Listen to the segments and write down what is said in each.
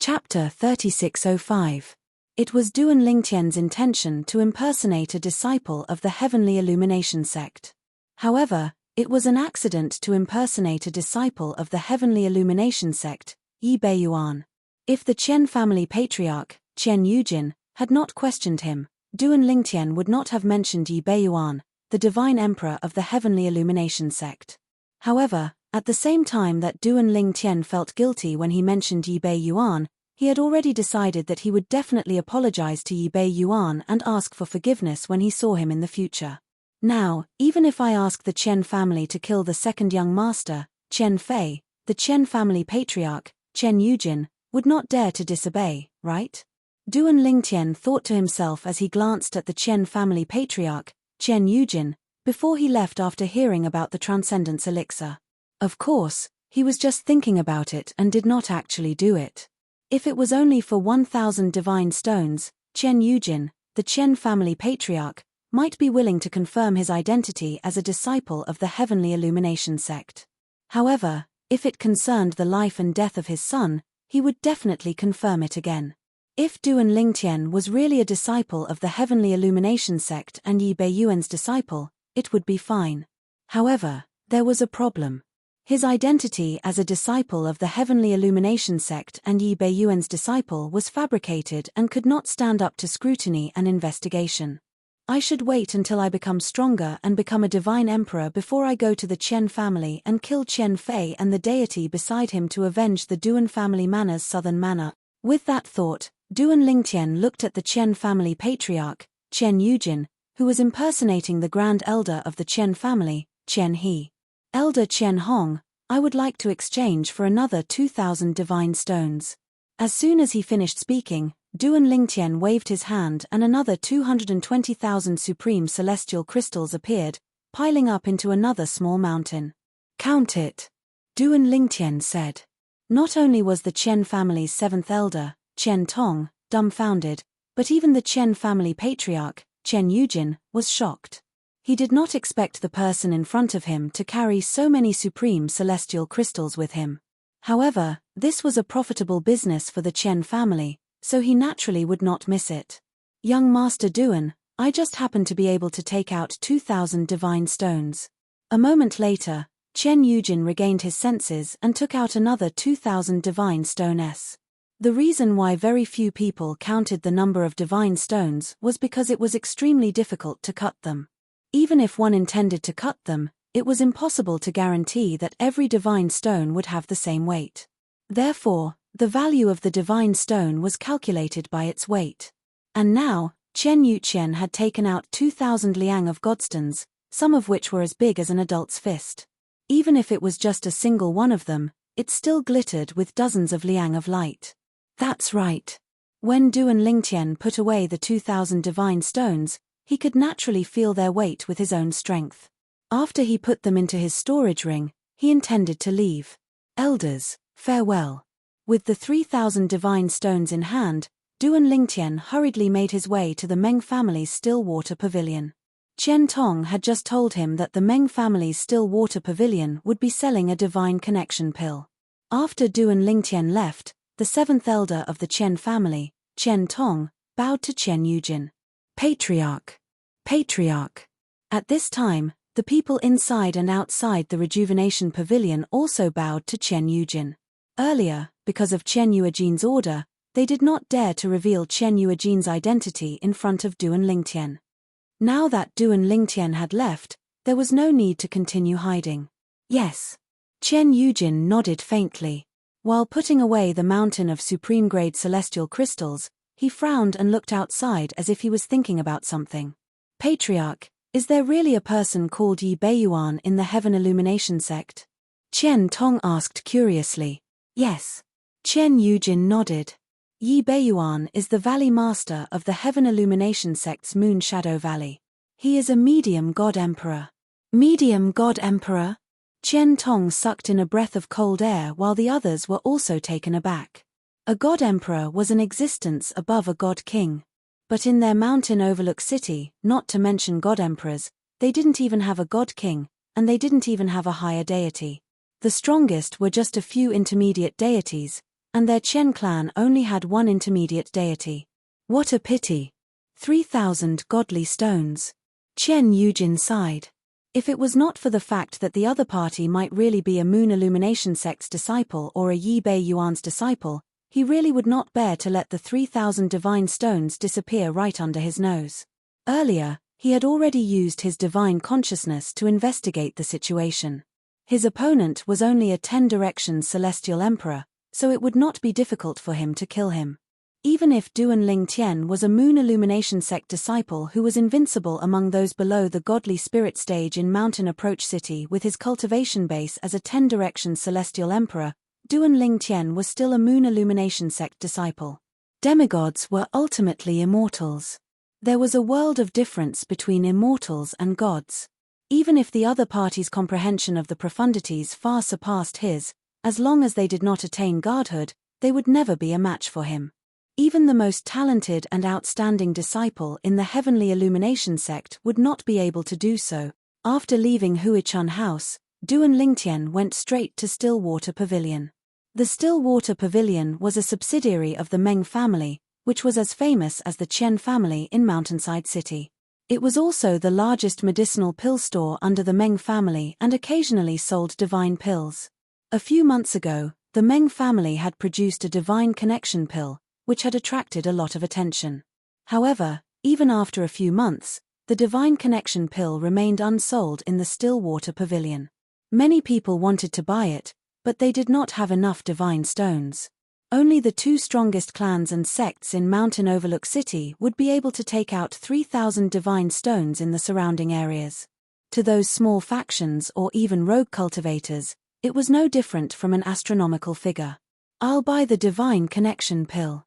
Chapter 3605. It was Duan Lingtian's intention to impersonate a disciple of the Heavenly Illumination sect. However, it was an accident to impersonate a disciple of the Heavenly Illumination sect, Yi Beiyuan. If the Qian family patriarch, Qian Yujin, had not questioned him, Duan Lingtian would not have mentioned Yi Beiyuan, the divine emperor of the Heavenly Illumination sect. However, at the same time that Duan Lingtian felt guilty when he mentioned Yi Beiyuan, he had already decided that he would definitely apologize to Yi Beiyuan and ask for forgiveness when he saw him in the future. Now, even if I ask the Qian family to kill the second young master, Qian Fei, the Qian family patriarch, Qian Yujin, would not dare to disobey, right? Duan Lingtian thought to himself as he glanced at the Qian family patriarch, Qian Yujin, before he left after hearing about the transcendence elixir. Of course, he was just thinking about it and did not actually do it. If it was only for 1,000 divine stones, Qian Yujin, the Qian family patriarch, might be willing to confirm his identity as a disciple of the Heavenly Illumination sect. However, if it concerned the life and death of his son, he would definitely confirm it again. If Duan Lingtian was really a disciple of the Heavenly Illumination sect and Yi Beiyuan's disciple, it would be fine. However, there was a problem. His identity as a disciple of the Heavenly Illumination sect and Yi Beiyuan's disciple was fabricated and could not stand up to scrutiny and investigation. I should wait until I become stronger and become a divine emperor before I go to the Qian family and kill Qian Fei and the deity beside him to avenge the Duan family manor's southern manor. With that thought, Duan Lingtian looked at the Qian family patriarch, Qian Yujin, who was impersonating the grand elder of the Qian family, Qian He. Elder Qian Hong, I would like to exchange for another 2,000 divine stones. As soon as he finished speaking, Duan Lingtian waved his hand and another 220,000 supreme celestial crystals appeared, piling up into another small mountain. Count it. Duan Lingtian said. Not only was the Qian family's seventh elder, Qian Tong, dumbfounded, but even the Qian family patriarch, Qian Yujin, was shocked. He did not expect the person in front of him to carry so many supreme celestial crystals with him. However, this was a profitable business for the Qian family, so he naturally would not miss it. Young Master Duan, I just happened to be able to take out 2,000 divine stones. A moment later, Qian Yujin regained his senses and took out another 2,000 divine stones. The reason why very few people counted the number of divine stones was because it was extremely difficult to cut them. Even if one intended to cut them, it was impossible to guarantee that every divine stone would have the same weight. Therefore, the value of the divine stone was calculated by its weight. And now, Qian Yuqian had taken out 2,000 liang of godstones, some of which were as big as an adult's fist. Even if it was just a single one of them, it still glittered with dozens of liang of light. That's right. When Duan Lingtian put away the 2,000 divine stones, he could naturally feel their weight with his own strength. After he put them into his storage ring, he intended to leave. Elders, farewell. With the 3,000 divine stones in hand, Duan Lingtian hurriedly made his way to the Meng family's still water pavilion. Qian Tong had just told him that the Meng family's still water pavilion would be selling a divine connection pill. After Duan Lingtian left, the seventh elder of the Qian family, Qian Tong, bowed to Qian Yujin. Patriarch. Patriarch. At this time, the people inside and outside the rejuvenation pavilion also bowed to Qian Yujin. Earlier, because of Qian Yuejin's order, they did not dare to reveal Qian Yuejin's identity in front of Duan Lingtian. Now that Duan Lingtian had left, there was no need to continue hiding. Yes. Qian Yujin nodded faintly. While putting away the mountain of supreme-grade celestial crystals, he frowned and looked outside as if he was thinking about something. Patriarch, is there really a person called Yi Beiyuan in the Heaven Illumination sect? Qian Tong asked curiously. Yes. Qian Yujin nodded. Yi Beiyuan is the Valley Master of the Heaven Illumination sect's Moon Shadow Valley. He is a medium god emperor. Medium god emperor? Qian Tong sucked in a breath of cold air while the others were also taken aback. A god emperor was an existence above a god king. But in their mountain overlook city, not to mention god emperors, they didn't even have a god king, and they didn't even have a higher deity. The strongest were just a few intermediate deities, and their Qian clan only had one intermediate deity. What a pity! 3,000 godly stones. Qian Yujin sighed. If it was not for the fact that the other party might really be a Moon Illumination sect's disciple or a Yi Bei Yuan's disciple, he really would not bear to let the 3,000 divine stones disappear right under his nose. Earlier, he had already used his divine consciousness to investigate the situation. His opponent was only a 10 directions celestial emperor, so it would not be difficult for him to kill him. Even if Duan Lingtian was a Moon Illumination sect disciple who was invincible among those below the godly spirit stage in Mountain Approach City with his cultivation base as a 10 directions celestial emperor, Duan Lingtian was still a Moon Illumination sect disciple. Demigods were ultimately immortals. There was a world of difference between immortals and gods. Even if the other party's comprehension of the profundities far surpassed his, as long as they did not attain godhood, they would never be a match for him. Even the most talented and outstanding disciple in the Heavenly Illumination sect would not be able to do so. After leaving Huichun House, Duan Lingtian went straight to Stillwater Pavilion. The Stillwater Pavilion was a subsidiary of the Meng family, which was as famous as the Qian family in Mountainside City. It was also the largest medicinal pill store under the Meng family and occasionally sold divine pills. A few months ago, the Meng family had produced a divine connection pill, which had attracted a lot of attention. However, even after a few months, the divine connection pill remained unsold in the Stillwater Pavilion. Many people wanted to buy it, but they did not have enough divine stones. Only the 2 strongest clans and sects in Mountain Overlook City would be able to take out 3,000 divine stones in the surrounding areas. To those small factions or even rogue cultivators, it was no different from an astronomical figure. I'll buy the divine connection pill.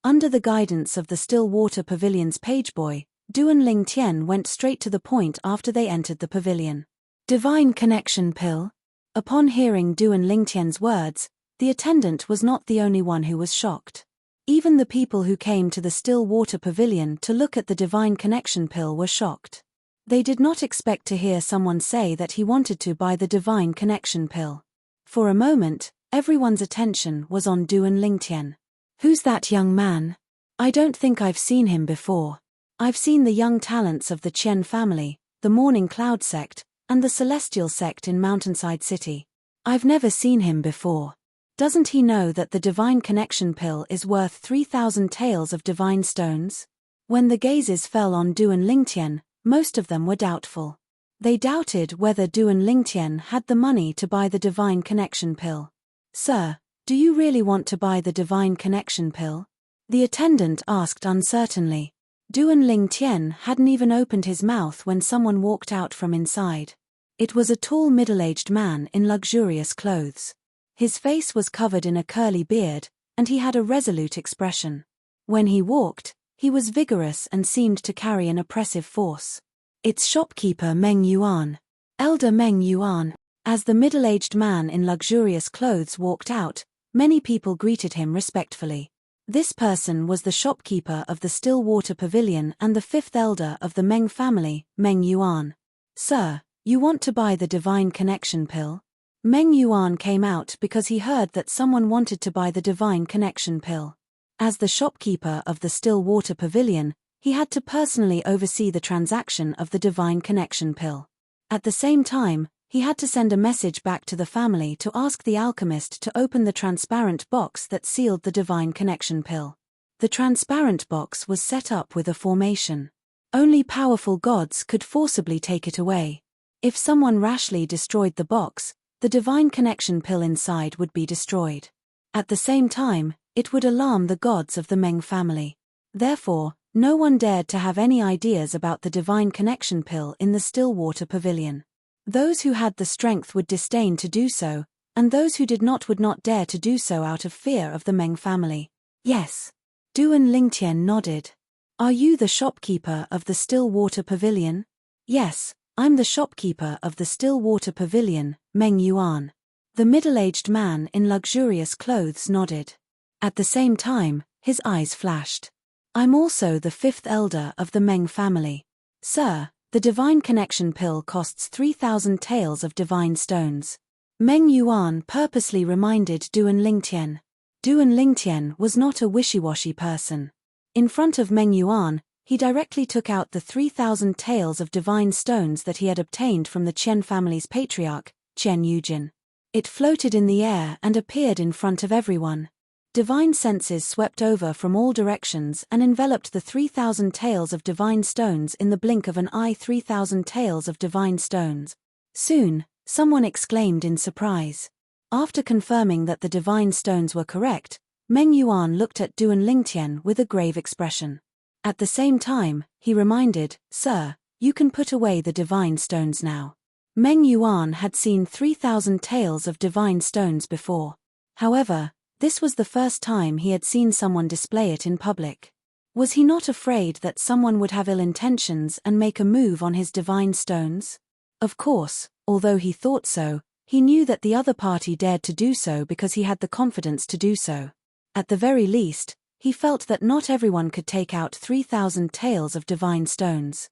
Under the guidance of the Stillwater Pavilion's pageboy, Duan Lingtian went straight to the point after they entered the pavilion. Divine connection pill? Upon hearing Duan Lingtian's words, the attendant was not the only one who was shocked. Even the people who came to the Stillwater Pavilion to look at the divine connection pill were shocked. They did not expect to hear someone say that he wanted to buy the divine connection pill. For a moment, everyone's attention was on Duan Lingtian. Who's that young man? I don't think I've seen him before. I've seen the young talents of the Qian family, the Morning Cloud sect, and the Celestial sect in Mountainside City. I've never seen him before. Doesn't he know that the divine connection pill is worth 3,000 taels of divine stones? When the gazes fell on Duan Lingtian, most of them were doubtful. They doubted whether Duan Lingtian had the money to buy the divine connection pill. Sir, do you really want to buy the divine connection pill? The attendant asked uncertainly. Duan Lingtian hadn't even opened his mouth when someone walked out from inside. It was a tall middle-aged man in luxurious clothes. His face was covered in a curly beard, and he had a resolute expression. When he walked, he was vigorous and seemed to carry an oppressive force. It's shopkeeper Meng Yuan. Elder Meng Yuan. As the middle-aged man in luxurious clothes walked out, many people greeted him respectfully. This person was the shopkeeper of the Stillwater Pavilion and the 5th elder of the Meng family, Meng Yuan. Sir, you want to buy the divine connection pill? Meng Yuan came out because he heard that someone wanted to buy the divine connection pill. As the shopkeeper of the Stillwater Pavilion, he had to personally oversee the transaction of the divine connection pill. At the same time, he had to send a message back to the family to ask the alchemist to open the transparent box that sealed the divine connection pill. The transparent box was set up with a formation. Only powerful gods could forcibly take it away. If someone rashly destroyed the box, the divine connection pill inside would be destroyed. At the same time, it would alarm the gods of the Meng family. Therefore, no one dared to have any ideas about the divine connection pill in the Stillwater Pavilion. Those who had the strength would disdain to do so, and those who did not would not dare to do so out of fear of the Meng family. Yes. Duan Lingtian nodded. Are you the shopkeeper of the Stillwater Pavilion? Yes, I'm the shopkeeper of the Stillwater Pavilion, Meng Yuan. The middle-aged man in luxurious clothes nodded. At the same time, his eyes flashed. I'm also the 5th elder of the Meng family. Sir, the divine connection pill costs 3,000 taels of divine stones. Meng Yuan purposely reminded Duan Lingtian. Duan Lingtian was not a wishy-washy person. In front of Meng Yuan, he directly took out the 3,000 taels of divine stones that he had obtained from the Qian family's patriarch, Qian Yujin. It floated in the air and appeared in front of everyone. Divine senses swept over from all directions and enveloped the 3,000 taels of divine stones in the blink of an eye. 3,000 taels of divine stones. Soon, someone exclaimed in surprise. After confirming that the divine stones were correct, Meng Yuan looked at Duan Lingtian with a grave expression. At the same time, he reminded, "Sir, you can put away the divine stones now." Meng Yuan had seen 3,000 taels of divine stones before. However, this was the first time he had seen someone display it in public. Was he not afraid that someone would have ill intentions and make a move on his divine stones? Of course, although he thought so, he knew that the other party dared to do so because he had the confidence to do so. At the very least, he felt that not everyone could take out 3,000 taels of divine stones.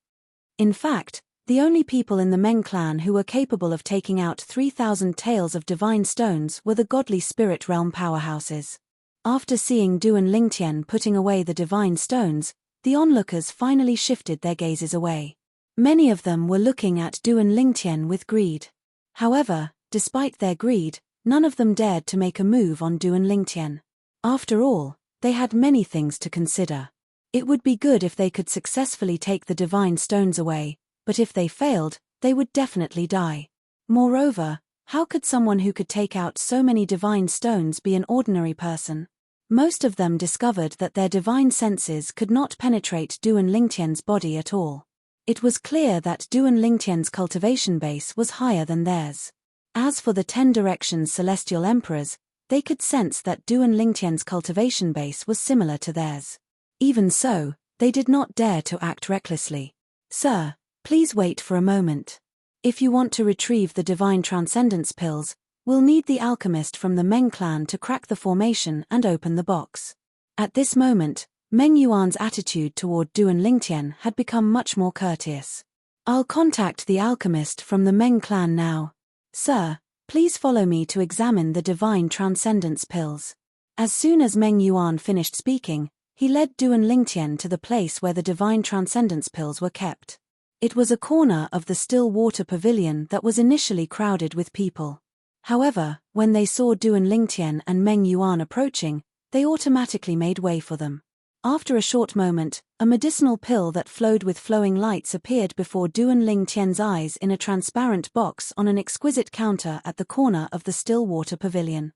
In fact, the only people in the Meng clan who were capable of taking out 3,000 taels of divine stones were the godly spirit realm powerhouses. After seeing Duan Lingtian putting away the divine stones, the onlookers finally shifted their gazes away. Many of them were looking at Duan Lingtian with greed. However, despite their greed, none of them dared to make a move on Duan Lingtian. After all, they had many things to consider. It would be good if they could successfully take the divine stones away, but if they failed, they would definitely die. Moreover, how could someone who could take out so many divine stones be an ordinary person? Most of them discovered that their divine senses could not penetrate Duan Lingtian's body at all. It was clear that Duan Lingtian's cultivation base was higher than theirs. As for the 10 Directions Celestial Emperors, they could sense that Duan Lingtian's cultivation base was similar to theirs. Even so, they did not dare to act recklessly. "Sir, please wait for a moment. If you want to retrieve the Divine Transcendence pills, we'll need the alchemist from the Meng clan to crack the formation and open the box." At this moment, Meng Yuan's attitude toward Duan Lingtian had become much more courteous. "I'll contact the alchemist from the Meng clan now. Sir, please follow me to examine the Divine Transcendence pills." As soon as Meng Yuan finished speaking, he led Duan Lingtian to the place where the Divine Transcendence pills were kept. It was a corner of the still water pavilion that was initially crowded with people. However, when they saw Duan Lingtian and Meng Yuan approaching, they automatically made way for them. After a short moment, a medicinal pill that flowed with flowing lights appeared before Duan Lingtian's eyes in a transparent box on an exquisite counter at the corner of the still water pavilion.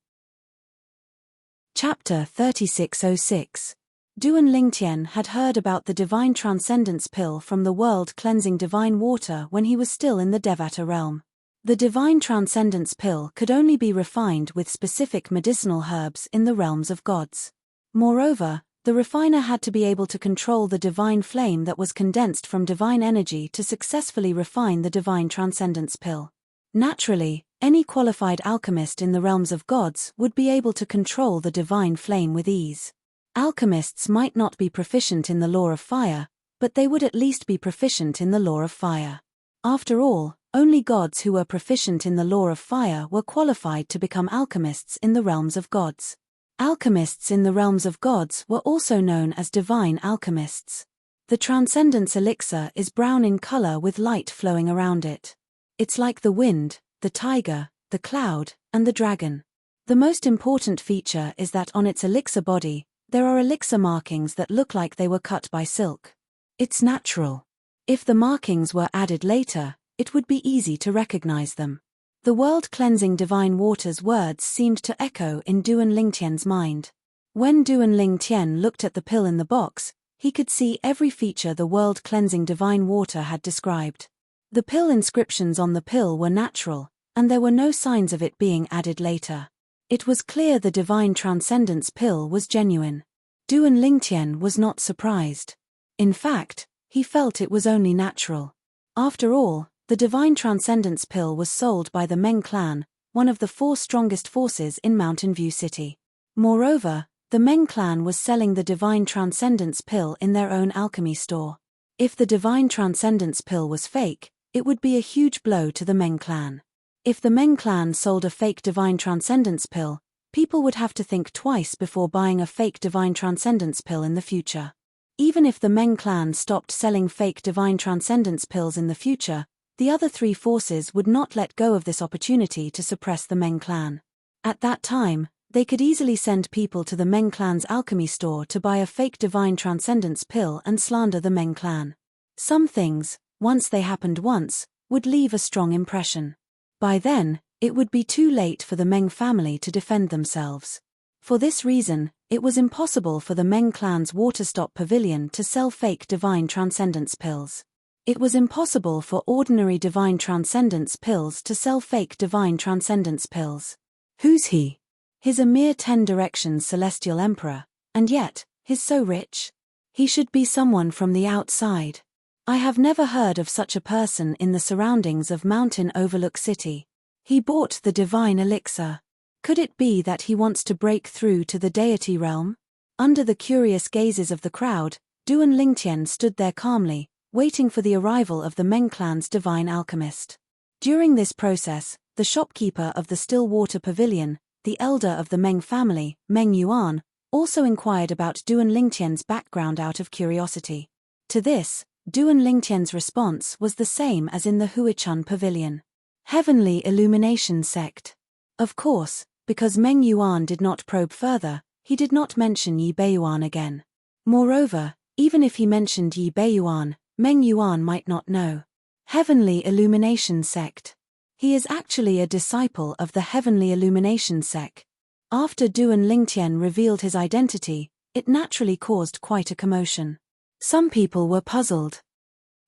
Chapter 3606. Duan Lingtian had heard about the Divine Transcendence pill from the world-cleansing divine water when he was still in the Devata realm. The Divine Transcendence pill could only be refined with specific medicinal herbs in the realms of gods. Moreover, the refiner had to be able to control the divine flame that was condensed from divine energy to successfully refine the Divine Transcendence pill. Naturally, any qualified alchemist in the realms of gods would be able to control the divine flame with ease. Alchemists might not be proficient in the law of fire, but they would at least be proficient in the law of fire. After all, only gods who were proficient in the law of fire were qualified to become alchemists in the realms of gods. Alchemists in the realms of gods were also known as divine alchemists. The transcendence elixir is brown in color with light flowing around it. It's like the wind, the tiger, the cloud, and the dragon. The most important feature is that on its elixir body, there are elixir markings that look like they were cut by silk. It's natural. If the markings were added later, it would be easy to recognize them. The world-cleansing divine water's words seemed to echo in Duan Lingtian's mind. When Duan Lingtian looked at the pill in the box, he could see every feature the world-cleansing divine water had described. The pill inscriptions on the pill were natural, and there were no signs of it being added later. It was clear the Divine Transcendence pill was genuine. Duan Lingtian was not surprised. In fact, he felt it was only natural. After all, the Divine Transcendence pill was sold by the Meng clan, one of the 4 strongest forces in Mountain View City. Moreover, the Meng clan was selling the Divine Transcendence pill in their own alchemy store. If the Divine Transcendence pill was fake, it would be a huge blow to the Meng clan. If the Meng clan sold a fake Divine Transcendence pill, people would have to think twice before buying a fake divine transcendence pill in the future. Even if the Meng clan stopped selling fake divine transcendence pills in the future, the other three forces would not let go of this opportunity to suppress the Meng clan. At that time, they could easily send people to the Meng clan's alchemy store to buy a fake divine transcendence pill and slander the Meng clan. Some things, once they happened once, would leave a strong impression. By then, it would be too late for the Meng family to defend themselves. For this reason, it was impossible for the Meng clan's Waterstop Pavilion to sell fake divine transcendence pills. It was impossible for ordinary divine transcendence pills to sell fake divine transcendence pills. Who's he? He's a mere 10 directions celestial emperor, and yet, he's so rich. He should be someone from the outside. I have never heard of such a person in the surroundings of Mountain Overlook City. He bought the divine elixir. Could it be that he wants to break through to the deity realm? Under the curious gazes of the crowd, Duan Lingtian stood there calmly, waiting for the arrival of the Meng clan's divine alchemist. During this process, the shopkeeper of the Stillwater Pavilion, the elder of the Meng family, Meng Yuan, also inquired about Duan Lingtian's background out of curiosity. To this, Duan Lingtian's response was the same as in the Huichun Pavilion. Heavenly Illumination Sect. Of course, because Meng Yuan did not probe further, he did not mention Yi Beiyuan again. Moreover, even if he mentioned Yi Beiyuan, Meng Yuan might not know. Heavenly Illumination Sect. He is actually a disciple of the Heavenly Illumination Sect. After Duan Lingtian revealed his identity, it naturally caused quite a commotion. Some people were puzzled.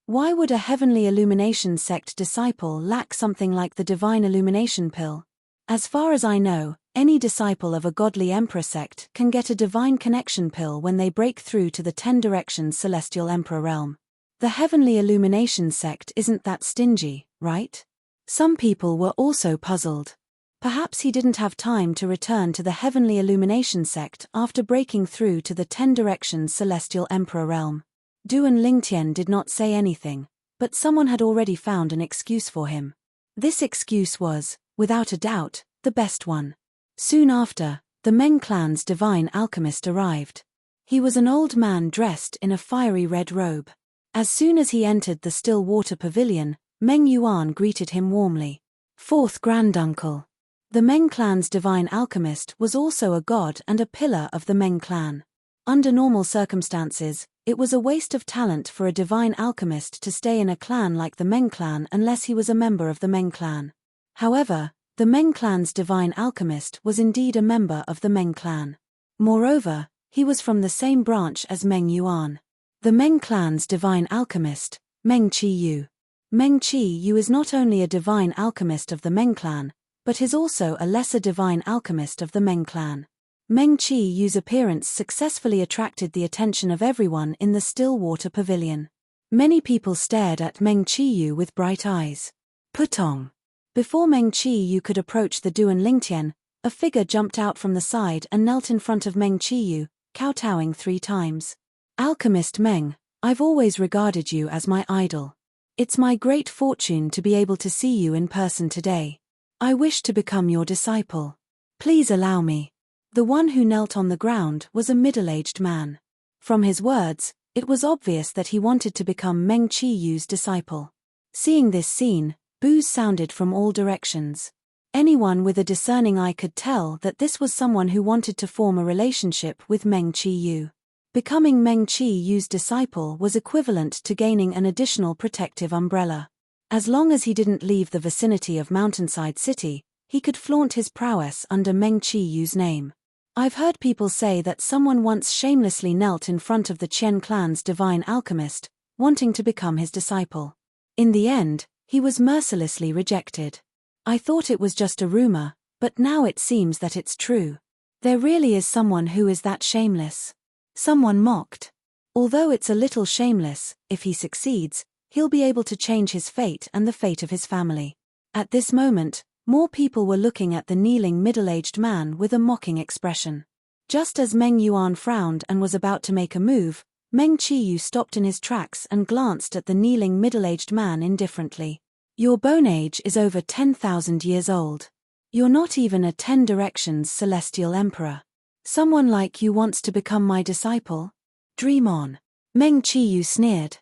Why would a Heavenly Illumination Sect disciple lack something like the Divine Illumination Pill? As far as I know, any disciple of a godly emperor sect can get a Divine Connection Pill when they break through to the 10 directions celestial emperor realm. The Heavenly Illumination Sect isn't that stingy, right? Some people were also puzzled. Perhaps he didn't have time to return to the Heavenly Illumination Sect after breaking through to the 10 directions celestial emperor realm. Duan Lingtian did not say anything, but someone had already found an excuse for him. This excuse was, without a doubt, the best one. Soon after, the Meng clan's divine alchemist arrived. He was an old man dressed in a fiery red robe. As soon as he entered the Stillwater Pavilion, Meng Yuan greeted him warmly. Fourth Granduncle. The Meng clan's divine alchemist was also a god and a pillar of the Meng clan. Under normal circumstances, it was a waste of talent for a divine alchemist to stay in a clan like the Meng clan unless he was a member of the Meng clan. However, the Meng clan's divine alchemist was indeed a member of the Meng clan. Moreover, he was from the same branch as Meng Yuan. The Meng clan's divine alchemist, Meng Qiyu. Meng Qiyu is not only a divine alchemist of the Meng clan, but is also a lesser divine alchemist of the Meng clan. Meng Qiyu's appearance successfully attracted the attention of everyone in the Stillwater Pavilion. Many people stared at Meng Qiyu with bright eyes. Putong. Before Meng Qiyu could approach the Duan Lingtian, a figure jumped out from the side and knelt in front of Meng Qiyu, kowtowing 3 times. Alchemist Meng, I've always regarded you as my idol. It's my great fortune to be able to see you in person today. I wish to become your disciple. Please allow me. The one who knelt on the ground was a middle-aged man. From his words, it was obvious that he wanted to become Meng Qiyu's disciple. Seeing this scene, boos sounded from all directions. Anyone with a discerning eye could tell that this was someone who wanted to form a relationship with Meng Qiyu. Becoming Meng Qiyu's disciple was equivalent to gaining an additional protective umbrella. As long as he didn't leave the vicinity of Mountainside City, he could flaunt his prowess under Meng Qiyu's name. I've heard people say that someone once shamelessly knelt in front of the Qian clan's divine alchemist, wanting to become his disciple. In the end, he was mercilessly rejected. I thought it was just a rumor, but now it seems that it's true. There really is someone who is that shameless. Someone mocked. Although it's a little shameless, if he succeeds, he'll be able to change his fate and the fate of his family. At this moment, more people were looking at the kneeling middle-aged man with a mocking expression. Just as Meng Yuan frowned and was about to make a move, Meng Qiyu stopped in his tracks and glanced at the kneeling middle-aged man indifferently. Your bone age is over 10,000 years old. You're not even a 10 Directions celestial emperor. Someone like you wants to become my disciple? Dream on. Meng Qiyu sneered.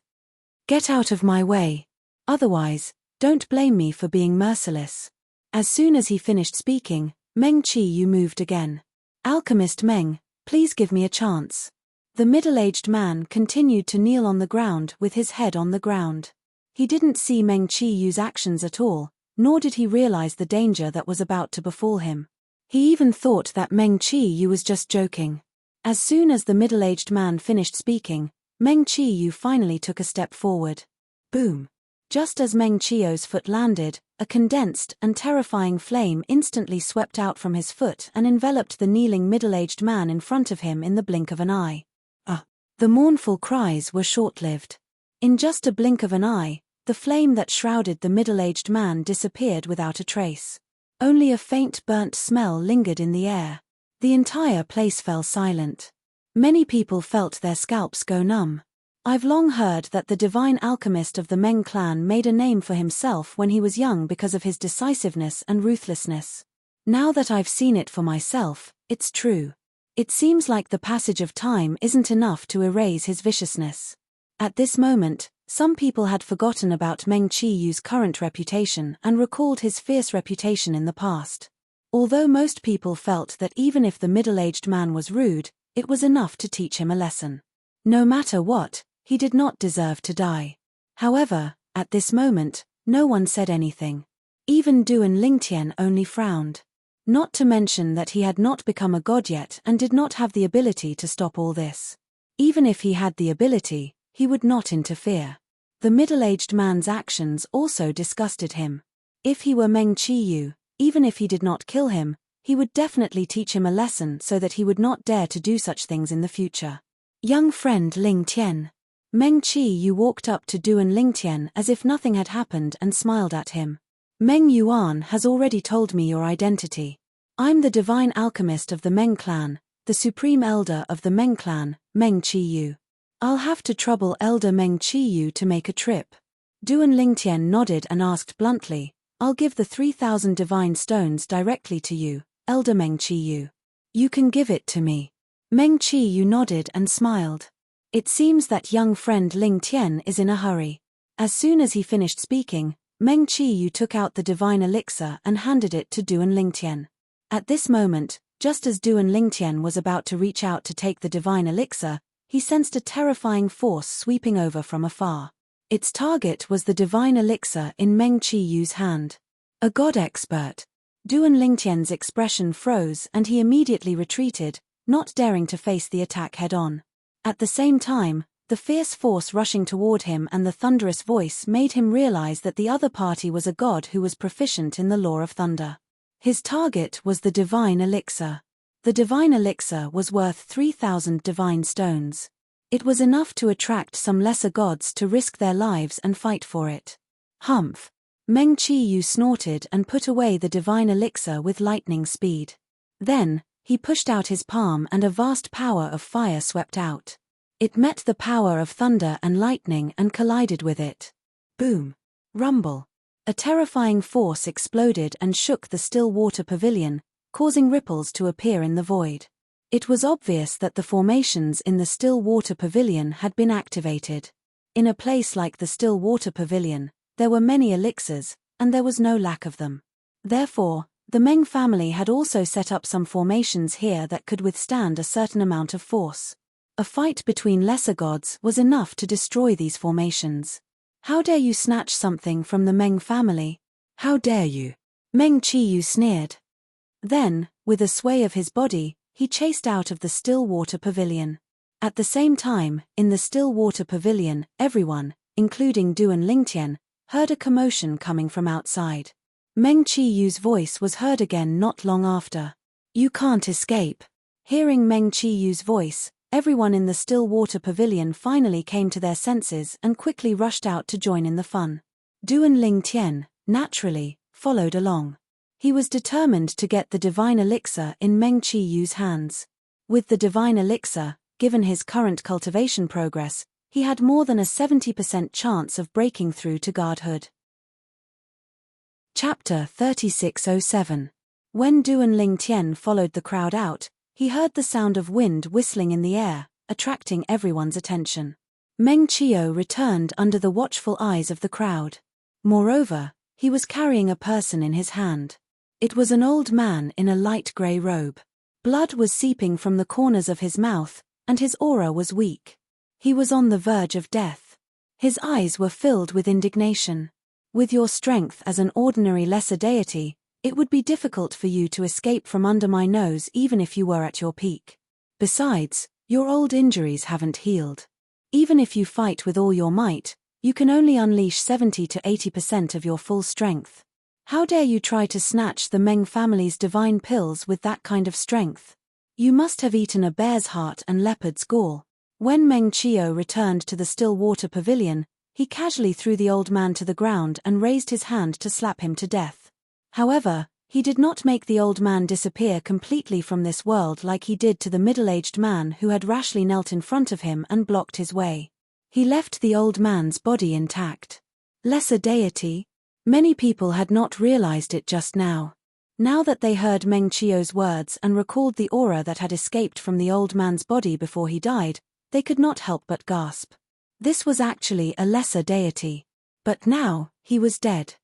Get out of my way. Otherwise, don't blame me for being merciless. As soon as he finished speaking, Meng Qiyu moved again. Alchemist Meng, please give me a chance. The middle-aged man continued to kneel on the ground with his head on the ground. He didn't see Meng Qiyu's actions at all, nor did he realize the danger that was about to befall him. He even thought that Meng Qiyu was just joking. As soon as the middle-aged man finished speaking, Meng Qiyu finally took a step forward. Boom! Just as Meng Qiyu's foot landed, a condensed and terrifying flame instantly swept out from his foot and enveloped the kneeling middle-aged man in front of him in the blink of an eye. The mournful cries were short-lived. In just a blink of an eye, the flame that shrouded the middle-aged man disappeared without a trace. Only a faint burnt smell lingered in the air. The entire place fell silent. Many people felt their scalps go numb. I've long heard that the divine alchemist of the Meng clan made a name for himself when he was young because of his decisiveness and ruthlessness. Now that I've seen it for myself, it's true. It seems like the passage of time isn't enough to erase his viciousness. At this moment, some people had forgotten about Meng Qiyu's current reputation and recalled his fierce reputation in the past. Although most people felt that even if the middle-aged man was rude, it was enough to teach him a lesson. No matter what, he did not deserve to die. However, at this moment, no one said anything. Even Duan Lingtian only frowned. Not to mention that he had not become a god yet and did not have the ability to stop all this. Even if he had the ability, he would not interfere. The middle-aged man's actions also disgusted him. If he were Meng Qiyu, even if he did not kill him, he would definitely teach him a lesson so that he would not dare to do such things in the future. Young friend Ling Tian. Meng Qiyu walked up to Duan Lingtian as if nothing had happened and smiled at him. Meng Yuan has already told me your identity. I'm the divine alchemist of the Meng clan, the supreme elder of the Meng clan, Meng Qiyu. I'll have to trouble Elder Meng Qiyu to make a trip. Duan Lingtian nodded and asked bluntly, I'll give the 3,000 divine stones directly to you, Elder Meng Qiyu. You can give it to me. Meng Qiyu nodded and smiled. It seems that young friend Ling Tian is in a hurry. As soon as he finished speaking, Meng Qiyu took out the divine elixir and handed it to Duan Lingtian. At this moment, just as Duan Lingtian was about to reach out to take the divine elixir, he sensed a terrifying force sweeping over from afar. Its target was the divine elixir in Meng Qiyu's hand. A god expert. Duan Lingtian's expression froze and he immediately retreated, not daring to face the attack head-on. At the same time, the fierce force rushing toward him and the thunderous voice made him realize that the other party was a god who was proficient in the law of thunder. His target was the divine elixir. The divine elixir was worth 3,000 divine stones. It was enough to attract some lesser gods to risk their lives and fight for it. Humph! Meng Qiyu snorted and put away the divine elixir with lightning speed. Then, he pushed out his palm and a vast power of fire swept out. It met the power of thunder and lightning and collided with it. Boom! Rumble! A terrifying force exploded and shook the still water pavilion, causing ripples to appear in the void. It was obvious that the formations in the still water pavilion had been activated. In a place like the still water pavilion, there were many elixirs, and there was no lack of them. Therefore, the Meng family had also set up some formations here that could withstand a certain amount of force. A fight between lesser gods was enough to destroy these formations. How dare you snatch something from the Meng family? How dare you? Meng Qiyu sneered. Then, with a sway of his body, he chased out of the still water pavilion. At the same time, in the still water pavilion, everyone, including Duan Lingtian, heard a commotion coming from outside. Meng Qiyu's voice was heard again not long after. You can't escape. Hearing Meng Qiyu's voice, everyone in the still water pavilion finally came to their senses and quickly rushed out to join in the fun. Duan Lingtian, naturally, followed along. He was determined to get the divine elixir in Meng Qiyu's hands. With the divine elixir, given his current cultivation progress, he had more than a 70% chance of breaking through to godhood. Chapter 3607. When Duan Lingtian followed the crowd out, he heard the sound of wind whistling in the air, attracting everyone's attention. Meng Qiu returned under the watchful eyes of the crowd. Moreover, he was carrying a person in his hand. It was an old man in a light grey robe. Blood was seeping from the corners of his mouth, and his aura was weak. He was on the verge of death. His eyes were filled with indignation. With your strength as an ordinary lesser deity, it would be difficult for you to escape from under my nose even if you were at your peak. Besides, your old injuries haven't healed. Even if you fight with all your might, you can only unleash 70 to 80% of your full strength. How dare you try to snatch the Meng family's divine pills with that kind of strength? You must have eaten a bear's heart and leopard's gall. When Meng Qiu returned to the still water pavilion, he casually threw the old man to the ground and raised his hand to slap him to death. However, he did not make the old man disappear completely from this world like he did to the middle-aged man who had rashly knelt in front of him and blocked his way. He left the old man's body intact. Lesser deity? Many people had not realized it just now. Now that they heard Meng Qiu's words and recalled the aura that had escaped from the old man's body before he died, they could not help but gasp. This was actually a lesser deity. But now, he was dead.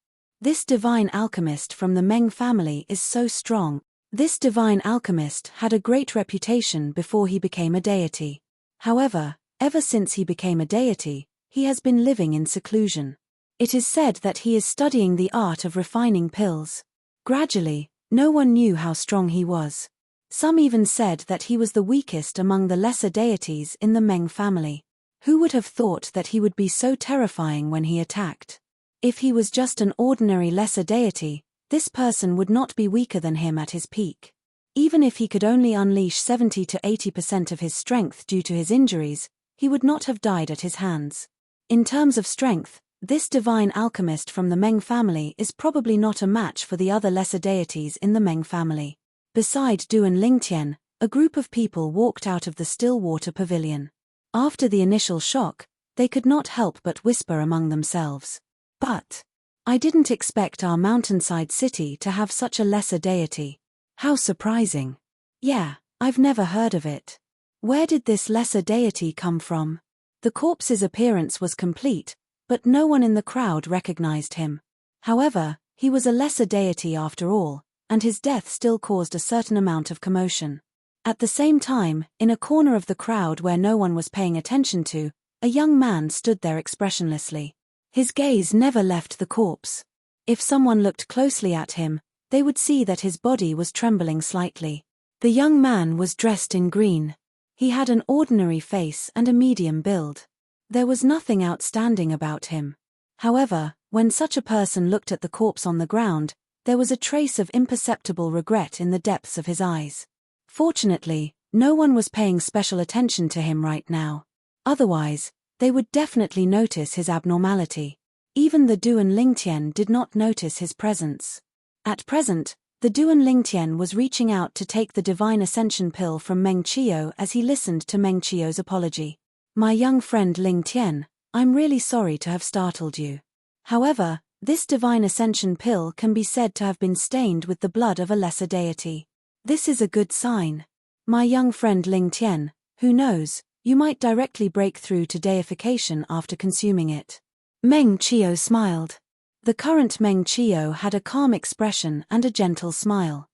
This divine alchemist from the Meng family is so strong. This divine alchemist had a great reputation before he became a deity. However, ever since he became a deity, he has been living in seclusion. It is said that he is studying the art of refining pills. Gradually, no one knew how strong he was. Some even said that he was the weakest among the lesser deities in the Meng family. Who would have thought that he would be so terrifying when he attacked? If he was just an ordinary lesser deity, this person would not be weaker than him at his peak. Even if he could only unleash 70 to 80% of his strength due to his injuries, he would not have died at his hands. In terms of strength, this divine alchemist from the Meng family is probably not a match for the other lesser deities in the Meng family. Beside Duan Lingtian, a group of people walked out of the still water pavilion. After the initial shock, they could not help but whisper among themselves. But I didn't expect our mountainside city to have such a lesser deity. How surprising. Yeah, I've never heard of it. Where did this lesser deity come from? The corpse's appearance was complete, but no one in the crowd recognized him. However, he was a lesser deity after all, and his death still caused a certain amount of commotion. At the same time, in a corner of the crowd where no one was paying attention to, a young man stood there expressionlessly. His gaze never left the corpse. If someone looked closely at him, they would see that his body was trembling slightly. The young man was dressed in green. He had an ordinary face and a medium build. There was nothing outstanding about him. However, when such a person looked at the corpse on the ground, there was a trace of imperceptible regret in the depths of his eyes. Fortunately, no one was paying special attention to him right now. Otherwise, they would definitely notice his abnormality. Even the Duan Lingtian did not notice his presence. At present, the Duan Lingtian was reaching out to take the divine ascension pill from Meng Qiu as he listened to Meng Qiu's apology. My young friend Lingtian, I'm really sorry to have startled you. However, this divine ascension pill can be said to have been stained with the blood of a lesser deity. This is a good sign. My young friend Lingtian, who knows, you might directly break through to deification after consuming it. Meng Qiu smiled. The current Meng Qiu had a calm expression and a gentle smile.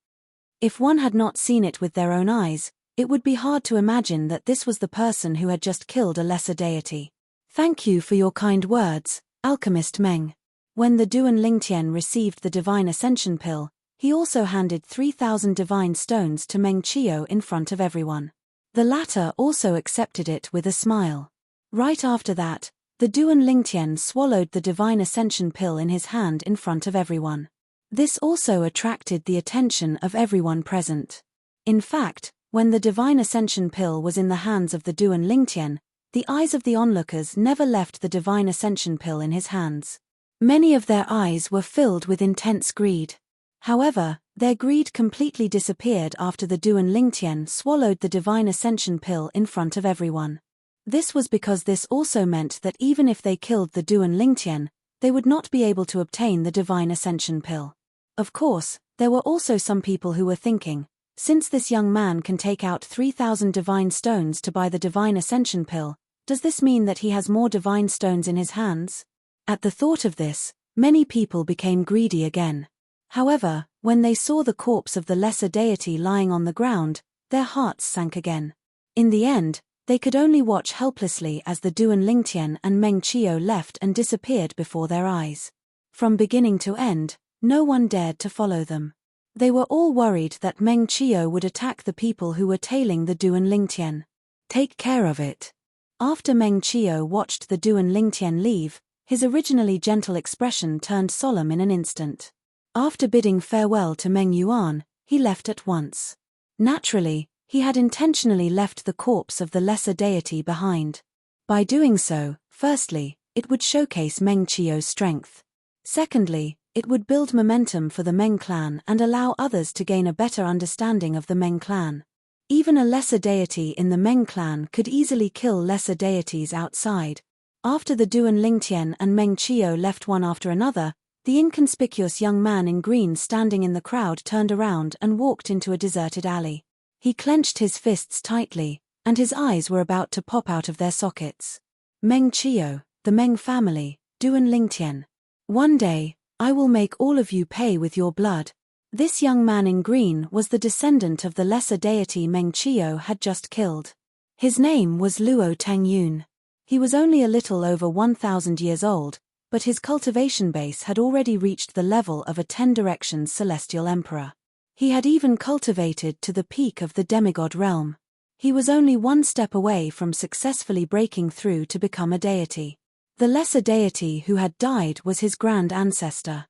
If one had not seen it with their own eyes, it would be hard to imagine that this was the person who had just killed a lesser deity. Thank you for your kind words, Alchemist Meng. When the Duan Lingtian received the divine ascension pill, he also handed 3,000 divine stones to Meng Qiu in front of everyone. The latter also accepted it with a smile. Right after that, the Duan Lingtian swallowed the divine ascension pill in his hand in front of everyone. This also attracted the attention of everyone present. In fact, when the divine ascension pill was in the hands of the Duan Lingtian, the eyes of the onlookers never left the divine ascension pill in his hands. Many of their eyes were filled with intense greed. However, their greed completely disappeared after the Duan Lingtian swallowed the divine ascension pill in front of everyone. This was because this also meant that even if they killed the Duan Lingtian, they would not be able to obtain the divine ascension pill. Of course, there were also some people who were thinking, since this young man can take out 3,000 divine stones to buy the divine ascension pill, does this mean that he has more divine stones in his hands? At the thought of this, many people became greedy again. However, when they saw the corpse of the lesser deity lying on the ground, their hearts sank again. In the end, they could only watch helplessly as the Duan Lingtian and Meng Qiu left and disappeared before their eyes. From beginning to end, no one dared to follow them. They were all worried that Meng Qiu would attack the people who were tailing the Duan Lingtian. Take care of it. After Meng Qiu watched the Duan Lingtian leave, his originally gentle expression turned solemn in an instant. After bidding farewell to Meng Yuan, he left at once. Naturally, he had intentionally left the corpse of the lesser deity behind. By doing so, firstly, it would showcase Meng Qiu's strength. Secondly, it would build momentum for the Meng clan and allow others to gain a better understanding of the Meng clan. Even a lesser deity in the Meng clan could easily kill lesser deities outside. After the Duan Lingtian and Meng Qiu left one after another, the inconspicuous young man in green standing in the crowd turned around and walked into a deserted alley. He clenched his fists tightly, and his eyes were about to pop out of their sockets. Meng Qiu, the Meng family, Duan Lingtian. One day, I will make all of you pay with your blood. This young man in green was the descendant of the lesser deity Meng Qiu had just killed. His name was Luo Tangyun. He was only a little over 1,000 years old, but his cultivation base had already reached the level of a 10 Directions celestial emperor. He had even cultivated to the peak of the demigod realm. He was only one step away from successfully breaking through to become a deity. The lesser deity who had died was his grand ancestor.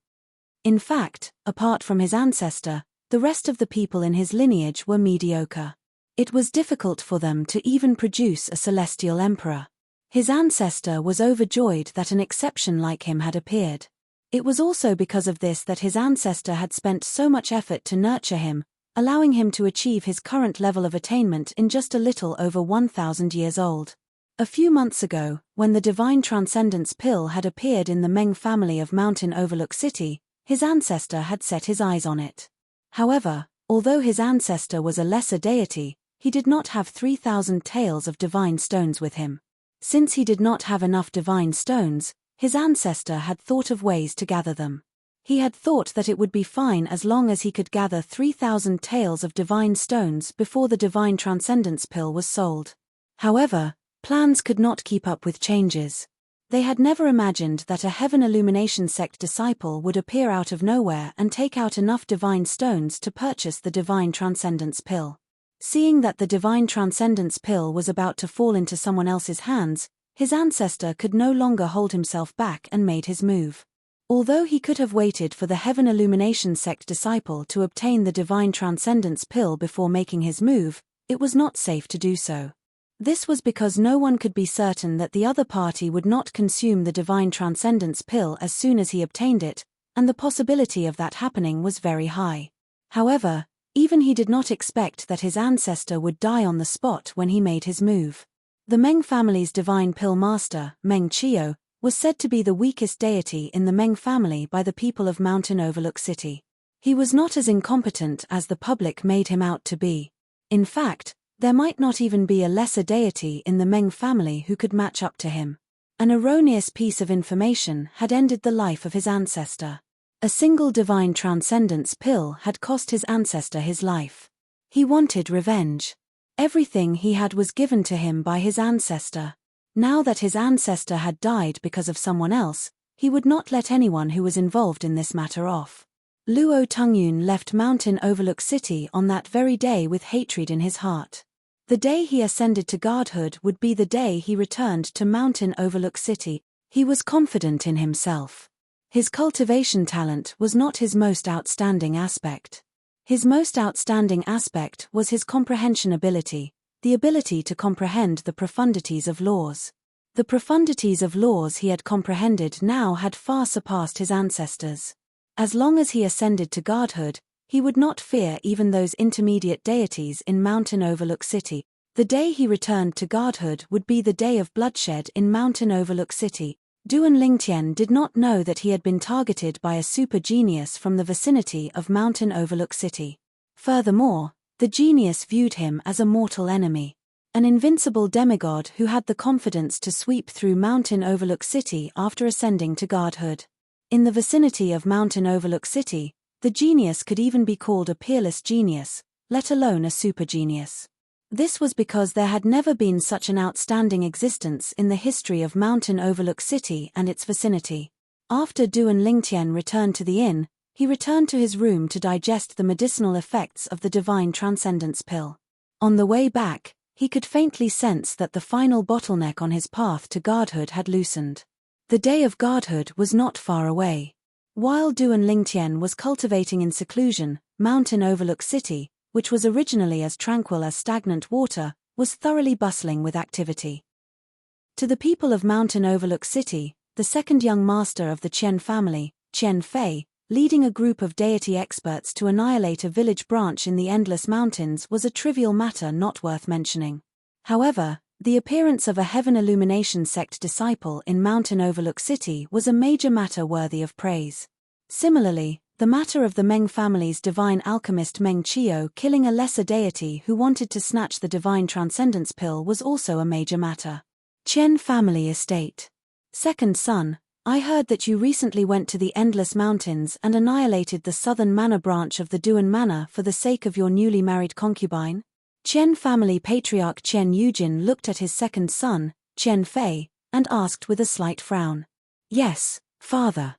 In fact, apart from his ancestor, the rest of the people in his lineage were mediocre. It was difficult for them to even produce a celestial emperor. His ancestor was overjoyed that an exception like him had appeared. It was also because of this that his ancestor had spent so much effort to nurture him, allowing him to achieve his current level of attainment in just a little over 1,000 years old. A few months ago, when the Divine Transcendence Pill had appeared in the Meng family of Mountain Overlook City, his ancestor had set his eyes on it. However, although his ancestor was a lesser deity, he did not have 3,000 taels of divine stones with him. Since he did not have enough divine stones, his ancestor had thought of ways to gather them. He had thought that it would be fine as long as he could gather 3,000 taels of divine stones before the Divine Transcendence Pill was sold. However, plans could not keep up with changes. They had never imagined that a Heaven Illumination sect disciple would appear out of nowhere and take out enough divine stones to purchase the Divine Transcendence Pill. Seeing that the Divine Transcendence Pill was about to fall into someone else's hands, his ancestor could no longer hold himself back and made his move. Although he could have waited for the Heaven Illumination sect disciple to obtain the Divine Transcendence Pill before making his move, it was not safe to do so. This was because no one could be certain that the other party would not consume the Divine Transcendence Pill as soon as he obtained it, and the possibility of that happening was very high. However, even he did not expect that his ancestor would die on the spot when he made his move. The Meng family's divine pill master, Meng Qiu, was said to be the weakest deity in the Meng family by the people of Mountain Overlook City. He was not as incompetent as the public made him out to be. In fact, there might not even be a lesser deity in the Meng family who could match up to him. An erroneous piece of information had ended the life of his ancestor. A single divine transcendence pill had cost his ancestor his life. He wanted revenge. Everything he had was given to him by his ancestor. Now that his ancestor had died because of someone else, he would not let anyone who was involved in this matter off. Luo Tungyun left Mountain Overlook City on that very day with hatred in his heart. The day he ascended to godhood would be the day he returned to Mountain Overlook City. He was confident in himself. His cultivation talent was not his most outstanding aspect. His most outstanding aspect was his comprehension ability, the ability to comprehend the profundities of laws. The profundities of laws he had comprehended now had far surpassed his ancestors. As long as he ascended to godhood, he would not fear even those intermediate deities in Mountain Overlook City. The day he returned to godhood would be the day of bloodshed in Mountain Overlook City. Duan Lingtian did not know that he had been targeted by a super genius from the vicinity of Mountain Overlook City. Furthermore, the genius viewed him as a mortal enemy. An invincible demigod who had the confidence to sweep through Mountain Overlook City after ascending to godhood. In the vicinity of Mountain Overlook City, the genius could even be called a peerless genius, let alone a super genius. This was because there had never been such an outstanding existence in the history of Mountain Overlook City and its vicinity. After Duan Lingtian returned to the inn, he returned to his room to digest the medicinal effects of the divine transcendence pill. On the way back, he could faintly sense that the final bottleneck on his path to godhood had loosened. The day of godhood was not far away. While Duan Lingtian was cultivating in seclusion, Mountain Overlook City, which was originally as tranquil as stagnant water, was thoroughly bustling with activity. To the people of Mountain Overlook City, the second young master of the Chen family, Chen Fei, leading a group of deity experts to annihilate a village branch in the Endless Mountains was a trivial matter not worth mentioning. However, the appearance of a Heaven Illumination sect disciple in Mountain Overlook City was a major matter worthy of praise. Similarly, the matter of the Meng family's divine alchemist Meng Qiu killing a lesser deity who wanted to snatch the divine transcendence pill was also a major matter. Chen family estate. Second son, I heard that you recently went to the Endless Mountains and annihilated the southern manor branch of the Duan Manor for the sake of your newly married concubine? Chen family patriarch Chen Yujin looked at his second son, Chen Fei, and asked with a slight frown. Yes, father.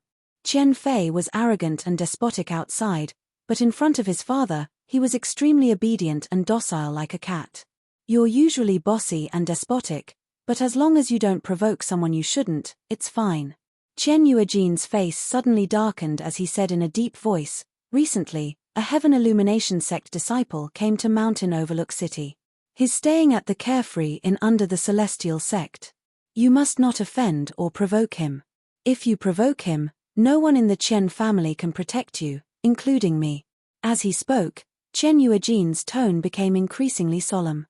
Chen Fei was arrogant and despotic outside, but in front of his father, he was extremely obedient and docile like a cat. You're usually bossy and despotic, but as long as you don't provoke someone you shouldn't, it's fine. Chen Yuejin's face suddenly darkened as he said in a deep voice, recently, a Heaven Illumination sect disciple came to Mountain Overlook City. He's staying at the Carefree Inn under the Celestial sect. You must not offend or provoke him. If you provoke him, no one in the Chen family can protect you, including me. As he spoke, Chen Yuejin's tone became increasingly solemn.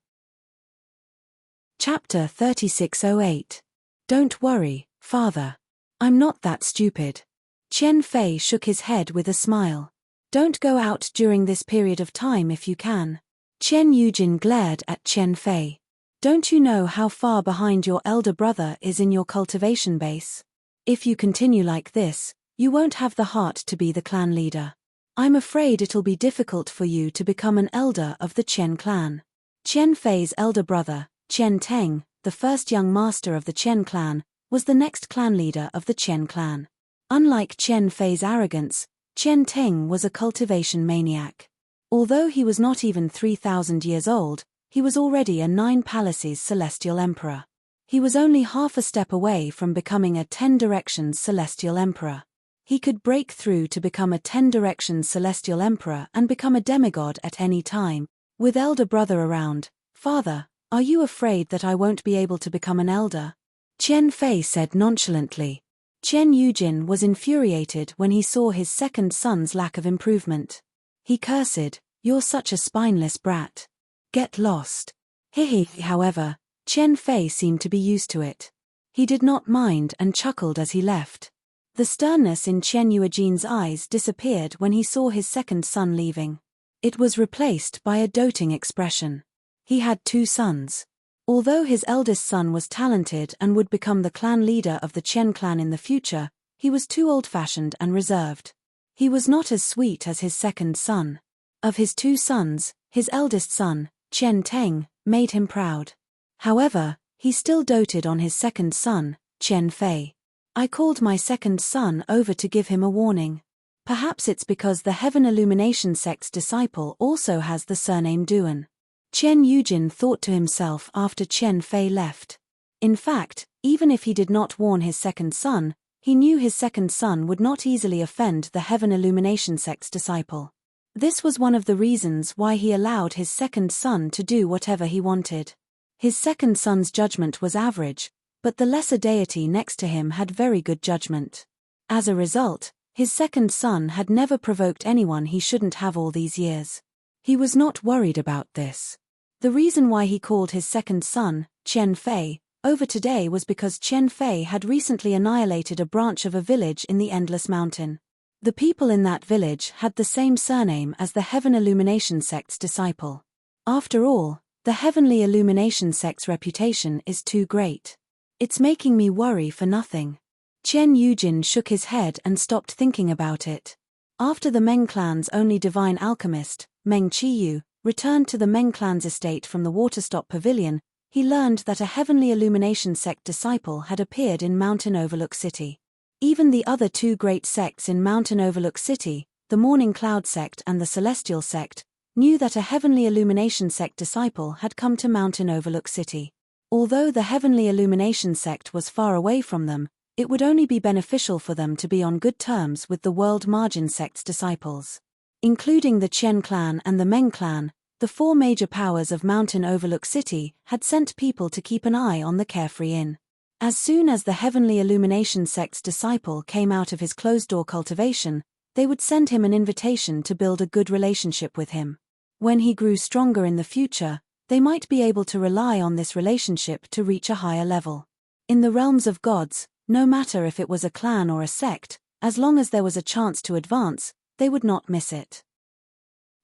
Chapter 3608. Don't worry, father. I'm not that stupid. Chen Fei shook his head with a smile. Don't go out during this period of time if you can. Chen Yujin glared at Chen Fei. Don't you know how far behind your elder brother is in your cultivation base? If you continue like this, you won't have the heart to be the clan leader. I'm afraid it'll be difficult for you to become an elder of the Chen clan. Chen Fei's elder brother, Chen Teng, the first young master of the Chen clan, was the next clan leader of the Chen clan. Unlike Chen Fei's arrogance, Chen Teng was a cultivation maniac. Although he was not even 3,000 years old, he was already a 9 palaces celestial emperor. He was only half a step away from becoming a 10 directions celestial emperor. He could break through to become a 10 directions celestial emperor and become a demigod at any time. With elder brother around, father, are you afraid that I won't be able to become an elder? Chen Fei said nonchalantly. Chen Yujin was infuriated when he saw his second son's lack of improvement. He cursed, "You're such a spineless brat. Get lost." However, Chen Fei seemed to be used to it. He did not mind and chuckled as he left. The sternness in Chen Yuejin's eyes disappeared when he saw his second son leaving. It was replaced by a doting expression. He had 2 sons. Although his eldest son was talented and would become the clan leader of the Chen clan in the future, he was too old-fashioned and reserved. He was not as sweet as his second son. Of his 2 sons, his eldest son, Chen Teng, made him proud. However, he still doted on his second son, Chen Fei. I called my second son over to give him a warning. Perhaps it's because the Heaven Illumination sect's disciple also has the surname Duan. Chen Yujin thought to himself after Chen Fei left. In fact, even if he did not warn his second son, he knew his second son would not easily offend the Heaven Illumination sect's disciple. This was one of the reasons why he allowed his second son to do whatever he wanted. His second son's judgment was average, but the lesser deity next to him had very good judgment. As a result, his second son had never provoked anyone he shouldn't have all these years. He was not worried about this. The reason why he called his second son, Chen Fei, over today was because Chen Fei had recently annihilated a branch of a village in the Endless Mountain. The people in that village had the same surname as the Heaven Illumination sect's disciple. After all, the Heavenly Illumination sect's reputation is too great. It's making me worry for nothing. Chen Yujin shook his head and stopped thinking about it. After the Meng clan's only divine alchemist, Meng Qiyu, returned to the Meng clan's estate from the Waterstop Pavilion, he learned that a Heavenly Illumination sect disciple had appeared in Mountain Overlook City. Even the other two great sects in Mountain Overlook City, the Morning Cloud sect and the Celestial sect, knew that a Heavenly Illumination sect disciple had come to Mountain Overlook City. Although the Heavenly Illumination sect was far away from them, it would only be beneficial for them to be on good terms with the World Margin sect's disciples. Including the Chen clan and the Meng clan, the four major powers of Mountain Overlook City had sent people to keep an eye on the Carefree Inn. As soon as the Heavenly Illumination sect's disciple came out of his closed-door cultivation, they would send him an invitation to build a good relationship with him. When he grew stronger in the future, they might be able to rely on this relationship to reach a higher level. In the realms of gods, no matter if it was a clan or a sect, as long as there was a chance to advance, they would not miss it.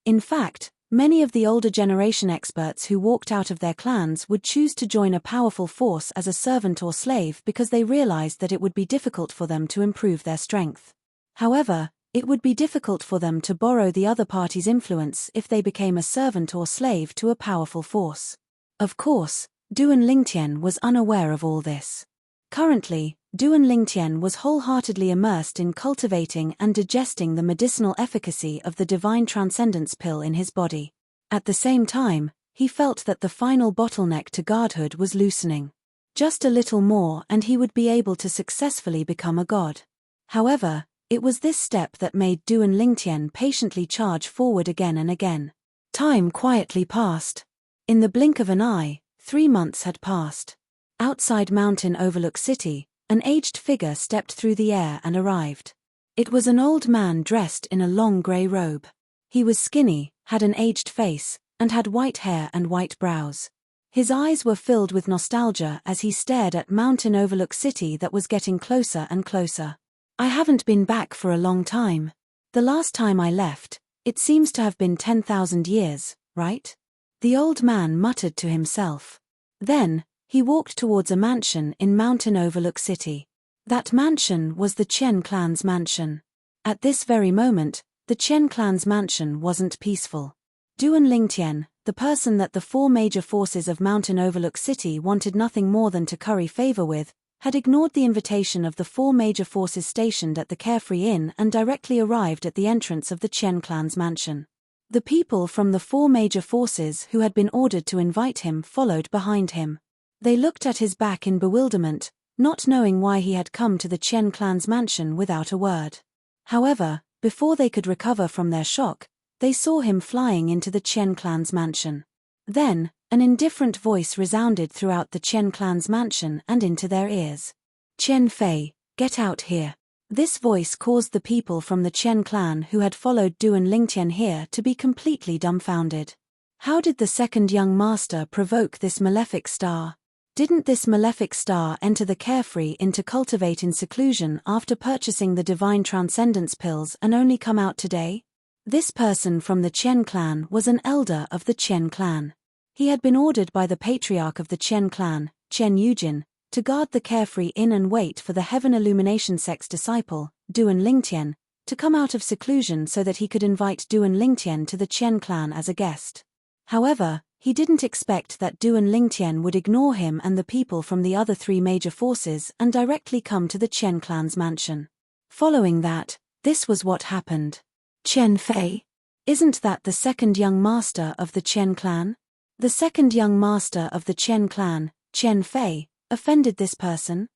In fact, many of the older generation experts who walked out of their clans would choose to join a powerful force as a servant or slave because they realized that it would be difficult for them to improve their strength. However, it would be difficult for them to borrow the other party's influence if they became a servant or slave to a powerful force. Of course, Duan Lingtian was unaware of all this. Currently, Duan Lingtian was wholeheartedly immersed in cultivating and digesting the medicinal efficacy of the divine transcendence pill in his body. At the same time, he felt that the final bottleneck to godhood was loosening. Just a little more and he would be able to successfully become a god. However, it was this step that made Duan Lingtian patiently charge forward again and again. Time quietly passed. In the blink of an eye, 3 months had passed. Outside Mountain Overlook City, an aged figure stepped through the air and arrived. It was an old man dressed in a long grey robe. He was skinny, had an aged face, and had white hair and white brows. His eyes were filled with nostalgia as he stared at Mountain Overlook City that was getting closer and closer. I haven't been back for a long time. The last time I left, it seems to have been 10,000 years, right? The old man muttered to himself. Then, he walked towards a mansion in Mountain Overlook City. That mansion was the Chen clan's mansion. At this very moment, the Chen clan's mansion wasn't peaceful. Duan Lingtian, the person that the four major forces of Mountain Overlook City wanted nothing more than to curry favor with, had ignored the invitation of the four major forces stationed at the Carefree Inn and directly arrived at the entrance of the Chen clan's mansion. The people from the four major forces who had been ordered to invite him followed behind him. They looked at his back in bewilderment, not knowing why he had come to the Chen clan's mansion without a word. However, before they could recover from their shock, they saw him flying into the Chen clan's mansion. Then, an indifferent voice resounded throughout the Chen clan's mansion and into their ears. "Chen Fei, get out here." This voice caused the people from the Chen clan who had followed Duan Lingtian here to be completely dumbfounded. How did the second young master provoke this malefic star? Didn't this malefic star enter the Carefree Inn to cultivate in seclusion after purchasing the divine transcendence pills and only come out today? This person from the Chen clan was an elder of the Chen clan. He had been ordered by the patriarch of the Chen clan, Chen Yujin, to guard the Carefree Inn and wait for the Heaven Illumination sect's disciple, Duan Lingtian, to come out of seclusion so that he could invite Duan Lingtian to the Chen clan as a guest. However, he didn't expect that Duan Lingtian would ignore him and the people from the other three major forces and directly come to the Chen clan's mansion. Following that, this was what happened. "Chen Fei? Isn't that the second young master of the Chen clan?" The second young master of the Chen clan, Chen Fei, offended this person.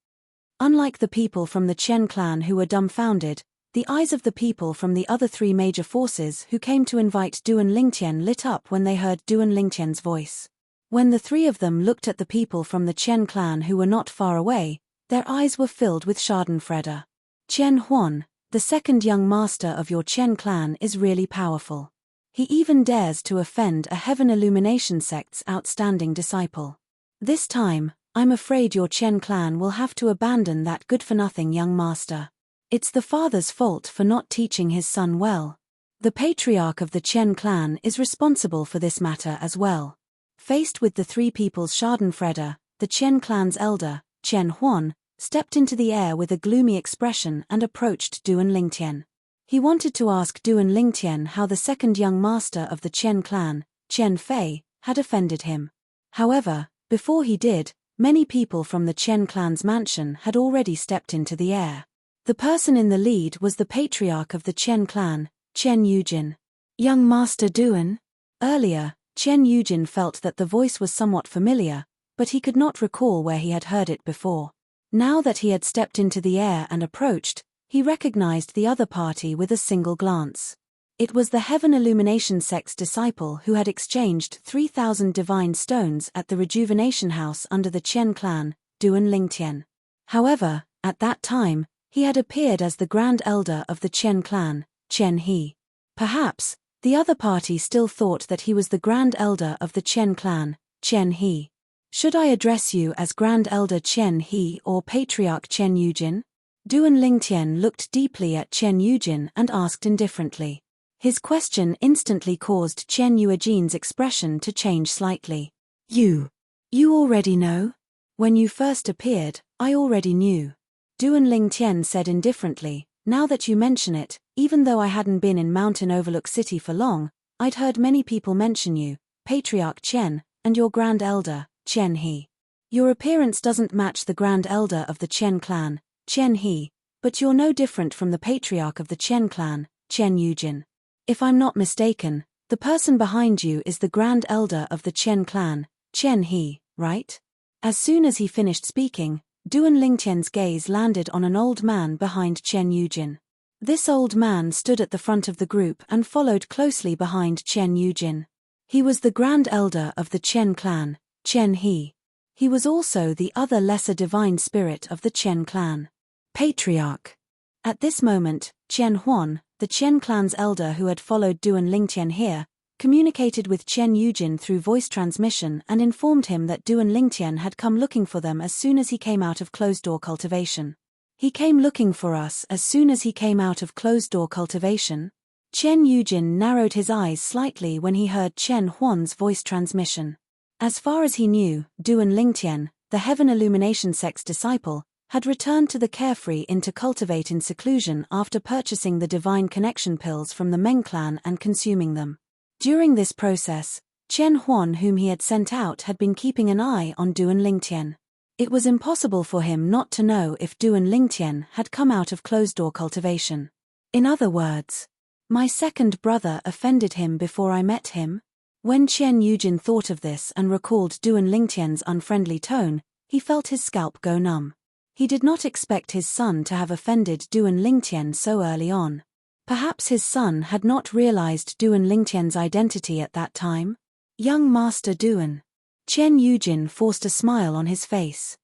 Unlike the people from the Chen clan who were dumbfounded, the eyes of the people from the other three major forces who came to invite Duan Lingtian lit up when they heard Duan Lingtian's voice. When the three of them looked at the people from the Chen clan who were not far away, their eyes were filled with schadenfreude. "Chen Huan, the second young master of your Chen clan is really powerful. He even dares to offend a Heaven Illumination sect's outstanding disciple." This time, I'm afraid your Chen clan will have to abandon that good-for-nothing young master. It's the father's fault for not teaching his son well. The patriarch of the Chen clan is responsible for this matter as well. Faced with the three people's schadenfreude, the Chen clan's elder, Chen Huan, stepped into the air with a gloomy expression and approached Duan Lingtian. He wanted to ask Duan Lingtian how the second young master of the Chen clan, Chen Fei, had offended him. However, before he did, many people from the Chen clan's mansion had already stepped into the air. The person in the lead was the patriarch of the Chen clan, Chen Yujin. Young Master Duan? Earlier, Chen Yujin felt that the voice was somewhat familiar, but he could not recall where he had heard it before. Now that he had stepped into the air and approached, he recognized the other party with a single glance. It was the Heaven Illumination sect's disciple who had exchanged 3,000 divine stones at the rejuvenation house under the Chen clan, Duan Lingtian. However, at that time, he had appeared as the Grand Elder of the Chen clan, Chen He. Perhaps, the other party still thought that he was the Grand Elder of the Chen clan, Chen He. Should I address you as Grand Elder Chen He or Patriarch Chen Yujin? Duan Lingtian looked deeply at Chen Yujin and asked indifferently. His question instantly caused Chen Yujin's expression to change slightly. You already know? When you first appeared, I already knew. Duan Lingtian said indifferently, now that you mention it, even though I hadn't been in Mountain Overlook City for long, I'd heard many people mention you, Patriarch Chen, and your Grand Elder, Chen He. Your appearance doesn't match the Grand Elder of the Chen clan, Chen He, but you're no different from the Patriarch of the Chen clan, Chen Yujin. If I'm not mistaken, the person behind you is the Grand Elder of the Chen clan, Chen He, right? As soon as he finished speaking, Duan Lingtian's gaze landed on an old man behind Chen Yujin. This old man stood at the front of the group and followed closely behind Chen Yujin. He was the Grand Elder of the Chen clan, Chen He. He was also the other lesser divine spirit of the Chen clan. Patriarch. At this moment, Chen Huan, the Chen clan's elder who had followed Duan Lingtian here, communicated with Chen Yujin through voice transmission and informed him that Duan Lingtian had come looking for them as soon as he came out of closed-door cultivation. He came looking for us as soon as he came out of closed-door cultivation? Chen Yujin narrowed his eyes slightly when he heard Chen Huan's voice transmission. As far as he knew, Duan Lingtian, the Heaven Illumination sect's disciple, had returned to the carefree inn to cultivate in seclusion after purchasing the divine connection pills from the Meng clan and consuming them. During this process, Chen Huan whom he had sent out had been keeping an eye on Duan Lingtian. It was impossible for him not to know if Duan Lingtian had come out of closed-door cultivation. In other words, my second brother offended him before I met him? When Chen Yujin thought of this and recalled Duan Lingtian's unfriendly tone, he felt his scalp go numb. He did not expect his son to have offended Duan Lingtian so early on. Perhaps his son had not realized Duan Lingtian's identity at that time? Young Master Duan. Chen Yujin forced a smile on his face.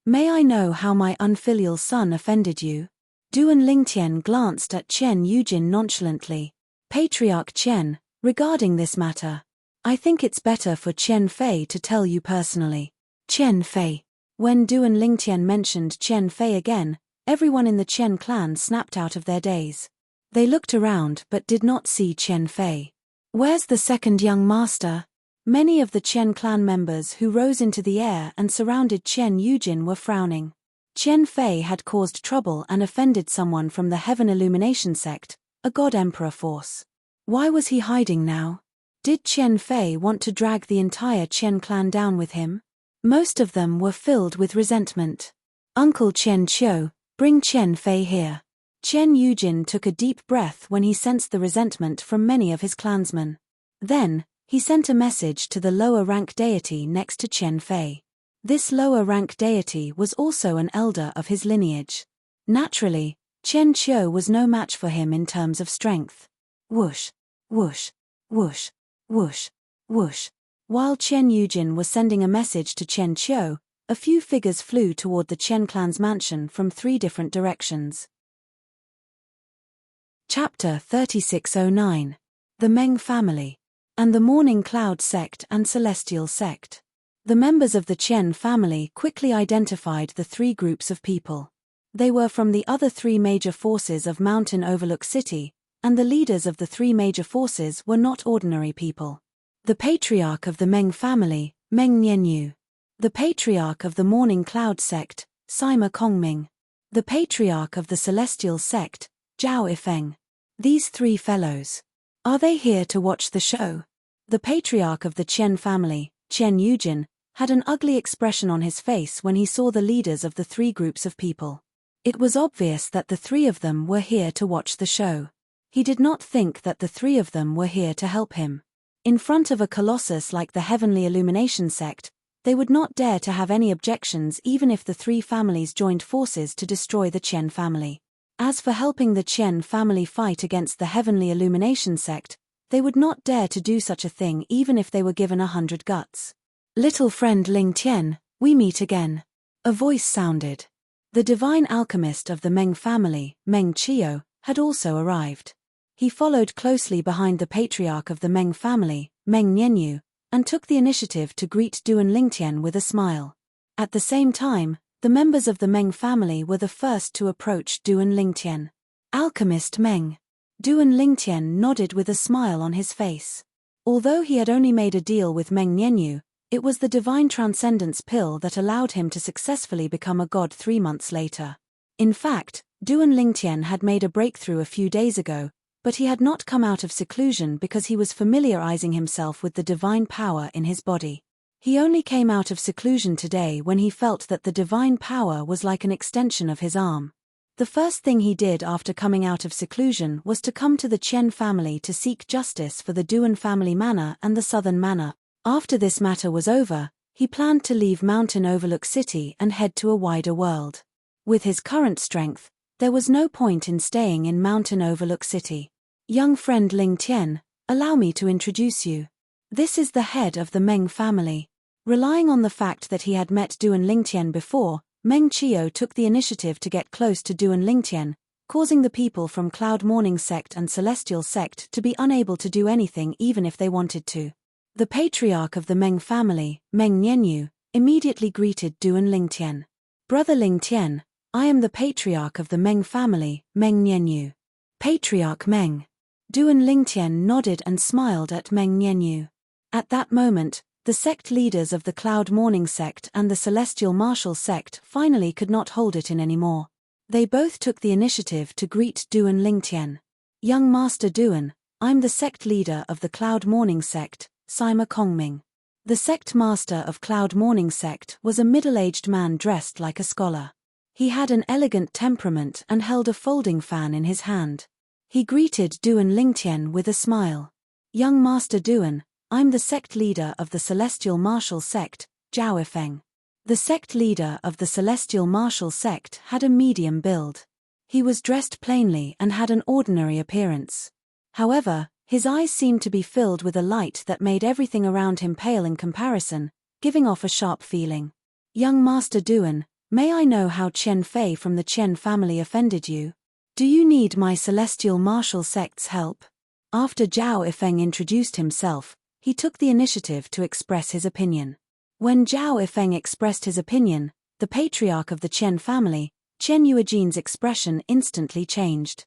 May I know how my unfilial son offended you? Duan Lingtian glanced at Chen Yujin nonchalantly. Patriarch Chen, regarding this matter, I think it's better for Chen Fei to tell you personally. Chen Fei. When Duan Lingtian mentioned Chen Fei again, everyone in the Chen clan snapped out of their daze. They looked around but did not see Chen Fei. Where's the second young master? Many of the Chen clan members who rose into the air and surrounded Chen Yujin were frowning. Chen Fei had caused trouble and offended someone from the Heaven Illumination sect, a God-Emperor force. Why was he hiding now? Did Chen Fei want to drag the entire Chen clan down with him? Most of them were filled with resentment. Uncle Chen Qiu, bring Chen Fei here. Chen Yujin took a deep breath when he sensed the resentment from many of his clansmen. Then, he sent a message to the lower-rank deity next to Chen Fei. This lower-rank deity was also an elder of his lineage. Naturally, Chen Qiu was no match for him in terms of strength. Whoosh, whoosh, whoosh, whoosh, whoosh. While Chen Yujin was sending a message to Chen Qiu, a few figures flew toward the Chen clan's mansion from 3 different directions. Chapter 3609. The Meng Family. And the Morning Cloud Sect and Celestial Sect. The members of the Chen family quickly identified the three groups of people. They were from the other three major forces of Mountain Overlook City, and the leaders of the three major forces were not ordinary people. The patriarch of the Meng family, Meng Nianyu. The patriarch of the Morning Cloud sect, Sima Kongming. The patriarch of the Celestial sect, Zhao Ifeng. These three fellows. Are they here to watch the show? The patriarch of the Chen family, Chen Yujin, had an ugly expression on his face when he saw the leaders of the three groups of people. It was obvious that the three of them were here to watch the show. He did not think that the three of them were here to help him. In front of a colossus like the Heavenly Illumination sect, they would not dare to have any objections even if the three families joined forces to destroy the Chen family. As for helping the Chen family fight against the Heavenly Illumination sect, they would not dare to do such a thing even if they were given 100 guts. Little friend Ling Tian, we meet again. A voice sounded. The divine alchemist of the Meng family, Meng Qiu, had also arrived. He followed closely behind the patriarch of the Meng family, Meng Nianyu, and took the initiative to greet Duan Lingtian with a smile. At the same time, the members of the Meng family were the first to approach Duan Lingtian. Alchemist Meng. Duan Lingtian nodded with a smile on his face. Although he had only made a deal with Meng Nianyu, it was the divine transcendence pill that allowed him to successfully become a god 3 months later. In fact, Duan Lingtian had made a breakthrough a few days ago, but he had not come out of seclusion because he was familiarizing himself with the divine power in his body. He only came out of seclusion today when he felt that the divine power was like an extension of his arm. The first thing he did after coming out of seclusion was to come to the Chen family to seek justice for the Duan family manor and the southern manor. After this matter was over, he planned to leave Mountain Overlook City and head to a wider world. With his current strength, there was no point in staying in Mountain Overlook City. Young friend Ling Tian, allow me to introduce you. This is the head of the Meng family. Relying on the fact that he had met Duan Lingtian before, Meng Qiu took the initiative to get close to Duan Lingtian, causing the people from Cloud Morning sect and Celestial sect to be unable to do anything even if they wanted to. The patriarch of the Meng family, Meng Nianyu, immediately greeted Duan Lingtian. Brother Lingtian, I am the patriarch of the Meng family, Meng Nianyu. Patriarch Meng. Duan Lingtian nodded and smiled at Meng Nianyu. At that moment, the sect leaders of the Cloud Morning sect and the Celestial Martial sect finally could not hold it in anymore. They both took the initiative to greet Duan Lingtian. Young Master Duan, I'm the sect leader of the Cloud Morning sect, Sima Kongming. The sect master of Cloud Morning sect was a middle-aged man dressed like a scholar. He had an elegant temperament and held a folding fan in his hand. He greeted Duan Lingtian with a smile. Young Master Duan, I'm the sect leader of the Celestial Martial sect, Zhao Ifeng. The sect leader of the Celestial Martial sect had a medium build. He was dressed plainly and had an ordinary appearance. However, his eyes seemed to be filled with a light that made everything around him pale in comparison, giving off a sharp feeling. Young Master Duan, may I know how Chen Fei from the Chen family offended you? Do you need my Celestial Martial sect's help? After Zhao Ifeng introduced himself, he took the initiative to express his opinion. When Zhao Ifeng expressed his opinion, the patriarch of the Chen family, Chen Yuejin's expression instantly changed.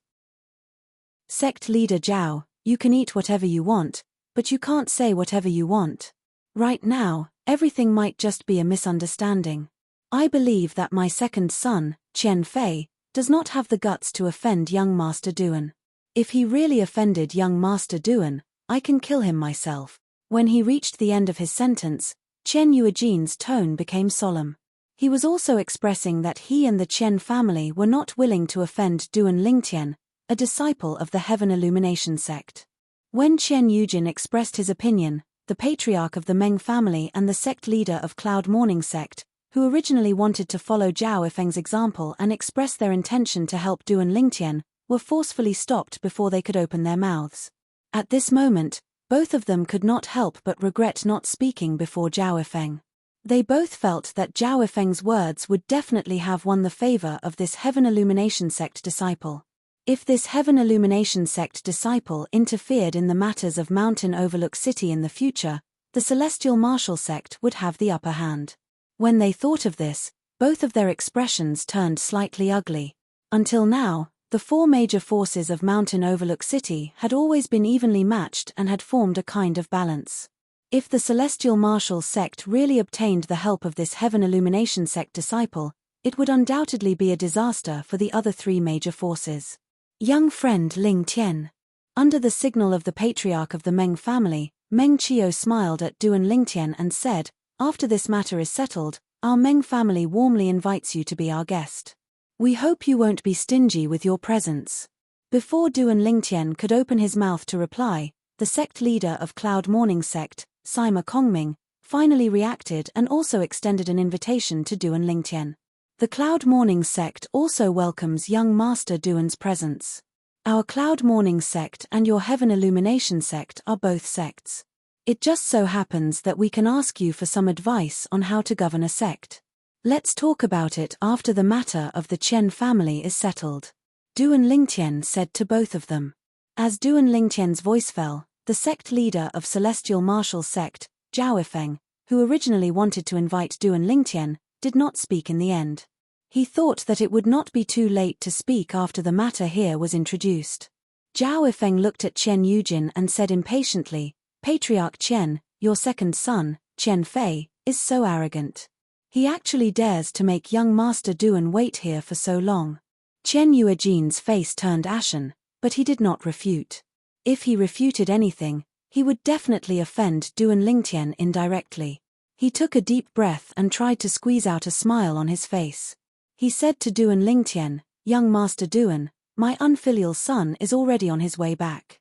Sect leader Zhao, you can eat whatever you want, but you can't say whatever you want. Right now, everything might just be a misunderstanding. I believe that my second son, Chen Fei, does not have the guts to offend young Master Duan. If he really offended young Master Duan, I can kill him myself. When he reached the end of his sentence, Chen Yuejin's tone became solemn. He was also expressing that he and the Chen family were not willing to offend Duan Lingtian, a disciple of the Heaven Illumination sect. When Chen Yujin expressed his opinion, the patriarch of the Meng family and the sect leader of Cloud Morning sect, who originally wanted to follow Zhao Ifeng's example and express their intention to help Duan Lingtian, were forcefully stopped before they could open their mouths. At this moment, both of them could not help but regret not speaking before Zhao Ifeng. They both felt that Zhao Ifeng's words would definitely have won the favor of this Heaven Illumination sect disciple. If this Heaven Illumination sect disciple interfered in the matters of Mountain Overlook City in the future, the celestial martial sect would have the upper hand. When they thought of this, both of their expressions turned slightly ugly. Until now, the four major forces of Mountain Overlook City had always been evenly matched and had formed a kind of balance. If the celestial martial sect really obtained the help of this heaven illumination sect disciple, it would undoubtedly be a disaster for the other three major forces. Young friend Ling Tian. Under the signal of the patriarch of the Meng family, Meng Qiu smiled at Duan Lingtian and said, "After this matter is settled, our Meng family warmly invites you to be our guest. We hope you won't be stingy with your presence." Before Duan Lingtian could open his mouth to reply, the sect leader of Cloud Morning Sect, Sima Kongming, finally reacted and also extended an invitation to Duan Lingtian. The Cloud Morning Sect also welcomes young Master Duan's presence. Our Cloud Morning Sect and your Heaven Illumination Sect are both sects. It just so happens that we can ask you for some advice on how to govern a sect. Let's talk about it after the matter of the Chen family is settled. Duan Lingtian said to both of them. As Duan Lingtian's voice fell, the sect leader of Celestial Martial Sect, Zhao Yifeng, who originally wanted to invite Duan Lingtian, did not speak in the end. He thought that it would not be too late to speak after the matter here was introduced. Zhao Yifeng looked at Chen Yujin and said impatiently, "Patriarch Chen, your second son, Chen Fei, is so arrogant. He actually dares to make young Master Duan wait here for so long." Chen Yuejin's face turned ashen, but he did not refute. If he refuted anything, he would definitely offend Duan Lingtian indirectly. He took a deep breath and tried to squeeze out a smile on his face. He said to Duan Lingtian, "Young Master Duan, my unfilial son is already on his way back."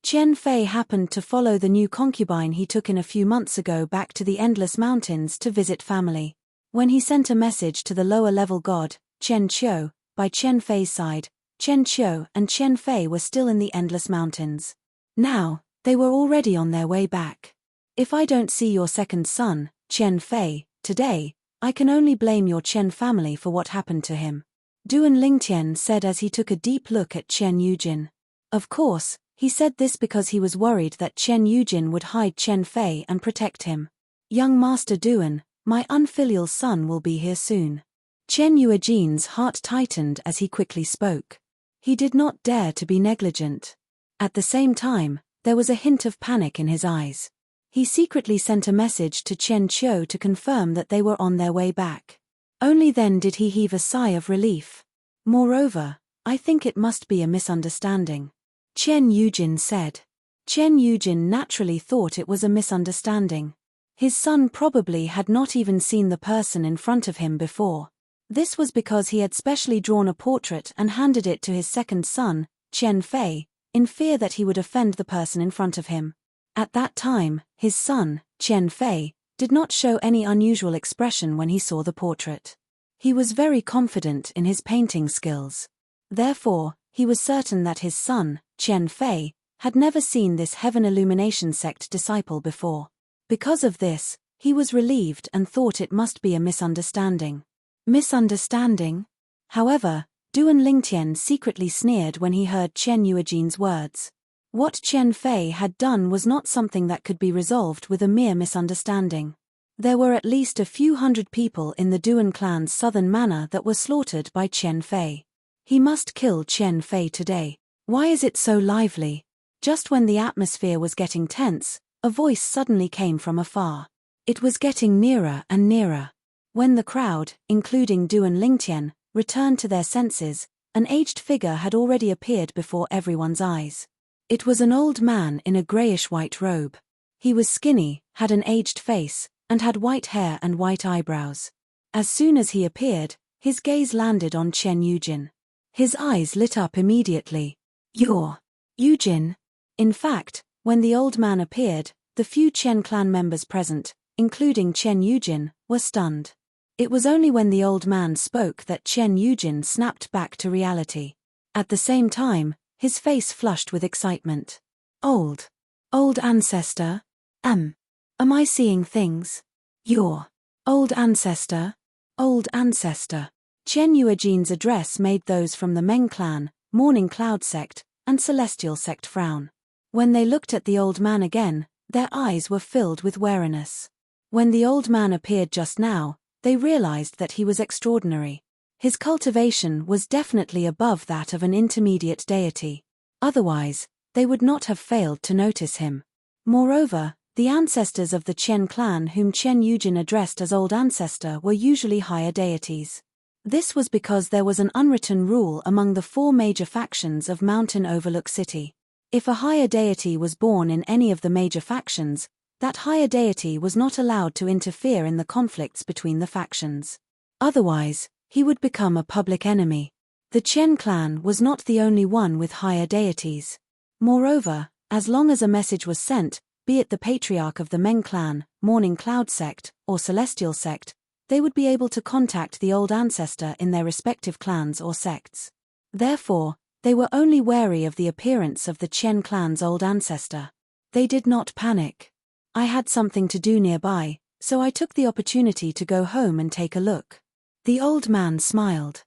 Chen Fei happened to follow the new concubine he took in a few months ago back to the Endless Mountains to visit family. When he sent a message to the lower-level god, Chen Qiu, by Chen Fei's side, Chen Qiu and Chen Fei were still in the Endless Mountains. Now, they were already on their way back. "If I don't see your second son, Chen Fei, today, I can only blame your Chen family for what happened to him," Duan Lingtian said as he took a deep look at Chen Yujin. Of course, he said this because he was worried that Chen Yujin would hide Chen Fei and protect him. "Young Master Duan, my unfilial son will be here soon." Chen Yuejin's heart tightened as he quickly spoke. He did not dare to be negligent. At the same time, there was a hint of panic in his eyes. He secretly sent a message to Chen Qiu to confirm that they were on their way back. Only then did he heave a sigh of relief. "Moreover, I think it must be a misunderstanding," Chen Yujin said. Chen Yujin naturally thought it was a misunderstanding. His son probably had not even seen the person in front of him before. This was because he had specially drawn a portrait and handed it to his second son, Chen Fei, in fear that he would offend the person in front of him. At that time, his son, Chen Fei, did not show any unusual expression when he saw the portrait. He was very confident in his painting skills. Therefore, he was certain that his son, Chen Fei, had never seen this Heaven Illumination Sect disciple before. Because of this, he was relieved and thought it must be a misunderstanding. Misunderstanding? However, Duan Lingtian secretly sneered when he heard Chen Yuejin's words. What Chen Fei had done was not something that could be resolved with a mere misunderstanding. There were at least a few hundred people in the Duan clan's southern manor that were slaughtered by Chen Fei. He must kill Chen Fei today. Why is it so lively? Just when the atmosphere was getting tense, a voice suddenly came from afar. It was getting nearer and nearer. When the crowd, including Duan Lingtian, returned to their senses, an aged figure had already appeared before everyone's eyes. It was an old man in a grayish-white robe. He was skinny, had an aged face, and had white hair and white eyebrows. As soon as he appeared, his gaze landed on Chen Yujin. His eyes lit up immediately. "You're Yujin?" In fact, when the old man appeared, the few Chen clan members present, including Chen Yujin, were stunned. It was only when the old man spoke that Chen Yujin snapped back to reality. At the same time, his face flushed with excitement. Old ancestor? Am I seeing things? Your old ancestor? Old ancestor. Chen Yuejin's address made those from the Meng clan, Morning Cloud sect, and Celestial sect frown. When they looked at the old man again, Their eyes were filled with wariness. When the old man appeared just now, they realized that he was extraordinary. His cultivation was definitely above that of an intermediate deity. Otherwise, they would not have failed to notice him. Moreover, the ancestors of the Chen clan whom Chen Yujin addressed as Old Ancestor were usually higher deities. This was because there was an unwritten rule among the 4 major factions of Mountain Overlook City. If a higher deity was born in any of the major factions, that higher deity was not allowed to interfere in the conflicts between the factions. Otherwise, he would become a public enemy. The Chen clan was not the only one with higher deities. Moreover, as long as a message was sent, be it the patriarch of the Meng clan, Morning Cloud sect, or Celestial sect, they would be able to contact the Old Ancestor in their respective clans or sects. Therefore, they were only wary of the appearance of the Chen clan's Old Ancestor. They did not panic. I had something to do nearby, so I took the opportunity to go home and take a look. The old man smiled.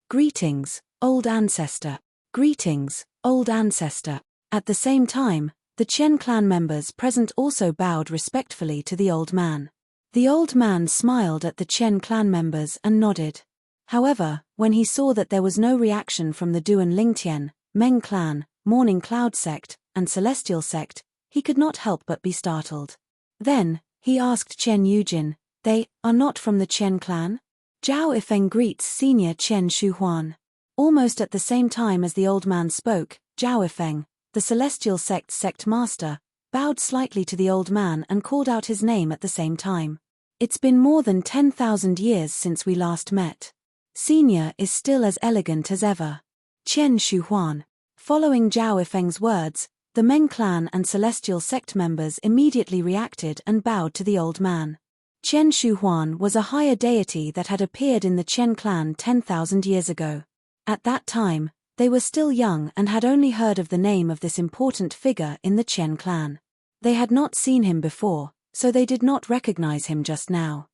Greetings, Old Ancestor. Greetings, Old Ancestor. At the same time, the Chen clan members present also bowed respectfully to the old man. The old man smiled at the Chen clan members and nodded. However, when he saw that there was no reaction from the Duan Lingtian, Meng clan, Morning Cloud sect, and Celestial sect, he could not help but be startled. Then, he asked Chen Yujin, "They are not from the Chen clan?" Zhao Ifeng greets senior Chen Shuhuan. Almost at the same time as the old man spoke, Zhao Ifeng, the Celestial sect's sect master, bowed slightly to the old man and called out his name at the same time. "It's been more than 10,000 years since we last met. Senior is still as elegant as ever." Chen Shuhuan. Following Zhao Ifeng's words, the Meng clan and Celestial sect members immediately reacted and bowed to the old man. Chen Shuhuan was a higher deity that had appeared in the Chen clan 10,000 years ago. At that time, they were still young and had only heard of the name of this important figure in the Chen clan. They had not seen him before, so they did not recognize him just now.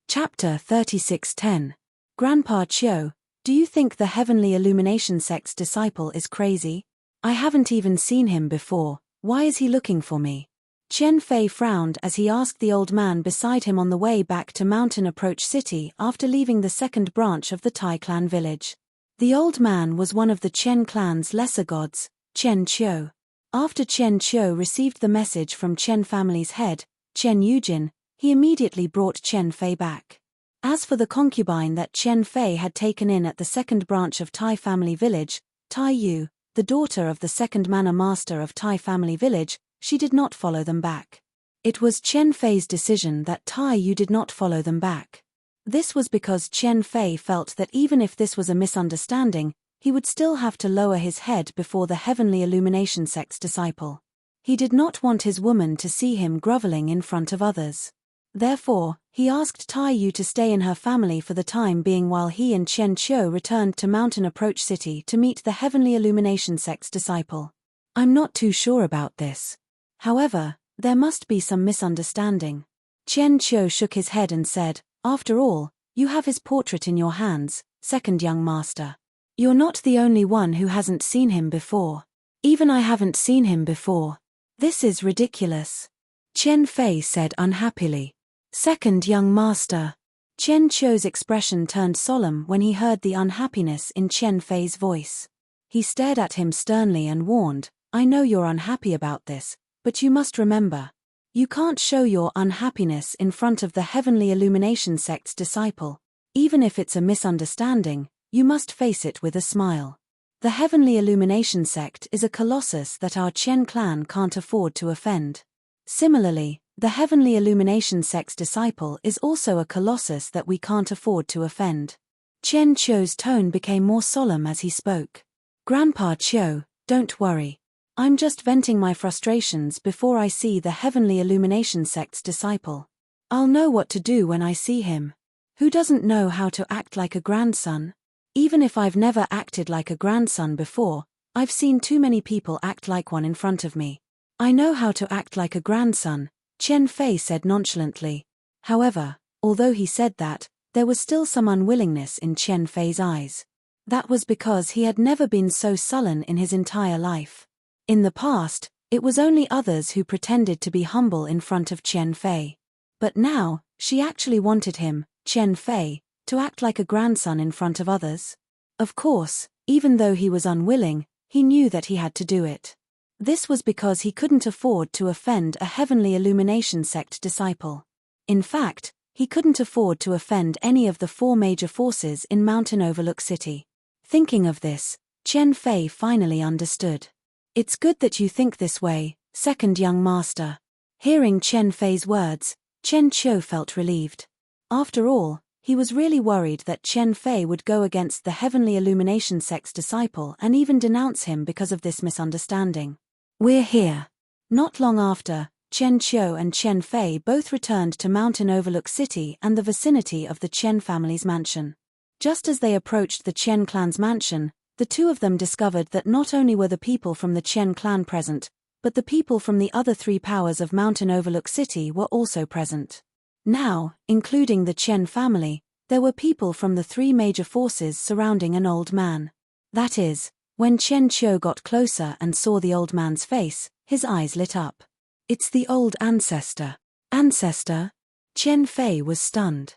Chapter 36:10. Grandpa Chiu, do you think the Heavenly Illumination sect's disciple is crazy? I haven't even seen him before, why is he looking for me? Chen Fei frowned as he asked the old man beside him on the way back to Mountain Approach City after leaving the second branch of the Tai clan village. The old man was one of the Chen clan's lesser gods, Chen Qiu. After Chen Qiu received the message from Chen family's head, Chen Yujin, he immediately brought Chen Fei back. As for the concubine that Chen Fei had taken in at the second branch of Tai family village, Tai Yu, the daughter of the second manor master of Tai family village, she did not follow them back. It was Chen Fei's decision that Tai Yu did not follow them back. This was because Chen Fei felt that even if this was a misunderstanding, he would still have to lower his head before the Heavenly Illumination sect's disciple. He did not want his woman to see him groveling in front of others. Therefore, he asked Tai Yu to stay in her family for the time being while he and Chen Qiu returned to Mountain Approach City to meet the Heavenly Illumination sect's disciple. I'm not too sure about this. However, there must be some misunderstanding. Chen Qiu shook his head and said, "After all, you have his portrait in your hands, second young master. You're not the only one who hasn't seen him before. Even I haven't seen him before. This is ridiculous." Chen Fei said unhappily. "Second young master." Chen Qiu's expression turned solemn when he heard the unhappiness in Chen Fei's voice. He stared at him sternly and warned, "I know you're unhappy about this, but you must remember. You can't show your unhappiness in front of the Heavenly Illumination sect's disciple. Even if it's a misunderstanding, you must face it with a smile. The Heavenly Illumination sect is a colossus that our Chen clan can't afford to offend. Similarly, the Heavenly Illumination sect's disciple is also a colossus that we can't afford to offend." Chen Qiu's tone became more solemn as he spoke. "Grandpa Qiu, don't worry. I'm just venting my frustrations before I see the Heavenly Illumination sect's disciple. I'll know what to do when I see him. Who doesn't know how to act like a grandson? Even if I've never acted like a grandson before, I've seen too many people act like one in front of me. I know how to act like a grandson," Chen Fei said nonchalantly. However, although he said that, there was still some unwillingness in Chen Fei's eyes. That was because he had never been so sullen in his entire life. In the past, It was only others who pretended to be humble in front of Chen Fei. But now, she actually wanted him, Chen Fei, to act like a grandson in front of others. Of course, even though he was unwilling, he knew that he had to do it. This was because he couldn't afford to offend a heavenly illumination sect disciple. In fact, he couldn't afford to offend any of the 4 major forces in Mountain Overlook City. Thinking of this, Chen Fei finally understood. It's good that you think this way, second young master. Hearing Chen Fei's words, Chen Qiu felt relieved. After all, he was really worried that Chen Fei would go against the heavenly illumination sect's disciple and even denounce him because of this misunderstanding. We're here. Not long after, Chen Qiu and Chen Fei both returned to Mountain Overlook City and the vicinity of the Chen family's mansion. Just as they approached the Chen clan's mansion, the two of them discovered that not only were the people from the Chen clan present, but the people from the other 3 powers of Mountain Overlook City were also present. Now, including the Chen family, there were people from the 3 major forces surrounding an old man. That is, when Chen Qiu got closer and saw the old man's face, his eyes lit up. It's the old ancestor. Ancestor? Chen Fei was stunned.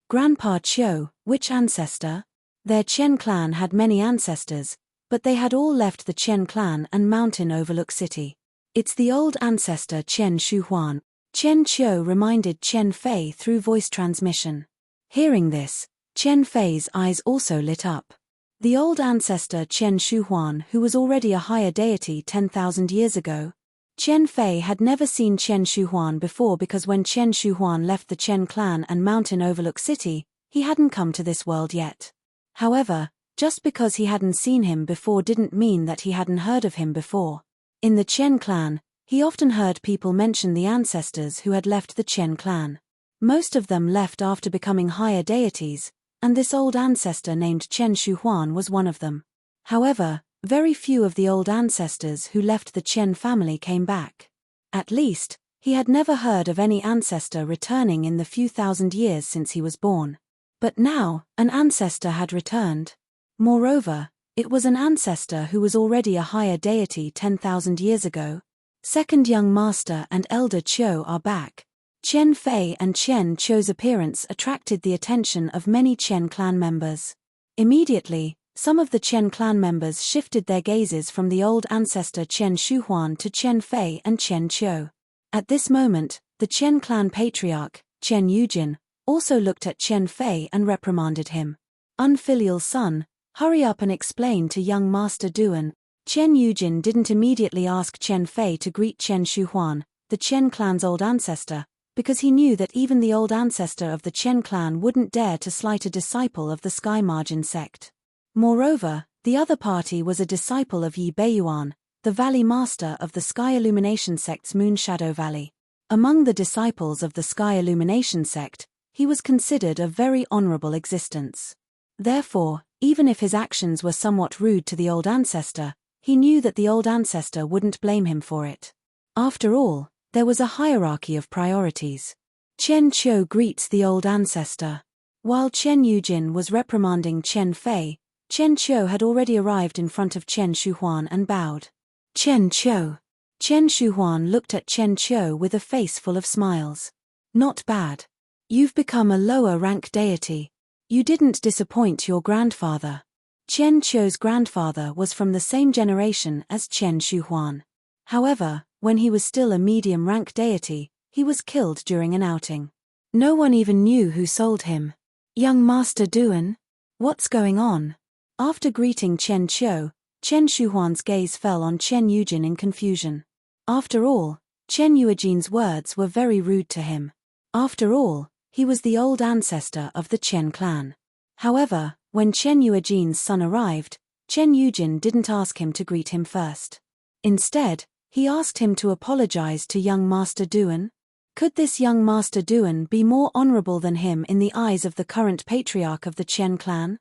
Grandpa Qiu, which ancestor? Their Chen clan had many ancestors, but they had all left the Chen clan and Mountain Overlook City. It's the old ancestor Chen Shuhuan. Chen Qiu reminded Chen Fei through voice transmission. Hearing this, Chen Fei's eyes also lit up. The old ancestor Chen Shuhuan, who was already a higher deity 10,000 years ago. Chen Fei had never seen Chen Shuhuan before because when Chen Shuhuan left the Chen clan and Mountain Overlook City, he hadn't come to this world yet. However, just because he hadn't seen him before didn't mean that he hadn't heard of him before. In the Chen clan, he often heard people mention the ancestors who had left the Chen clan. Most of them left after becoming higher deities, and this old ancestor named Chen Shuhuan was one of them. However, very few of the old ancestors who left the Chen family came back. At least, he had never heard of any ancestor returning in the few thousand years since he was born. But now, an ancestor had returned. Moreover, it was an ancestor who was already a higher deity 10,000 years ago. Second young master and elder Qiu are back. Chen Fei and Chen Qiu's appearance attracted the attention of many Chen clan members. Immediately, some of the Chen clan members shifted their gazes from the old ancestor Chen Shuhuan to Chen Fei and Chen Qiu. At this moment, the Chen clan patriarch, Chen Yujin, also looked at Chen Fei and reprimanded him. Unfilial son, hurry up and explain to young Master Duan. Chen Yujin didn't immediately ask Chen Fei to greet Chen Shuhuan, the Chen clan's old ancestor, because he knew that even the old ancestor of the Chen clan wouldn't dare to slight a disciple of the Sky Margin sect. Moreover, the other party was a disciple of Yi Beiyuan, the Valley Master of the Sky Illumination sect's Moon Shadow Valley. Among the disciples of the Sky Illumination sect, he was considered a very honorable existence. Therefore, even if his actions were somewhat rude to the old ancestor, he knew that the old ancestor wouldn't blame him for it. After all, there was a hierarchy of priorities. Chen Qiu greets the old ancestor. While Chen Yujin was reprimanding Chen Fei, Chen Qiu had already arrived in front of Chen Shuhuan and bowed. Chen Qiu. Chen Shuhuan looked at Chen Qiu with a face full of smiles. Not bad. You've become a lower rank deity. You didn't disappoint your grandfather. Chen Qiu's grandfather was from the same generation as Chen Shuhuan. However, when he was still a medium rank deity, he was killed during an outing. No one even knew who sold him. Young Master Duan? What's going on? After greeting Chen Qiu, Chen Shuhuan's gaze fell on Chen Yujin in confusion. After all, Chen Yuejin's words were very rude to him. After all, he was the old ancestor of the Chen clan. However, when Chen Yuejin's son arrived, Chen Yujin didn't ask him to greet him first. Instead, he asked him to apologize to young Master Duan. Could this young Master Duan be more honorable than him in the eyes of the current patriarch of the Chen clan?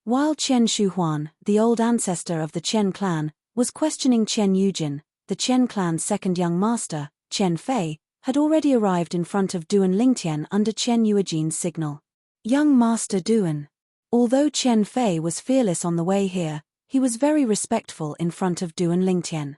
While Chen Shuhuan, the old ancestor of the Chen clan, was questioning Chen Yujin, the Chen clan's second young master, Chen Fei, had already arrived in front of Duan Lingtian under Chen Yuejin's signal. Young Master Duan. Although Chen Fei was fearless on the way here, he was very respectful in front of Duan Lingtian.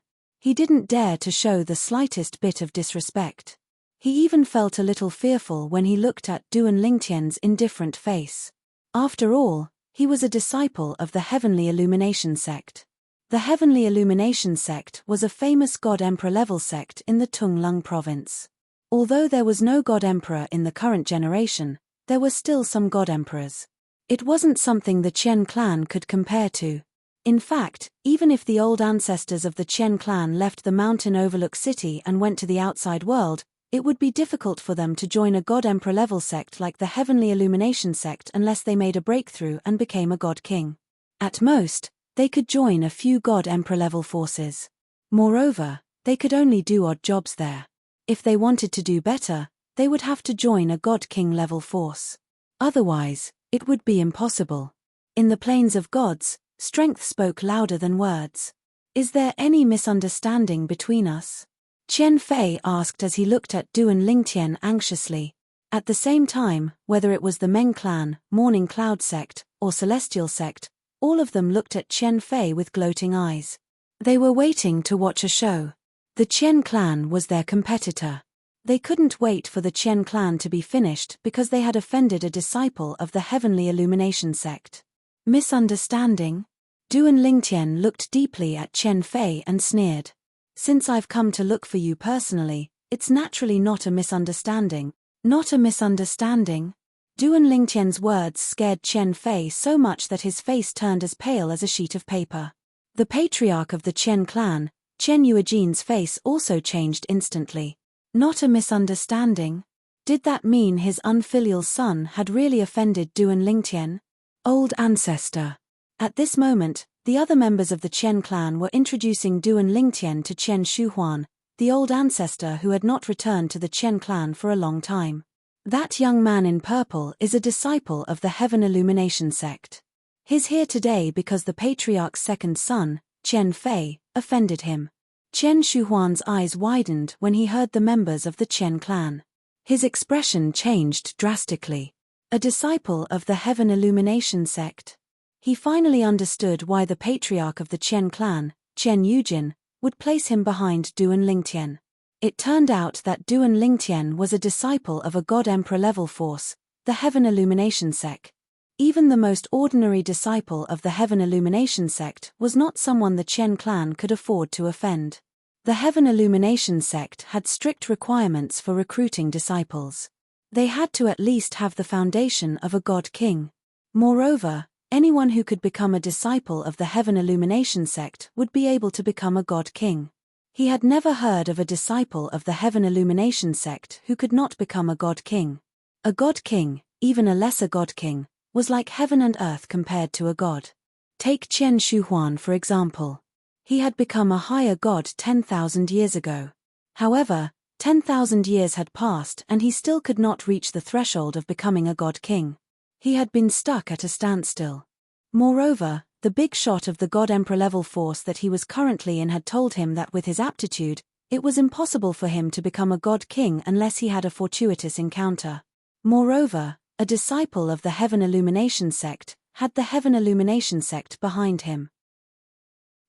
He didn't dare to show the slightest bit of disrespect. He even felt a little fearful when he looked at Duan Lingtian's indifferent face. After all, he was a disciple of the Heavenly Illumination sect. The Heavenly Illumination sect was a famous God-Emperor level sect in the Tunglung province. Although there was no God-Emperor in the current generation, there were still some God-Emperors. It wasn't something the Qian clan could compare to. In fact, even if the old ancestors of the Qian clan left the mountain overlook city and went to the outside world, it would be difficult for them to join a God-Emperor level sect like the Heavenly Illumination sect unless they made a breakthrough and became a God King. At most, they could join a few God-Emperor level forces. Moreover, they could only do odd jobs there. If they wanted to do better, they would have to join a God King level force. Otherwise, it would be impossible. In the plains of gods, strength spoke louder than words. Is there any misunderstanding between us? Qian Fei asked as he looked at Duan Lingtian anxiously. At the same time, whether it was the Meng clan, Morning Cloud sect, or Celestial sect, all of them looked at Qian Fei with gloating eyes. They were waiting to watch a show. The Qian clan was their competitor. They couldn't wait for the Qian clan to be finished because they had offended a disciple of the Heavenly Illumination sect. Misunderstanding? Duan Lingtian looked deeply at Qian Fei and sneered. Since I've come to look for you personally, it's naturally not a misunderstanding. Not a misunderstanding? Duan Lingtian's words scared Qian Fei so much that his face turned as pale as a sheet of paper. The patriarch of the Qian clan, Qian Yuejin's face also changed instantly. Not a misunderstanding? Did that mean his unfilial son had really offended Duan Lingtian? Old ancestor. At this moment, the other members of the Qian clan were introducing Duan Lingtian to Qian Shuhuan, the old ancestor who had not returned to the Qian clan for a long time. That young man in purple is a disciple of the Heaven Illumination sect. He's here today because the patriarch's second son, Qian Fei, offended him. Qian Shuhuan's eyes widened when he heard the members of the Qian clan. His expression changed drastically. A disciple of the Heaven Illumination sect? He finally understood why the patriarch of the Qian clan, Qian Yujin, would place him behind Duan Lingtian. It turned out that Duan Lingtian was a disciple of a God-Emperor level force, the Heaven Illumination sect. Even the most ordinary disciple of the Heaven Illumination sect was not someone the Qian clan could afford to offend. The Heaven Illumination sect had strict requirements for recruiting disciples. They had to at least have the foundation of a God King. Moreover, anyone who could become a disciple of the Heaven Illumination sect would be able to become a God King. He had never heard of a disciple of the Heaven Illumination sect who could not become a God King. A God King, even a lesser God King, was like heaven and earth compared to a god. Take Qian Shuhuan for example. He had become a higher god 10,000 years ago. However, 10,000 years had passed and he still could not reach the threshold of becoming a God King. He had been stuck at a standstill. Moreover, the big shot of the God-Emperor level force that he was currently in had told him that with his aptitude, it was impossible for him to become a God King unless he had a fortuitous encounter. Moreover, a disciple of the Heaven Illumination sect had the Heaven Illumination sect behind him.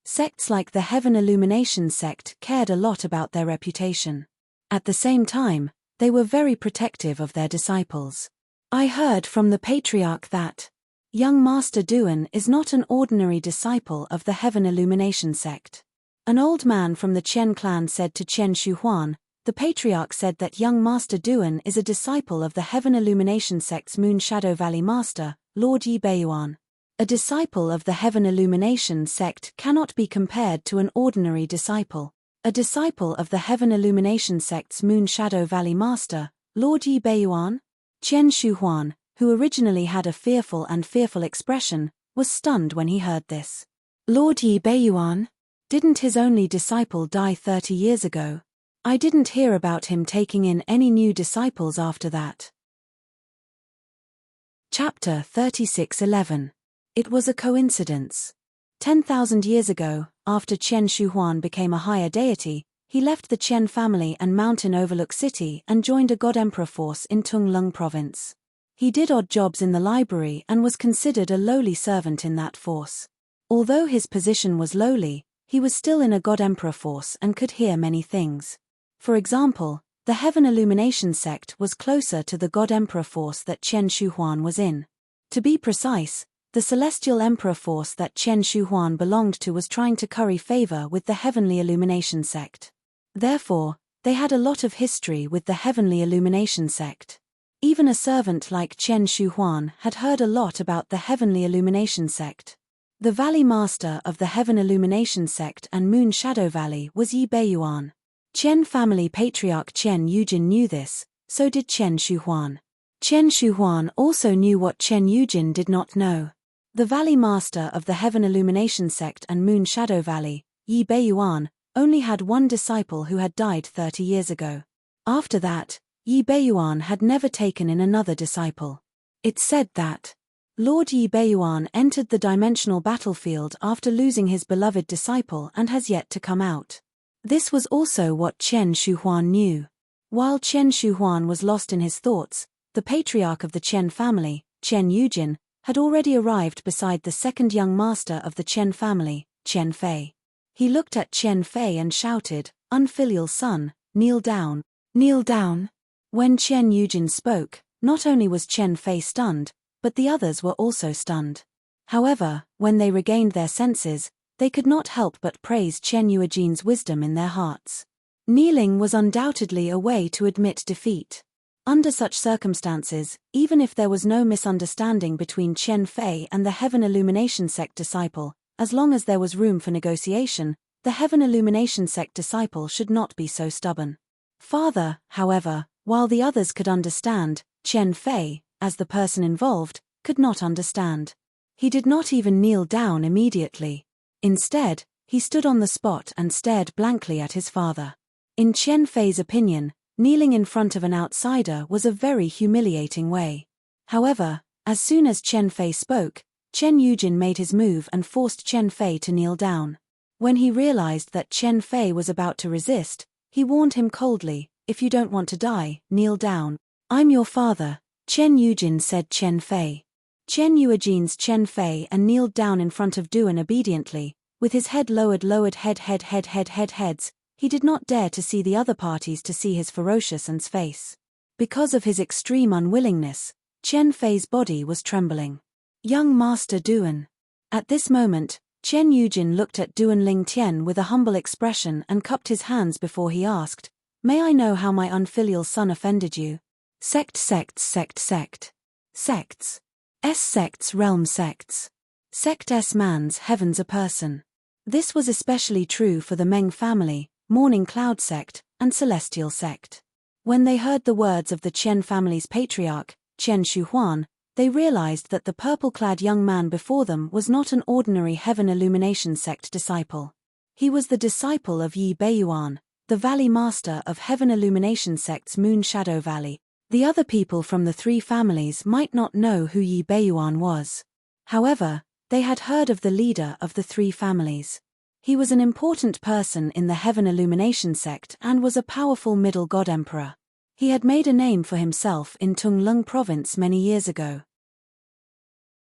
Sects like the Heaven Illumination sect cared a lot about their reputation. At the same time, they were very protective of their disciples. I heard from the patriarch that young Master Duan is not an ordinary disciple of the Heaven Illumination sect. An old man from the Qian clan said to Qian Shuhuan, the patriarch said that young Master Duan is a disciple of the Heaven Illumination sect's Moon Shadow Valley Master, Lord Yi Beiyuan. A disciple of the Heaven Illumination sect cannot be compared to an ordinary disciple. A disciple of the Heaven Illumination sect's Moon Shadow Valley Master, Lord Yi Beiyuan? Qian Shuhuan, who originally had a fearful expression, was stunned when he heard this. Lord Yi Beiyuan? Didn't his only disciple die 30 years ago? I didn't hear about him taking in any new disciples after that. Chapter 36:11. It was a coincidence. 10,000 years ago, after Qian Shuhuan became a higher deity, he left the Qian family and mountain overlook city and joined a God-Emperor force in Tunglung province. He did odd jobs in the library and was considered a lowly servant in that force. Although his position was lowly, He was still in a God-Emperor force and could hear many things. For example, the Heaven Illumination sect was closer to the God-Emperor force that Chen Shuhuan was in. To be precise, the Celestial Emperor force that Chen Shuhuan belonged to was trying to curry favor with the Heavenly Illumination sect. Therefore, they had a lot of history with the Heavenly Illumination sect. Even a servant like Chen Shuhuan had heard a lot about the Heavenly Illumination sect. The Valley Master of the Heaven Illumination sect and Moon Shadow Valley was Yi Beiyuan. Chen family patriarch Chen Yujin knew this, so did Chen Shuhuan. Chen Shuhuan also knew what Chen Yujin did not know. The Valley Master of the Heaven Illumination sect and Moon Shadow Valley, Yi Beiyuan, only had one disciple who had died 30 years ago. After that, Yi Beiyuan had never taken in another disciple. It's said that Lord Yi Beiyuan entered the dimensional battlefield after losing his beloved disciple and has yet to come out. This was also what Chen Shuhuan knew. While Chen Shuhuan was lost in his thoughts, the patriarch of the Chen family, Chen Yujin, had already arrived beside the second young master of the Chen family, Chen Fei. He looked at Chen Fei and shouted, "Unfilial son, kneel down, kneel down." When Chen Yujin spoke, not only was Chen Fei stunned, but the others were also stunned. However, when they regained their senses, they could not help but praise Chen Yujin's wisdom in their hearts. Kneeling was undoubtedly a way to admit defeat. Under such circumstances, even if there was no misunderstanding between Chen Fei and the Heaven Illumination sect disciple, as long as there was room for negotiation, the Heaven Illumination sect disciple should not be so stubborn. Farther, however, while the others could understand, Chen Fei, as the person involved, could not understand. He did not even kneel down immediately. Instead, he stood on the spot and stared blankly at his father. In Chen Fei's opinion, kneeling in front of an outsider was a very humiliating way. However, as soon as Chen Fei spoke, Chen Yujin made his move and forced Chen Fei to kneel down. When he realized that Chen Fei was about to resist, he warned him coldly, "If you don't want to die, kneel down." "I'm your father," Chen Yujin said Chen Fei. Chen Yujin's Chen Fei and kneeled down in front of Duan obediently, with his head lowered heads. He did not dare to see the other parties to see his ferocious and's face. Because of his extreme unwillingness, Chen Fei's body was trembling. "Young Master Duan." At this moment, Chen Yujin looked at Duan Lingtian with a humble expression and cupped his hands before he asked, "May I know how my unfilial son offended you?" Sects, realm sects. Sect S man's heaven's a person. This was especially true for the Meng family, Morning Cloud sect, and Celestial sect. When they heard the words of the Chen family's patriarch, Chen Shuhuan, they realized that the purple-clad young man before them was not an ordinary Heaven Illumination sect disciple. He was the disciple of Yi Beiyuan, the Valley Master of Heaven Illumination sect's Moon Shadow Valley. The other people from the three families might not know who Yi Beiyuan was. However, they had heard of the leader of the three families. He was an important person in the Heaven Illumination sect and was a powerful middle god emperor. He had made a name for himself in Tunglung province many years ago.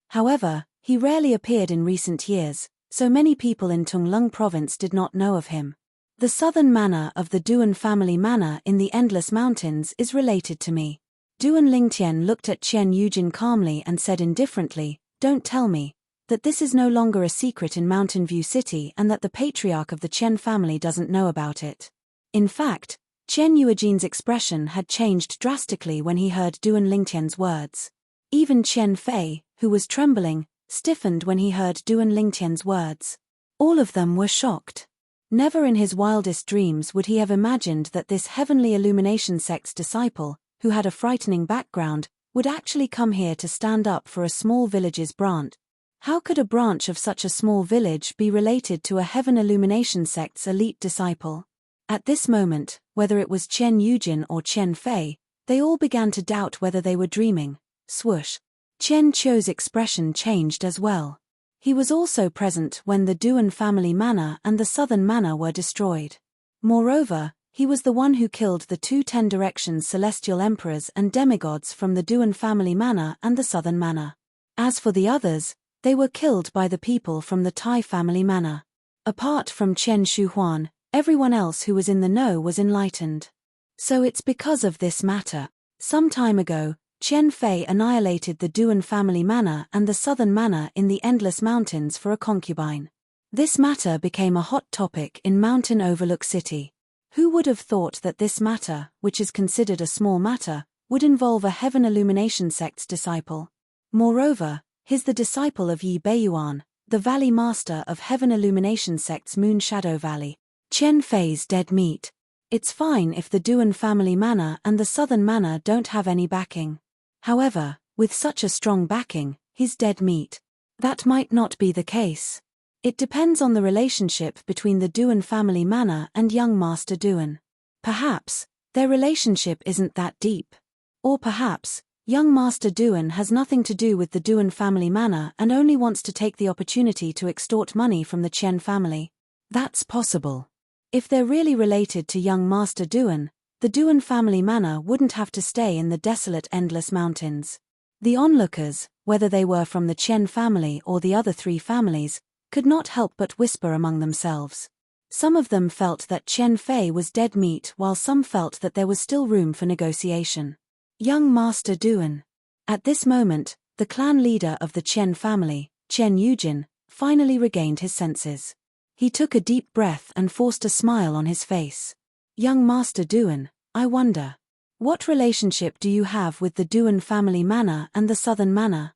However, he rarely appeared in recent years, so many people in Tunglung province did not know of him. The southern manor of the Duan family manor in the Endless Mountains is related to me. Duan Lingtian looked at Chen Yujin calmly and said indifferently, "Don't tell me that this is no longer a secret in Mountain View City and that the patriarch of the Chen family doesn't know about it." In fact, Chen Yujin's expression had changed drastically when he heard Duan Lingtian's words. Even Chen Fei, who was trembling, stiffened when he heard Duan Lingtian's words. All of them were shocked. Never in his wildest dreams would he have imagined that this Heavenly Illumination sect's disciple, who had a frightening background, would actually come here to stand up for a small village's branch. How could a branch of such a small village be related to a Heaven Illumination sect's elite disciple? At this moment, whether it was Chen Yujin or Chen Fei, they all began to doubt whether they were dreaming. Swoosh. Chen Qiu's expression changed as well. He was also present when the Duan family manor and the southern manor were destroyed. Moreover, he was the one who killed the two 10 Directions celestial emperors and demigods from the Duan family manor and the southern manor. As for the others, they were killed by the people from the Tai family manor. Apart from Chen Shuhuan, everyone else who was in the know was enlightened. So it's because of this matter. Some time ago, Chen Fei annihilated the Duan family manor and the southern manor in the Endless Mountains for a concubine. This matter became a hot topic in Mountain Overlook City. Who would have thought that this matter, which is considered a small matter, would involve a Heaven Illumination sect's disciple? Moreover, he's the disciple of Yi Beiyuan, the Valley Master of Heaven Illumination sect's Moon Shadow Valley. Chen Fei's dead meat. It's fine if the Duan family manor and the southern manor don't have any backing. However, with such a strong backing, he's dead meat. That might not be the case. It depends on the relationship between the Duan family manor and young Master Duan. Perhaps, their relationship isn't that deep. Or perhaps, young Master Duan has nothing to do with the Duan family manor and only wants to take the opportunity to extort money from the Chen family. That's possible. If they're really related to young Master Duan, the Duan family manor wouldn't have to stay in the desolate Endless Mountains. The onlookers, whether they were from the Chen family or the other three families, could not help but whisper among themselves. Some of them felt that Chen Fei was dead meat while some felt that there was still room for negotiation. Young Master Duan. At this moment, the clan leader of the Chen family, Chen Yujin, finally regained his senses. He took a deep breath and forced a smile on his face. Young Master Duan, I wonder, what relationship do you have with the Duan family manor and the southern manor?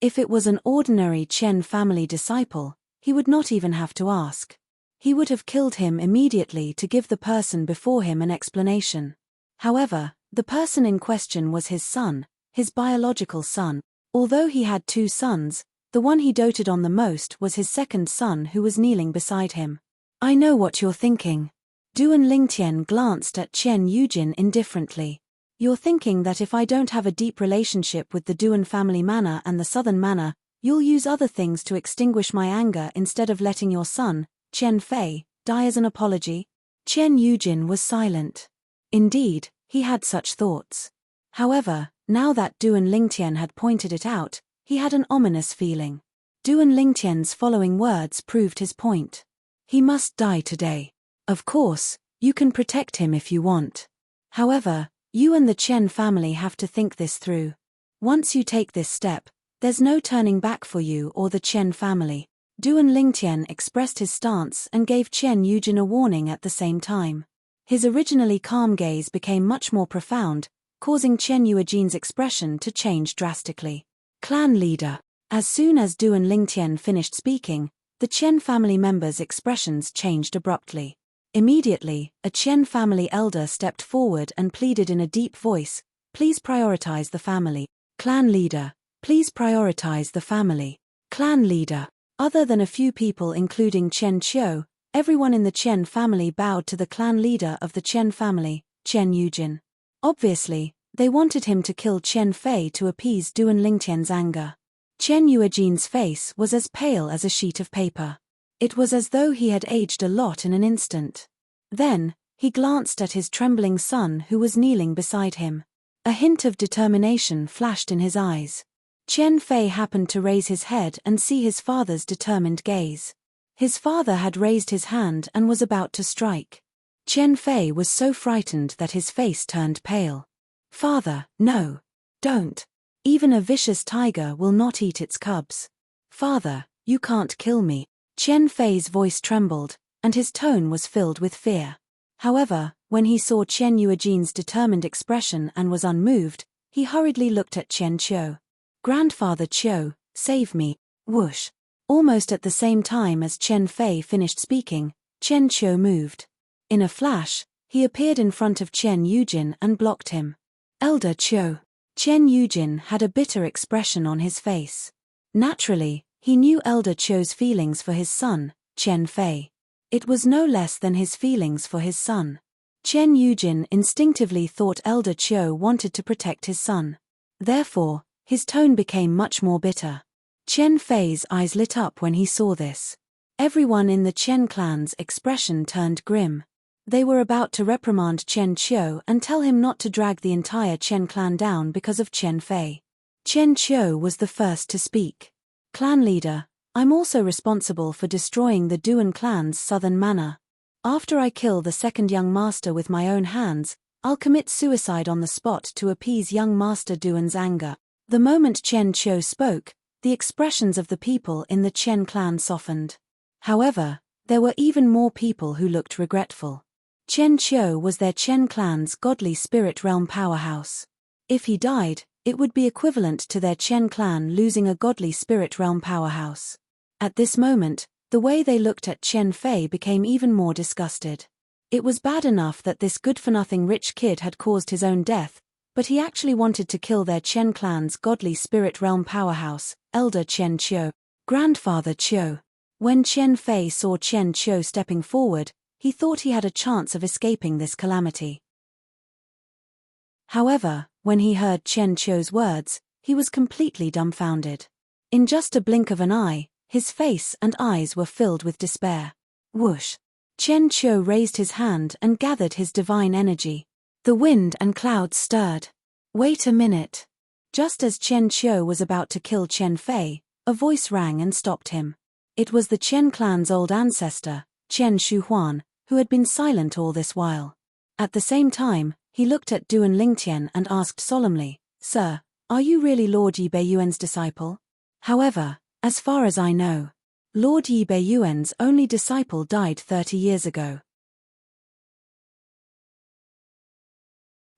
If it was an ordinary Chen family disciple, he would not even have to ask. He would have killed him immediately to give the person before him an explanation. However, the person in question was his son, his biological son. Although he had two sons, the one he doted on the most was his second son who was kneeling beside him. I know what you're thinking. Duan Lingtian glanced at Chen Yujin indifferently. You're thinking that if I don't have a deep relationship with the Duan family manor and the southern manor, you'll use other things to extinguish my anger instead of letting your son, Chen Fei, die as an apology? Chen Yujin was silent. Indeed, he had such thoughts. However, now that Duan Lingtian had pointed it out, he had an ominous feeling. Duan Lingtian's following words proved his point. He must die today. Of course, you can protect him if you want. However, you and the Chen family have to think this through. Once you take this step, there's no turning back for you or the Chen family. Duan Lingtian expressed his stance and gave Chen Yujin a warning at the same time. His originally calm gaze became much more profound, causing Chen Yujin's expression to change drastically. Clan leader. As soon as Duan Lingtian finished speaking, the Chen family members' expressions changed abruptly. Immediately, a Chen family elder stepped forward and pleaded in a deep voice, "Please prioritize the family." Clan leader. Please prioritize the family. Clan leader. Other than a few people including Chen Qiu, everyone in the Chen family bowed to the clan leader of the Chen family, Chen Yujin. Obviously, they wanted him to kill Chen Fei to appease Duan Lingtian's anger. Chen Yujin's face was as pale as a sheet of paper. It was as though he had aged a lot in an instant. Then, he glanced at his trembling son who was kneeling beside him. A hint of determination flashed in his eyes. Chen Fei happened to raise his head and see his father's determined gaze. His father had raised his hand and was about to strike. Chen Fei was so frightened that his face turned pale. "Father, no. Don't. Even a vicious tiger will not eat its cubs. Father, you can't kill me." Chen Fei's voice trembled, and his tone was filled with fear. However, when he saw Chen Yujin's determined expression and was unmoved, he hurriedly looked at Chen Qiu. "Grandfather Qiu, save me." Whoosh. Almost at the same time as Chen Fei finished speaking, Chen Qiu moved. In a flash, he appeared in front of Chen Yujin and blocked him. "Elder Qiu." Chen Yujin had a bitter expression on his face. Naturally, he knew Elder Qiu's feelings for his son, Chen Fei. It was no less than his feelings for his son. Chen Yujin instinctively thought Elder Qiu wanted to protect his son. Therefore, his tone became much more bitter. Chen Fei's eyes lit up when he saw this. Everyone in the Chen clan's expression turned grim. They were about to reprimand Chen Qiu and tell him not to drag the entire Chen clan down because of Chen Fei. Chen Qiu was the first to speak. "Clan leader, I'm also responsible for destroying the Duan clan's southern manor. After I kill the second young master with my own hands, I'll commit suicide on the spot to appease young Master Duan's anger. The moment Chen Qiu spoke, the expressions of the people in the Chen clan softened. However, there were even more people who looked regretful. Chen Qiu was their Chen clan's godly spirit realm powerhouse. If he died, it would be equivalent to their Chen clan losing a godly spirit realm powerhouse. At this moment, the way they looked at Chen Fei became even more disgusted. It was bad enough that this good-for-nothing rich kid had caused his own death, but he actually wanted to kill their Chen clan's godly spirit realm powerhouse, Elder Chen Qiu, Grandfather Qiu. When Chen Fei saw Chen Qiu stepping forward, he thought he had a chance of escaping this calamity. However, when he heard Chen Qiu's words, he was completely dumbfounded. In just a blink of an eye, his face and eyes were filled with despair. Whoosh! Chen Qiu raised his hand and gathered his divine energy. The wind and clouds stirred. Wait a minute. Just as Chen Qiu was about to kill Chen Fei, a voice rang and stopped him. It was the Chen clan's old ancestor, Chen Shuhuan, who had been silent all this while. At the same time, he looked at Duan Lingtian and asked solemnly, "Sir, are you really Lord Yi Beiyuan's disciple?" However, as far as I know, Lord Yi Beiyuan's only disciple died 30 years ago.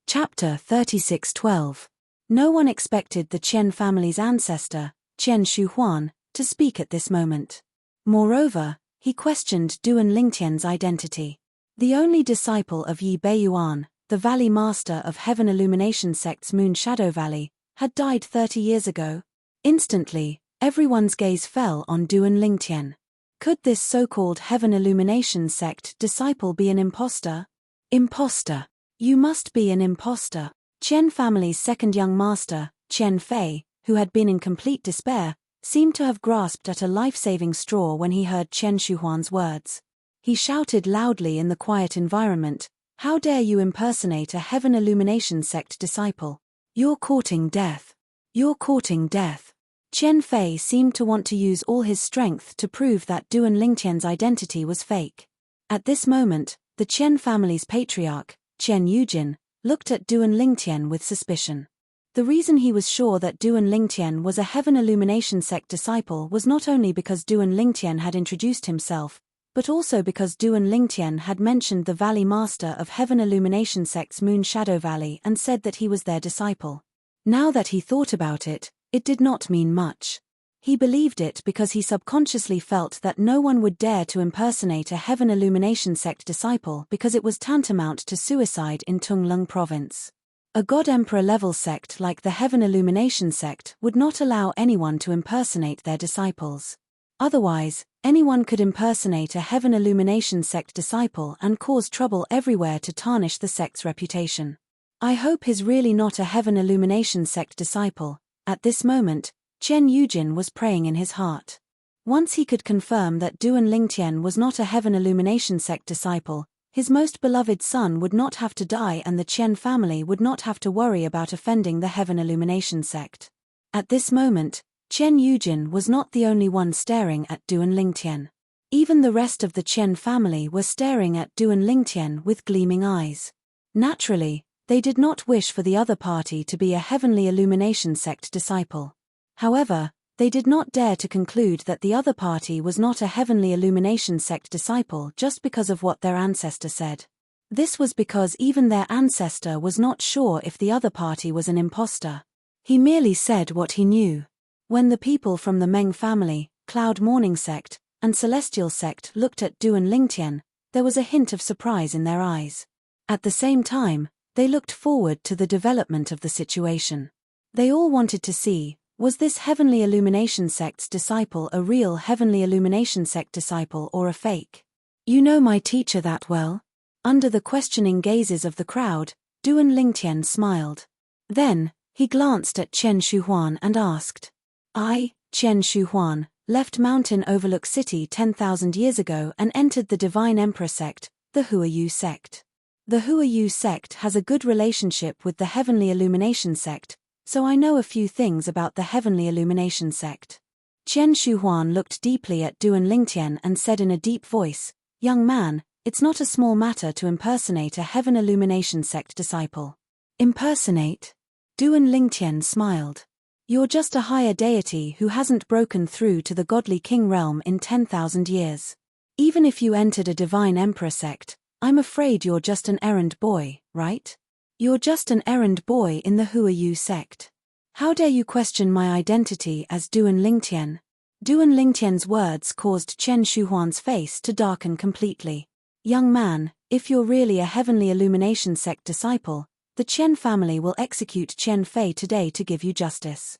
Chapter 36:12. No one expected the Chen family's ancestor, Chen Shuhuan, to speak at this moment. Moreover, he questioned Duan Lingtian's identity. The only disciple of Yi Beiyuan, the Valley Master of Heaven Illumination Sect's Moon Shadow Valley, had died 30 years ago. Instantly, everyone's gaze fell on Duan Lingtian. Could this so-called Heaven Illumination Sect disciple be an imposter? Imposter. You must be an imposter. Chen family's second young master, Chen Fei, who had been in complete despair, seemed to have grasped at a life-saving straw when he heard Chen Shuhuan's words. He shouted loudly in the quiet environment, "How dare you impersonate a Heaven Illumination Sect disciple? You're courting death. You're courting death." Chen Fei seemed to want to use all his strength to prove that Duan Lingtian's identity was fake. At this moment, the Chen family's patriarch, Chen Yujin, looked at Duan Lingtian with suspicion. The reason he was sure that Duan Lingtian was a Heaven Illumination Sect disciple was not only because Duan Lingtian had introduced himself, but also because Duan Lingtian had mentioned the Valley Master of Heaven Illumination Sect's Moon Shadow Valley and said that he was their disciple. Now that he thought about it, it did not mean much. He believed it because he subconsciously felt that no one would dare to impersonate a Heaven Illumination Sect disciple because it was tantamount to suicide in Tunglung Province. A God Emperor level sect like the Heaven Illumination Sect would not allow anyone to impersonate their disciples. Otherwise, anyone could impersonate a Heaven Illumination Sect disciple and cause trouble everywhere to tarnish the sect's reputation. I hope he's really not a Heaven Illumination Sect disciple. At this moment, Chen Yujin was praying in his heart. Once he could confirm that Duan Lingtian was not a Heaven Illumination Sect disciple, his most beloved son would not have to die and the Chen family would not have to worry about offending the Heaven Illumination Sect. At this moment, Chen Yujin was not the only one staring at Duan Lingtian. Even the rest of the Chen family were staring at Duan Lingtian with gleaming eyes. Naturally, they did not wish for the other party to be a Heavenly Illumination Sect disciple. However, they did not dare to conclude that the other party was not a Heavenly Illumination Sect disciple just because of what their ancestor said. This was because even their ancestor was not sure if the other party was an imposter. He merely said what he knew. When the people from the Meng family, Cloud Morning Sect, and Celestial Sect looked at Duan Lingtian, there was a hint of surprise in their eyes. At the same time, they looked forward to the development of the situation. They all wanted to see, was this Heavenly Illumination Sect's disciple a real Heavenly Illumination Sect disciple or a fake? You know my teacher that well? Under the questioning gazes of the crowd, Duan Lingtian smiled. Then, he glanced at Chen Shuhuan and asked, "I, Chen Shuhuan, left Mountain Overlook City 10,000 years ago and entered the Divine Emperor Sect, the Huayu Sect. The Huayu Sect has a good relationship with the Heavenly Illumination Sect, so I know a few things about the Heavenly Illumination Sect." Chen Shuhuan looked deeply at Duan Lingtian and said in a deep voice, "Young man, it's not a small matter to impersonate a Heaven Illumination sect disciple." Impersonate? Duan Lingtian smiled. "You're just a higher deity who hasn't broken through to the godly king realm in 10,000 years. Even if you entered a divine emperor sect, I'm afraid you're just an errand boy, right? You're just an errand boy in the Who Are You sect. How dare you question my identity as Duan Lingtian?" Duan Lingtian's words caused Chen Shuhuan's face to darken completely. "Young man, if you're really a Heavenly Illumination sect disciple, the Chen family will execute Chen Fei today to give you justice.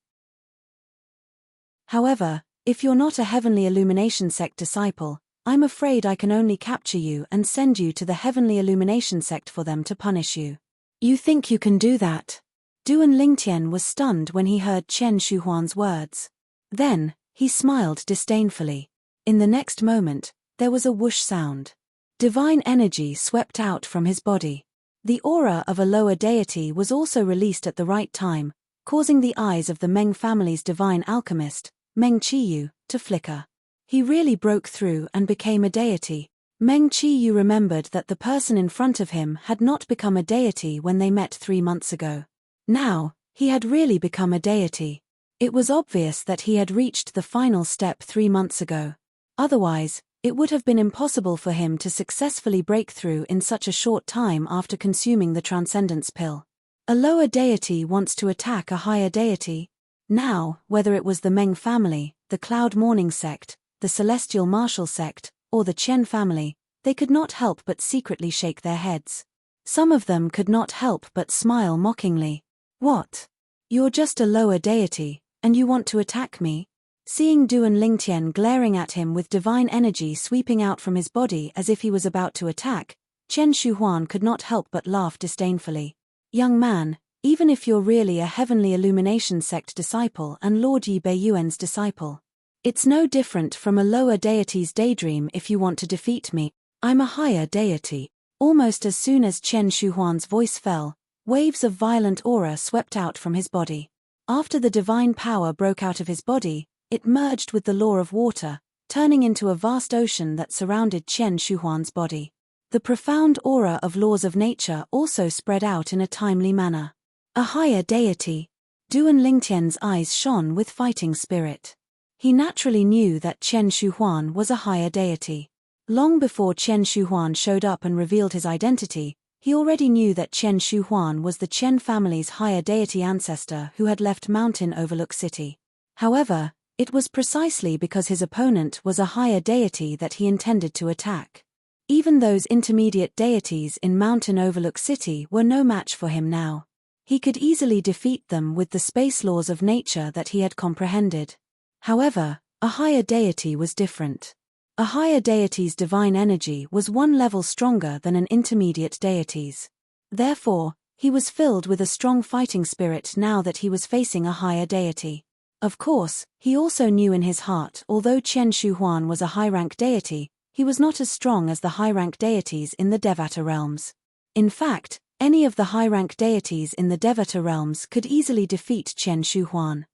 However, if you're not a Heavenly Illumination sect disciple, I'm afraid I can only capture you and send you to the Heavenly Illumination sect for them to punish you." "You think you can do that?" Duan Lingtian was stunned when he heard Chen Shuhuan's words. Then, he smiled disdainfully. In the next moment, there was a whoosh sound. Divine energy swept out from his body. The aura of a lower deity was also released at the right time, causing the eyes of the Meng family's divine alchemist, Meng Qiyu, to flicker. He really broke through and became a deity. Meng Qiyu remembered that the person in front of him had not become a deity when they met 3 months ago. Now, he had really become a deity. It was obvious that he had reached the final step 3 months ago. Otherwise, it would have been impossible for him to successfully break through in such a short time after consuming the Transcendence Pill. A lower deity wants to attack a higher deity. Now, whether it was the Meng family, the Cloud Mourning sect, the Celestial Martial sect, or the Chen family, they could not help but secretly shake their heads. Some of them could not help but smile mockingly. "What? You're just a lower deity, and you want to attack me?" Seeing Duan Lingtian glaring at him with divine energy sweeping out from his body as if he was about to attack, Chen Shuhuan could not help but laugh disdainfully. "Young man, even if you're really a Heavenly Illumination sect disciple and Lord Yi Beiyuan's disciple, it's no different from a lower deity's daydream if you want to defeat me. I'm a higher deity." Almost as soon as Chen Shuhuan's voice fell, waves of violent aura swept out from his body. After the divine power broke out of his body, it merged with the law of water, turning into a vast ocean that surrounded Chen Shuhuan's body. The profound aura of laws of nature also spread out in a timely manner. A higher deity. Duan Lingtian's eyes shone with fighting spirit. He naturally knew that Chen Shuhuan was a higher deity. Long before Chen Shuhuan showed up and revealed his identity, he already knew that Chen Shuhuan was the Chen family's higher deity ancestor who had left Mountain Overlook City. However, it was precisely because his opponent was a higher deity that he intended to attack. Even those intermediate deities in Mountain Overlook City were no match for him now. He could easily defeat them with the space laws of nature that he had comprehended. However, a higher deity was different. A higher deity's divine energy was one level stronger than an intermediate deity's. Therefore, he was filled with a strong fighting spirit now that he was facing a higher deity. Of course, he also knew in his heart although Chen Shuhuan was a high-rank deity, he was not as strong as the high-rank deities in the Devata realms. In fact, any of the high-rank deities in the Devata realms could easily defeat Chen Shuhuan.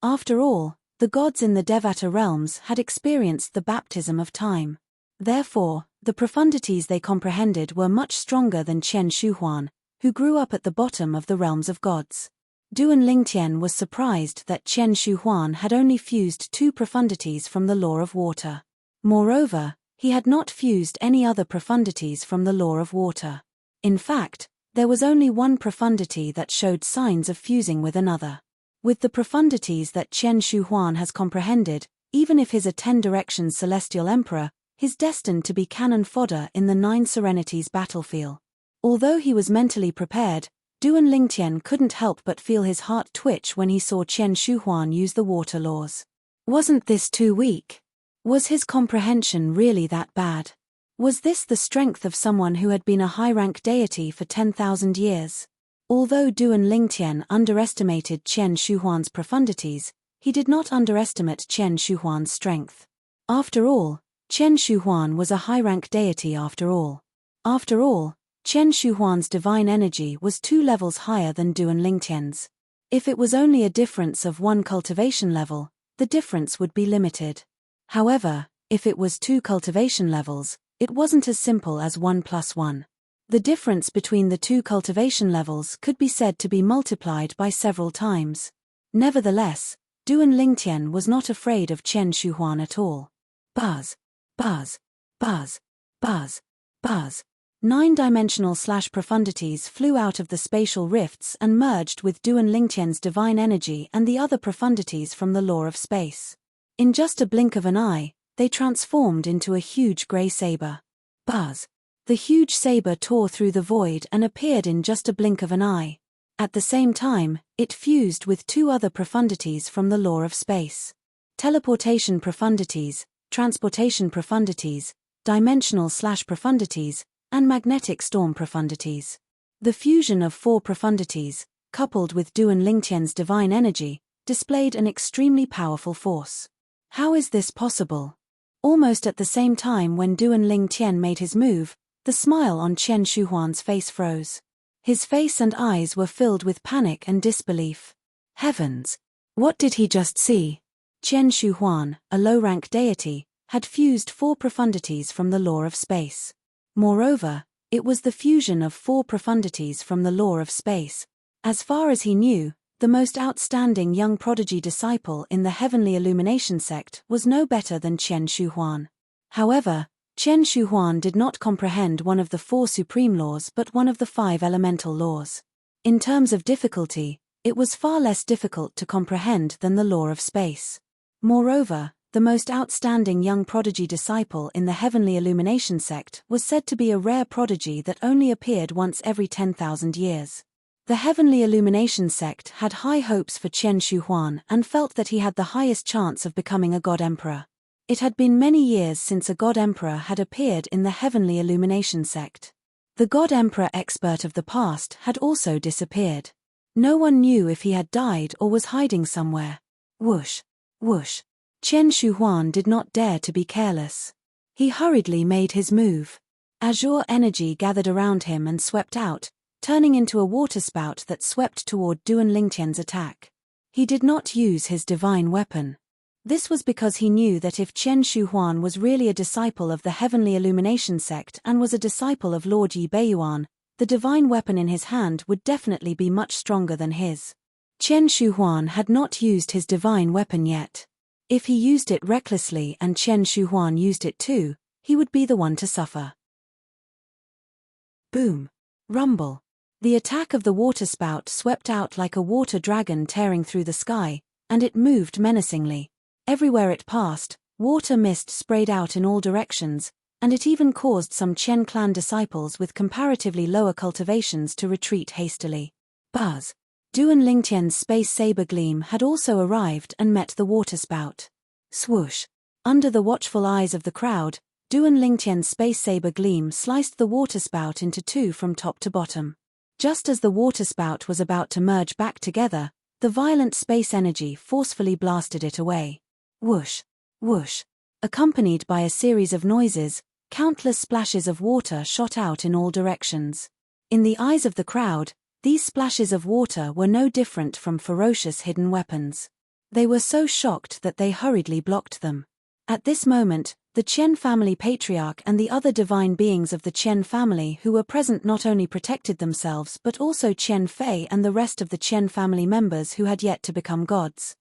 After all, the gods in the Devata realms had experienced the baptism of time. Therefore, the profundities they comprehended were much stronger than Chen Shuhuan, who grew up at the bottom of the realms of gods. Duan Lingtian was surprised that Chen Shuhuan had only fused 2 profundities from the law of water. Moreover, he had not fused any other profundities from the law of water. In fact, there was only one profundity that showed signs of fusing with another. With the profundities that Chen Shuhuan has comprehended, even if he's a 10 Directions Celestial Emperor, he's destined to be cannon fodder in the 9 Serenities battlefield. Although he was mentally prepared, Duan Lingtian couldn't help but feel his heart twitch when he saw Chen Shuhuan use the water laws. Wasn't this too weak? Was his comprehension really that bad? Was this the strength of someone who had been a high-rank deity for 10,000 years? Although Duan Lingtian underestimated Chen Shuhuan's profundities, he did not underestimate Chen Shuhuan's strength. After all, Chen Shuhuan was a high-rank deity after all. After all, Chen Shuhuan's divine energy was 2 levels higher than Duan Lingtian's. If it was only a difference of 1 cultivation level, the difference would be limited. However, if it was 2 cultivation levels, it wasn't as simple as 1 plus 1. The difference between the 2 cultivation levels could be said to be multiplied by several times. Nevertheless, Duan Lingtian was not afraid of Chen Shuhuan at all. Buzz, buzz, buzz, buzz, buzz. 9-dimensional profundities flew out of the spatial rifts and merged with Duan Lingtian's divine energy and the other profundities from the law of space. In just a blink of an eye, they transformed into a huge grey saber. Buzz. The huge saber tore through the void and appeared in just a blink of an eye. At the same time, it fused with 2 other profundities from the law of space. Teleportation profundities, transportation profundities, dimensional profundities, and magnetic storm profundities. The fusion of 4 profundities, coupled with Duan Lingtian's divine energy, displayed an extremely powerful force. How is this possible? Almost at the same time when Duan Lingtian made his move, the smile on Chen Shuhuan's face froze. His face and eyes were filled with panic and disbelief. Heavens! What did he just see? Chen Shuhuan, a low-rank deity, had fused 4 profundities from the law of space. Moreover, it was the fusion of 4 profundities from the law of space. As far as he knew, the most outstanding young prodigy disciple in the heavenly illumination sect was no better than Chen Shuhuan. However, Chen Shuhuan did not comprehend one of the 4 supreme laws but one of the 5 elemental laws. In terms of difficulty, it was far less difficult to comprehend than the law of space. Moreover, the most outstanding young prodigy disciple in the heavenly illumination sect was said to be a rare prodigy that only appeared once every 10,000 years. The heavenly illumination sect had high hopes for Chen Shuhuan and felt that he had the highest chance of becoming a god emperor. It had been many years since a god emperor had appeared in the heavenly illumination sect. The god emperor expert of the past had also disappeared. No one knew if he had died or was hiding somewhere. Whoosh, whoosh. Chen Shuhuan did not dare to be careless. He hurriedly made his move. Azure energy gathered around him and swept out, turning into a waterspout that swept toward Duan Lingtian's attack. He did not use his divine weapon. This was because he knew that if Chen Shuhuan was really a disciple of the heavenly illumination sect and was a disciple of Lord Yi Beiyuan, the divine weapon in his hand would definitely be much stronger than his. Chen Shuhuan had not used his divine weapon yet. If he used it recklessly and Chen Shuhuan used it too, he would be the one to suffer. Boom. Rumble. The attack of the waterspout swept out like a water dragon tearing through the sky, and it moved menacingly. Everywhere it passed, water mist sprayed out in all directions, and it even caused some Chen clan disciples with comparatively lower cultivations to retreat hastily. Buzz. Duan Lingtian's space saber gleam had also arrived and met the waterspout. Swoosh. Under the watchful eyes of the crowd, Duan Lingtian's space saber gleam sliced the waterspout into 2 from top to bottom. Just as the waterspout was about to merge back together, the violent space energy forcefully blasted it away. Whoosh, whoosh. Accompanied by a series of noises, countless splashes of water shot out in all directions. In the eyes of the crowd, these splashes of water were no different from ferocious hidden weapons. They were so shocked that they hurriedly blocked them. At this moment, the Chen family patriarch and the other divine beings of the Chen family who were present not only protected themselves but also Chen Fei and the rest of the Chen family members who had yet to become gods.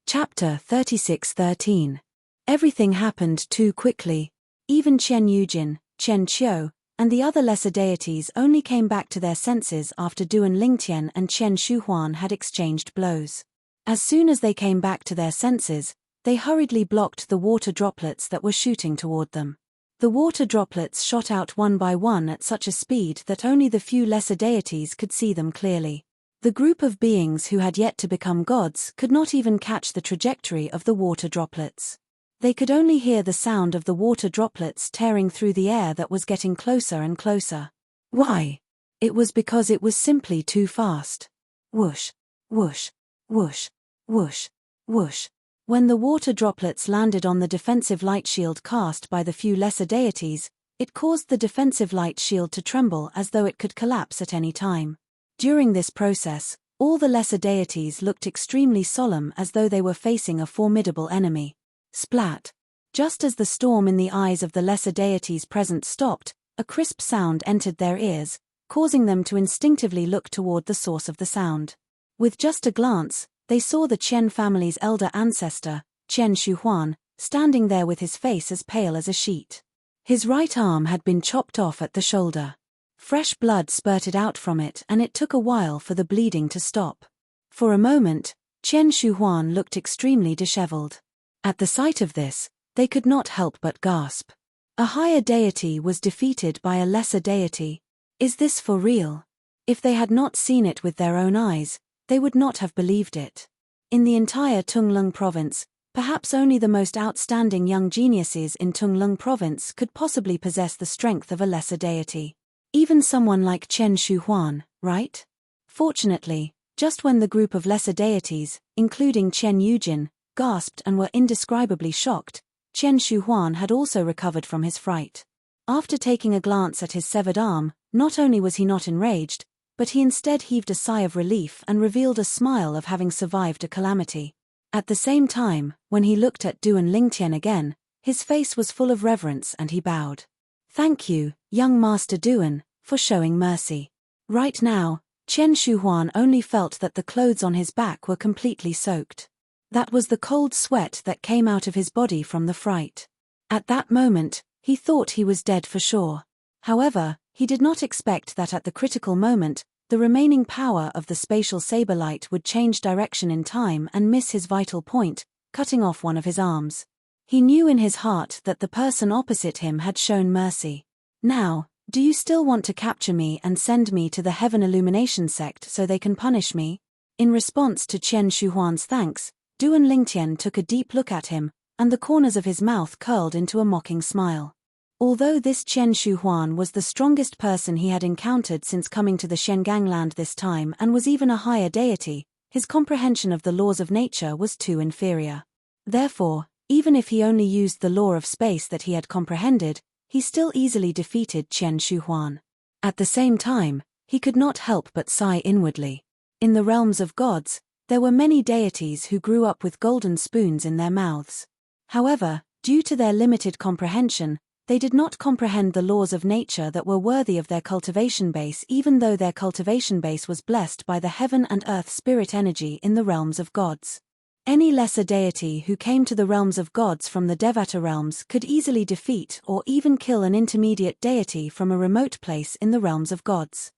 Chapter 36:13. Everything happened too quickly. Even Chen Yujin, Chen Qiu, and the other lesser deities only came back to their senses after Duan Lingtian and Chen Shuhuan had exchanged blows. As soon as they came back to their senses, they hurriedly blocked the water droplets that were shooting toward them. The water droplets shot out one by one at such a speed that only the few lesser deities could see them clearly. The group of beings who had yet to become gods could not even catch the trajectory of the water droplets. They could only hear the sound of the water droplets tearing through the air that was getting closer and closer. Why? It was because it was simply too fast. Whoosh, whoosh, whoosh, whoosh, whoosh. When the water droplets landed on the defensive light shield cast by the few lesser deities, It caused the defensive light shield to tremble as though it could collapse at any time. During this process, all the lesser deities looked extremely solemn as though they were facing a formidable enemy. Splat! Just as the storm in the eyes of the lesser deities present stopped, a crisp sound entered their ears, causing them to instinctively look toward the source of the sound. With just a glance, they saw the Qian family's elder ancestor, Qian Shuhuan, standing there with his face as pale as a sheet. His right arm had been chopped off at the shoulder. Fresh blood spurted out from it, and it took a while for the bleeding to stop. For a moment, Qian Shuhuan looked extremely disheveled. At the sight of this, they could not help but gasp. A higher deity was defeated by a lesser deity. Is this for real? If they had not seen it with their own eyes, they would not have believed it. In the entire Tunglung province, perhaps only the most outstanding young geniuses in Tunglung province could possibly possess the strength of a lesser deity. Even someone like Qian Shuhuan, right? Fortunately, just when the group of lesser deities, including Qian Yujin, gasped and were indescribably shocked, Qian Shuhuan had also recovered from his fright. After taking a glance at his severed arm, not only was he not enraged, but he instead heaved a sigh of relief and revealed a smile of having survived a calamity. At the same time, when he looked at Duan Lingtian again, his face was full of reverence and he bowed. Thank you, young Master Duan, for showing mercy. Right now, Qian Shuhuan only felt that the clothes on his back were completely soaked. That was the cold sweat that came out of his body from the fright. At that moment, he thought he was dead for sure. However, he did not expect that at the critical moment, the remaining power of the spatial saber light would change direction in time and miss his vital point, cutting off one of his arms. He knew in his heart that the person opposite him had shown mercy. Now, do you still want to capture me and send me to the Heaven Illumination sect so they can punish me? In response to Qian Shuhuan's thanks, Duan Lingtian took a deep look at him, and the corners of his mouth curled into a mocking smile. Although this Qian Shuhuan was the strongest person he had encountered since coming to the Shengangland this time and was even a higher deity, his comprehension of the laws of nature was too inferior. Therefore, even if he only used the law of space that he had comprehended, he still easily defeated Qian Shuhuan. At the same time, he could not help but sigh inwardly. In the realms of gods, there were many deities who grew up with golden spoons in their mouths. However, due to their limited comprehension, they did not comprehend the laws of nature that were worthy of their cultivation base, even though their cultivation base was blessed by the heaven and earth spirit energy in the realms of gods. Any lesser deity who came to the realms of gods from the Devata realms could easily defeat or even kill an intermediate deity from a remote place in the realms of gods.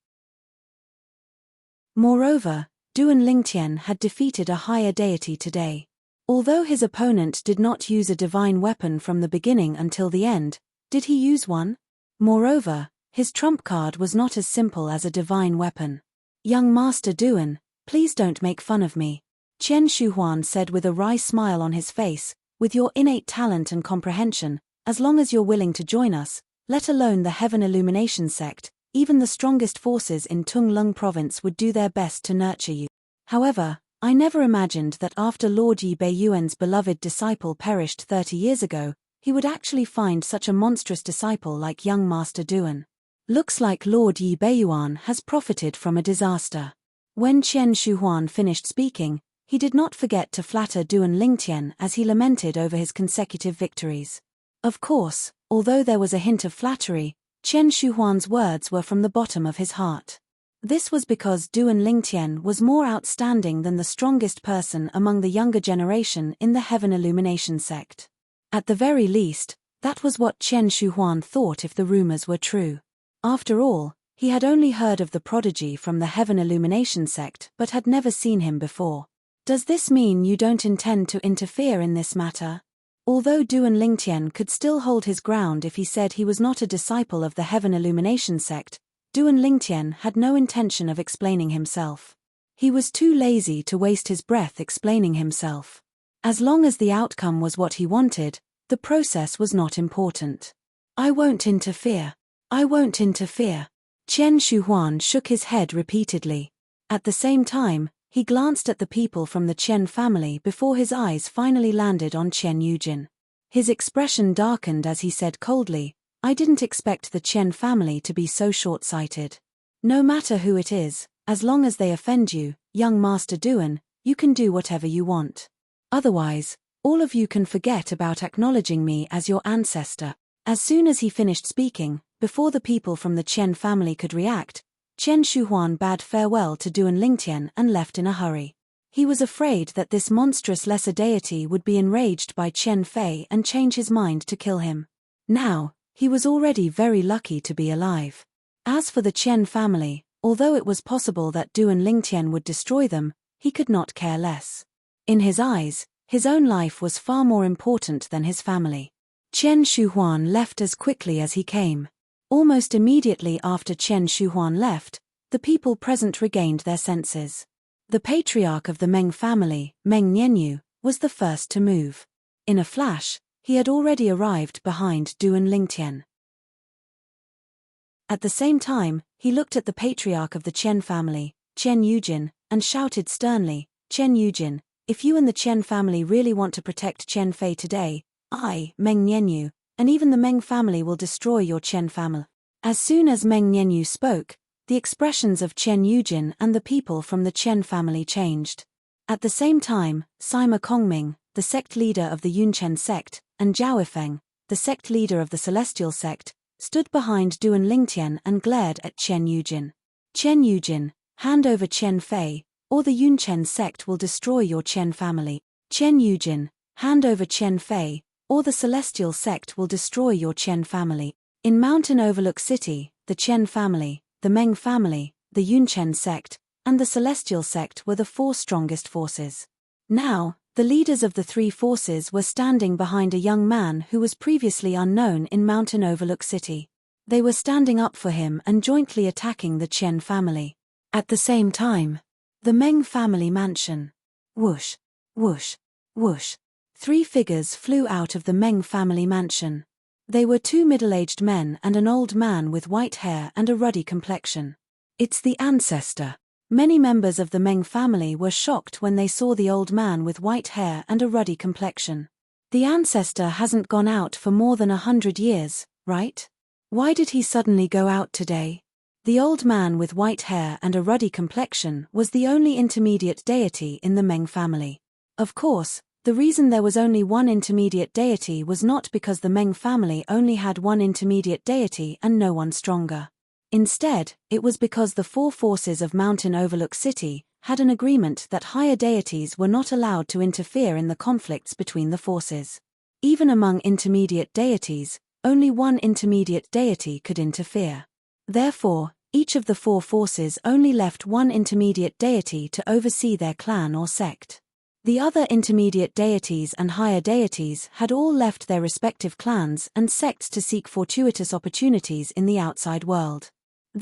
Moreover, Duan Lingtian had defeated a higher deity today. Although his opponent did not use a divine weapon from the beginning until the end, did he use one? Moreover, his trump card was not as simple as a divine weapon. Young Master Duan, please don't make fun of me, Qian Shuhuan said with a wry smile on his face. With your innate talent and comprehension, as long as you're willing to join us, let alone the Heaven Illumination sect, even the strongest forces in Tunglung province would do their best to nurture you. However, I never imagined that after Lord Yi Beiyuan's beloved disciple perished 30 years ago, he would actually find such a monstrous disciple like young Master Duan. Looks like Lord Yi Beiyuan has profited from a disaster. When Qian Shuhuan finished speaking, he did not forget to flatter Duan Lingtian as he lamented over his consecutive victories. Of course, although there was a hint of flattery, Qian Shuhuan's words were from the bottom of his heart. This was because Duan Lingtian was more outstanding than the strongest person among the younger generation in the Heaven Illumination sect. At the very least, that was what Qian Shuhuan thought if the rumors were true. After all, he had only heard of the prodigy from the Heaven Illumination sect but had never seen him before. Does this mean you don't intend to interfere in this matter? Although Duan Lingtian could still hold his ground if he said he was not a disciple of the Heaven Illumination sect, Duan Lingtian had no intention of explaining himself. He was too lazy to waste his breath explaining himself. As long as the outcome was what he wanted, the process was not important. I won't interfere. I won't interfere. Qian Shuhuan shook his head repeatedly. At the same time, he glanced at the people from the Qian family before his eyes finally landed on Qian Yujin. His expression darkened as he said coldly, I didn't expect the Chen family to be so short-sighted. No matter who it is, as long as they offend you, young Master Duan, you can do whatever you want. Otherwise, all of you can forget about acknowledging me as your ancestor." As soon as he finished speaking, before the people from the Chen family could react, Chen Shuhuan bade farewell to Duan Lingtian and left in a hurry. He was afraid that this monstrous lesser deity would be enraged by Chen Fei and change his mind to kill him. Now, he was already very lucky to be alive. As for the Chen family, although it was possible that Duan Lingtian would destroy them, he could not care less. In his eyes, his own life was far more important than his family. Chen Shuhuan left as quickly as he came. Almost immediately after Chen Shuhuan left, the people present regained their senses. The patriarch of the Meng family, Meng Nianyu, was the first to move. In a flash, he had already arrived behind Duan Lingtian. At the same time, he looked at the patriarch of the Chen family, Chen Yujin, and shouted sternly, "Chen Yujin, if you and the Chen family really want to protect Chen Fei today, I, Meng Nianyu, and even the Meng family will destroy your Chen family." As soon as Meng Nianyu spoke, the expressions of Chen Yujin and the people from the Chen family changed. At the same time, Sima Kongming, the sect leader of the Yunchen sect, and Zhao Yifeng, the sect leader of the Celestial sect, stood behind Duan Lingtian and glared at Chen Yujin. "Chen Yujin, hand over Chen Fei, or the Yunchen sect will destroy your Chen family. Chen Yujin, hand over Chen Fei, or the Celestial sect will destroy your Chen family." In Mountain Overlook City, the Chen family, the Meng family, the Yunchen sect, and the Celestial sect were the four strongest forces. Now, the leaders of the three forces were standing behind a young man who was previously unknown in Mountain Overlook City. They were standing up for him and jointly attacking the Chen family. At the same time, the Meng family mansion. Whoosh, whoosh, whoosh. 3 figures flew out of the Meng family mansion. They were 2 middle-aged men and an old man with white hair and a ruddy complexion. "It's the ancestor." Many members of the Meng family were shocked when they saw the old man with white hair and a ruddy complexion. The ancestor hasn't gone out for more than 100 years, right? Why did he suddenly go out today? The old man with white hair and a ruddy complexion was the only intermediate deity in the Meng family. Of course, the reason there was only one intermediate deity was not because the Meng family only had one intermediate deity and no one stronger. Instead, it was because the 4 forces of Mountain Overlook City had an agreement that higher deities were not allowed to interfere in the conflicts between the forces. Even among intermediate deities, only one intermediate deity could interfere. Therefore, each of the 4 forces only left one intermediate deity to oversee their clan or sect. The other intermediate deities and higher deities had all left their respective clans and sects to seek fortuitous opportunities in the outside world.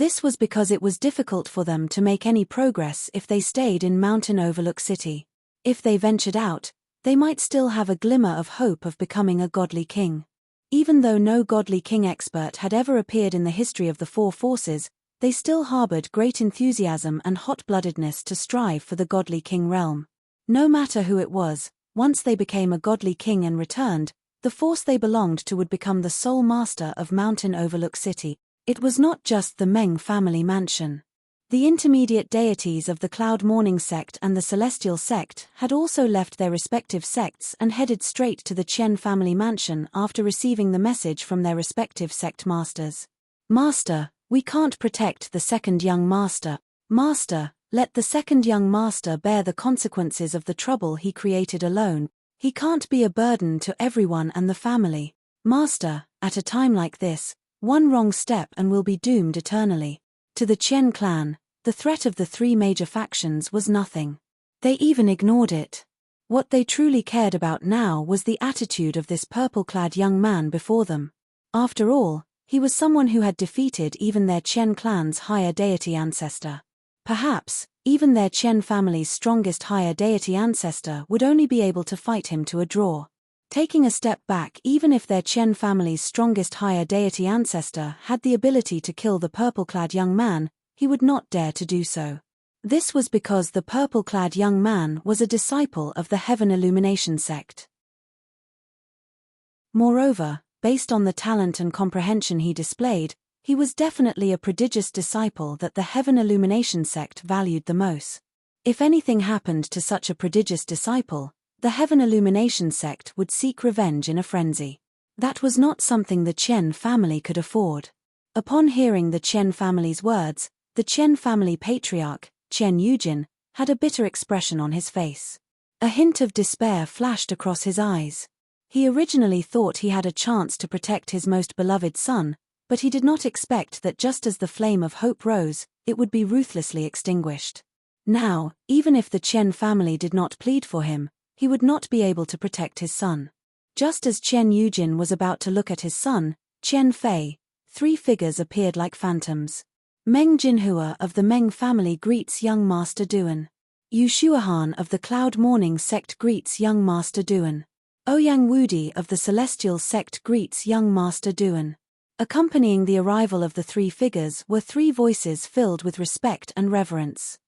This was because it was difficult for them to make any progress if they stayed in Mountain Overlook City. If they ventured out, they might still have a glimmer of hope of becoming a godly king. Even though no godly king expert had ever appeared in the history of the 4 forces, they still harbored great enthusiasm and hot-bloodedness to strive for the godly king realm. No matter who it was, once they became a godly king and returned, the force they belonged to would become the sole master of Mountain Overlook City. It was not just the Meng family mansion. The intermediate deities of the Cloud Morning sect and the Celestial sect had also left their respective sects and headed straight to the Chen family mansion after receiving the message from their respective sect masters. "Master, we can't protect the second young master. Master, let the second young master bear the consequences of the trouble he created alone. He can't be a burden to everyone and the family. Master, at a time like this, one wrong step and we'll be doomed eternally." To the Chen clan, the threat of the 3 major factions was nothing. They even ignored it. What they truly cared about now was the attitude of this purple-clad young man before them. After all, he was someone who had defeated even their Chen clan's higher deity ancestor. Perhaps, even their Chen family's strongest higher deity ancestor would only be able to fight him to a draw. Taking a step back, even if their Chen family's strongest higher deity ancestor had the ability to kill the purple-clad young man, he would not dare to do so. This was because the purple-clad young man was a disciple of the Heaven Illumination sect. Moreover, based on the talent and comprehension he displayed, he was definitely a prodigious disciple that the Heaven Illumination sect valued the most. If anything happened to such a prodigious disciple, the Heaven Illumination sect would seek revenge in a frenzy. That was not something the Chen family could afford. Upon hearing the Chen family's words, the Chen family patriarch, Chen Yujin, had a bitter expression on his face. A hint of despair flashed across his eyes. He originally thought he had a chance to protect his most beloved son, but he did not expect that just as the flame of hope rose, it would be ruthlessly extinguished. Now, even if the Chen family did not plead for him, he would not be able to protect his son. Just as Chen Yujin was about to look at his son, Chen Fei, three figures appeared like phantoms. Meng Jinhua of the Meng family greets young Master Duan. Yu Shuahan of the Cloud Morning sect greets young Master Duan. Ouyang Wudi of the Celestial sect greets young Master Duan. Accompanying the arrival of the three figures were three voices filled with respect and reverence.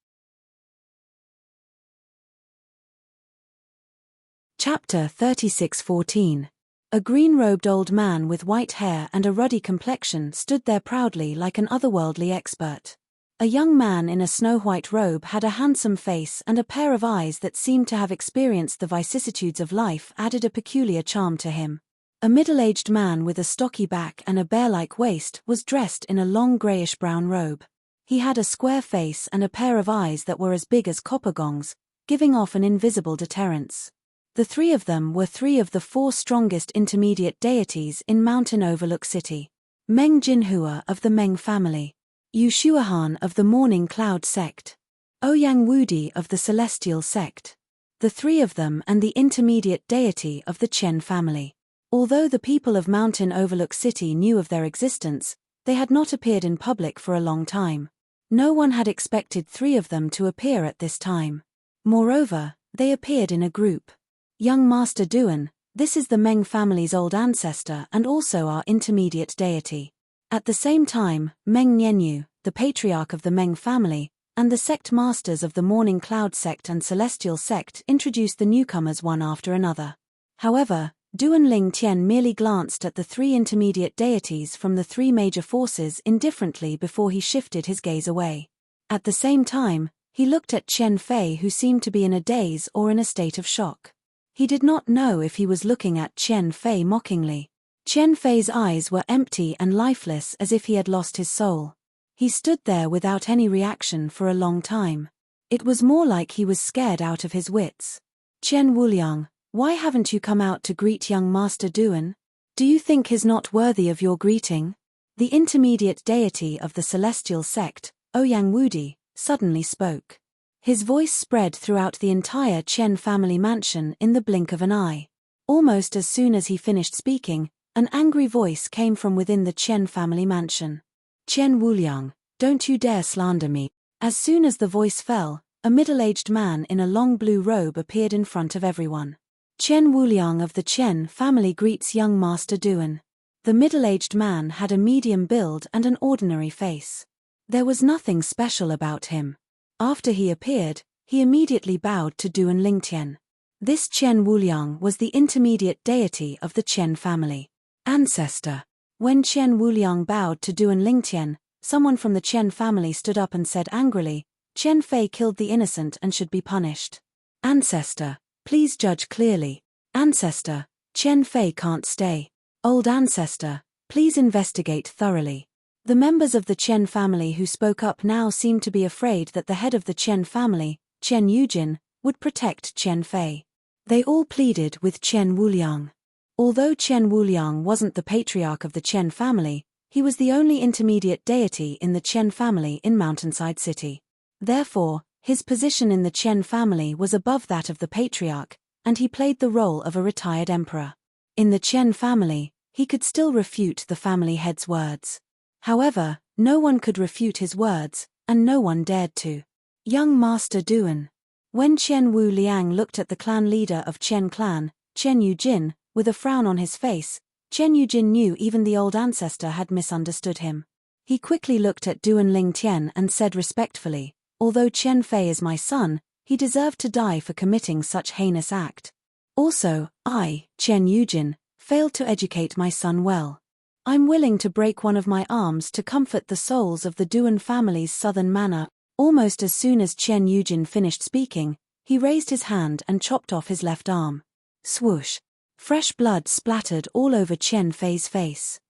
Chapter 36:14. A green-robed old man with white hair and a ruddy complexion stood there proudly like an otherworldly expert. A young man in a snow-white robe had a handsome face, and a pair of eyes that seemed to have experienced the vicissitudes of life added a peculiar charm to him. A middle-aged man with a stocky back and a bear-like waist was dressed in a long grayish-brown robe. He had a square face and a pair of eyes that were as big as copper gongs, giving off an invisible deterrence. The three of them were three of the four strongest intermediate deities in Mountain Overlook City. Meng Jinhua of the Meng family. Yu Shuahan of the Morning Cloud sect. Ouyang Wudi of the Celestial sect. The three of them and the intermediate deity of the Chen family. Although the people of Mountain Overlook City knew of their existence, they had not appeared in public for a long time. No one had expected three of them to appear at this time. Moreover, they appeared in a group. Young Master Duan, this is the Meng family's old ancestor and also our intermediate deity. At the same time, Meng Nianyu, the patriarch of the Meng family, and the sect masters of the Morning Cloud sect and Celestial sect introduced the newcomers one after another. However, Duan Ling Tian merely glanced at the three intermediate deities from the three major forces indifferently before he shifted his gaze away. At the same time, he looked at Chen Fei, who seemed to be in a daze or in a state of shock. He did not know if he was looking at Chen Fei mockingly. Chen Fei's eyes were empty and lifeless, as if he had lost his soul. He stood there without any reaction for a long time. It was more like he was scared out of his wits. Chen Wuliang, why haven't you come out to greet young Master Duan? Do you think he's not worthy of your greeting? The intermediate deity of the Celestial sect, Ouyang Wudi, suddenly spoke. His voice spread throughout the entire Chen family mansion in the blink of an eye. Almost as soon as he finished speaking, an angry voice came from within the Chen family mansion. Chen Wuliang, don't you dare slander me. As soon as the voice fell, a middle-aged man in a long blue robe appeared in front of everyone. Chen Wuliang of the Chen family greets young Master Duan. The middle-aged man had a medium build and an ordinary face. There was nothing special about him. After he appeared, he immediately bowed to Duan Lingtian. This Chen Wuliang was the intermediate deity of the Chen family. Ancestor. When Chen Wuliang bowed to Duan Lingtian, someone from the Chen family stood up and said angrily, Chen Fei killed the innocent and should be punished. Ancestor, please judge clearly. Ancestor, Chen Fei can't stay. Old ancestor, please investigate thoroughly. The members of the Chen family who spoke up now seemed to be afraid that the head of the Chen family, Chen Yujin, would protect Chen Fei. They all pleaded with Chen Wuliang. Although Chen Wuliang wasn't the patriarch of the Chen family, he was the only intermediate deity in the Chen family in Mountainside City. Therefore, his position in the Chen family was above that of the patriarch, and he played the role of a retired emperor. In the Chen family, he could still refute the family head's words. However, no one could refute his words, and no one dared to. Young Master Duan. When Chen Wu Liang looked at the clan leader of Chen clan, Chen Yujin, with a frown on his face, Chen Yujin knew even the old ancestor had misunderstood him. He quickly looked at Duan Lingtian and said respectfully, although Chen Fei is my son, he deserved to die for committing such heinous act. Also, I, Chen Yujin, failed to educate my son well. I'm willing to break one of my arms to comfort the souls of the Duan family's southern manor. Almost as soon as Chen Yujin finished speaking, he raised his hand and chopped off his left arm. Swoosh! Fresh blood splattered all over Chen Fei's face.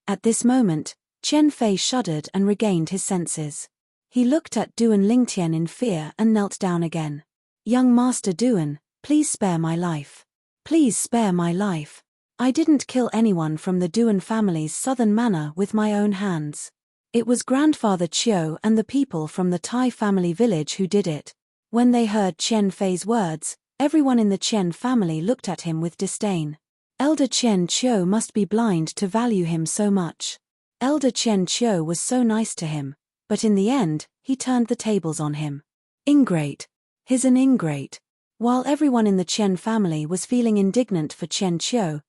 At this moment, Chen Fei shuddered and regained his senses. He looked at Duan Lingtian in fear and knelt down again. Young Master Duan, please spare my life. Please spare my life. I didn't kill anyone from the Duan family's southern manor with my own hands. It was Grandfather Chiu and the people from the Tai family village who did it. When they heard Chen Fei's words, everyone in the Chen family looked at him with disdain. Elder Chen Chiu must be blind to value him so much. Elder Chen Chiu was so nice to him, but in the end, he turned the tables on him. Ingrate. He's an ingrate. While everyone in the Chen family was feeling indignant for Chen Chiu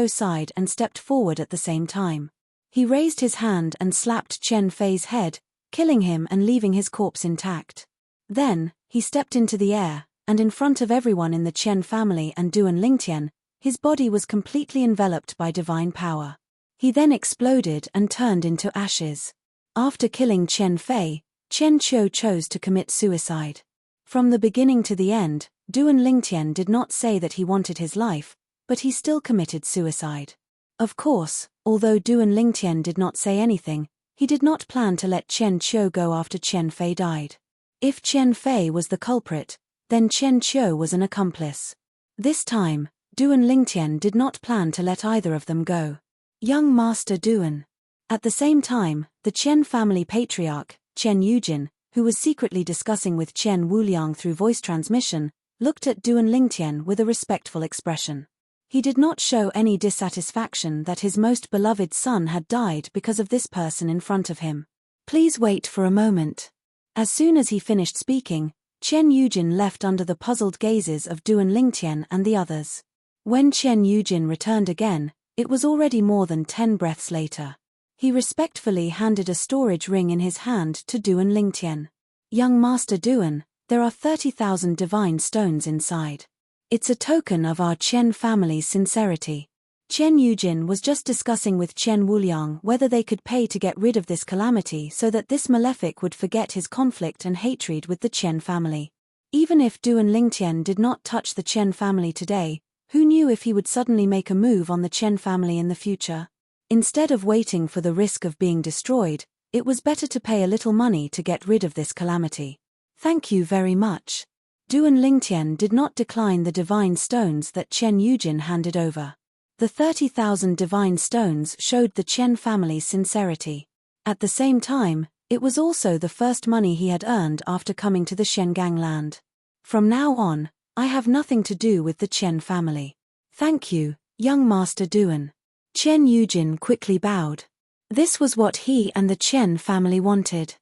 sighed and stepped forward at the same time. He raised his hand and slapped Chen Fei's head, killing him and leaving his corpse intact. Then, he stepped into the air, and in front of everyone in the Chen family and Duan Lingtian, his body was completely enveloped by divine power. He then exploded and turned into ashes. After killing Chen Fei, Chen Chiu chose to commit suicide. From the beginning to the end, Duan Lingtian did not say that he wanted his life, but he still committed suicide. Of course, although Duan Lingtian did not say anything, he did not plan to let Chen Chiu go after Chen Fei died. If Chen Fei was the culprit, then Chen Chiu was an accomplice. This time, Duan Lingtian did not plan to let either of them go. Young Master Duan. At the same time, the Chen family patriarch, Chen Yujin, who was secretly discussing with Chen Wuliang through voice transmission, looked at Duan Lingtian with a respectful expression. He did not show any dissatisfaction that his most beloved son had died because of this person in front of him. Please wait for a moment. As soon as he finished speaking, Chen Yujin left under the puzzled gazes of Duan Lingtian and the others. When Chen Yujin returned again, it was already more than 10 breaths later. He respectfully handed a storage ring in his hand to Duan Lingtian. Young Master Duan, there are 30,000 divine stones inside. It's a token of our Chen family's sincerity. Chen Yujin was just discussing with Chen Wuliang whether they could pay to get rid of this calamity so that this malefic would forget his conflict and hatred with the Chen family. Even if Duan Lingtian did not touch the Chen family today, who knew if he would suddenly make a move on the Chen family in the future? Instead of waiting for the risk of being destroyed, it was better to pay a little money to get rid of this calamity. Thank you very much. Duan Lingtian did not decline the divine stones that Chen Yujin handed over. The 30,000 divine stones showed the Chen family's sincerity. At the same time, it was also the first money he had earned after coming to the Shengang land. From now on, I have nothing to do with the Chen family. Thank you, young Master Duan. Chen Yujin quickly bowed. This was what he and the Chen family wanted.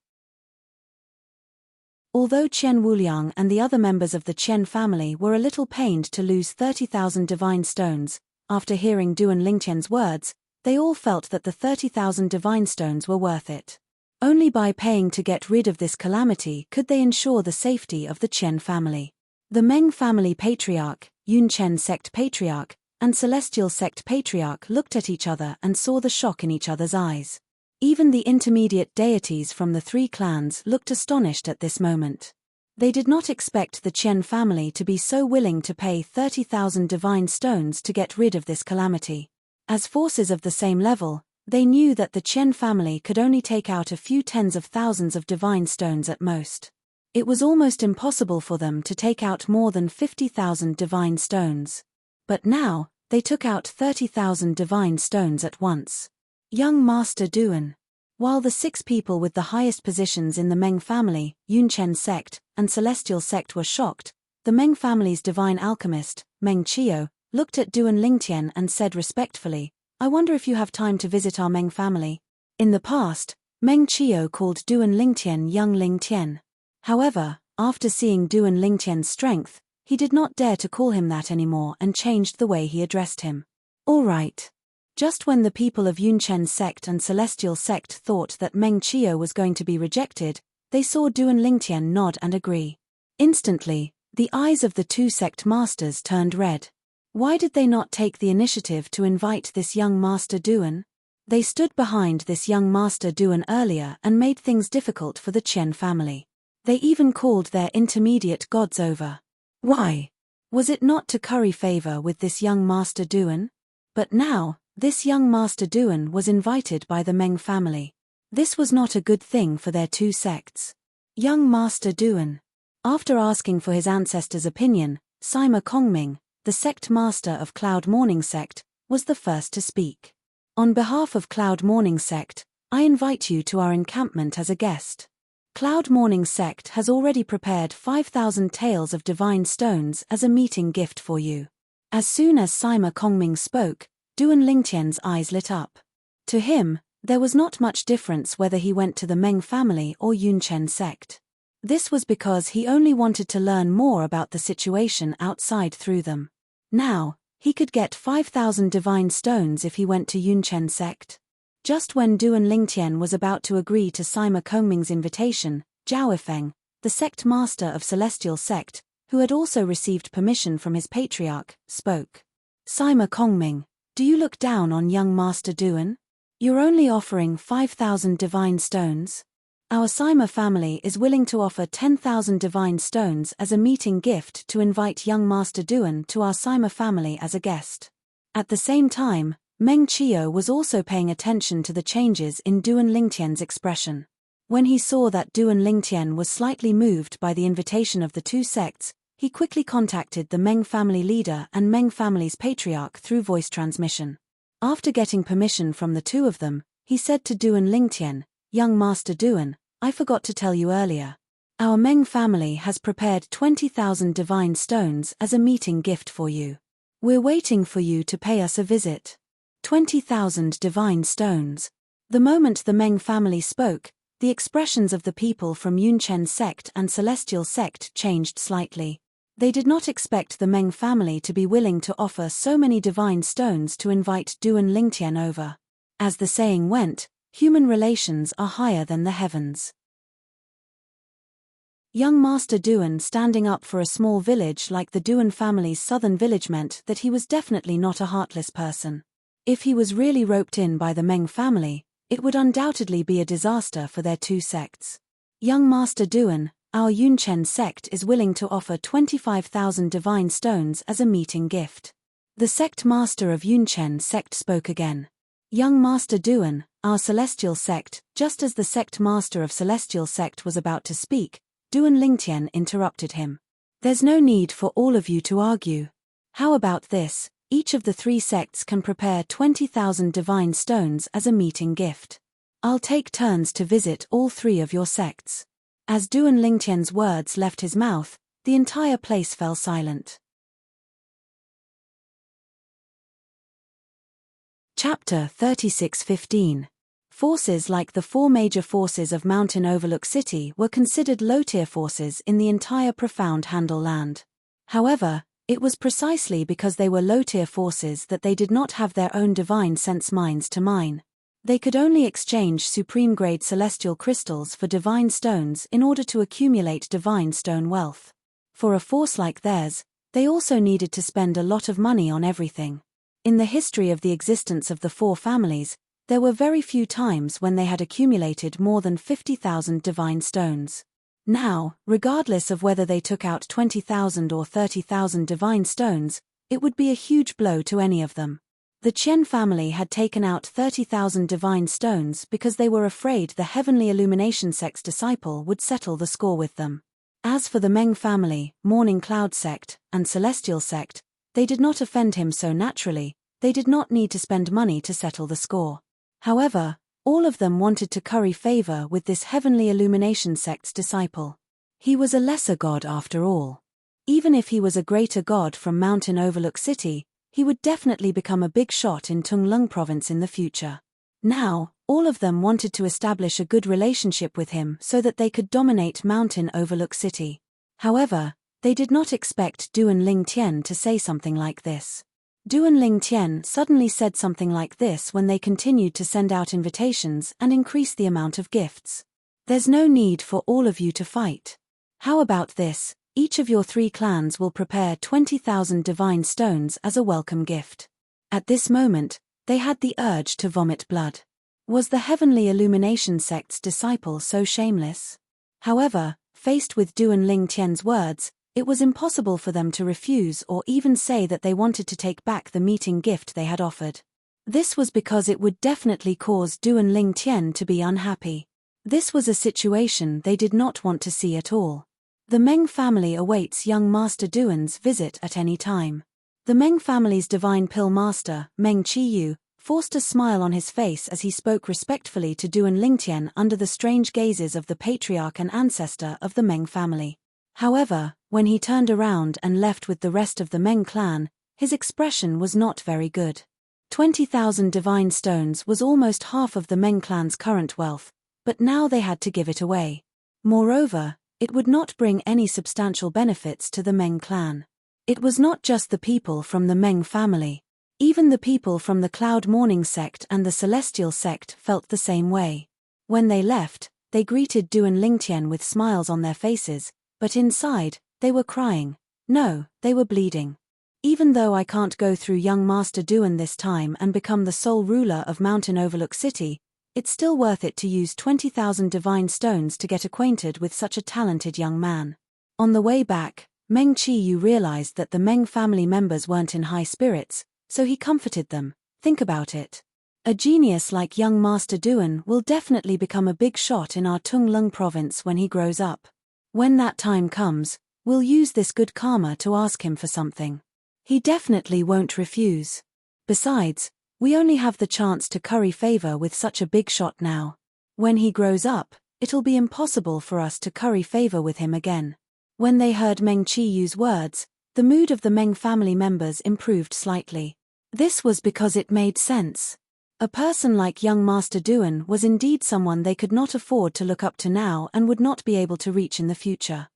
Although Chen Wuliang and the other members of the Chen family were a little pained to lose 30,000 divine stones, after hearing Duan Lingtian's words, they all felt that the 30,000 divine stones were worth it. Only by paying to get rid of this calamity could they ensure the safety of the Chen family. The Meng family patriarch, Yunchen sect patriarch, and Celestial sect patriarch looked at each other and saw the shock in each other's eyes. Even the intermediate deities from the 3 clans looked astonished at this moment. They did not expect the Chen family to be so willing to pay 30,000 divine stones to get rid of this calamity. As forces of the same level, they knew that the Chen family could only take out a few tens of thousands of divine stones at most. It was almost impossible for them to take out more than 50,000 divine stones. But now, they took out 30,000 divine stones at once. Young Master Duan. While the 6 people with the highest positions in the Meng family, Yunchen sect, and Celestial sect were shocked, the Meng family's divine alchemist, Meng Qiu, looked at Duan Lingtian and said respectfully, I wonder if you have time to visit our Meng family. In the past, Meng Qiu called Duan Lingtian young Lingtian. However, after seeing Duan Lingtian's strength, he did not dare to call him that anymore and changed the way he addressed him. All right. Just when the people of Yunchen sect and Celestial sect thought that Meng Qiu was going to be rejected, they saw Duan Lingtian nod and agree. Instantly, the eyes of the 2 sect masters turned red. Why did they not take the initiative to invite this young Master Duan? They stood behind this young Master Duan earlier and made things difficult for the Qian family. They even called their intermediate gods over. Why? Was it not to curry favor with this young Master Duan? But now, this young Master Duan was invited by the Meng family. This was not a good thing for their two sects. Young Master Duan. After asking for his ancestors' opinion, Sima Kongming, the sect master of Cloud Morning sect, was the first to speak. On behalf of Cloud Morning sect, I invite you to our encampment as a guest. Cloud Morning sect has already prepared 5,000 taels of divine stones as a meeting gift for you. As soon as Sima Kongming spoke, Duan Lingtian's eyes lit up. To him, there was not much difference whether he went to the Meng family or Yunchen sect. This was because he only wanted to learn more about the situation outside through them. Now, he could get 5,000 divine stones if he went to Yunchen sect. Just when Duan Lingtian was about to agree to Sima Kongming's invitation, Zhao Ifeng, the sect master of Celestial sect, who had also received permission from his patriarch, spoke. Sima Kongming, do you look down on young Master Duan? You're only offering 5,000 divine stones. Our Sima family is willing to offer 10,000 divine stones as a meeting gift to invite young Master Duan to our Sima family as a guest. At the same time, Meng Qiu was also paying attention to the changes in Duan Lingtian's expression. When he saw that Duan Lingtian was slightly moved by the invitation of the two sects, he quickly contacted the Meng family leader and Meng family's patriarch through voice transmission. After getting permission from the two of them, he said to Duan Lingtian, "Young Master Duan, I forgot to tell you earlier. Our Meng family has prepared 20,000 divine stones as a meeting gift for you. We're waiting for you to pay us a visit." 20,000 divine stones. The moment the Meng family spoke, the expressions of the people from Yunchen sect and Celestial sect changed slightly. They did not expect the Meng family to be willing to offer so many divine stones to invite Duan Lingtian over. As the saying went, human relations are higher than the heavens. Young Master Duan standing up for a small village like the Duan family's southern village meant that he was definitely not a heartless person. If he was really roped in by the Meng family, it would undoubtedly be a disaster for their two sects. Young Master Duan, our Yunchen sect is willing to offer 25,000 divine stones as a meeting gift. The sect master of Yunchen sect spoke again. Young Master Duan, our Celestial sect, just as the sect master of Celestial sect was about to speak, Duan Lingtian interrupted him. There's no need for all of you to argue. How about this? Each of the three sects can prepare 20,000 divine stones as a meeting gift. I'll take turns to visit all three of your sects. As Duan Lingtian's words left his mouth, the entire place fell silent. Chapter 36:15. Forces like the four major forces of Mountain Overlook City were considered low-tier forces in the entire Profound Handle land. However, it was precisely because they were low-tier forces that they did not have their own divine sense mines to mine. They could only exchange supreme-grade celestial crystals for divine stones in order to accumulate divine stone wealth. For a force like theirs, they also needed to spend a lot of money on everything. In the history of the existence of the four families, there were very few times when they had accumulated more than 50,000 divine stones. Now, regardless of whether they took out 20,000 or 30,000 divine stones, it would be a huge blow to any of them. The Qian family had taken out 30,000 divine stones because they were afraid the Heavenly Illumination sect's disciple would settle the score with them. As for the Meng family, Morning Cloud sect, and Celestial sect, they did not offend him so naturally, they did not need to spend money to settle the score. However, all of them wanted to curry favor with this Heavenly Illumination sect's disciple. He was a lesser god after all. Even if he was a greater god from Mountain Overlook City, he would definitely become a big shot in Tunglung province in the future. Now, all of them wanted to establish a good relationship with him so that they could dominate Mountain Overlook City. However, they did not expect Duan Lingtian to say something like this. Duan Lingtian suddenly said something like this when they continued to send out invitations and increase the amount of gifts. There's no need for all of you to fight. How about this? Each of your 3 clans will prepare 20,000 divine stones as a welcome gift. At this moment, they had the urge to vomit blood. Was the Heavenly Illumination sect's disciple so shameless? However, faced with Duan Lingtian's words, it was impossible for them to refuse or even say that they wanted to take back the meeting gift they had offered. This was because it would definitely cause Duan Lingtian to be unhappy. This was a situation they did not want to see at all. The Meng family awaits young Master Duan's visit at any time. The Meng family's divine pill master, Meng Qiyu, forced a smile on his face as he spoke respectfully to Duan Lingtian under the strange gazes of the patriarch and ancestor of the Meng family. However, when he turned around and left with the rest of the Meng clan, his expression was not very good. 20,000 divine stones was almost half of the Meng clan's current wealth, but now they had to give it away. Moreover, it would not bring any substantial benefits to the Meng clan. It was not just the people from the Meng family. Even the people from the Cloud Morning sect and the Celestial sect felt the same way. When they left, they greeted Duan Lingtian with smiles on their faces, but inside, they were crying. No, they were bleeding. Even though I can't go through young Master Duan this time and become the sole ruler of Mountain Overlook City, it's still worth it to use 20,000 divine stones to get acquainted with such a talented young man. On the way back, Meng Qiyu realized that the Meng family members weren't in high spirits, so he comforted them. Think about it. A genius like young Master Duan will definitely become a big shot in our Tunglung province when he grows up. When that time comes, we'll use this good karma to ask him for something. He definitely won't refuse. Besides, we only have the chance to curry favor with such a big shot now. When he grows up, it'll be impossible for us to curry favor with him again. When they heard Meng Qiyu's words, the mood of the Meng family members improved slightly. This was because it made sense. A person like young Master Duan was indeed someone they could not afford to look up to now and would not be able to reach in the future.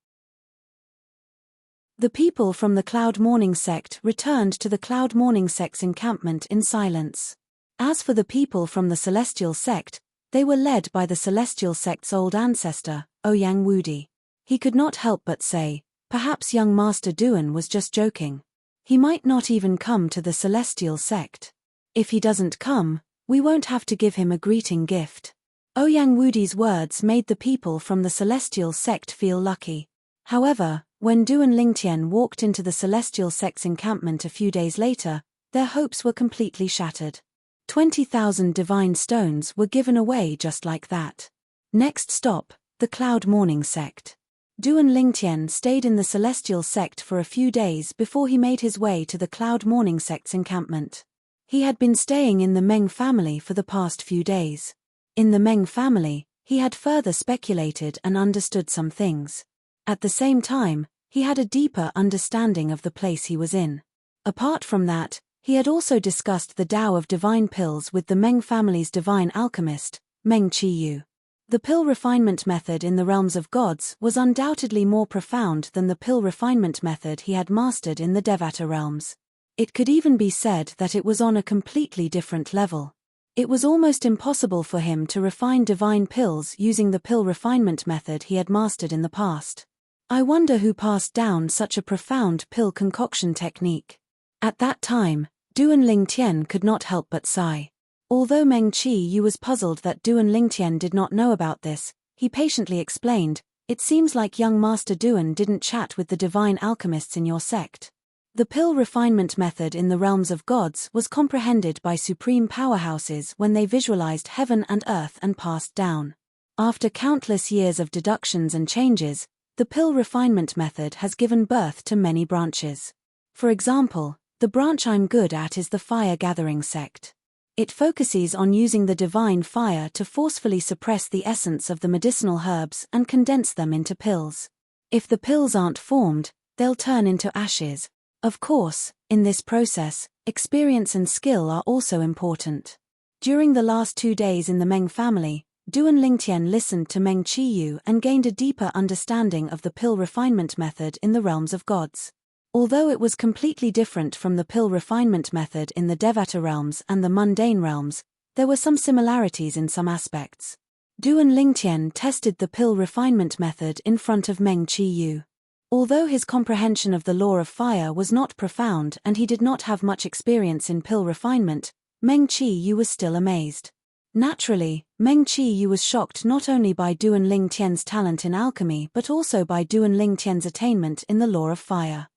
The people from the Cloud Morning sect returned to the Cloud Morning sect's encampment in silence. As for the people from the Celestial sect, they were led by the Celestial sect's old ancestor, Ouyang Wudi. He could not help but say, perhaps young Master Duan was just joking. He might not even come to the Celestial sect. If he doesn't come, we won't have to give him a greeting gift. Ouyang Wudi's words made the people from the Celestial sect feel lucky. However, when Duan Lingtian walked into the Celestial sect's encampment a few days later, their hopes were completely shattered. 20,000 divine stones were given away just like that. Next stop, the Cloud Morning sect. Duan Lingtian stayed in the Celestial sect for a few days before he made his way to the Cloud Morning sect's encampment. He had been staying in the Meng family for the past few days. In the Meng family, he had further speculated and understood some things. At the same time, he had a deeper understanding of the place he was in. Apart from that, he had also discussed the Tao of divine pills with the Meng family's divine alchemist, Meng Qiyu. The pill refinement method in the realms of gods was undoubtedly more profound than the pill refinement method he had mastered in the Devata realms. It could even be said that it was on a completely different level. It was almost impossible for him to refine divine pills using the pill refinement method he had mastered in the past. I wonder who passed down such a profound pill concoction technique. At that time, Duan Lingtian could not help but sigh. Although Meng Qiyu was puzzled that Duan Lingtian did not know about this, he patiently explained, "It seems like young Master Duan didn't chat with the divine alchemists in your sect." The pill refinement method in the realms of gods was comprehended by supreme powerhouses when they visualized heaven and earth and passed down. After countless years of deductions and changes, the pill refinement method has given birth to many branches. For example, the branch I'm good at is the fire gathering sect. It focuses on using the divine fire to forcefully suppress the essence of the medicinal herbs and condense them into pills. If the pills aren't formed, they'll turn into ashes. Of course, in this process, experience and skill are also important. During the last 2 days in the Meng family, Duan Lingtian listened to Meng Qiyu and gained a deeper understanding of the pill refinement method in the realms of gods. Although it was completely different from the pill refinement method in the Devata realms and the mundane realms, there were some similarities in some aspects. Duan Lingtian tested the pill refinement method in front of Meng Qiyu. Although his comprehension of the law of fire was not profound and he did not have much experience in pill refinement, Meng Qiyu was still amazed. Naturally, Meng Qiyu was shocked not only by Duan Lingtian's talent in alchemy but also by Duan Lingtian's attainment in the law of fire.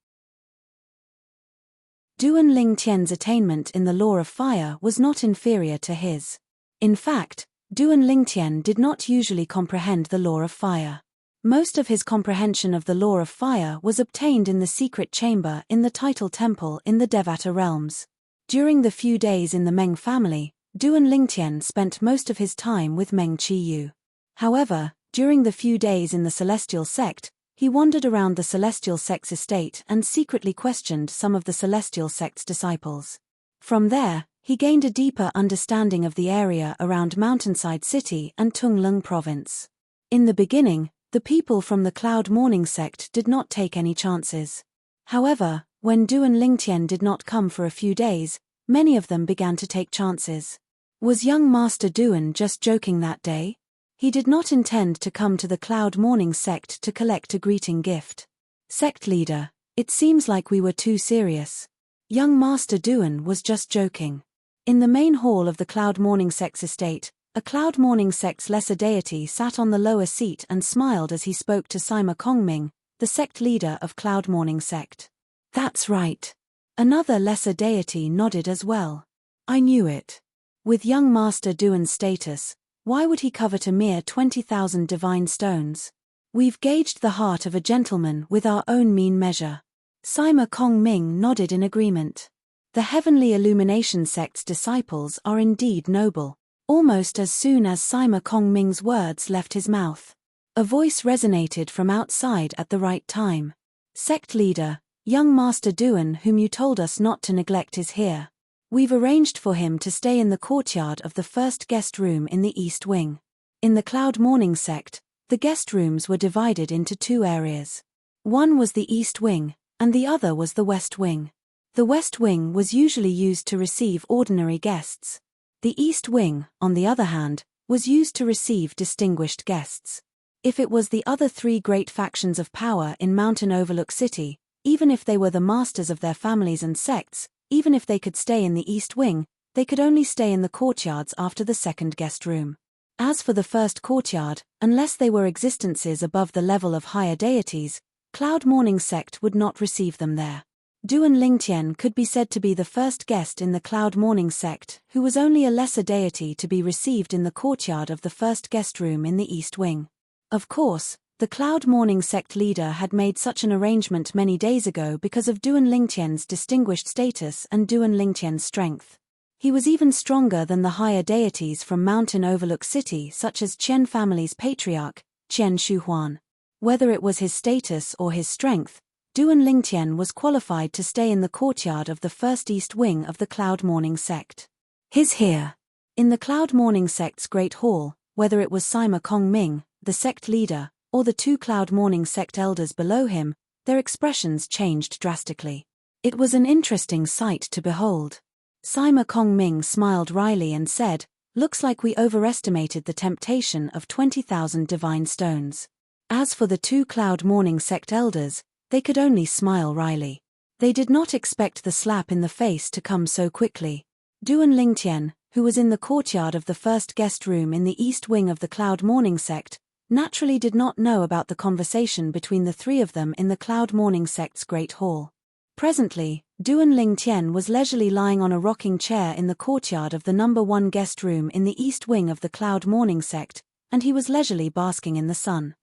Duan Lingtian's attainment in the law of fire was not inferior to his. In fact, Duan Lingtian did not usually comprehend the law of fire. Most of his comprehension of the law of fire was obtained in the secret chamber in the title temple in the Devata realms. During the few days in the Meng family, Duan Lingtian spent most of his time with Meng Qiyu. However, during the few days in the celestial sect, he wandered around the celestial sect's estate and secretly questioned some of the celestial sect's disciples. From there, he gained a deeper understanding of the area around Mountainside City and Tunglung Province. In the beginning, the people from the Cloud Morning sect did not take any chances. However, when Duan Lingtian did not come for a few days, many of them began to take chances. Was young Master Duan just joking that day? He did not intend to come to the Cloud Morning sect to collect a greeting gift. Sect leader, it seems like we were too serious. Young Master Duan was just joking. In the main hall of the Cloud Morning sect's estate, a Cloud Morning sect's lesser deity sat on the lower seat and smiled as he spoke to Sima Kongming, the sect leader of Cloud Morning sect. That's right. Another lesser deity nodded as well. I knew it. With young Master Duan's status, why would he covet a mere 20,000 divine stones? We've gauged the heart of a gentleman with our own mean measure. Sima Kongming nodded in agreement. The Heavenly Illumination sect's disciples are indeed noble. Almost as soon as Sima Kongming's words left his mouth, a voice resonated from outside at the right time. Sect leader, young Master Duan whom you told us not to neglect is here. We've arranged for him to stay in the courtyard of the first guest room in the East Wing. In the Cloud Morning sect, the guest rooms were divided into two areas. One was the East Wing, and the other was the West Wing. The West Wing was usually used to receive ordinary guests. The East Wing, on the other hand, was used to receive distinguished guests. If it was the other three great factions of power in Mountain Overlook City, even if they were the masters of their families and sects, even if they could stay in the East Wing, they could only stay in the courtyards after the second guest room. As for the first courtyard, unless they were existences above the level of higher deities, Cloud Morning sect would not receive them there. Duan Lingtian could be said to be the first guest in the Cloud Morning sect who was only a lesser deity to be received in the courtyard of the first guest room in the East Wing. Of course, the Cloud Morning sect leader had made such an arrangement many days ago because of Duan Lingtian's distinguished status and Duan Lingtian's strength. He was even stronger than the higher deities from Mountain Overlook City such as Qian family's patriarch, Qian Shuhuan. Whether it was his status or his strength, Duan Lingtian was qualified to stay in the courtyard of the first East Wing of the Cloud Morning sect. He's here. In the Cloud Morning sect's Great Hall, whether it was Sima Kongming, the sect leader, or the two Cloud Morning sect elders below him, their expressions changed drastically. It was an interesting sight to behold. Sima Kongming smiled wryly and said, "Looks like we overestimated the temptation of 20,000 divine stones." As for the two Cloud Morning sect elders, they could only smile wryly. They did not expect the slap in the face to come so quickly. Duan Lingtian, who was in the courtyard of the first guest room in the East Wing of the Cloud Morning sect, naturally did not know about the conversation between the three of them in the Cloud Morning sect's Great Hall. Presently, Duan Lingtian was leisurely lying on a rocking chair in the courtyard of the number 1 guest room in the East Wing of the Cloud Morning sect, and he was leisurely basking in the sun.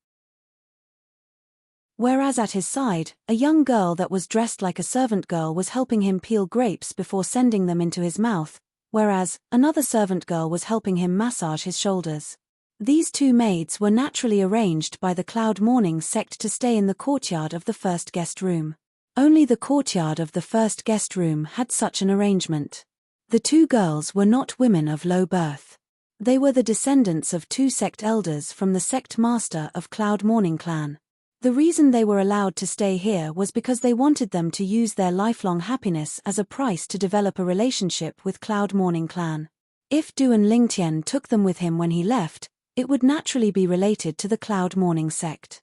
Whereas at his side, a young girl that was dressed like a servant girl was helping him peel grapes before sending them into his mouth, whereas another servant girl was helping him massage his shoulders. These two maids were naturally arranged by the Cloud Morning sect to stay in the courtyard of the first guest room. Only the courtyard of the first guest room had such an arrangement. The two girls were not women of low birth. They were the descendants of two sect elders from the sect master of Cloud Morning clan. The reason they were allowed to stay here was because they wanted them to use their lifelong happiness as a price to develop a relationship with Cloud Morning clan. If Duan Lingtian took them with him when he left, it would naturally be related to the Cloud Morning sect.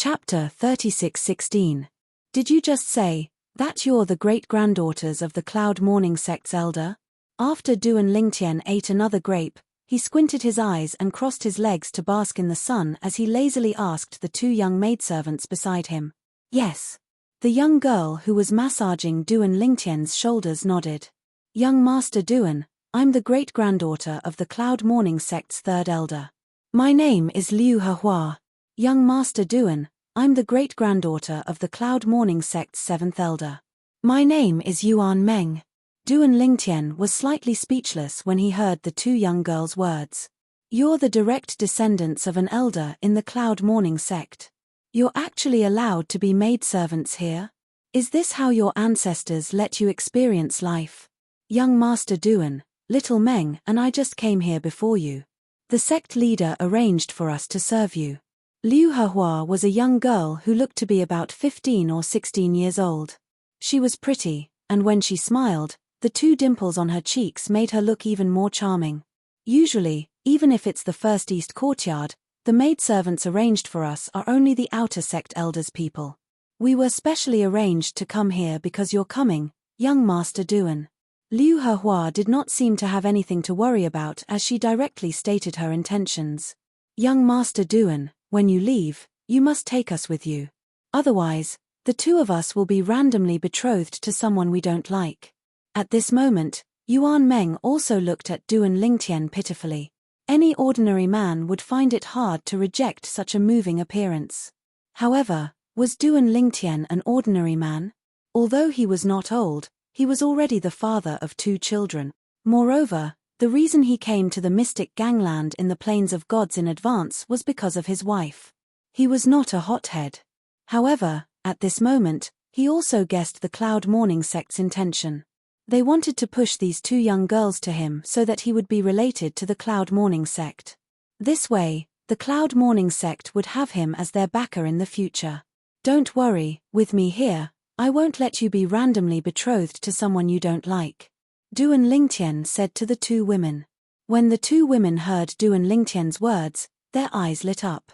Chapter 36:16. Did you just say that you're the great-granddaughters of the Cloud Morning Sect's elder? After Duan Lingtian ate another grape, he squinted his eyes and crossed his legs to bask in the sun as he lazily asked the two young maidservants beside him. Yes. The young girl who was massaging Duan Lingtian's shoulders nodded. Young Master Duan, I'm the great-granddaughter of the Cloud Morning Sect's third elder. My name is Liu Hehua. Young Master Duan, I'm the great-granddaughter of the Cloud Morning Sect's seventh elder. My name is Yuan Meng. Duan Lingtian was slightly speechless when he heard the two young girls' words. You're the direct descendants of an elder in the Cloud Morning Sect. You're actually allowed to be maidservants here? Is this how your ancestors let you experience life? Young Master Duan, little Meng and I just came here before you. The sect leader arranged for us to serve you. Liu Hehua was a young girl who looked to be about 15 or 16 years old. She was pretty, and when she smiled, the two dimples on her cheeks made her look even more charming. Usually, even if it's the first East Courtyard, the maidservants arranged for us are only the outer sect elders people. We were specially arranged to come here because you're coming, young Master Duan. Liu Hehua did not seem to have anything to worry about as she directly stated her intentions. Young Master Duan, when you leave, you must take us with you. Otherwise, the two of us will be randomly betrothed to someone we don't like. At this moment, Yuan Meng also looked at Duan Lingtian pitifully. Any ordinary man would find it hard to reject such a moving appearance. However, was Duan Lingtian an ordinary man? Although he was not old, he was already the father of two children. Moreover, the reason he came to the mystic gangland in the Plains of Gods in advance was because of his wife. He was not a hothead. However, at this moment, he also guessed the Cloud Morning Sect's intention. They wanted to push these two young girls to him so that he would be related to the Cloud Morning Sect. This way, the Cloud Morning Sect would have him as their backer in the future. Don't worry, with me here, I won't let you be randomly betrothed to someone you don't like. Duan Lingtian said to the two women. When the two women heard Duan Lingtian's words, their eyes lit up.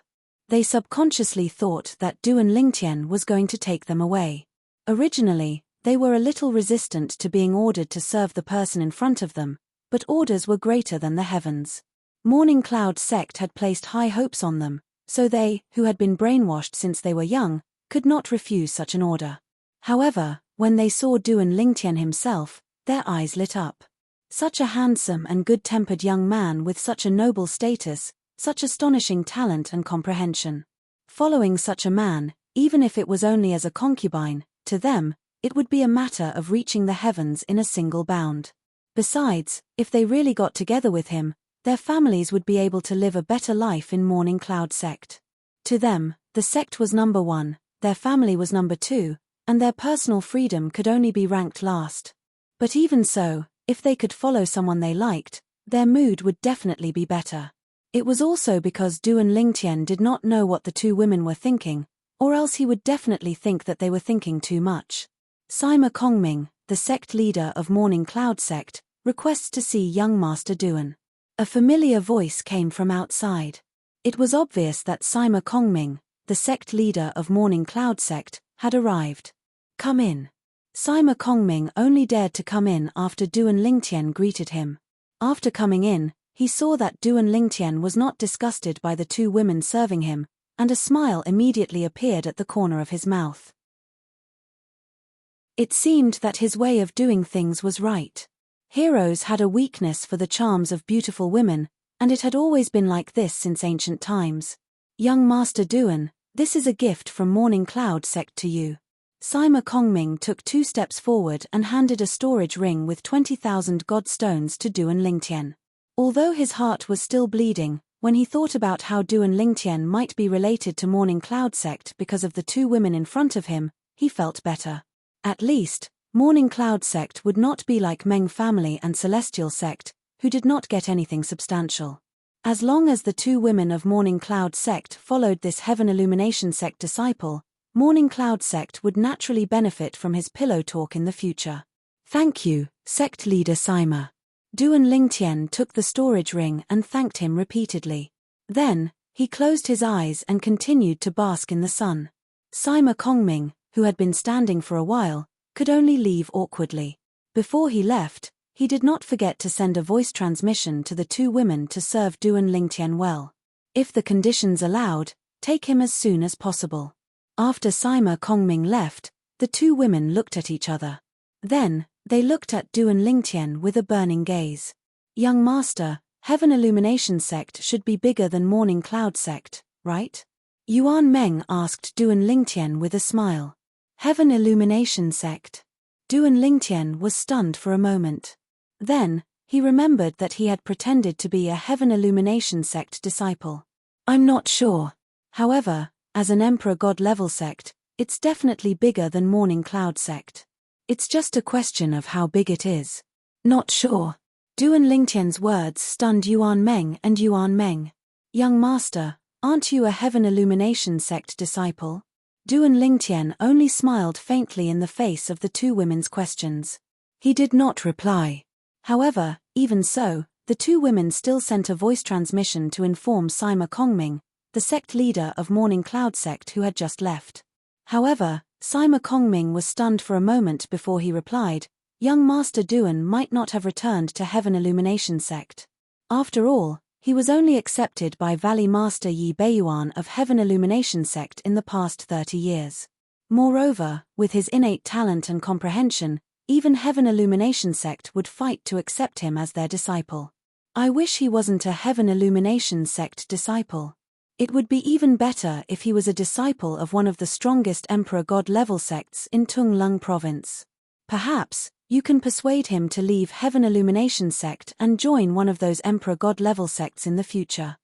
They subconsciously thought that Duan Lingtian was going to take them away. Originally, they were a little resistant to being ordered to serve the person in front of them, but orders were greater than the heavens. Morning Cloud Sect had placed high hopes on them, so they, who had been brainwashed since they were young, could not refuse such an order. However, when they saw Duan Lingtian himself, their eyes lit up. Such a handsome and good-tempered young man with such a noble status, such astonishing talent and comprehension. Following such a man, even if it was only as a concubine, to them, it would be a matter of reaching the heavens in a single bound. Besides, if they really got together with him, their families would be able to live a better life in Morning Cloud Sect. To them, the sect was number one, their family was number two, and their personal freedom could only be ranked last. But even so, if they could follow someone they liked, their mood would definitely be better. It was also because Duan Lingtian did not know what the two women were thinking, or else he would definitely think that they were thinking too much. Sima Kongming, the sect leader of Morning Cloud Sect, requests to see young Master Duan. A familiar voice came from outside. It was obvious that Sima Kongming, the sect leader of Morning Cloud Sect, had arrived. Come in. Sima Kongming only dared to come in after Duan Lingtian greeted him. After coming in, he saw that Duan Lingtian was not disgusted by the two women serving him, and a smile immediately appeared at the corner of his mouth. It seemed that his way of doing things was right. Heroes had a weakness for the charms of beautiful women, and it had always been like this since ancient times. Young Master Duan, this is a gift from Morning Cloud Sect to you. Sima Kongming took 2 steps forward and handed a storage ring with 20,000 god stones to Duan Lingtian. Although his heart was still bleeding, when he thought about how Duan Lingtian might be related to Morning Cloud Sect because of the two women in front of him, he felt better. At least, Morning Cloud Sect would not be like Meng family and Celestial Sect, who did not get anything substantial. As long as the two women of Morning Cloud Sect followed this Heaven Illumination Sect disciple, Morning Cloud Sect would naturally benefit from his pillow talk in the future. Thank you, Sect Leader Sima. Duan Lingtian took the storage ring and thanked him repeatedly. Then, He closed his eyes and continued to bask in the sun. Sima Kongming, who had been standing for a while, could only leave awkwardly. Before he left, he did not forget to send a voice transmission to the two women to serve Duan Lingtian well. If the conditions allowed, take him as soon as possible. After Sima Kongming left, the two women looked at each other. Then, they looked at Duan Lingtian with a burning gaze. Young master, Heaven Illumination Sect should be bigger than Morning Cloud Sect, right? Yuan Meng asked Duan Lingtian with a smile. Heaven Illumination Sect. Duan Lingtian was stunned for a moment. Then, he remembered that he had pretended to be a Heaven Illumination Sect disciple. I'm not sure. However, as an Emperor God level sect, it's definitely bigger than Morning Cloud Sect. It's just a question of how big it is. Not sure. Duan Lingtian's words stunned Yuan Meng and Yuan Meng. Young master, aren't you a Heaven Illumination Sect disciple? Duan Lingtian only smiled faintly in the face of the two women's questions. He did not reply. However, even so, the two women still sent a voice transmission to inform Sima Kongming, the sect leader of Morning Cloud Sect who had just left. However, Sima Kongming was stunned for a moment before he replied, young Master Duan might not have returned to Heaven Illumination Sect. After all, he was only accepted by Valley Master Yi Beiyuan of Heaven Illumination Sect in the past 30 years. Moreover, with his innate talent and comprehension, even Heaven Illumination Sect would fight to accept him as their disciple. I wish he wasn't a Heaven Illumination Sect disciple. It would be even better if he was a disciple of one of the strongest Emperor God level sects in Tunglung Province. Perhaps, you can persuade him to leave Heaven Illumination Sect and join one of those Emperor God level sects in the future.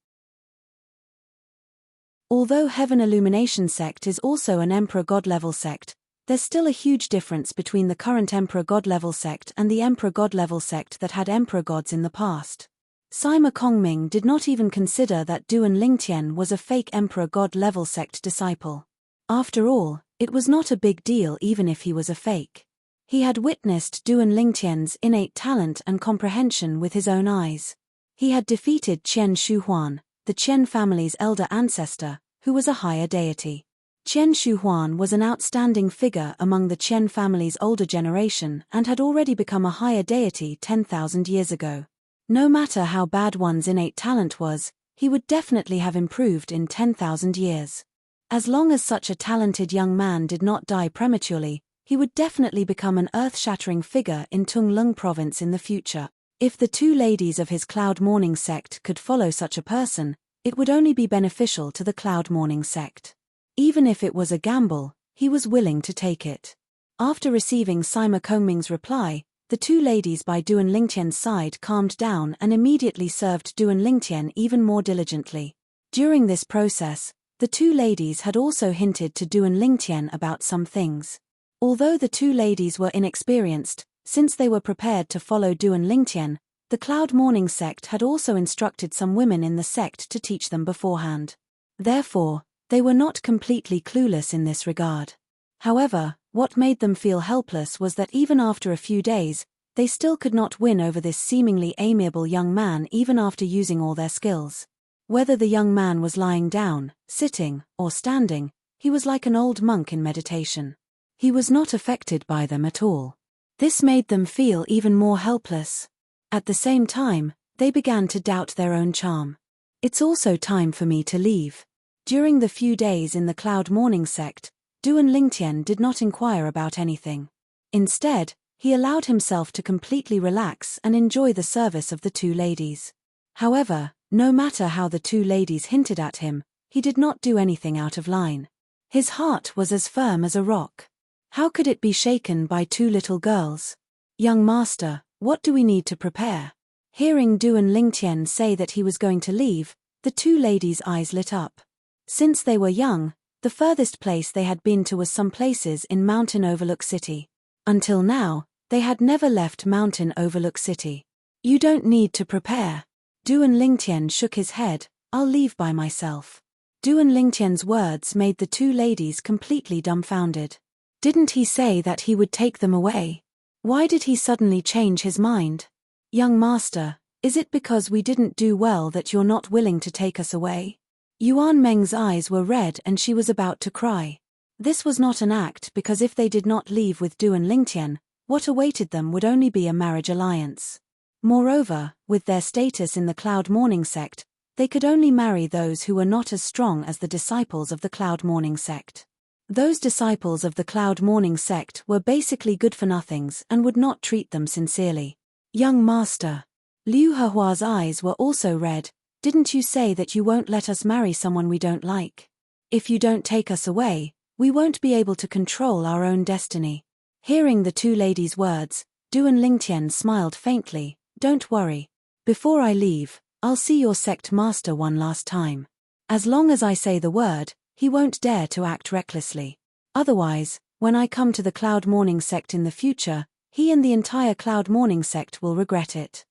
Although Heaven Illumination Sect is also an Emperor God level sect, there's still a huge difference between the current Emperor God level sect and the Emperor God level sect that had Emperor Gods in the past. Sima Kongming did not even consider that Duan Lingtian was a fake Emperor God level sect disciple. After all, it was not a big deal even if he was a fake. He had witnessed Duan Lingtian's innate talent and comprehension with his own eyes. He had defeated Qian Shuhuan, the Qian family's elder ancestor, who was a higher deity. Qian Shuhuan was an outstanding figure among the Qian family's older generation and had already become a higher deity 10,000 years ago. No matter how bad one's innate talent was, he would definitely have improved in 10,000 years. As long as such a talented young man did not die prematurely, he would definitely become an earth-shattering figure in Tunglung Province in the future. If the two ladies of his Cloud Morning sect could follow such a person, it would only be beneficial to the Cloud Morning sect. Even if it was a gamble, he was willing to take it. After receiving Sima Kongming's reply, the two ladies by Duan Lingtian's side calmed down and immediately served Duan Lingtian even more diligently. During this process, the two ladies had also hinted to Duan Lingtian about some things. Although the two ladies were inexperienced, since they were prepared to follow Duan Lingtian, the Cloud Morning sect had also instructed some women in the sect to teach them beforehand. Therefore, they were not completely clueless in this regard. However, what made them feel helpless was that even after a few days, they still could not win over this seemingly amiable young man even after using all their skills. Whether the young man was lying down, sitting, or standing, he was like an old monk in meditation. He was not affected by them at all. This made them feel even more helpless. At the same time, they began to doubt their own charm. It's also time for me to leave. During the few days in the Cloud Morning sect, Duan Lingtian did not inquire about anything. Instead, he allowed himself to completely relax and enjoy the service of the two ladies. However, no matter how the two ladies hinted at him, he did not do anything out of line. His heart was as firm as a rock. How could it be shaken by two little girls? Young master, what do we need to prepare? Hearing Duan Lingtian say that he was going to leave, the two ladies' eyes lit up. Since they were young, the furthest place they had been to was some places in Mountain Overlook City. Until now, they had never left Mountain Overlook City. You don't need to prepare. Duan Lingtian shook his head, I'll leave by myself. Duan Lingtian's words made the two ladies completely dumbfounded. Didn't he say that he would take them away? Why did he suddenly change his mind? Young master, is it because we didn't do well that you're not willing to take us away? Yuan Meng's eyes were red and she was about to cry. This was not an act because if they did not leave with Du and Lingtian, what awaited them would only be a marriage alliance. Moreover, with their status in the Cloud Mourning sect, they could only marry those who were not as strong as the disciples of the Cloud Mourning sect. Those disciples of the Cloud Mourning sect were basically good-for-nothings and would not treat them sincerely. Young master. Liu Hehua's eyes were also red. Didn't you say that you won't let us marry someone we don't like? If you don't take us away, we won't be able to control our own destiny. Hearing the two ladies' words, Du and Lingtian smiled faintly. Don't worry. Before I leave, I'll see your sect master one last time. As long as I say the word, he won't dare to act recklessly. Otherwise, when I come to the Cloud Mourning sect in the future, he and the entire Cloud Mourning sect will regret it.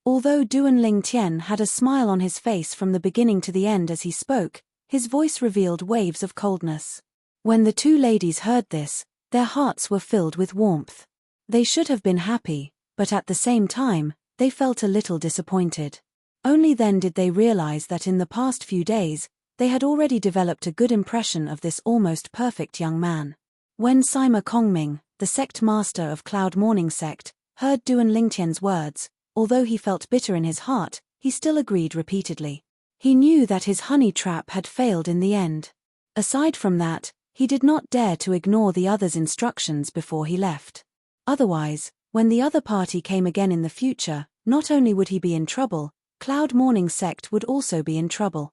Although Du and Lingtian had a smile on his face from the beginning to the end as he spoke, his voice revealed waves of coldness. When the two ladies heard this, their hearts were filled with warmth. They should have been happy, but at the same time, they felt a little disappointed. Only then did they realize that in the past few days, they had already developed a good impression of this almost perfect young man. When Sima Kongming, the sect master of Cloud Mourning sect, heard Du and Lingtian's words, although he felt bitter in his heart, he still agreed repeatedly. He knew that his honey trap had failed in the end. Aside from that, he did not dare to ignore the others' instructions before he left. Otherwise, when the other party came again in the future, not only would he be in trouble, Cloud Mourning sect would also be in trouble.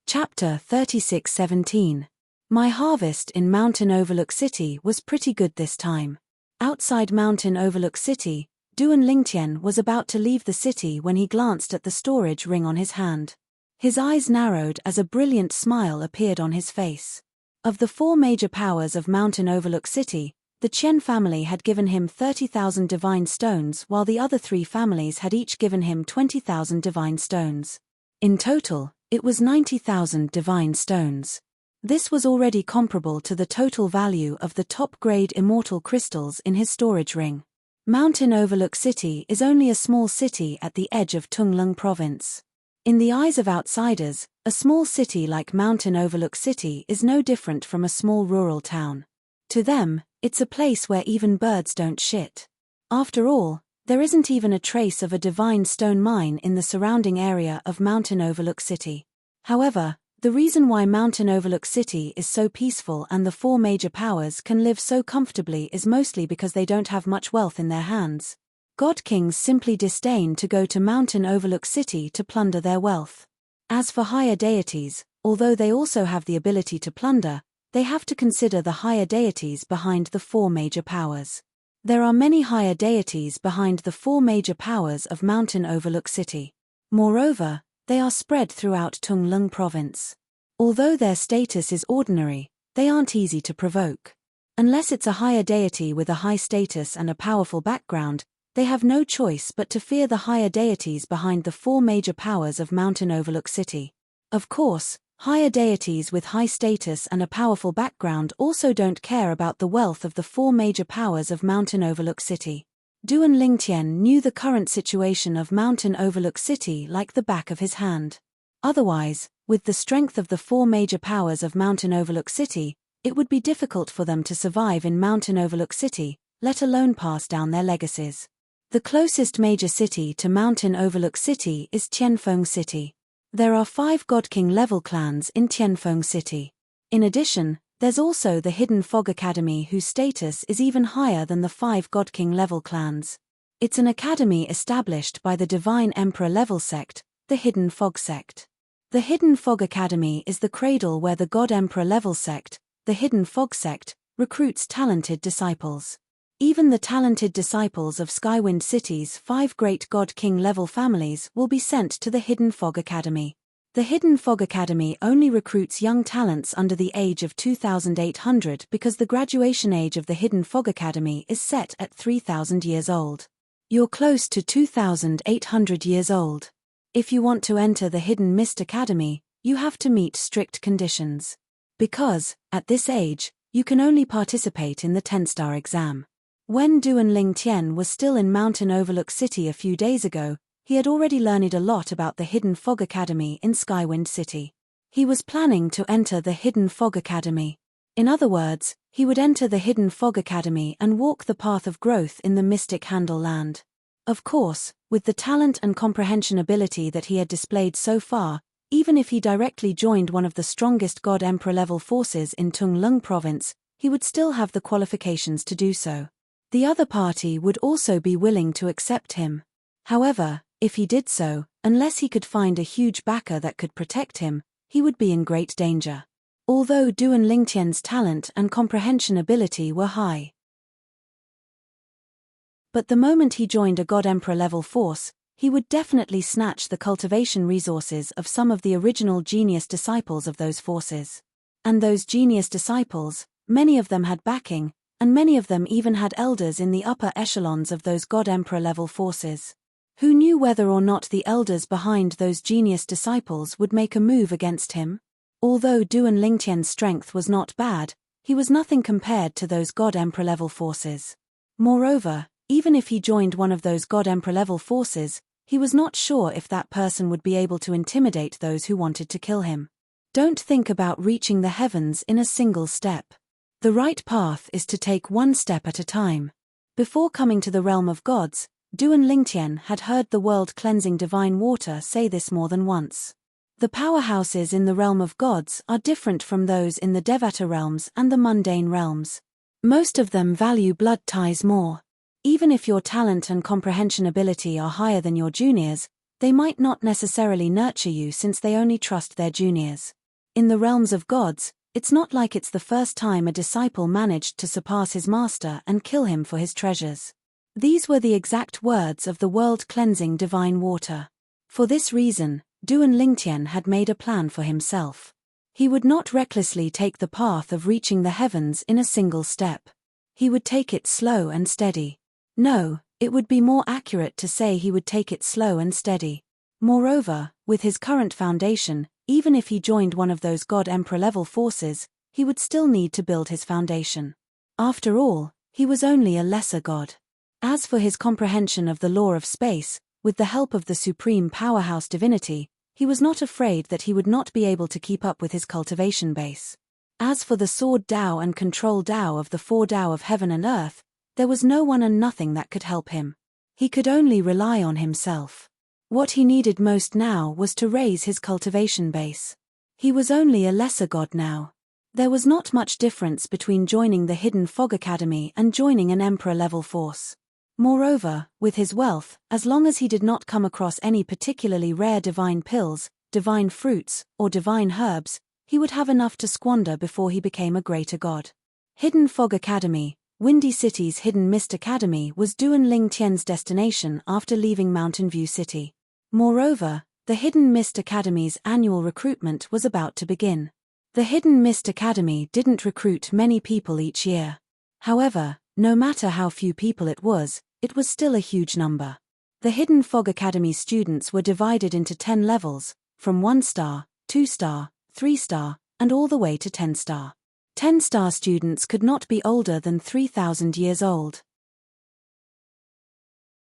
Chapter 36:17. My harvest in Mountain Overlook City was pretty good this time. Outside Mountain Overlook City, Du and Lingtian was about to leave the city when he glanced at the storage ring on his hand. His eyes narrowed as a brilliant smile appeared on his face. Of the four major powers of Mountain Overlook City, the Qian family had given him 30,000 divine stones while the other three families had each given him 20,000 divine stones. In total, it was 90,000 divine stones. This was already comparable to the total value of the top-grade immortal crystals in his storage ring. Mountain Overlook City is only a small city at the edge of Tunglung Province. In the eyes of outsiders, a small city like Mountain Overlook City is no different from a small rural town. To them, it's a place where even birds don't shit. After all, there isn't even a trace of a divine stone mine in the surrounding area of Mountain Overlook City. However, the reason why Mountain Overlook City is so peaceful and the four major powers can live so comfortably is mostly because they don't have much wealth in their hands. God kings simply disdain to go to Mountain Overlook City to plunder their wealth. As for higher deities, although they also have the ability to plunder, they have to consider the higher deities behind the four major powers. There are many higher deities behind the four major powers of Mountain Overlook City. Moreover, they are spread throughout Tunglung Province. Although their status is ordinary, they aren't easy to provoke. Unless it's a higher deity with a high status and a powerful background, they have no choice but to fear the higher deities behind the four major powers of Mountain Overlook City. Of course, higher deities with high status and a powerful background also don't care about the wealth of the four major powers of Mountain Overlook City. Du and Lingtian knew the current situation of Mountain Overlook City like the back of his hand. Otherwise, with the strength of the four major powers of Mountain Overlook City, it would be difficult for them to survive in Mountain Overlook City, let alone pass down their legacies. The closest major city to Mountain Overlook City is Tianfeng City. There are 5 God King level clans in Tianfeng City. In addition, there's also the Hidden Fog Academy whose status is even higher than the 5 God King level clans. It's an academy established by the Divine Emperor level sect, the Hidden Fog sect. The Hidden Fog Academy is the cradle where the God Emperor level sect, the Hidden Fog sect, recruits talented disciples. Even the talented disciples of Skywind City's 5 great God King level families will be sent to the Hidden Fog Academy. The Hidden Fog Academy only recruits young talents under the age of 2,800 because the graduation age of the Hidden Fog Academy is set at 3,000 years old. You're close to 2,800 years old. If you want to enter the Hidden Mist Academy, you have to meet strict conditions. Because, at this age, you can only participate in the 10-star exam. When Duan Lingtian was still in Mountain Overlook City a few days ago, he had already learned a lot about the Hidden Fog Academy in Skywind City. He was planning to enter the Hidden Fog Academy. In other words, he would enter the Hidden Fog Academy and walk the path of growth in the Mystic Handle Land. Of course, with the talent and comprehension ability that he had displayed so far, even if he directly joined one of the strongest God Emperor level forces in Tung Lung province, he would still have the qualifications to do so. The other party would also be willing to accept him. However, if he did so, unless he could find a huge backer that could protect him, he would be in great danger. Although Duan Lingtian's talent and comprehension ability were high. But the moment he joined a God Emperor level force, he would definitely snatch the cultivation resources of some of the original genius disciples of those forces. And those genius disciples, many of them had backing, and many of them even had elders in the upper echelons of those God Emperor level forces. Who knew whether or not the elders behind those genius disciples would make a move against him? Although Duan Lingtian's strength was not bad, he was nothing compared to those God Emperor level forces. Moreover, even if he joined one of those God Emperor level forces, he was not sure if that person would be able to intimidate those who wanted to kill him. Don't think about reaching the heavens in a single step. The right path is to take one step at a time. Before coming to the realm of gods, Duan Lingtian had heard the world-cleansing divine water say this more than once. The powerhouses in the realm of gods are different from those in the Devata realms and the mundane realms. Most of them value blood ties more. Even if your talent and comprehension ability are higher than your juniors, they might not necessarily nurture you since they only trust their juniors. In the realms of gods, it's not like it's the first time a disciple managed to surpass his master and kill him for his treasures. These were the exact words of the world-cleansing divine water. For this reason, Duan Lingtian had made a plan for himself. He would not recklessly take the path of reaching the heavens in a single step. He would take it slow and steady. No, it would be more accurate to say he would take it slow and steady. Moreover, with his current foundation, even if he joined one of those God Emperor level forces, he would still need to build his foundation. After all, he was only a lesser god. As for his comprehension of the law of space, with the help of the supreme powerhouse divinity, he was not afraid that he would not be able to keep up with his cultivation base. As for the sword Tao and control Tao of the four Tao of heaven and earth, there was no one and nothing that could help him. He could only rely on himself. What he needed most now was to raise his cultivation base. He was only a lesser god now. There was not much difference between joining the Hidden Fog Academy and joining an Emperor-level force. Moreover, with his wealth, as long as he did not come across any particularly rare divine pills, divine fruits, or divine herbs, he would have enough to squander before he became a greater god. Hidden Fog Academy, Windy City's Hidden Mist Academy, was Duan Lingtian's destination after leaving Mountain View City. Moreover, the Hidden Mist Academy's annual recruitment was about to begin. The Hidden Mist Academy didn't recruit many people each year. However, no matter how few people it was still a huge number. The Hidden Fog Academy students were divided into 10 levels, from 1-star, 2-star, 3-star, and all the way to 10-star. 10-star students could not be older than 3,000 years old.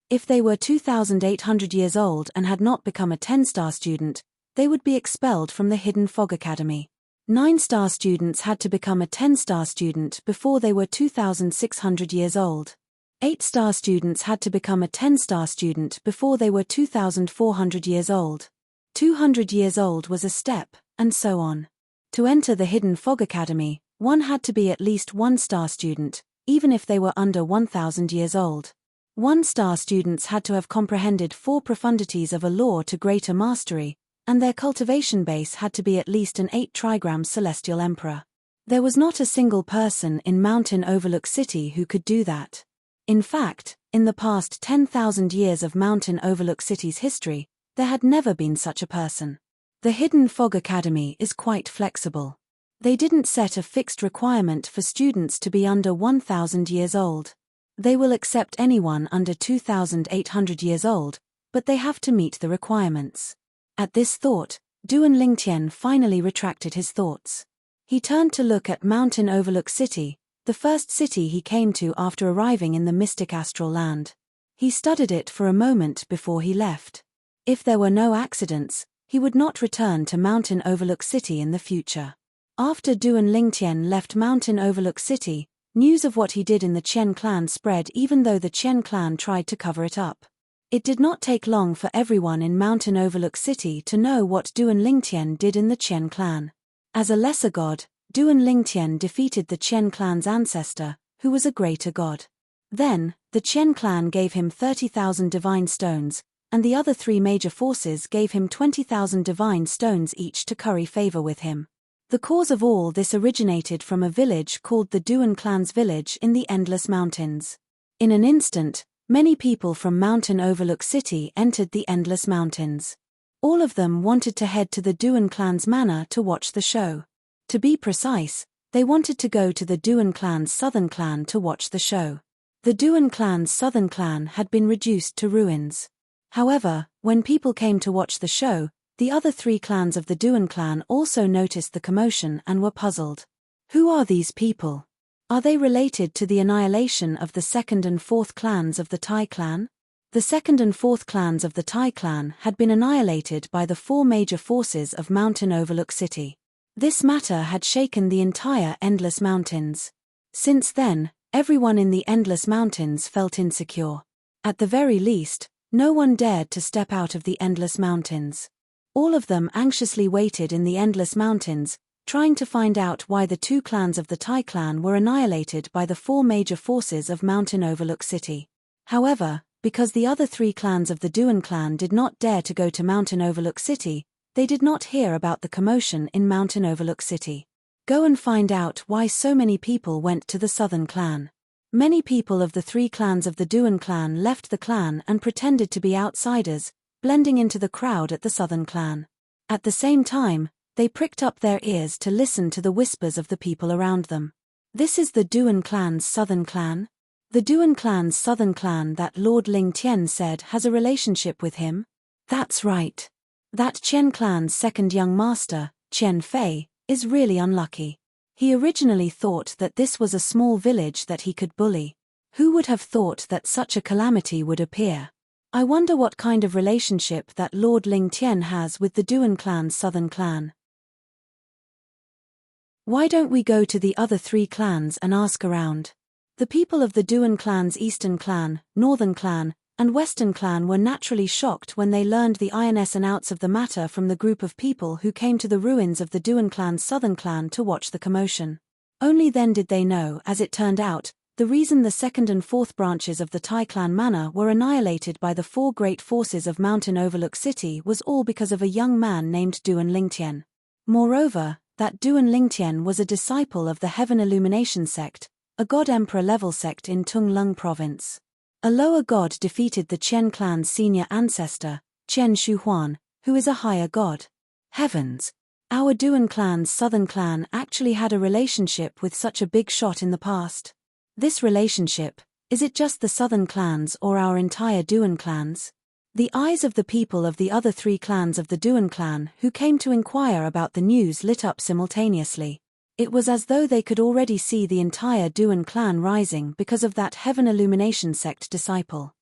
If they were 2,800 years old and had not become a 10-star student, they would be expelled from the Hidden Fog Academy. 9-star students had to become a 10-star student before they were 2,600 years old. 8-star students had to become a 10-star student before they were 2,400 years old. 200 years old was a step, and so on. To enter the Hidden Fog Academy, one had to be at least 1-star student, even if they were under 1,000 years old. 1-star students had to have comprehended 4 profundities of a law to greater mastery, and their cultivation base had to be at least an 8-trigram celestial emperor. There was not a single person in Mountain Overlook City who could do that. In fact, in the past 10,000 years of Mountain Overlook City's history, there had never been such a person. The Hidden Fog Academy is quite flexible. They didn't set a fixed requirement for students to be under 1,000 years old. They will accept anyone under 2,800 years old, but they have to meet the requirements. At this thought, Duan Lingtian finally retracted his thoughts. He turned to look at Mountain Overlook City, the first city he came to after arriving in the mystic astral land. He studied it for a moment before he left. If there were no accidents, he would not return to Mountain Overlook City in the future. After Duan Lingtian left Mountain Overlook City, news of what he did in the Chen clan spread even though the Chen clan tried to cover it up. It did not take long for everyone in Mountain Overlook City to know what Duan Lingtian did in the Chen clan. As a lesser god, Duan Lingtian defeated the Chen clan's ancestor, who was a greater god. Then, the Chen clan gave him 30,000 divine stones, and the other three major forces gave him 20,000 divine stones each to curry favor with him. The cause of all this originated from a village called the Duan clan's village in the Endless Mountains. In an instant, many people from Mountain Overlook City entered the Endless Mountains. All of them wanted to head to the Duan clan's manor to watch the show. To be precise, they wanted to go to the Duan clan's southern clan to watch the show. The Duan clan's southern clan had been reduced to ruins. However, when people came to watch the show, the other three clans of the Duan clan also noticed the commotion and were puzzled. Who are these people? Are they related to the annihilation of the second and fourth clans of the Tai clan? The second and fourth clans of the Tai clan had been annihilated by the four major forces of Mountain Overlook City. This matter had shaken the entire Endless Mountains. Since then, everyone in the Endless Mountains felt insecure. At the very least, no one dared to step out of the Endless Mountains. All of them anxiously waited in the Endless Mountains, trying to find out why the two clans of the Tai clan were annihilated by the four major forces of Mountain Overlook City. However, because the other three clans of the Duan clan did not dare to go to Mountain Overlook City, they did not hear about the commotion in Mountain Overlook City. Go and find out why so many people went to the Southern clan. Many people of the three clans of the Duan clan left the clan and pretended to be outsiders, blending into the crowd at the Southern clan. At the same time, they pricked up their ears to listen to the whispers of the people around them. This is the Duan clan's Southern clan? The Duan clan's Southern clan that Lord Ling Tian said has a relationship with him? That's right. That Chen clan's second young master, Chen Fei, is really unlucky. He originally thought that this was a small village that he could bully. Who would have thought that such a calamity would appear? I wonder what kind of relationship that Lord Ling Tian has with the Duan clan's Southern clan. Why don't we go to the other three clans and ask around? The people of the Duan clan's Eastern clan, Northern clan, and Western clan were naturally shocked when they learned the ins and outs of the matter from the group of people who came to the ruins of the Duan clan's Southern clan to watch the commotion. Only then did they know, as it turned out, the reason the second and fourth branches of the Tai clan manor were annihilated by the four great forces of Mountain Overlook City was all because of a young man named Duan Lingtian. Moreover, that Duan Lingtian was a disciple of the Heaven Illumination sect, a god-emperor level sect in Tunglung province. A lower god defeated the Chen clan's senior ancestor, Chen Shuhuan, who is a higher god. Heavens! Our Duan clan's Southern clan actually had a relationship with such a big shot in the past. This relationship, is it just the Southern clans or our entire Duan clans? The eyes of the people of the other three clans of the Duan clan who came to inquire about the news lit up simultaneously. It was as though they could already see the entire Duan clan rising because of that Heaven Illumination sect disciple.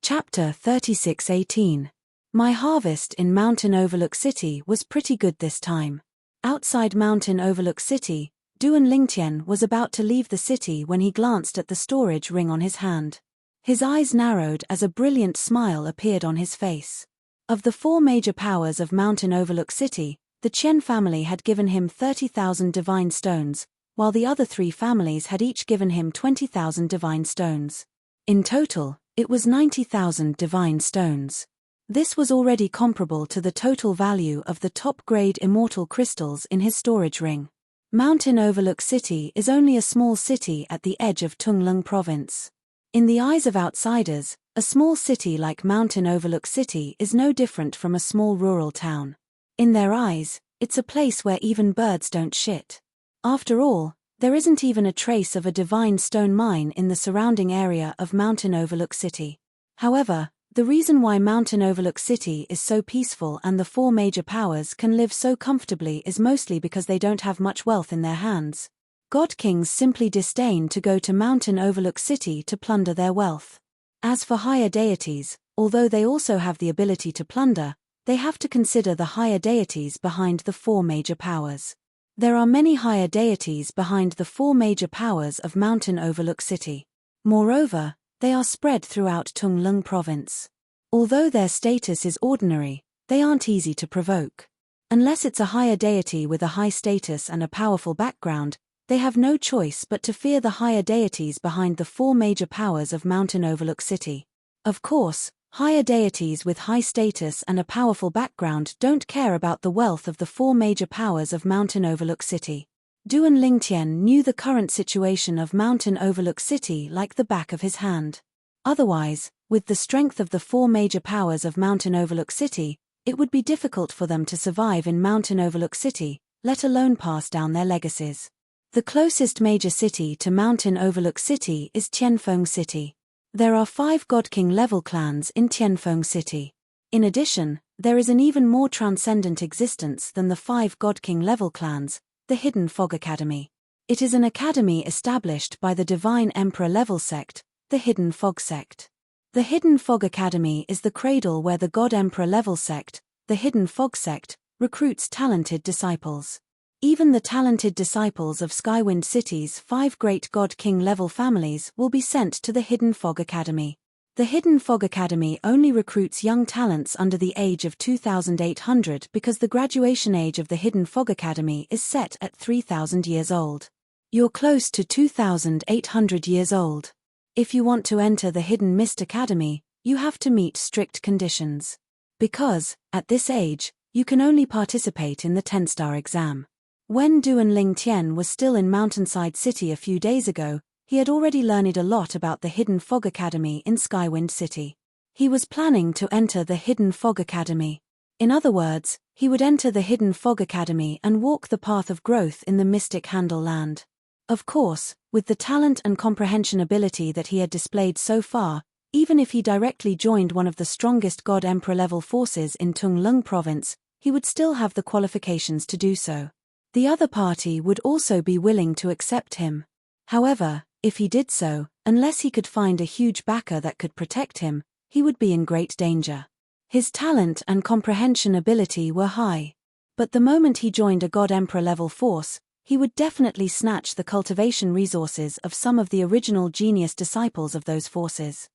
Chapter 36:18. My harvest in Mountain Overlook City was pretty good this time. Outside Mountain Overlook City, Duan Lingtian was about to leave the city when he glanced at the storage ring on his hand. His eyes narrowed as a brilliant smile appeared on his face. Of the four major powers of Mountain Overlook City, the Chen family had given him 30,000 divine stones, while the other three families had each given him 20,000 divine stones. In total, it was 90,000 divine stones. This was already comparable to the total value of the top-grade immortal crystals in his storage ring. Mountain Overlook City is only a small city at the edge of Tunglung province. In the eyes of outsiders, a small city like Mountain Overlook City is no different from a small rural town. In their eyes, it's a place where even birds don't shit. After all, there isn't even a trace of a divine stone mine in the surrounding area of Mountain Overlook City. However, The reason why Mountain Overlook City is so peaceful and the four major powers can live so comfortably is mostly because they don't have much wealth in their hands. God kings simply disdain to go to Mountain Overlook City to plunder their wealth. As for higher deities, although they also have the ability to plunder, they have to consider the higher deities behind the four major powers. There are many higher deities behind the four major powers of Mountain Overlook City. Moreover, they are spread throughout Tung Lung province. Although their status is ordinary, they aren't easy to provoke. Unless it's a higher deity with a high status and a powerful background, they have no choice but to fear the higher deities behind the four major powers of Mountain Overlook City. Of course, higher deities with high status and a powerful background don't care about the wealth of the four major powers of Mountain Overlook City. Duan Lingtian knew the current situation of Mountain Overlook City like the back of his hand. Otherwise, with the strength of the four major powers of Mountain Overlook City, it would be difficult for them to survive in Mountain Overlook City, let alone pass down their legacies. The closest major city to Mountain Overlook City is Tianfeng City. There are 5 God King level clans in Tianfeng City. In addition, there is an even more transcendent existence than the 5 God King level clans, the Hidden Fog Academy. It is an academy established by the Divine Emperor level sect, the Hidden Fog sect. The Hidden Fog Academy is the cradle where the God Emperor level sect, the Hidden Fog sect, recruits talented disciples. Even the talented disciples of Skywind City's 5 great God King level families will be sent to the Hidden Fog Academy. The Hidden Fog Academy only recruits young talents under the age of 2,800 because the graduation age of the Hidden Fog Academy is set at 3,000 years old. You're close to 2,800 years old. If you want to enter the Hidden Mist Academy, you have to meet strict conditions. Because, at this age, you can only participate in the 10-star exam. When Duan Lingtian was still in Mountainside City a few days ago, he had already learned a lot about the Hidden Fog Academy in Skywind City. He was planning to enter the Hidden Fog Academy. In other words, he would enter the Hidden Fog Academy and walk the path of growth in the Mystic Handle Land. Of course, with the talent and comprehension ability that he had displayed so far, even if he directly joined one of the strongest God Emperor level forces in Tung Lung province, he would still have the qualifications to do so. The other party would also be willing to accept him. However, if he did so, unless he could find a huge backer that could protect him, he would be in great danger. His talent and comprehension ability were high. But the moment he joined a God Emperor level force, he would definitely snatch the cultivation resources of some of the original genius disciples of those forces.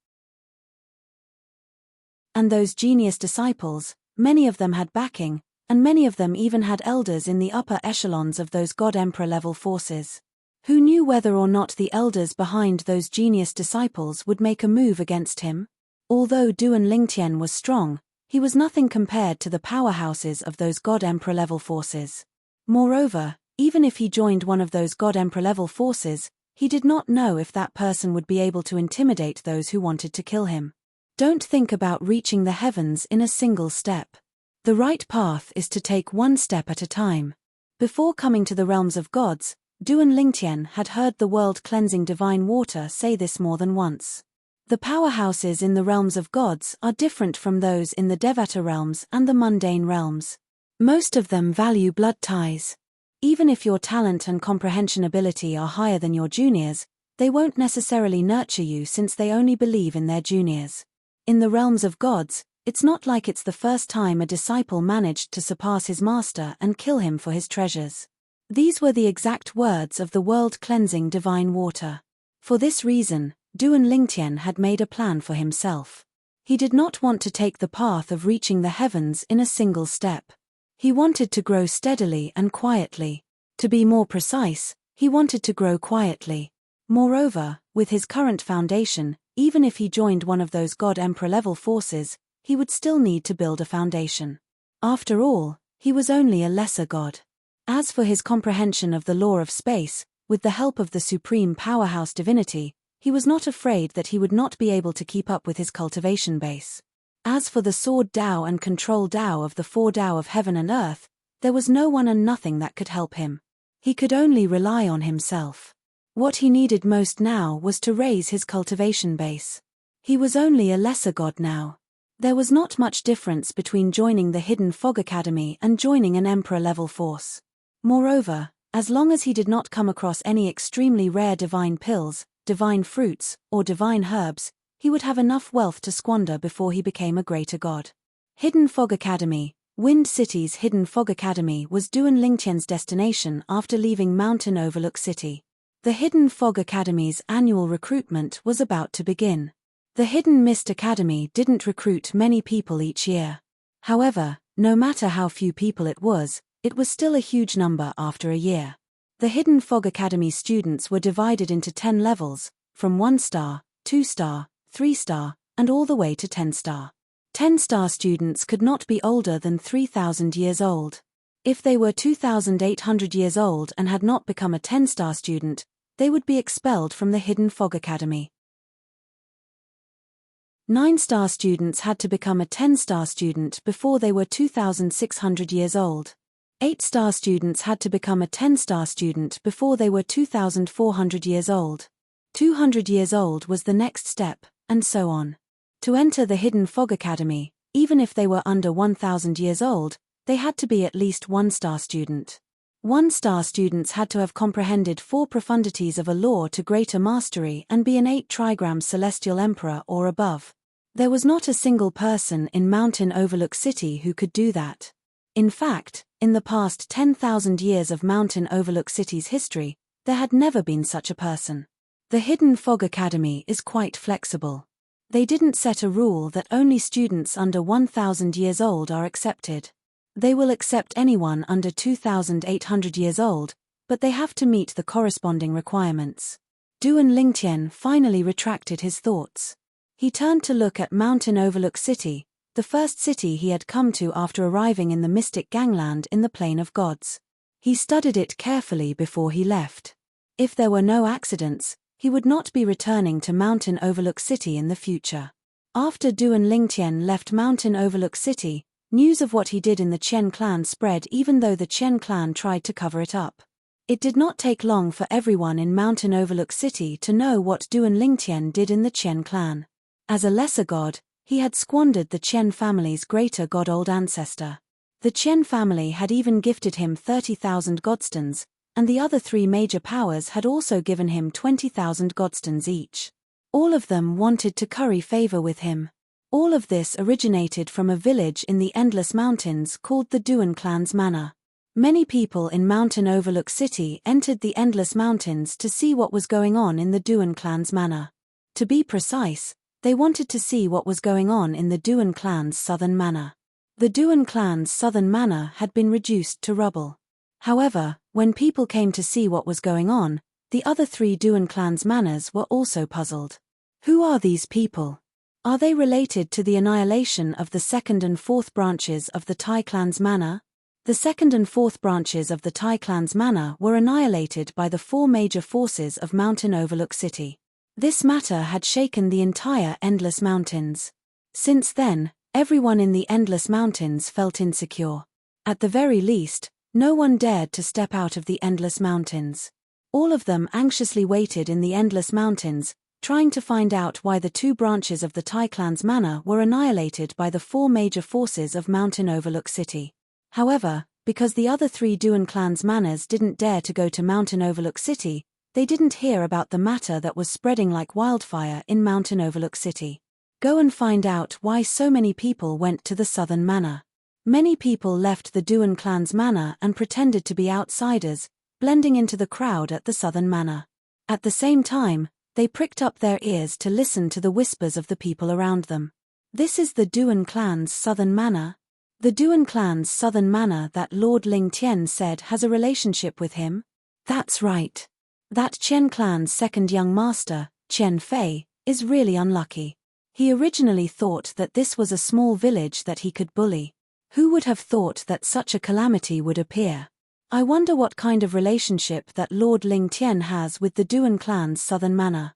And those genius disciples, many of them had backing, and many of them even had elders in the upper echelons of those God Emperor level forces. Who knew whether or not the elders behind those genius disciples would make a move against him? Although Duan Lingtian was strong, he was nothing compared to the powerhouses of those God Emperor level forces. Moreover, even if he joined one of those God Emperor level forces, he did not know if that person would be able to intimidate those who wanted to kill him. Don't think about reaching the heavens in a single step. The right path is to take one step at a time. Before coming to the realms of gods, Duan Lingtian had heard the world-cleansing divine water say this more than once. The powerhouses in the realms of gods are different from those in the Devata realms and the mundane realms. Most of them value blood ties. Even if your talent and comprehension ability are higher than your juniors, they won't necessarily nurture you since they only believe in their juniors. In the realms of gods, it's not like it's the first time a disciple managed to surpass his master and kill him for his treasures. These were the exact words of the world-cleansing divine water. For this reason, Duan Lingtian had made a plan for himself. He did not want to take the path of reaching the heavens in a single step. He wanted to grow steadily and quietly. To be more precise, he wanted to grow quietly. Moreover, with his current foundation, even if he joined one of those God Emperor level forces, he would still need to build a foundation. After all, he was only a lesser god. As for his comprehension of the law of space, with the help of the supreme powerhouse divinity, he was not afraid that he would not be able to keep up with his cultivation base. As for the sword Tao and control Tao of the 4 Tao of heaven and earth, there was no one and nothing that could help him. He could only rely on himself. What he needed most now was to raise his cultivation base. He was only a lesser god now. There was not much difference between joining the Hidden Fog Academy and joining an Emperor-level force. Moreover, as long as he did not come across any extremely rare divine pills, divine fruits, or divine herbs, he would have enough wealth to squander before he became a greater god. Hidden Fog Academy. Wind City's Hidden Fog Academy was Duan Lingtian's destination after leaving Mountain Overlook City. The Hidden Fog Academy's annual recruitment was about to begin. The Hidden Mist Academy didn't recruit many people each year. However, no matter how few people it was still a huge number after a year. The Hidden Fog Academy students were divided into 10 levels, from 1-star, 2-star, 3-star, and all the way to 10-star. 10-star students could not be older than 3,000 years old. If they were 2,800 years old and had not become a 10-star student, they would be expelled from the Hidden Fog Academy. 9-star students had to become a 10-star student before they were 2,600 years old. 8-star students had to become a 10-star student before they were 2,400 years old. 200 years old was the next step, and so on. To enter the Hidden Fog Academy, even if they were under 1,000 years old, they had to be at least 1-star student. 1-star students had to have comprehended 4 profundities of a law to greater mastery and be an 8-trigram celestial emperor or above. There was not a single person in Mountain Overlook City who could do that. In fact, in the past 10,000 years of Mountain Overlook City's history, there had never been such a person. The Hidden Fog Academy is quite flexible. They didn't set a rule that only students under 1,000 years old are accepted. They will accept anyone under 2,800 years old, but they have to meet the corresponding requirements. Duan Lingtian finally retracted his thoughts. He turned to look at Mountain Overlook City, the first city he had come to after arriving in the mystic gangland in the Plain of Gods. He studied it carefully before he left. If there were no accidents, he would not be returning to Mountain Overlook City in the future. After Duan Lingtian left Mountain Overlook City, news of what he did in the Chen clan spread even though the Chen clan tried to cover it up. It did not take long for everyone in Mountain Overlook City to know what Duan Lingtian did in the Chen clan. As a lesser god, he had squandered the Chen family's greater god old ancestor. The Chen family had even gifted him 30,000 godstones, and the other 3 major powers had also given him 20,000 godstones each. All of them wanted to curry favor with him. All of this originated from a village in the Endless Mountains called the Duan Clan's Manor. Many people in Mountain Overlook City entered the Endless Mountains to see what was going on in the Duan Clan's Manor. To be precise, they wanted to see what was going on in the Duan Clan's southern manor. The Duan Clan's southern manor had been reduced to rubble. However, when people came to see what was going on, the other 3 Duan Clan's manors were also puzzled. Who are these people? Are they related to the annihilation of the 2nd and 4th branches of the Tai clan's manor? The 2nd and 4th branches of the Tai clan's manor were annihilated by the 4 major forces of Mountain Overlook City. This matter had shaken the entire Endless Mountains. Since then, everyone in the Endless Mountains felt insecure. At the very least, no one dared to step out of the Endless Mountains. All of them anxiously waited in the Endless Mountains, trying to find out why the 2 branches of the Tai clan's manor were annihilated by the 4 major forces of Mountain Overlook City. However, because the other 3 Duan clan's manors didn't dare to go to Mountain Overlook City, they didn't hear about the matter that was spreading like wildfire in Mountain Overlook City. Go and find out why so many people went to the southern manor. Many people left the Duan clan's manor and pretended to be outsiders, blending into the crowd at the southern manor. At the same time, they pricked up their ears to listen to the whispers of the people around them. This is the Duan clan's southern manor? The Duan clan's southern manor that Lord Ling Tian said has a relationship with him? That's right. That Chen clan's second young master, Chen Fei, is really unlucky. He originally thought that this was a small village that he could bully. Who would have thought that such a calamity would appear? I wonder what kind of relationship that Lord Ling Tian has with the Duan clan's southern manor.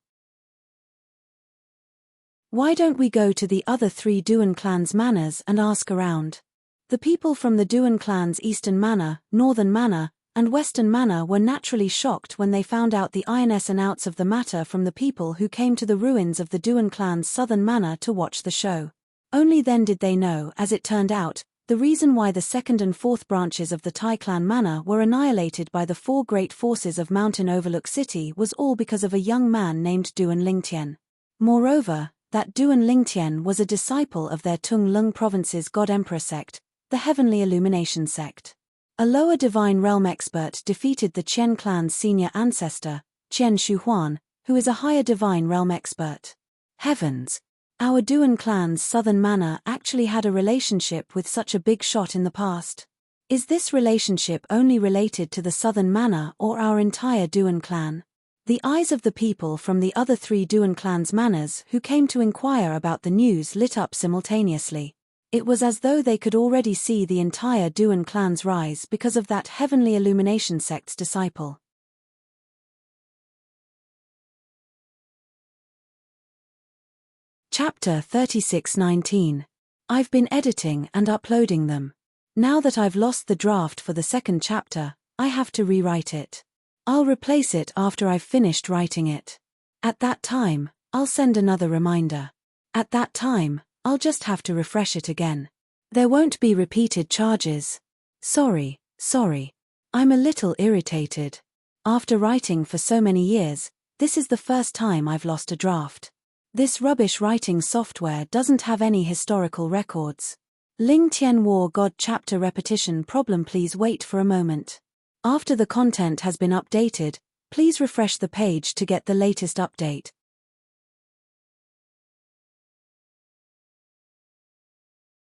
Why don't we go to the other 3 Duan clan's manors and ask around? The people from the Duan clan's eastern manor, northern manor, and western manor were naturally shocked when they found out the ins and outs of the matter from the people who came to the ruins of the Duan clan's southern manor to watch the show. Only then did they know, as it turned out, the reason why the second and fourth branches of the Tai clan manor were annihilated by the four great forces of Mountain Overlook City was all because of a young man named Duan Lingtian. Moreover, that Duan Lingtian was a disciple of their Tung Lung Province's God-Emperor sect, the Heavenly Illumination sect. A lower divine realm expert defeated the Qian clan's senior ancestor, Qian Shuhuan, who is a higher divine realm expert. Heavens! Our Duan clan's southern manor actually had a relationship with such a big shot in the past. Is this relationship only related to the southern manor or our entire Duan clan? The eyes of the people from the other three Duan clan's manors who came to inquire about the news lit up simultaneously. It was as though they could already see the entire Duan clan's rise because of that Heavenly Illumination sect's disciple. Chapter 36:19. I've been editing and uploading them. Now that I've lost the draft for the second chapter, I have to rewrite it. I'll replace it after I've finished writing it. At that time, I'll send another reminder. At that time, I'll just have to refresh it again. There won't be repeated charges. Sorry. I'm a little irritated. After writing for so many years, this is the first time I've lost a draft. This rubbish writing software doesn't have any historical records. Ling Tian War God chapter repetition problem. Please wait for a moment. After the content has been updated, please refresh the page to get the latest update.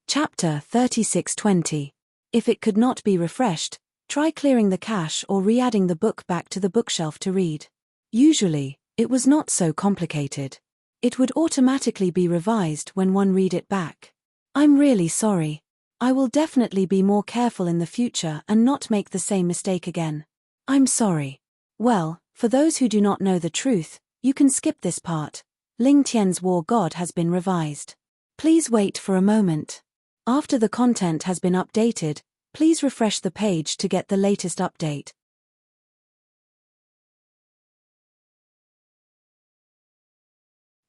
Chapter 36:20. If it could not be refreshed, try clearing the cache or re-adding the book back to the bookshelf to read. Usually, it was not so complicated. It would automatically be revised when one read it back. I'm really sorry. I will definitely be more careful in the future and not make the same mistake again. I'm sorry. Well, for those who do not know the truth, you can skip this part. Ling Tian's War God has been revised. Please wait for a moment. After the content has been updated, please refresh the page to get the latest update.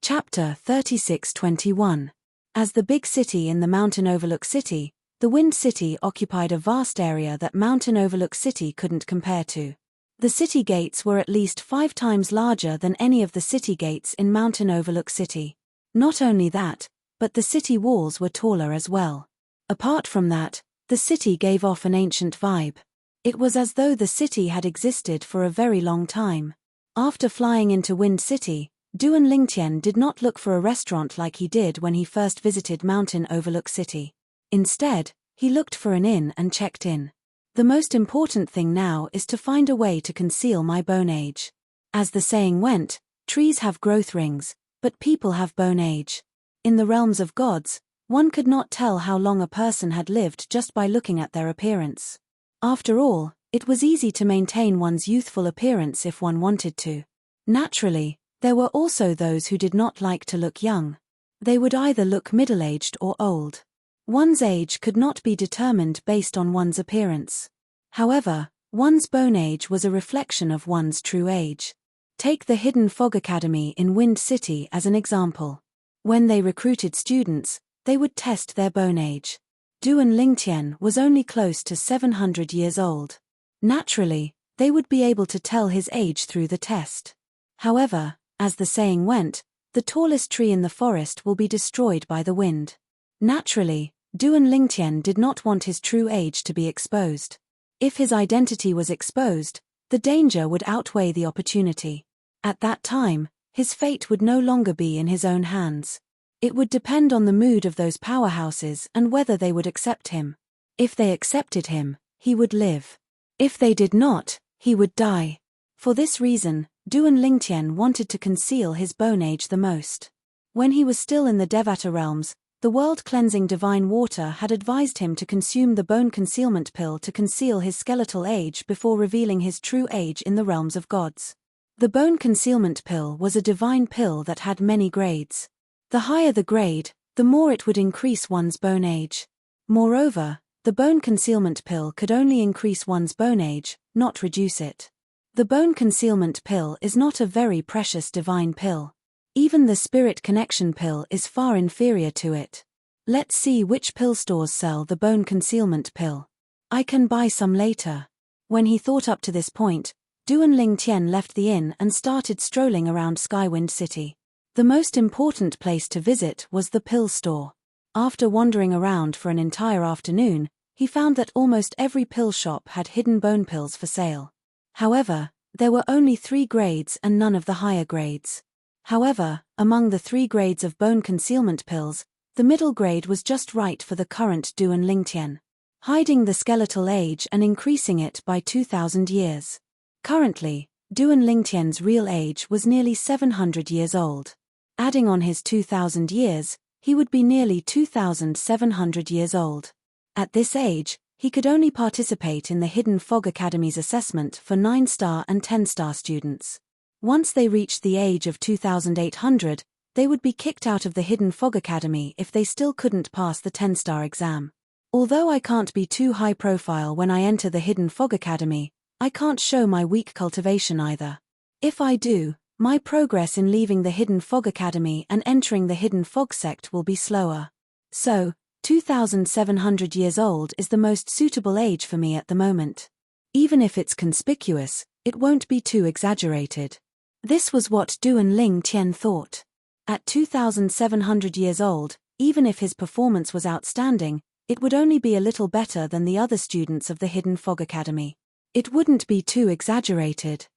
Chapter 36:21. As the big city in the Mountain Overlook City, the Wind City occupied a vast area that Mountain Overlook City couldn't compare to. The city gates were at least 5 times larger than any of the city gates in Mountain Overlook City. Not only that, but the city walls were taller as well. Apart from that, the city gave off an ancient vibe. It was as though the city had existed for a very long time. After flying into Wind City, Duan Lingtian did not look for a restaurant like he did when he first visited Mountain Overlook City. Instead, he looked for an inn and checked in. The most important thing now is to find a way to conceal my bone age. As the saying went, trees have growth rings, but people have bone age. In the realms of gods, one could not tell how long a person had lived just by looking at their appearance. After all, it was easy to maintain one's youthful appearance if one wanted to. Naturally, there were also those who did not like to look young. They would either look middle-aged or old. One's age could not be determined based on one's appearance. However, one's bone age was a reflection of one's true age. Take the Hidden Fog Academy in Wind City as an example. When they recruited students, they would test their bone age. Duan Lingtian was only close to 700 years old. Naturally, they would be able to tell his age through the test. However, as the saying went, the tallest tree in the forest will be destroyed by the wind. Naturally, Duan Lingtian did not want his true age to be exposed. If his identity was exposed, the danger would outweigh the opportunity. At that time, his fate would no longer be in his own hands. It would depend on the mood of those powerhouses and whether they would accept him. If they accepted him, he would live. If they did not, he would die. For this reason, Duan Lingtian wanted to conceal his bone age the most. When he was still in the Devata realms, the world-cleansing divine water had advised him to consume the bone concealment pill to conceal his skeletal age before revealing his true age in the realms of gods. The bone concealment pill was a divine pill that had many grades. The higher the grade, the more it would increase one's bone age. Moreover, the bone concealment pill could only increase one's bone age, not reduce it. The bone concealment pill is not a very precious divine pill. Even the spirit connection pill is far inferior to it. Let's see which pill stores sell the bone concealment pill. I can buy some later. When he thought up to this point, Duan Ling Tian left the inn and started strolling around Skywind City. The most important place to visit was the pill store. After wandering around for an entire afternoon, he found that almost every pill shop had hidden bone pills for sale. However, there were only 3 grades and none of the higher grades. However, among the 3 grades of bone concealment pills, the middle grade was just right for the current Duan Ling Tian, hiding the skeletal age and increasing it by 2,000 years. Currently, Duan Ling Tian's real age was nearly 700 years old. Adding on his 2,000 years, he would be nearly 2,700 years old. At this age, he could only participate in the Hidden Fog Academy's assessment for 9-star and 10-star students. Once they reached the age of 2,800, they would be kicked out of the Hidden Fog Academy if they still couldn't pass the 10-star exam. Although I can't be too high profile when I enter the Hidden Fog Academy, I can't show my weak cultivation either. If I do, my progress in leaving the Hidden Fog Academy and entering the Hidden Fog sect will be slower. So, 2,700 years old is the most suitable age for me at the moment. Even if it's conspicuous, it won't be too exaggerated. This was what Duan Ling Tian thought. At 2,700 years old, even if his performance was outstanding, it would only be a little better than the other students of the Hidden Fog Academy. It wouldn't be too exaggerated.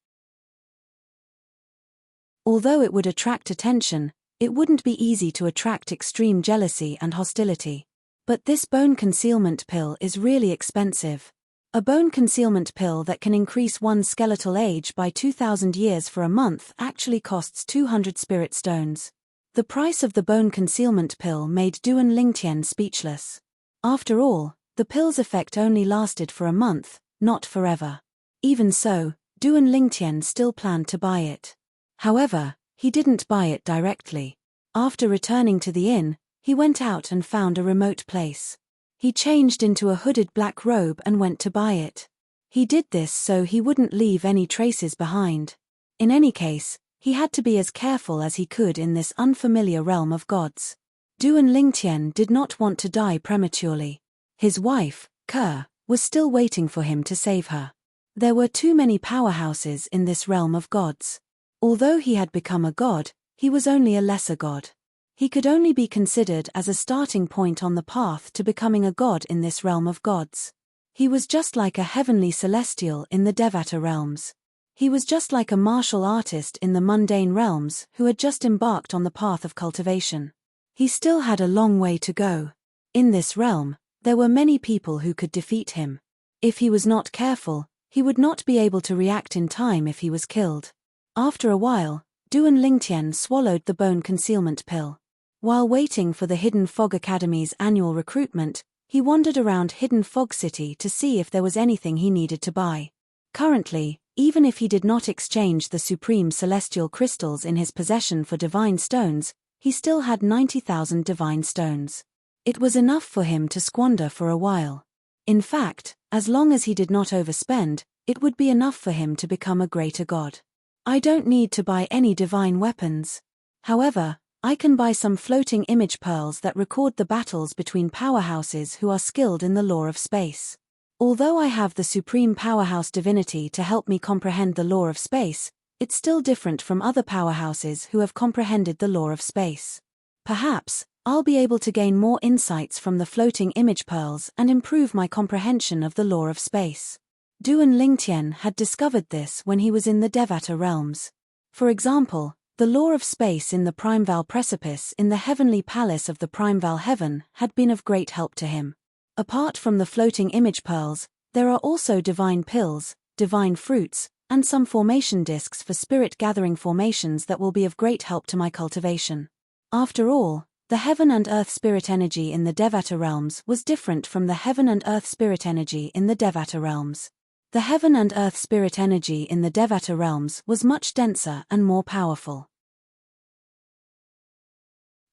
Although it would attract attention, it wouldn't be easy to attract extreme jealousy and hostility. But this bone concealment pill is really expensive. A bone concealment pill that can increase one's skeletal age by 2,000 years for a month actually costs 200 spirit stones. The price of the bone concealment pill made Duan Ling Tian speechless. After all, the pill's effect only lasted for a month, not forever. Even so, Duan Ling Tian still planned to buy it. However, he didn't buy it directly. After returning to the inn, he went out and found a remote place. He changed into a hooded black robe and went to buy it. He did this so he wouldn't leave any traces behind. In any case, he had to be as careful as he could in this unfamiliar realm of gods. Duan Ling Tian did not want to die prematurely. His wife, Ke, was still waiting for him to save her. There were too many powerhouses in this realm of gods. Although he had become a god, he was only a lesser god. He could only be considered as a starting point on the path to becoming a god in this realm of gods. He was just like a heavenly celestial in the Devata realms. He was just like a martial artist in the mundane realms who had just embarked on the path of cultivation. He still had a long way to go. In this realm, there were many people who could defeat him. If he was not careful, he would not be able to react in time if he was killed. After a while, Duan Ling Tian swallowed the bone concealment pill. While waiting for the Hidden Fog Academy's annual recruitment, he wandered around Hidden Fog City to see if there was anything he needed to buy. Currently, even if he did not exchange the supreme celestial crystals in his possession for divine stones, he still had 90,000 divine stones. It was enough for him to squander for a while. In fact, as long as he did not overspend, it would be enough for him to become a greater god. I don't need to buy any divine weapons. However, I can buy some floating image pearls that record the battles between powerhouses who are skilled in the law of space. Although I have the supreme powerhouse divinity to help me comprehend the law of space, it's still different from other powerhouses who have comprehended the law of space. Perhaps, I'll be able to gain more insights from the floating image pearls and improve my comprehension of the law of space. Duan Ling Tian had discovered this when he was in the Devata realms. For example, the law of space in the Primeval Precipice in the heavenly palace of the Primeval Heaven had been of great help to him. Apart from the floating image pearls, there are also divine pills, divine fruits, and some formation discs for spirit gathering formations that will be of great help to my cultivation. After all, the heaven and earth spirit energy in the Devata realms was different from the heaven and earth spirit energy in the Devata realms. The heaven and earth spirit energy in the Devata realms was much denser and more powerful.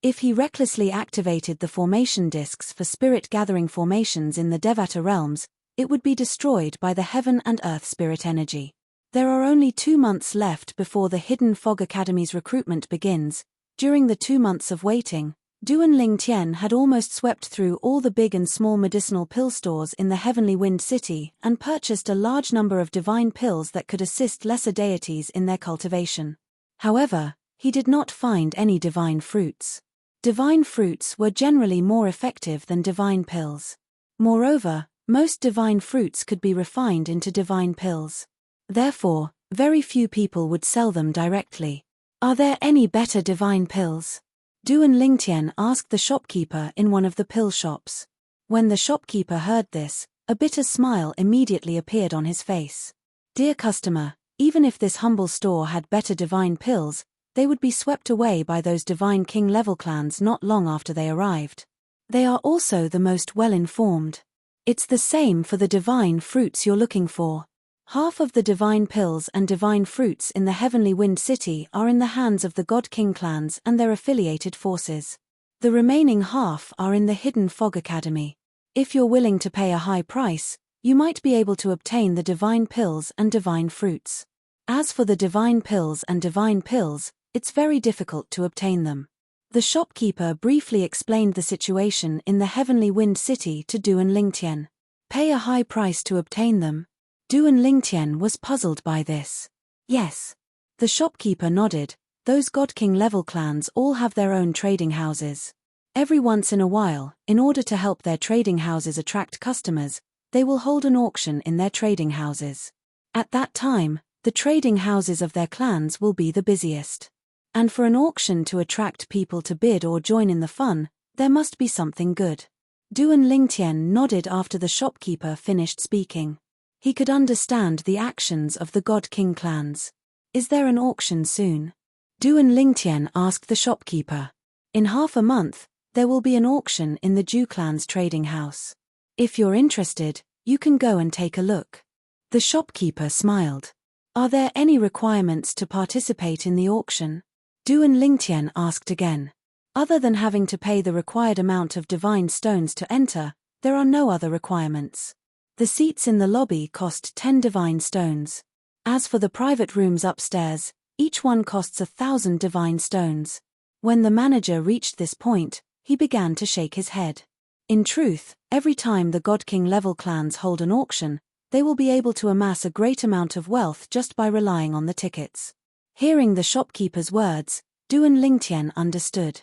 If he recklessly activated the formation discs for spirit gathering formations in the Devata realms, it would be destroyed by the heaven and earth spirit energy. There are only 2 months left before the Hidden Fog Academy's recruitment begins. During the 2 months of waiting, Duan Lingtian had almost swept through all the big and small medicinal pill stores in the Heavenly Wind City and purchased a large number of divine pills that could assist lesser deities in their cultivation. However, he did not find any divine fruits. Divine fruits were generally more effective than divine pills. Moreover, most divine fruits could be refined into divine pills. Therefore, very few people would sell them directly. Are there any better divine pills? Duan Lingtian asked the shopkeeper in one of the pill shops. When the shopkeeper heard this, a bitter smile immediately appeared on his face. Dear customer, even if this humble store had better divine pills, they would be swept away by those divine king-level clans not long after they arrived. They are also the most well-informed. It's the same for the divine fruits you're looking for. Half of the divine pills and divine fruits in the Heavenly Wind City are in the hands of the God King clans and their affiliated forces. The remaining half are in the Hidden Fog Academy. If you're willing to pay a high price, you might be able to obtain the divine pills and divine fruits. As for the divine pills and divine pills, it's very difficult to obtain them. The shopkeeper briefly explained the situation in the Heavenly Wind City to Duan Lingtian. Pay a high price to obtain them? Duan Lingtian was puzzled by this. Yes. The shopkeeper nodded. Those God King level clans all have their own trading houses. Every once in a while, in order to help their trading houses attract customers, they will hold an auction in their trading houses. At that time, the trading houses of their clans will be the busiest. And for an auction to attract people to bid or join in the fun, there must be something good. Duan Lingtian nodded after the shopkeeper finished speaking. He could understand the actions of the God King clans. Is there an auction soon? Duan Lingtian asked the shopkeeper. In half a month, there will be an auction in the Ju clan's trading house. If you're interested, you can go and take a look. The shopkeeper smiled. Are there any requirements to participate in the auction? Duan Lingtian asked again. Other than having to pay the required amount of divine stones to enter, there are no other requirements. The seats in the lobby cost 10 divine stones. As for the private rooms upstairs, each one costs 1,000 divine stones. When the manager reached this point, he began to shake his head. In truth, every time the God King level clans hold an auction, they will be able to amass a great amount of wealth just by relying on the tickets. Hearing the shopkeeper's words, Duan Lingtian understood.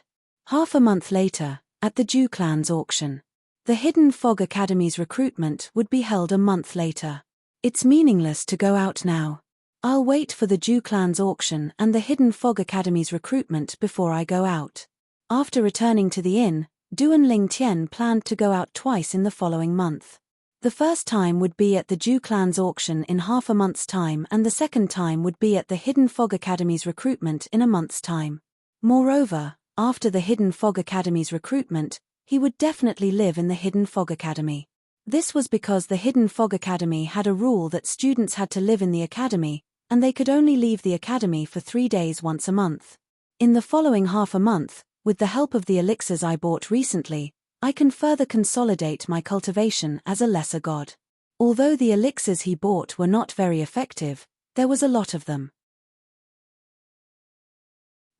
Half a month later, at the Ju clan's auction, the Hidden Fog Academy's recruitment would be held a month later. It's meaningless to go out now. I'll wait for the Ju clan's auction and the Hidden Fog Academy's recruitment before I go out. After returning to the inn, Duan Lingtian planned to go out twice in the following month. The first time would be at the Ju clan's auction in half a month's time, and the second time would be at the Hidden Fog Academy's recruitment in a month's time. Moreover, after the Hidden Fog Academy's recruitment, he would definitely live in the Hidden Fog Academy. This was because the Hidden Fog Academy had a rule that students had to live in the academy, and they could only leave the academy for 3 days once a month. In the following half a month, with the help of the elixirs I bought recently, I can further consolidate my cultivation as a lesser god. Although the elixirs he bought were not very effective, there was a lot of them.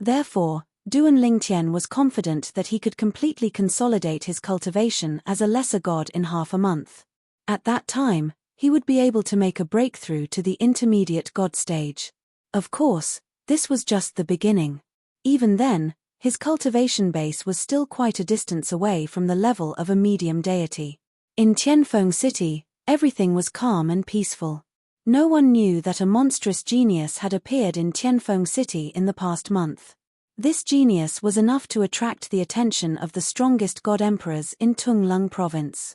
Therefore, Duan Lingtian was confident that he could completely consolidate his cultivation as a lesser god in half a month. At that time, he would be able to make a breakthrough to the intermediate god stage. Of course, this was just the beginning. Even then, his cultivation base was still quite a distance away from the level of a medium deity. In Tianfeng City, everything was calm and peaceful. No one knew that a monstrous genius had appeared in Tianfeng City in the past month. This genius was enough to attract the attention of the strongest god emperors in Tunglung province.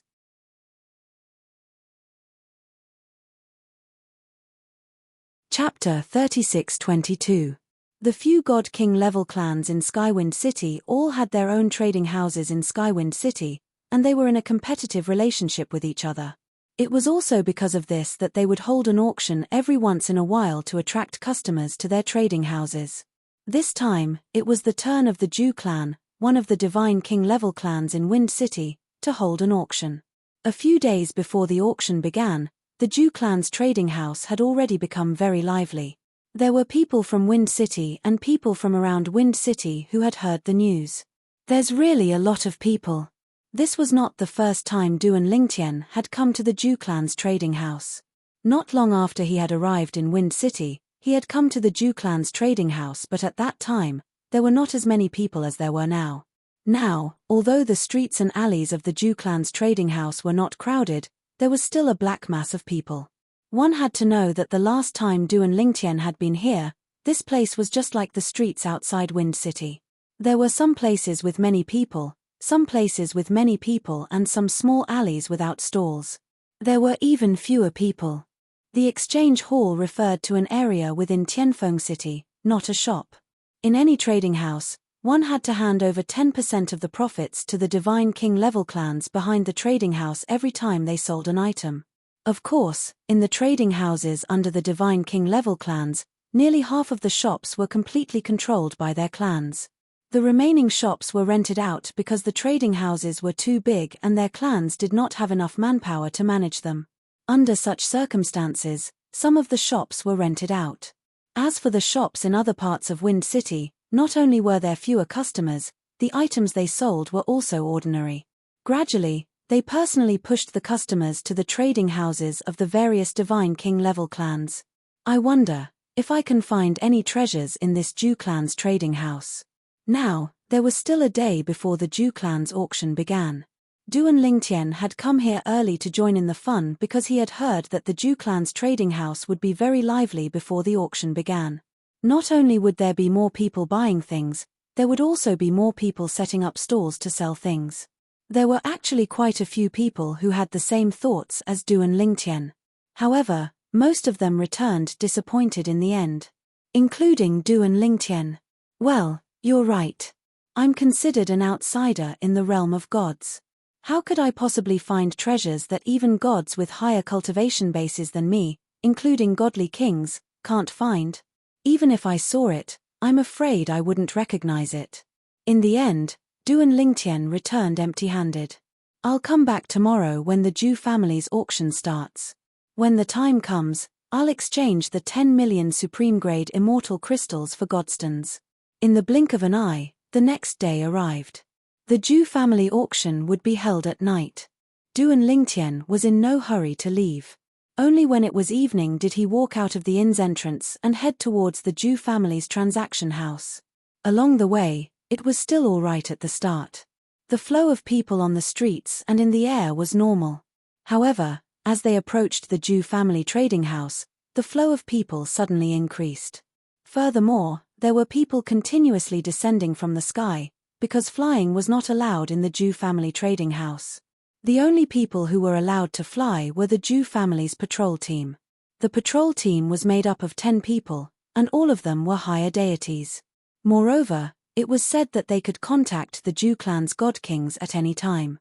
Chapter 36-22. The few God King level clans in Skywind City all had their own trading houses in Skywind City, and they were in a competitive relationship with each other. It was also because of this that they would hold an auction every once in a while to attract customers to their trading houses. This time, it was the turn of the Ju clan, one of the Divine King level clans in Wind City, to hold an auction. A few days before the auction began, the Ju clan's trading house had already become very lively. There were people from Wind City and people from around Wind City who had heard the news. There's really a lot of people. This was not the first time Duan Lingtian had come to the Zhu clan's trading house. Not long after he had arrived in Wind City, he had come to the Zhu clan's trading house, but at that time, there were not as many people as there were now. Now, although the streets and alleys of the Zhu clan's trading house were not crowded, there was still a black mass of people. One had to know that the last time Duan Lingtian had been here, this place was just like the streets outside Wind City. There were some places with many people, some places with many people, and some small alleys without stalls. There were even fewer people. The exchange hall referred to an area within Tianfeng City, not a shop. In any trading house, one had to hand over 10% of the profits to the Divine King level clans behind the trading house every time they sold an item. Of course, in the trading houses under the Divine King level clans, nearly half of the shops were completely controlled by their clans. The remaining shops were rented out because the trading houses were too big and their clans did not have enough manpower to manage them. Under such circumstances, some of the shops were rented out. As for the shops in other parts of Wind City, not only were there fewer customers, the items they sold were also ordinary. Gradually, they personally pushed the customers to the trading houses of the various Divine King level clans. I wonder if I can find any treasures in this Zhu clan's trading house. Now, there was still a day before the Zhu clan's auction began. Duan Lingtian had come here early to join in the fun because he had heard that the Zhu clan's trading house would be very lively before the auction began. Not only would there be more people buying things, there would also be more people setting up stalls to sell things. There were actually quite a few people who had the same thoughts as Duan Lingtian. However, most of them returned disappointed in the end. Including Duan Lingtian. Well, you're right. I'm considered an outsider in the realm of gods. How could I possibly find treasures that even gods with higher cultivation bases than me, including godly kings, can't find? Even if I saw it, I'm afraid I wouldn't recognize it. In the end, Duan Lingtian returned empty-handed. I'll come back tomorrow when the Zhu family's auction starts. When the time comes, I'll exchange the 10 million supreme-grade immortal crystals for godstones. In the blink of an eye, the next day arrived. The Zhu family auction would be held at night. Duan Lingtian was in no hurry to leave. Only when it was evening did he walk out of the inn's entrance and head towards the Zhu family's transaction house. Along the way, it was still all right at the start. The flow of people on the streets and in the air was normal. However, as they approached the Zhu family trading house, the flow of people suddenly increased. Furthermore, there were people continuously descending from the sky, because flying was not allowed in the Zhu family trading house. The only people who were allowed to fly were the Zhu family's patrol team. The patrol team was made up of 10 people, and all of them were higher deities. Moreover, it was said that they could contact the Zhu clan's god kings at any time.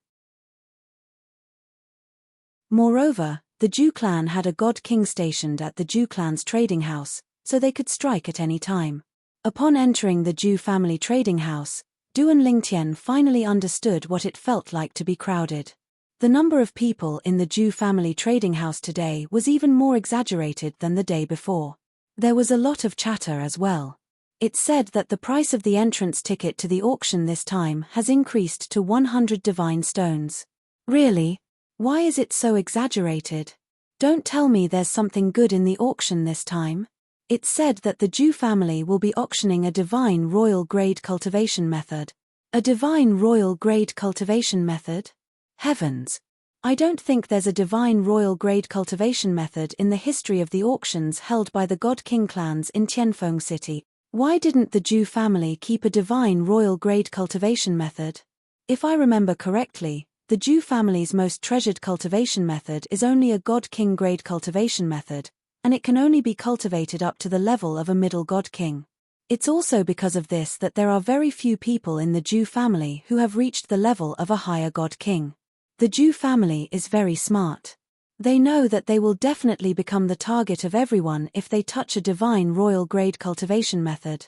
Moreover, the Zhu clan had a god king stationed at the Zhu clan's trading house, so they could strike at any time. Upon entering the Zhu family trading house, Duan Lingtian finally understood what it felt like to be crowded. The number of people in the Zhu family trading house today was even more exaggerated than the day before. There was a lot of chatter as well. It said that the price of the entrance ticket to the auction this time has increased to 100 divine stones. Really? Why is it so exaggerated? Don't tell me there's something good in the auction this time. It said that the Zhu family will be auctioning a divine royal grade cultivation method. A divine royal grade cultivation method? Heavens! I don't think there's a divine royal grade cultivation method in the history of the auctions held by the God King clans in Tianfeng City. Why didn't the Zhu family keep a divine royal grade cultivation method? If I remember correctly, the Zhu family's most treasured cultivation method is only a God King grade cultivation method, and it can only be cultivated up to the level of a middle God King. It's also because of this that there are very few people in the Zhu family who have reached the level of a higher God King. The Zhu family is very smart. They know that they will definitely become the target of everyone if they touch a divine royal grade cultivation method.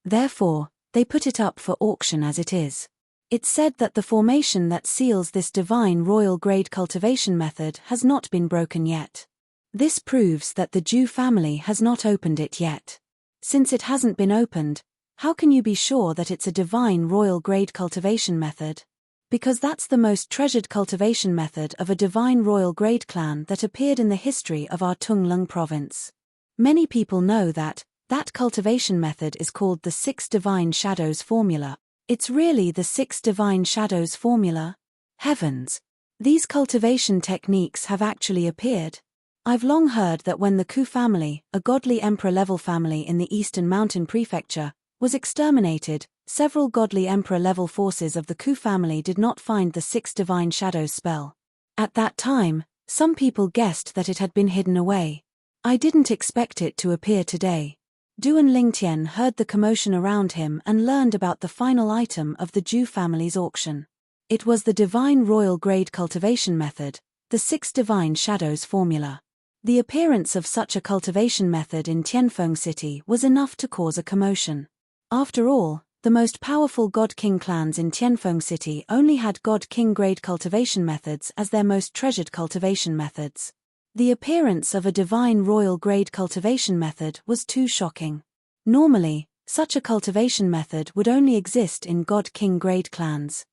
Therefore, they put it up for auction as it is. It's said that the formation that seals this divine royal grade cultivation method has not been broken yet. This proves that the Zhu family has not opened it yet. Since it hasn't been opened, How can you be sure that it's a divine royal grade cultivation method? Because that's the most treasured cultivation method of a divine royal grade clan that appeared in the history of our Tung Lung province. Many people know that cultivation method is called the 6 Divine Shadows formula. It's really the 6 Divine Shadows formula? Heavens! These cultivation techniques have actually appeared. I've long heard that when the Ku family, a godly emperor-level family in the Eastern Mountain Prefecture, was exterminated, several godly emperor-level forces of the Ku family did not find the 6 Divine Shadows spell. At that time, some people guessed that it had been hidden away. I didn't expect it to appear today. Duan Lingtian heard the commotion around him and learned about the final item of the Zhu family's auction. It was the divine royal grade cultivation method, the 6 Divine Shadows formula. The appearance of such a cultivation method in Tianfeng City was enough to cause a commotion. After all, the most powerful God-King clans in Tianfeng City only had God-King grade cultivation methods as their most treasured cultivation methods. The appearance of a divine royal grade cultivation method was too shocking. Normally, such a cultivation method would only exist in God-King grade clans.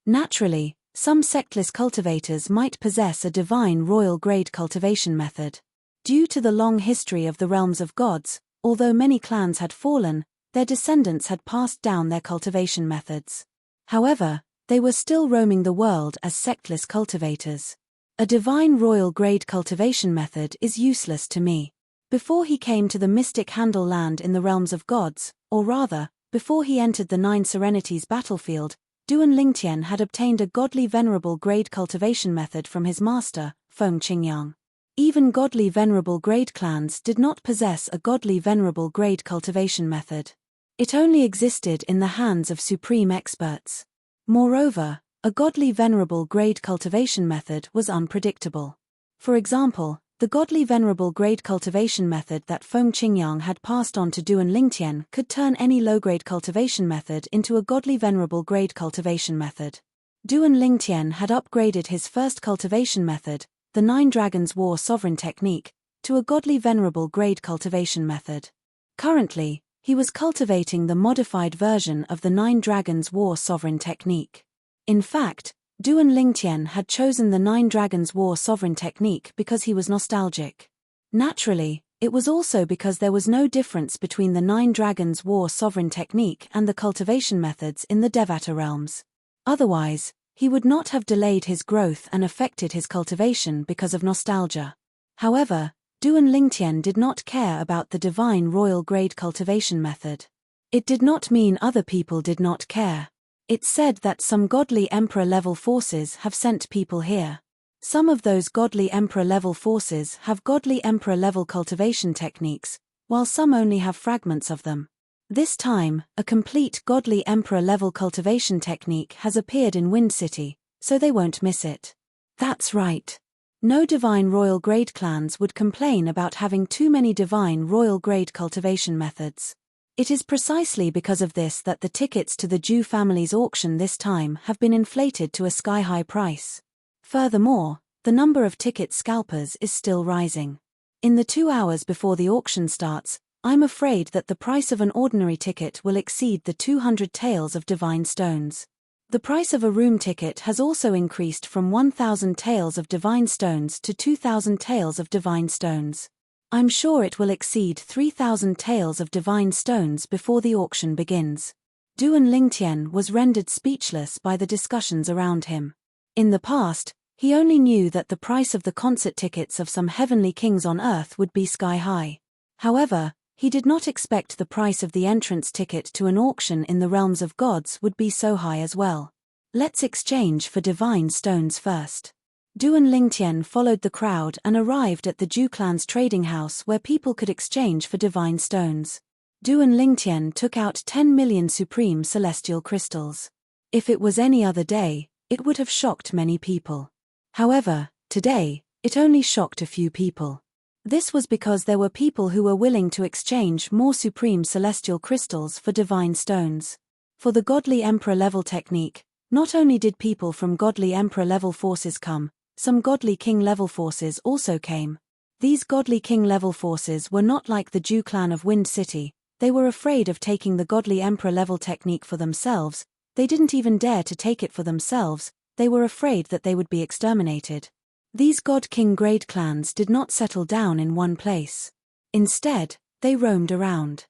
Naturally, some sectless cultivators might possess a divine royal grade cultivation method. Due to the long history of the realms of gods, although many clans had fallen, their descendants had passed down their cultivation methods. However, they were still roaming the world as sectless cultivators. A divine royal grade cultivation method is useless to me. Before he came to the mystic Handle land in the realms of gods, or rather, before he entered the 9 Serenities battlefield, Duan Lingtian had obtained a godly venerable grade cultivation method from his master, Feng Qingyang. Even godly venerable grade clans did not possess a godly venerable grade cultivation method. It only existed in the hands of supreme experts. Moreover, a godly venerable grade cultivation method was unpredictable. For example, the godly venerable grade cultivation method that Feng Qingyang had passed on to Duan Lingtian could turn any low-grade cultivation method into a godly venerable grade cultivation method. Duan Lingtian had upgraded his first cultivation method, the 9 Dragons War Sovereign Technique, to a godly venerable grade cultivation method. Currently, he was cultivating the modified version of the 9 Dragons War Sovereign Technique. In fact, Duan Lingtian had chosen the 9 Dragons War Sovereign Technique because he was nostalgic. Naturally, it was also because there was no difference between the 9 Dragons War Sovereign Technique and the cultivation methods in the Devata realms. Otherwise, he would not have delayed his growth and affected his cultivation because of nostalgia. However, Duan Lingtian did not care about the divine royal grade cultivation method. It did not mean other people did not care. It said that some godly emperor-level forces have sent people here. Some of those godly emperor-level forces have godly emperor-level cultivation techniques, while some only have fragments of them. This time, a complete godly emperor-level cultivation technique has appeared in Wind City, so they won't miss it. That's right. No divine royal grade clans would complain about having too many divine royal grade cultivation methods. It is precisely because of this that the tickets to the Zhu family's auction this time have been inflated to a sky-high price. Furthermore, the number of ticket scalpers is still rising. In the 2 hours before the auction starts, I'm afraid that the price of an ordinary ticket will exceed the 200 taels of divine stones. The price of a room ticket has also increased from 1,000 taels of divine stones to 2,000 taels of divine stones. I'm sure it will exceed 3,000 taels of divine stones before the auction begins. Duan Lingtian was rendered speechless by the discussions around him. In the past, he only knew that the price of the concert tickets of some heavenly kings on earth would be sky-high. However, he did not expect the price of the entrance ticket to an auction in the realms of gods would be so high as well. Let's exchange for divine stones first. Duan Lingtian followed the crowd and arrived at the Zhu clan's trading house where people could exchange for divine stones. Duan Lingtian took out 10 million supreme celestial crystals. If it was any other day, it would have shocked many people. However, today, it only shocked a few people. This was because there were people who were willing to exchange more supreme celestial crystals for divine stones. For the godly emperor level technique, not only did people from godly emperor level forces come, some godly king level forces also came. These godly king-level forces were not like the Jew clan of Wind City. They were afraid of taking the godly emperor-level technique for themselves. They didn't even dare to take it for themselves. They were afraid that they would be exterminated. These god-king grade clans did not settle down in one place. Instead, they roamed around.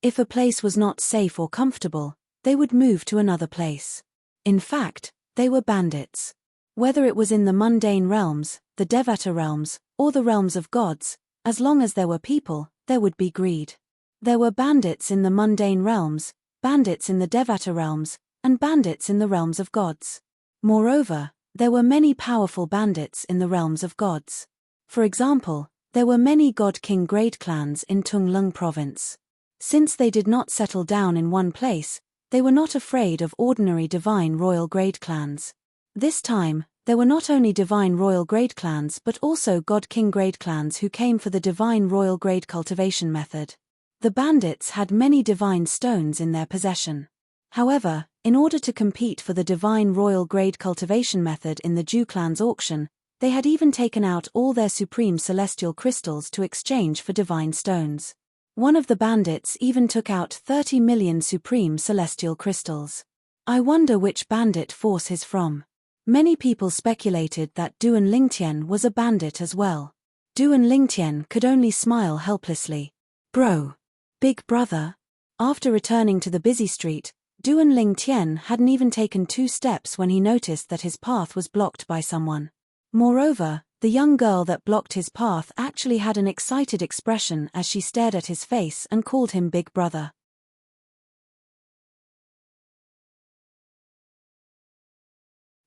If a place was not safe or comfortable, they would move to another place. In fact, they were bandits. Whether it was in the mundane realms, the Devata realms, or the realms of gods, as long as there were people, there would be greed. There were bandits in the mundane realms, bandits in the Devata realms, and bandits in the realms of gods. Moreover, there were many powerful bandits in the realms of gods. For example, there were many god-king grade clans in Tunglung province. Since they did not settle down in one place, they were not afraid of ordinary divine royal grade clans. This time, there were not only divine royal grade clans but also god-king grade clans who came for the divine royal grade cultivation method. The bandits had many divine stones in their possession. However, in order to compete for the divine royal grade cultivation method in the Jew clan's auction, they had even taken out all their supreme celestial crystals to exchange for divine stones. One of the bandits even took out 30 million supreme celestial crystals. I wonder which bandit force he's from. Many people speculated that Duan Lingtian was a bandit as well. Duan Lingtian could only smile helplessly. Bro. Big brother? After returning to the busy street, Duan Lingtian hadn't even taken 2 steps when he noticed that his path was blocked by someone. Moreover, the young girl that blocked his path actually had an excited expression as she stared at his face and called him Big Brother.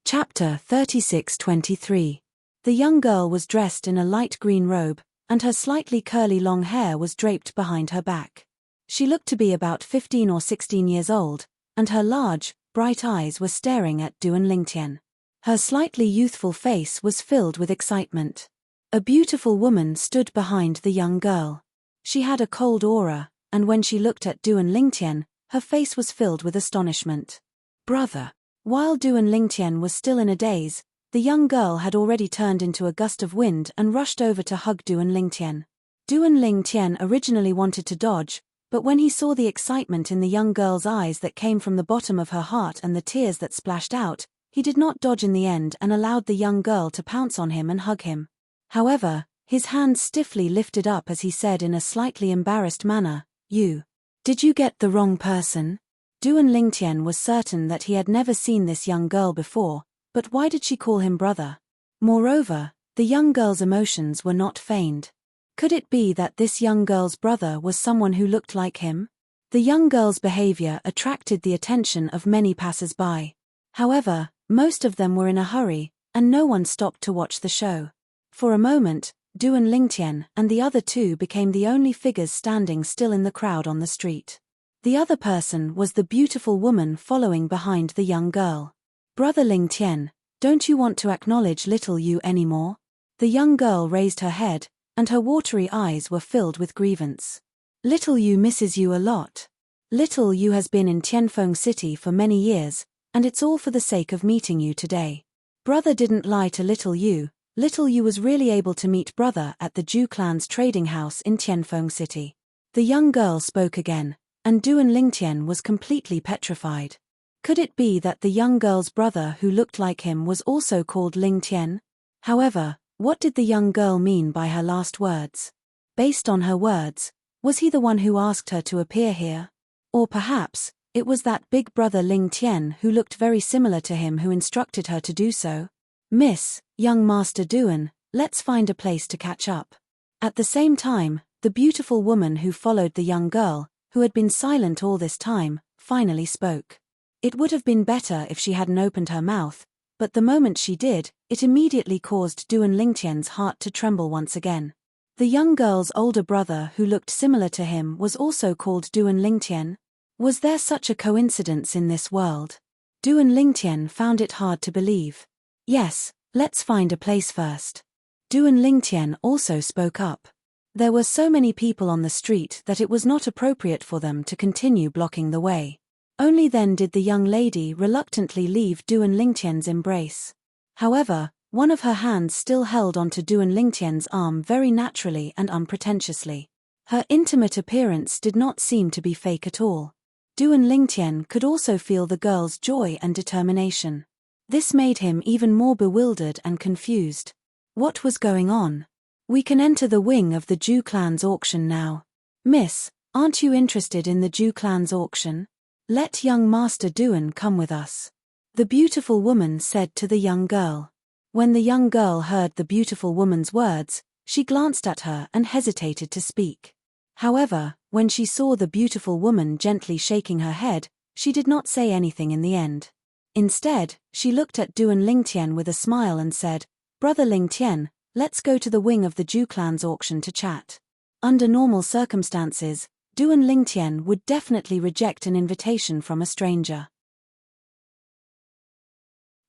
Chapter 36-23. The young girl was dressed in a light green robe, and her slightly curly long hair was draped behind her back. She looked to be about 15 or 16 years old, and her large, bright eyes were staring at Duan Lingtian. Her slightly youthful face was filled with excitement. A beautiful woman stood behind the young girl. She had a cold aura, and when she looked at Duan Lingtian, her face was filled with astonishment. Brother. While Duan Lingtian was still in a daze, the young girl had already turned into a gust of wind and rushed over to hug Duan Lingtian. Duan Lingtian originally wanted to dodge, but when he saw the excitement in the young girl's eyes that came from the bottom of her heart and the tears that splashed out, he did not dodge in the end and allowed the young girl to pounce on him and hug him. However, his hands stiffly lifted up as he said in a slightly embarrassed manner, Did you get the wrong person? Duan Lingtian was certain that he had never seen this young girl before, but why did she call him brother? Moreover, the young girl's emotions were not feigned. Could it be that this young girl's brother was someone who looked like him? The young girl's behavior attracted the attention of many passers-by. However, most of them were in a hurry, and no one stopped to watch the show. For a moment, Duan Lingtian and the other 2 became the only figures standing still in the crowd on the street. The other person was the beautiful woman following behind the young girl. Brother Lingtian, don't you want to acknowledge little you anymore? The young girl raised her head, and her watery eyes were filled with grievance. Little you misses you a lot. Little you has been in Tianfeng City for many years, and it's all for the sake of meeting you today. Brother didn't lie to little you was really able to meet brother at the Jew clan's trading house in Tianfeng City. The young girl spoke again, and Duan Lingtian was completely petrified. Could it be that the young girl's brother who looked like him was also called Lingtian? However, what did the young girl mean by her last words? Based on her words, was he the one who asked her to appear here? Or perhaps, it was that big brother Lingtian who looked very similar to him who instructed her to do so? Miss, young Master Duan, let's find a place to catch up. At the same time, the beautiful woman who followed the young girl, who had been silent all this time, finally spoke. It would have been better if she hadn't opened her mouth, but the moment she did, it immediately caused Duan Lingtian's heart to tremble once again. The young girl's older brother who looked similar to him was also called Duan Lingtian. Was there such a coincidence in this world? Duan Lingtian found it hard to believe. Yes, let's find a place first. Duan Lingtian also spoke up. There were so many people on the street that it was not appropriate for them to continue blocking the way. Only then did the young lady reluctantly leave Duan Lingtian's embrace. However, One of her hands still held onto Duan Lingtian's arm very naturally and unpretentiously. Her intimate appearance did not seem to be fake at all. Duan Lingtian could also feel the girl's joy and determination. This made him even more bewildered and confused. What was going on? We can enter the wing of the Zhu clan's auction now. Miss, aren't you interested in the Zhu clan's auction? Let young Master Duan come with us. The beautiful woman said to the young girl. When the young girl heard the beautiful woman's words, she glanced at her and hesitated to speak. However, when she saw the beautiful woman gently shaking her head, she did not say anything in the end. Instead, she looked at Duan Lingtian with a smile and said, "Brother Lingtian, let's go to the wing of the Zhu clan's auction to chat." Under normal circumstances, Duan Lingtian would definitely reject an invitation from a stranger.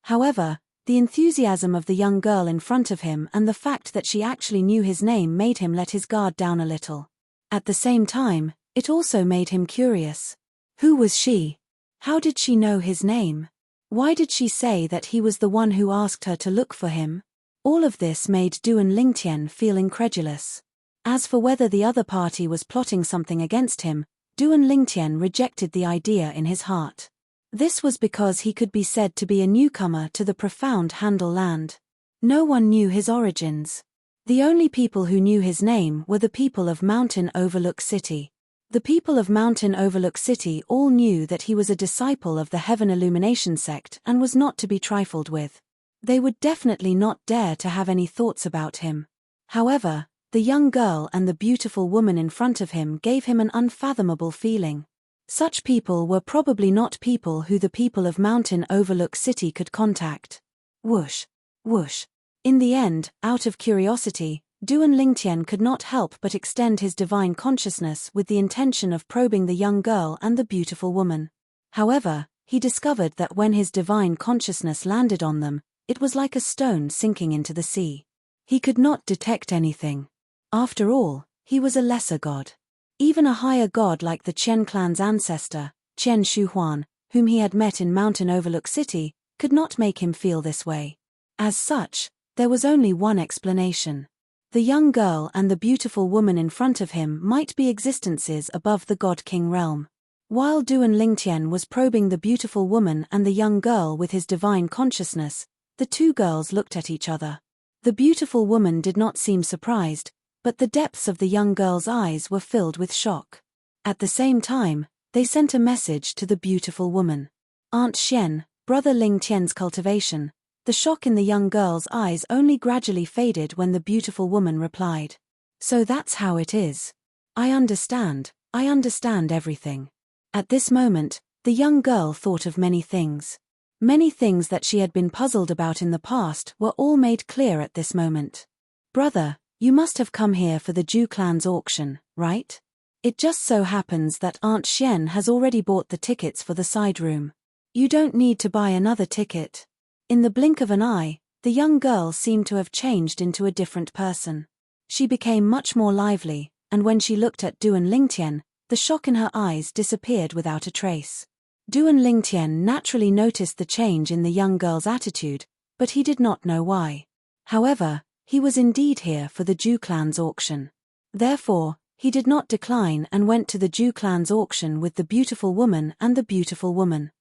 However, the enthusiasm of the young girl in front of him and the fact that she actually knew his name made him let his guard down a little. At the same time, it also made him curious. Who was she? How did she know his name? Why did she say that he was the one who asked her to look for him? All of this made Duan Lingtian feel incredulous. As for whether the other party was plotting something against him, Duan Lingtian rejected the idea in his heart. This was because he could be said to be a newcomer to the profound Handel land. No one knew his origins. The only people who knew his name were the people of Mountain Overlook City. The people of Mountain Overlook City all knew that he was a disciple of the Heaven Illumination sect and was not to be trifled with. They would definitely not dare to have any thoughts about him. However, the young girl and the beautiful woman in front of him gave him an unfathomable feeling. Such people were probably not people who the people of Mountain Overlook City could contact. Whoosh, whoosh. In the end, out of curiosity, Duan Lingtian could not help but extend his divine consciousness with the intention of probing the young girl and the beautiful woman. However, he discovered that when his divine consciousness landed on them, it was like a stone sinking into the sea. He could not detect anything. After all, he was a lesser god. Even a higher god like the Qian clan's ancestor, Qian Shuhuan, whom he had met in Mountain Overlook City, could not make him feel this way. As such, there was only one explanation. The young girl and the beautiful woman in front of him might be existences above the God-King realm. While Duan Lingtian was probing the beautiful woman and the young girl with his divine consciousness, the two girls looked at each other. The beautiful woman did not seem surprised, but the depths of the young girl's eyes were filled with shock. At the same time, they sent a message to the beautiful woman. Aunt Xian, Brother Lingtian's cultivation. The shock in the young girl's eyes only gradually faded when the beautiful woman replied. So that's how it is. I understand everything. At this moment, the young girl thought of many things. Many things that she had been puzzled about in the past were all made clear at this moment. Brother, you must have come here for the Zhu clan's auction, right? It just so happens that Aunt Xian has already bought the tickets for the side room. You don't need to buy another ticket. In the blink of an eye, the young girl seemed to have changed into a different person. She became much more lively, and when she looked at Duan Lingtian, the shock in her eyes disappeared without a trace. Duan Lingtian naturally noticed the change in the young girl's attitude, but he did not know why. However, he was indeed here for the Zhu clan's auction. Therefore, he did not decline and went to the Zhu clan's auction with the beautiful woman and the beautiful woman.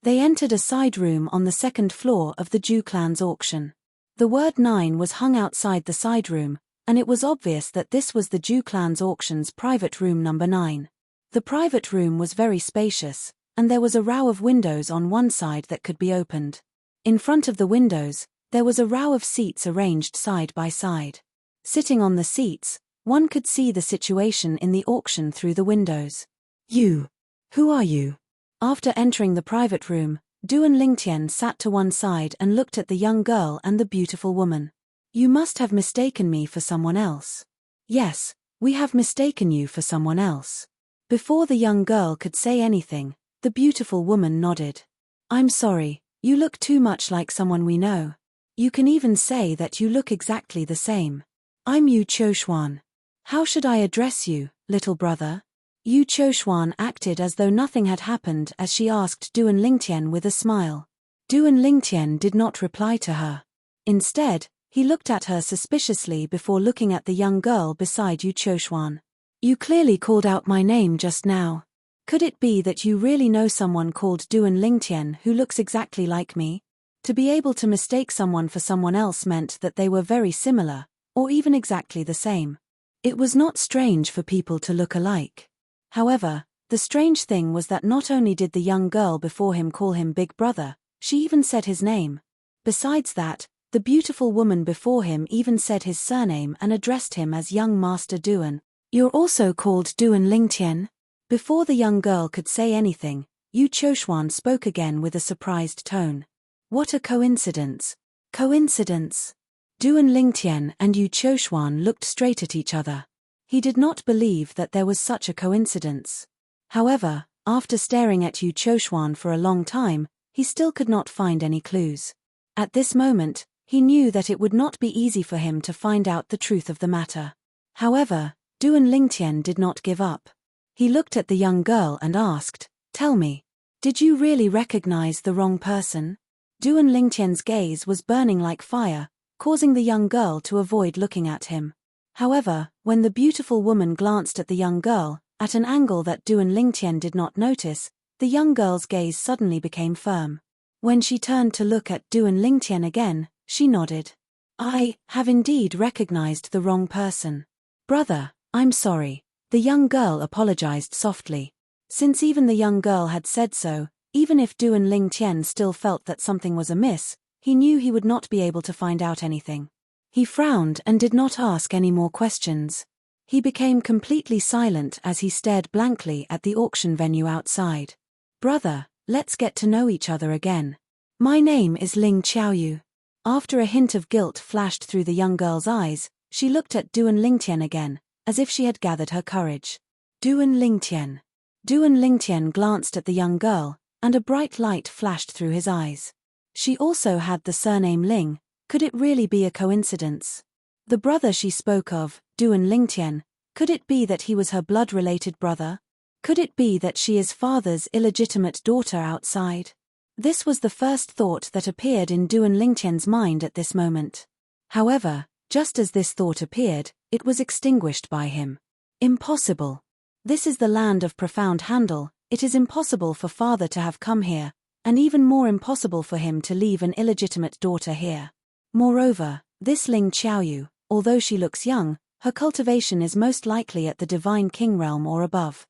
They entered a side room on the second floor of the Zhu clan's auction. The word 9 was hung outside the side room, and it was obvious that this was the Zhu clan's auction's private room number 9. The private room was very spacious, and there was a row of windows on one side that could be opened. In front of the windows, there was a row of seats arranged side by side. Sitting on the seats, one could see the situation in the auction through the windows. You. Who are you? After entering the private room, Duan Lingtian sat to one side and looked at the young girl and the beautiful woman. You must have mistaken me for someone else. Yes, we have mistaken you for someone else. Before the young girl could say anything, the beautiful woman nodded. I'm sorry, you look too much like someone we know. You can even say that you look exactly the same. I'm Yu Qiushuan. How should I address you, little brother? Yu Qiushuan acted as though nothing had happened as she asked Duan Lingtian with a smile. Duan Lingtian did not reply to her. Instead, he looked at her suspiciously before looking at the young girl beside Yu Choshuan. You clearly called out my name just now. Could it be that you really know someone called Duan Lingtian who looks exactly like me? To be able to mistake someone for someone else meant that they were very similar, or even exactly the same. It was not strange for people to look alike. However, the strange thing was that not only did the young girl before him call him Big Brother, she even said his name. Besides that, the beautiful woman before him even said his surname and addressed him as young Master Duan. You're also called Duan Lingtian? Before the young girl could say anything, Yu Choshuan spoke again with a surprised tone. What a coincidence. Coincidence. Duan Lingtian and Yu Choshuan looked straight at each other. He did not believe that there was such a coincidence. However, after staring at Yu Choshuan for a long time, he still could not find any clues. At this moment, he knew that it would not be easy for him to find out the truth of the matter. However, Duan Lingtian did not give up. He looked at the young girl and asked, Tell me, did you really recognize the wrong person? Duan Lingtian's gaze was burning like fire, causing the young girl to avoid looking at him. However, when the beautiful woman glanced at the young girl, at an angle that Duan Lingtian did not notice, the young girl's gaze suddenly became firm. When she turned to look at Duan Lingtian again, she nodded. I have indeed recognized the wrong person. Brother, I'm sorry. The young girl apologized softly. Since even the young girl had said so, even if Duan Lingtian still felt that something was amiss, he knew he would not be able to find out anything. He frowned and did not ask any more questions. He became completely silent as he stared blankly at the auction venue outside. Brother, let's get to know each other again. My name is Ling Xiaoyu. After a hint of guilt flashed through the young girl's eyes, she looked at Duan Lingtian again, as if she had gathered her courage. Duan Lingtian. Duan Lingtian glanced at the young girl, and a bright light flashed through his eyes. She also had the surname Ling. Could it really be a coincidence? The brother she spoke of, Duan Lingtian, could it be that he was her blood-related brother? Could it be that she is father's illegitimate daughter outside? This was the first thought that appeared in Duan Lingtian's mind at this moment. However, just as this thought appeared, it was extinguished by him. Impossible. This is the land of profound handle. It is impossible for father to have come here, and even more impossible for him to leave an illegitimate daughter here. Moreover, this Ling Xiaoyu, although she looks young, her cultivation is most likely at the divine king realm or above.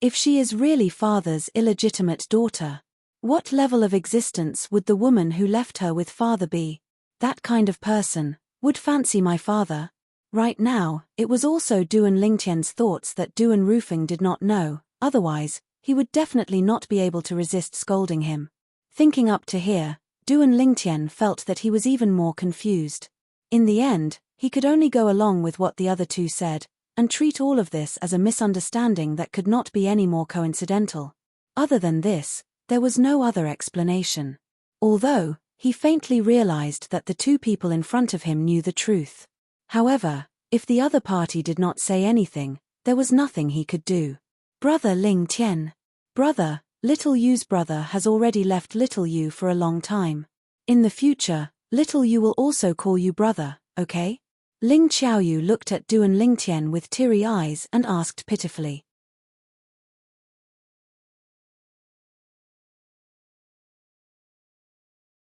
If she is really father's illegitimate daughter, what level of existence would the woman who left her with father be? That kind of person would fancy my father. Right now, it was also Duan Lingtian's thoughts that Duan Rufeng did not know, otherwise, he would definitely not be able to resist scolding him. Thinking up to here, Duan Lingtian felt that he was even more confused. In the end, he could only go along with what the other two said, and treat all of this as a misunderstanding that could not be any more coincidental. Other than this, there was no other explanation. Although, he faintly realized that the two people in front of him knew the truth. However, if the other party did not say anything, there was nothing he could do. Brother Ling Tian. Brother, Little Yu's brother has already left Little Yu for a long time. In the future, Little Yu will also call you brother, okay? Ling Xiaoyu looked at Duan Lingtian with teary eyes and asked pitifully.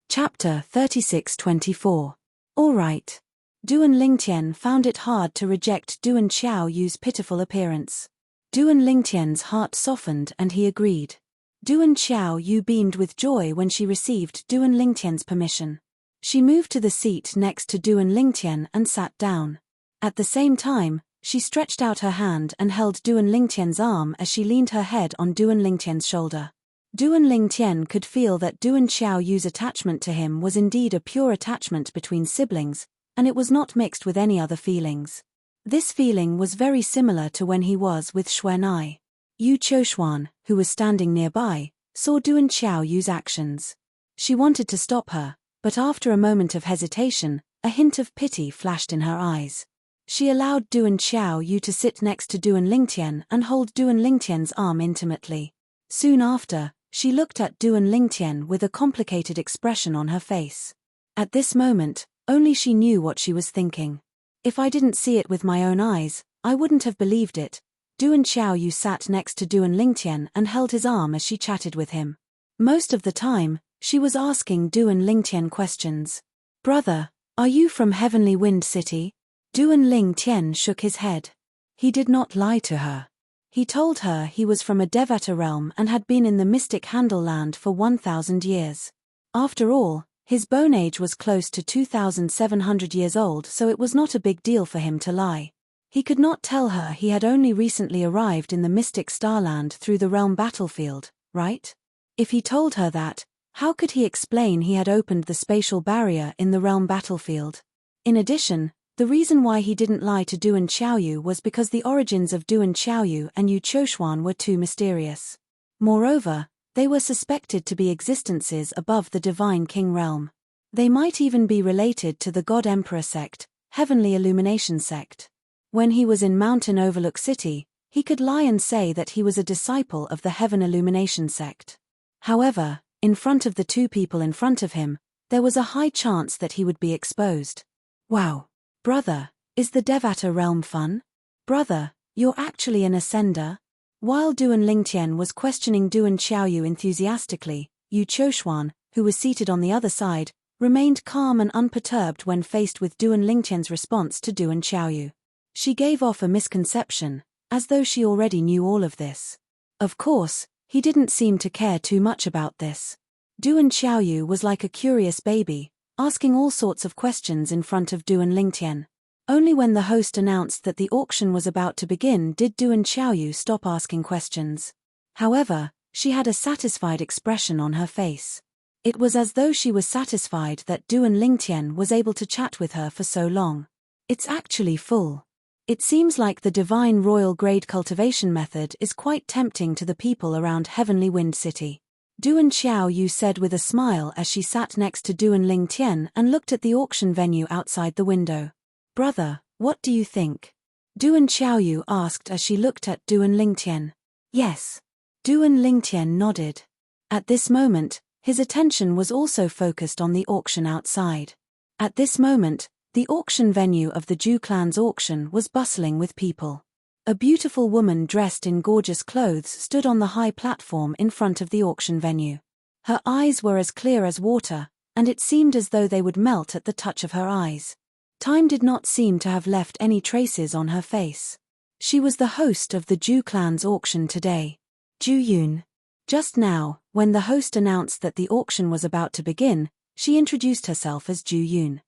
Chapter 36-24. All right. Duan Lingtian found it hard to reject Duan Xiaoyu's pitiful appearance. Duan Lingtian's heart softened and he agreed. Duan Xiaoyu beamed with joy when she received Duan Lingtian's permission. She moved to the seat next to Duan Lingtian and sat down. At the same time, she stretched out her hand and held Duan Lingtian's arm as she leaned her head on Duan Lingtian's shoulder. Duan Lingtian could feel that Duan Xiaoyu's attachment to him was indeed a pure attachment between siblings, and it was not mixed with any other feelings. This feeling was very similar to when he was with Xuanai. Yu Choshuan, who was standing nearby, saw Duan Xiaoyu's actions. She wanted to stop her, but after a moment of hesitation, a hint of pity flashed in her eyes. She allowed Duan Xiaoyu to sit next to Duan Lingtian and hold Duan Lingtian's arm intimately. Soon after, She looked at Du and Lingtian with a complicated expression on her face. At this moment, only she knew what she was thinking. If I didn't see it with my own eyes, I wouldn't have believed it. Du and Xiaoyu sat next to Du and Lingtian and held his arm as she chatted with him. Most of the time, she was asking Du and Lingtian questions. Brother, are you from Heavenly Wind City? Du and Lingtian shook his head. He did not lie to her. He told her he was from a Devata realm and had been in the mystic Handle land for 1,000 years. After all, his bone age was close to 2,700 years old, so it was not a big deal for him to lie. He could not tell her he had only recently arrived in the mystic Starland through the realm battlefield, right? If he told her that, how could he explain he had opened the spatial barrier in the realm battlefield? In addition, the reason why he didn't lie to Du and Xiaoyu was because the origins of Du and Xiaoyu and Yu Choshuan were too mysterious. Moreover, they were suspected to be existences above the Divine King realm. They might even be related to the God Emperor sect, Heavenly Illumination sect. When he was in Mountain Overlook City, he could lie and say that he was a disciple of the Heaven Illumination sect. However, in front of the two people in front of him, there was a high chance that he would be exposed. Wow. Brother, is the Devata realm fun? Brother, you're actually an ascender? While Du and Lingtian was questioning Du and Xiaoyu enthusiastically, Yu Choshuan, who was seated on the other side, remained calm and unperturbed when faced with Du and Lingtian's response to Du and Xiaoyu. She gave off a misconception, as though she already knew all of this. Of course, he didn't seem to care too much about this. Du and Xiaoyu was like a curious baby, asking all sorts of questions in front of Du and Lingtian. Only when the host announced that the auction was about to begin did Du and Xiaoyu stop asking questions. However, she had a satisfied expression on her face. It was as though she was satisfied that Du and Lingtian was able to chat with her for so long. It's actually full. It seems like the divine royal grade cultivation method is quite tempting to the people around Heavenly Wind City. Du and Xiaoyu said with a smile as she sat next to Du and Lingtian and looked at the auction venue outside the window. Brother, what do you think? Du and Xiaoyu asked as she looked at Du and Lingtian. Yes. Du and Lingtian nodded. At this moment, his attention was also focused on the auction outside. At this moment, the auction venue of the Zhu clan's auction was bustling with people. A beautiful woman dressed in gorgeous clothes stood on the high platform in front of the auction venue. Her eyes were as clear as water, and it seemed as though they would melt at the touch of her eyes. Time did not seem to have left any traces on her face. She was the host of the Zhu clan's auction today. Zhu Yun. Just now, when the host announced that the auction was about to begin, she introduced herself as Zhu Yun.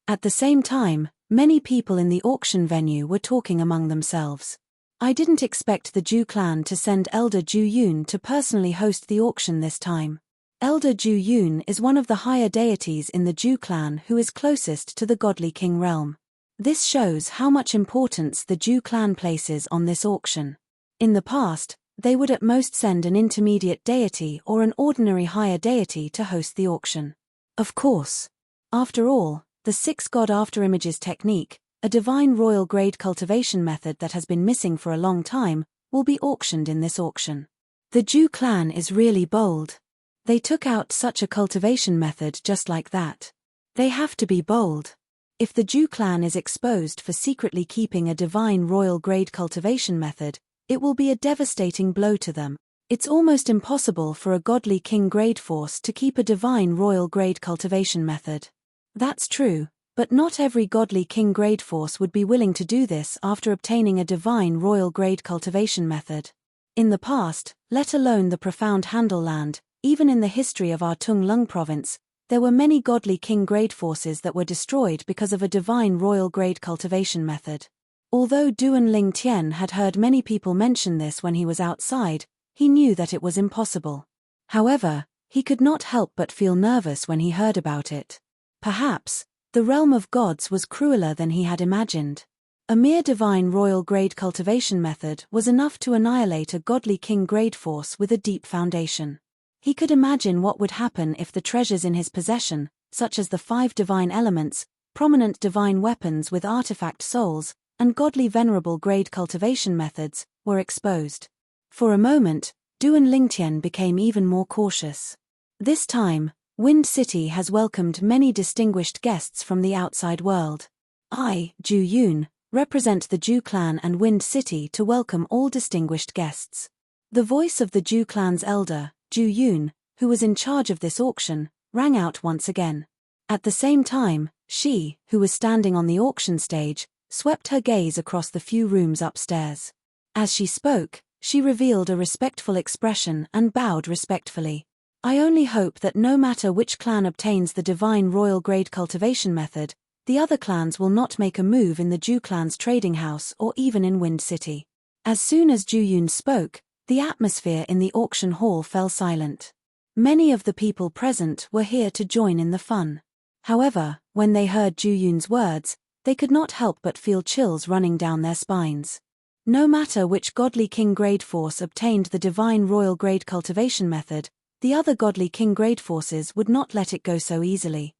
At the same time, many people in the auction venue were talking among themselves. I didn't expect the Zhu clan to send Elder Zhu Yun to personally host the auction this time. Elder Zhu Yun is one of the higher deities in the Zhu clan who is closest to the godly king realm. This shows how much importance the Zhu clan places on this auction. In the past, they would at most send an intermediate deity or an ordinary higher deity to host the auction. Of course. After all, the 6 God Afterimages technique, a divine royal grade cultivation method that has been missing for a long time, will be auctioned in this auction. The Zhu clan is really bold. They took out such a cultivation method just like that. They have to be bold. If the Zhu clan is exposed for secretly keeping a divine royal grade cultivation method, it will be a devastating blow to them. It's almost impossible for a godly king grade force to keep a divine royal grade cultivation method. That's true, but not every godly king grade force would be willing to do this after obtaining a divine royal grade cultivation method. In the past, let alone the profound Handle land, even in the history of our Tung Lung province, there were many godly king grade forces that were destroyed because of a divine royal grade cultivation method. Although Du and Lingtian had heard many people mention this when he was outside, he knew that it was impossible. However, he could not help but feel nervous when he heard about it. Perhaps, the realm of gods was crueler than he had imagined. A mere divine royal grade cultivation method was enough to annihilate a godly king grade force with a deep foundation. He could imagine what would happen if the treasures in his possession, such as the 5 divine elements, prominent divine weapons with artifact souls, and godly venerable grade cultivation methods, were exposed. For a moment, Duan Lingtian became even more cautious. This time, Wind City has welcomed many distinguished guests from the outside world. I, Ju Yun, represent the Ju clan and Wind City to welcome all distinguished guests. The voice of the Ju clan's elder, Ju Yun, who was in charge of this auction, rang out once again. At the same time, she, who was standing on the auction stage, swept her gaze across the few rooms upstairs. As she spoke, she revealed a respectful expression and bowed respectfully. I only hope that no matter which clan obtains the divine royal grade cultivation method, the other clans will not make a move in the Ju clan's trading house or even in Wind City. As soon as Ju Yun spoke, the atmosphere in the auction hall fell silent. Many of the people present were here to join in the fun. However, when they heard Ju Yun's words, they could not help but feel chills running down their spines. No matter which godly king grade force obtained the divine royal grade cultivation method, the other godly king grade forces would not let it go so easily.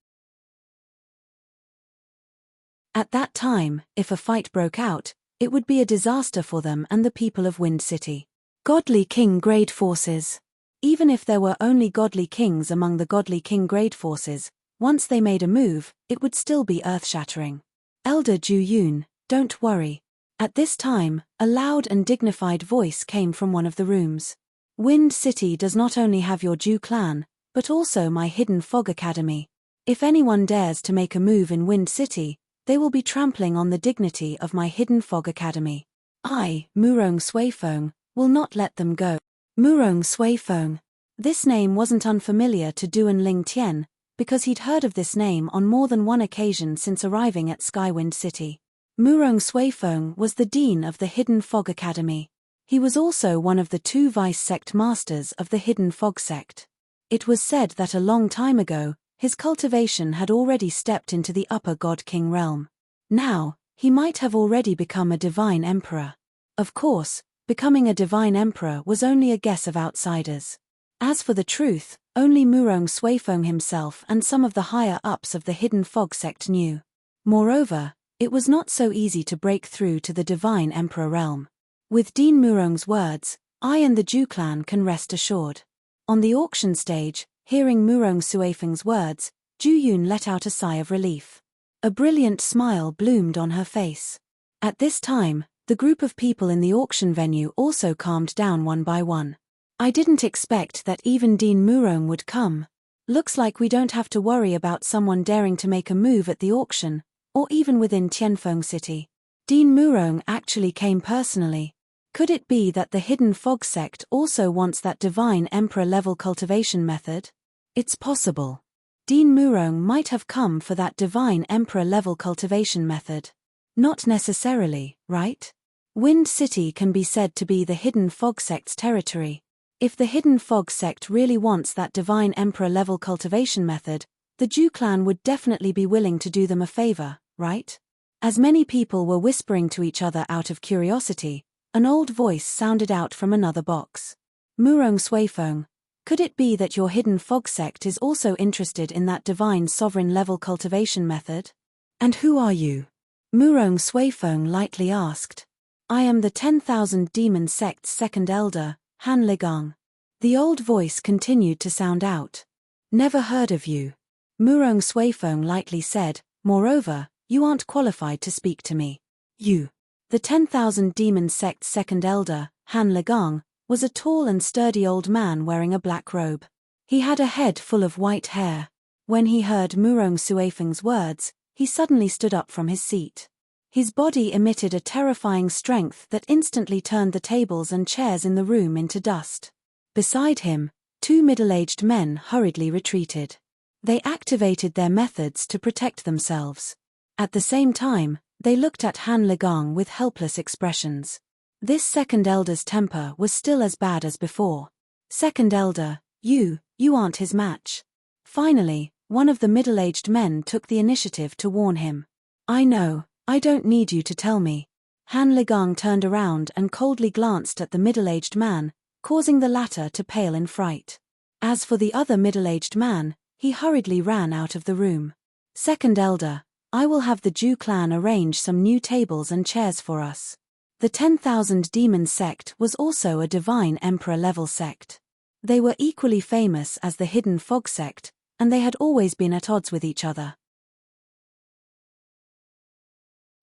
At that time, if a fight broke out, it would be a disaster for them and the people of Wind City. Godly king grade forces. Even if there were only godly kings among the godly king grade forces, once they made a move, it would still be earth-shattering. Elder Ju Yun, don't worry. At this time, a loud and dignified voice came from one of the rooms. Wind City does not only have your Ju clan, but also my Hidden Fog Academy. If anyone dares to make a move in Wind City, they will be trampling on the dignity of my Hidden Fog Academy. I, Murong Suifeng, will not let them go. Murong Suifeng. This name wasn't unfamiliar to Duan Lingtian, because he'd heard of this name on more than one occasion since arriving at Skywind City. Murong Suifeng was the dean of the Hidden Fog Academy. He was also one of the 2 vice-sect masters of the Hidden Fog sect. It was said that a long time ago, his cultivation had already stepped into the upper God-King realm. Now, he might have already become a divine emperor. Of course, becoming a divine emperor was only a guess of outsiders. As for the truth, only Murong Suifeng himself and some of the higher-ups of the Hidden Fog sect knew. Moreover, it was not so easy to break through to the divine emperor realm. With Dean Murong's words, I and the Ju clan can rest assured. On the auction stage, hearing Murong Suifeng's words, Ju Yun let out a sigh of relief. A brilliant smile bloomed on her face. At this time, the group of people in the auction venue also calmed down one by one. I didn't expect that even Dean Murong would come. Looks like we don't have to worry about someone daring to make a move at the auction, or even within Tianfeng City. Dean Murong actually came personally. Could it be that the Hidden Fog sect also wants that divine emperor-level cultivation method? It's possible. Dean Murong might have come for that divine emperor-level cultivation method. Not necessarily, right? Wind City can be said to be the Hidden Fog sect's territory. If the Hidden Fog sect really wants that divine emperor-level cultivation method, the Ju clan would definitely be willing to do them a favor, right? As many people were whispering to each other out of curiosity, an old voice sounded out from another box. Murong Suifeng, could it be that your Hidden Fog sect is also interested in that divine sovereign-level cultivation method? And who are you? Murong Suifeng lightly asked. I am the 10,000 Demon sect's second elder, Han Ligang. The old voice continued to sound out. Never heard of you. Murong Suifeng lightly said, moreover, you aren't qualified to speak to me. You. The 10,000 Demon sect's second elder, Han Ligang, was a tall and sturdy old man wearing a black robe. He had a head full of white hair. When he heard Murong Suifeng's words, he suddenly stood up from his seat. His body emitted a terrifying strength that instantly turned the tables and chairs in the room into dust. Beside him, 2 middle-aged men hurriedly retreated. They activated their methods to protect themselves. At the same time, they looked at Han Ligang with helpless expressions. This second elder's temper was still as bad as before. Second elder, you aren't his match. Finally, one of the middle-aged men took the initiative to warn him. I know, I don't need you to tell me. Han Ligang turned around and coldly glanced at the middle-aged man, causing the latter to pale in fright. As for the other middle-aged man, he hurriedly ran out of the room. Second elder, I will have the Ju clan arrange some new tables and chairs for us. The 10,000 Demons sect was also a divine emperor-level sect. They were equally famous as the Hidden Fog sect, and they had always been at odds with each other.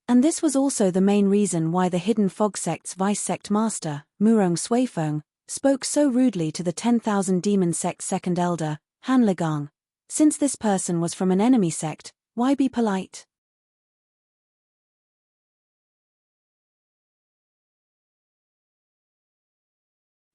And this was also the main reason why the Hidden Fog sect's vice-sect master, Murong Suifeng, spoke so rudely to the 10,000 Demon sect's second elder, Han Ligang. Since this person was from an enemy sect, why be polite?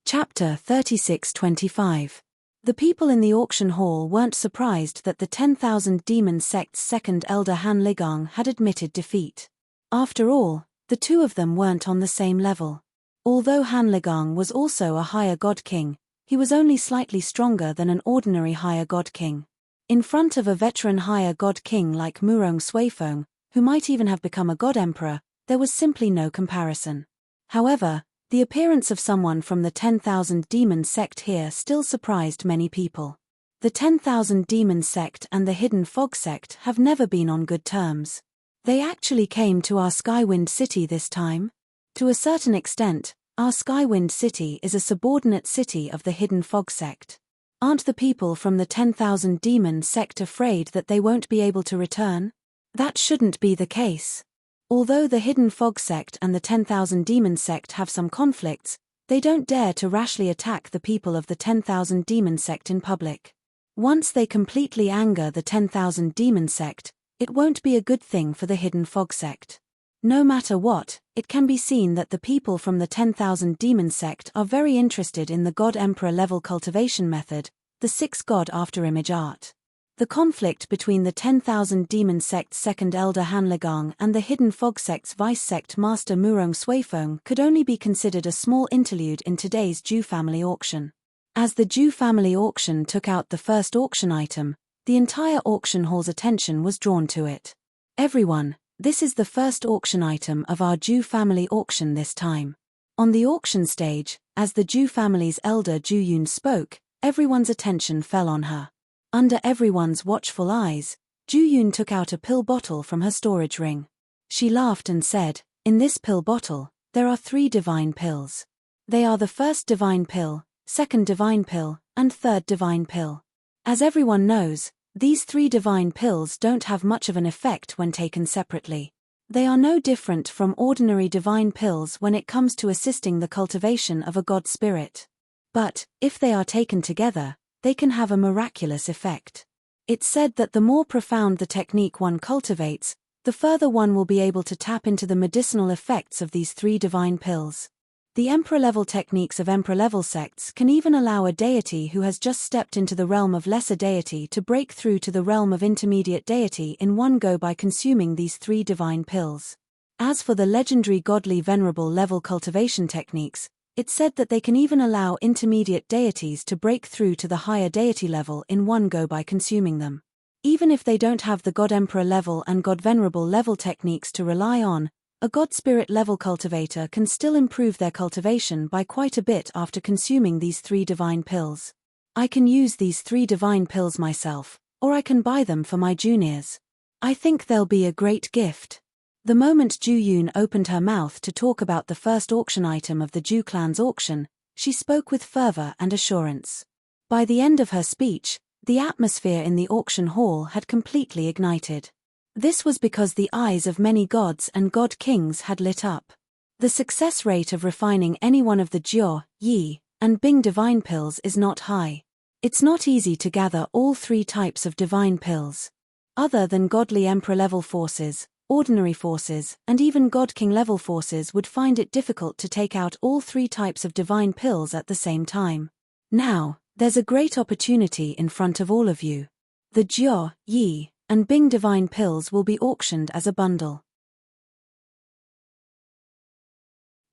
Chapter 36-25. The people in the auction hall weren't surprised that the 10,000 Demon sect's second elder Han Ligang had admitted defeat. After all, the two of them weren't on the same level. Although Han Ligang was also a higher god king, he was only slightly stronger than an ordinary higher god king. In front of a veteran higher god king like Murong Suifeng, who might even have become a god emperor, there was simply no comparison. However, the appearance of someone from the 10,000 Demon sect here still surprised many people. The 10,000 Demon sect and the Hidden Fog sect have never been on good terms. They actually came to our Skywind city this time. To a certain extent, our Skywind city is a subordinate city of the Hidden Fog sect. Aren't the people from the 10,000 Demon sect afraid that they won't be able to return? That shouldn't be the case. Although the Hidden Fog sect and the 10,000 Demon sect have some conflicts, they don't dare to rashly attack the people of the 10,000 Demon sect in public. Once they completely anger the 10,000 Demon sect, it won't be a good thing for the Hidden Fog sect. No matter what, it can be seen that the people from the 10,000 Demon sect are very interested in the God Emperor level cultivation method, the 6 God after image art. The conflict between the 10,000 Demon sect's second elder Han Ligang and the Hidden Fog sect's vice-sect master Murong Suifeng could only be considered a small interlude in today's Zhu family auction. As the Zhu family auction took out the first auction item, the entire auction hall's attention was drawn to it. Everyone, this is the first auction item of our Zhu family auction this time. On the auction stage, as the Zhu family's elder Zhu Yun spoke, everyone's attention fell on her. Under everyone's watchful eyes, Zhu Yun took out a pill bottle from her storage ring. She laughed and said, "In this pill bottle, there are 3 divine pills. They are the first divine pill, second divine pill, and third divine pill. As everyone knows, these 3 divine pills don't have much of an effect when taken separately. They are no different from ordinary divine pills when it comes to assisting the cultivation of a god spirit. But, if they are taken together, they can have a miraculous effect. It's said that the more profound the technique one cultivates, the further one will be able to tap into the medicinal effects of these 3 divine pills. The emperor-level techniques of emperor-level sects can even allow a deity who has just stepped into the realm of lesser deity to break through to the realm of intermediate deity in one go by consuming these 3 divine pills. As for the legendary godly venerable level cultivation techniques, it's said that they can even allow intermediate deities to break through to the higher deity level in one go by consuming them. Even if they don't have the God Emperor level and God Venerable level techniques to rely on, a God Spirit level cultivator can still improve their cultivation by quite a bit after consuming these 3 divine pills. I can use these 3 divine pills myself, or I can buy them for my juniors. I think they'll be a great gift. The moment Zhu Yun opened her mouth to talk about the first auction item of the Zhu clan's auction, she spoke with fervor and assurance. By the end of her speech, the atmosphere in the auction hall had completely ignited. This was because the eyes of many gods and god kings had lit up. The success rate of refining any one of the Jiao, Yi, and Bing divine pills is not high. It's not easy to gather all 3 types of divine pills. Other than godly emperor-level forces, ordinary forces, and even God King level forces would find it difficult to take out all 3 types of divine pills at the same time. Now, there's a great opportunity in front of all of you. The Jiao, Yi, and Bing divine pills will be auctioned as a bundle.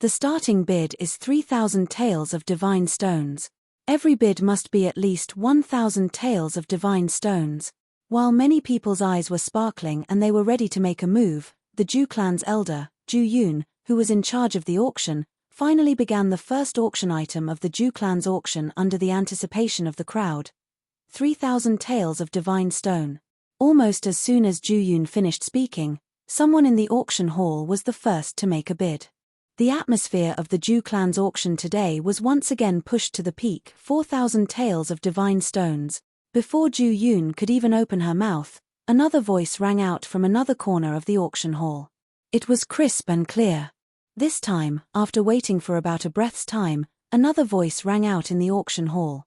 The starting bid is 3,000 taels of divine stones. Every bid must be at least 1,000 taels of divine stones. While many people's eyes were sparkling and they were ready to make a move, the Zhu clan's elder, Zhu Yun, who was in charge of the auction, finally began the first auction item of the Zhu clan's auction under the anticipation of the crowd. 3,000 taels of divine stone. Almost as soon as Zhu Yun finished speaking, someone in the auction hall was the first to make a bid. The atmosphere of the Ju clan's auction today was once again pushed to the peak. 4,000 tales of divine stones. Before Ju Yun could even open her mouth, another voice rang out from another corner of the auction hall. It was crisp and clear. This time, after waiting for about a breath's time, another voice rang out in the auction hall.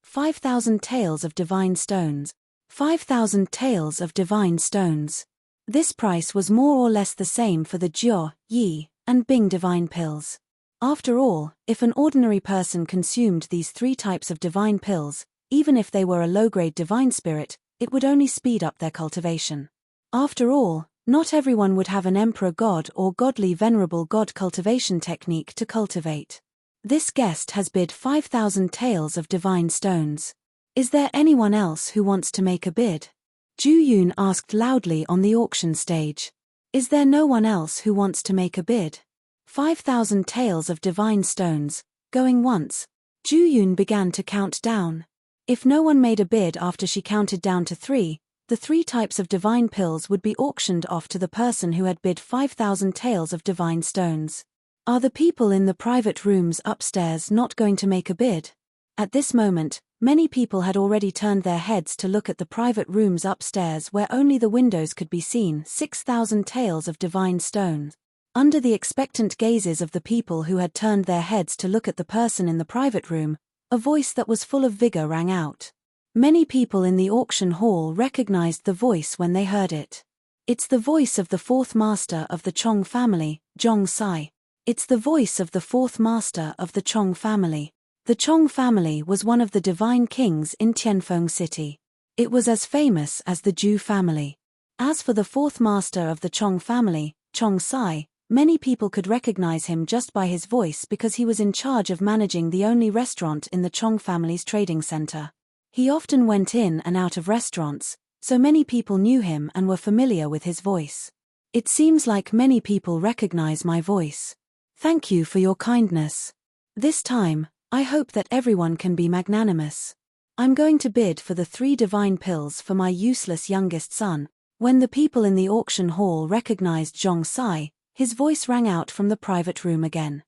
5,000 tales of divine stones. 5,000 tales of divine stones. This price was more or less the same for the Jiao, Yi, and Bing divine pills. After all, if an ordinary person consumed these 3 types of divine pills, even if they were a low-grade divine spirit, it would only speed up their cultivation. After all, not everyone would have an emperor god or godly venerable god cultivation technique to cultivate. This guest has bid 5,000 tales of divine stones. Is there anyone else who wants to make a bid? Ju Yun asked loudly on the auction stage. Is there no one else who wants to make a bid? 5,000 tales of divine stones, going once. Ju Yun began to count down. If no one made a bid after she counted down to 3, the 3 types of divine pills would be auctioned off to the person who had bid 5,000 tales of divine stones. Are the people in the private rooms upstairs not going to make a bid? At this moment, many people had already turned their heads to look at the private rooms upstairs where only the windows could be seen. 6,000 tales of divine stones. Under the expectant gazes of the people who had turned their heads to look at the person in the private room, a voice that was full of vigor rang out. Many people in the auction hall recognized the voice when they heard it. It's the voice of the 4th master of the Chong family, Zhong Sai. It's the voice of the 4th master of the Chong family. The Chong family was one of the divine kings in Tianfeng City. It was as famous as the Ju family. As for the 4th master of the Chong family, Chong Sai, many people could recognize him just by his voice because he was in charge of managing the only restaurant in the Chong family's trading center. He often went in and out of restaurants, so many people knew him and were familiar with his voice. It seems like many people recognize my voice. Thank you for your kindness. This time, I hope that everyone can be magnanimous. I'm going to bid for the 3 divine pills for my useless youngest son. When the people in the auction hall recognized Zhong Sai, his voice rang out from the private room again.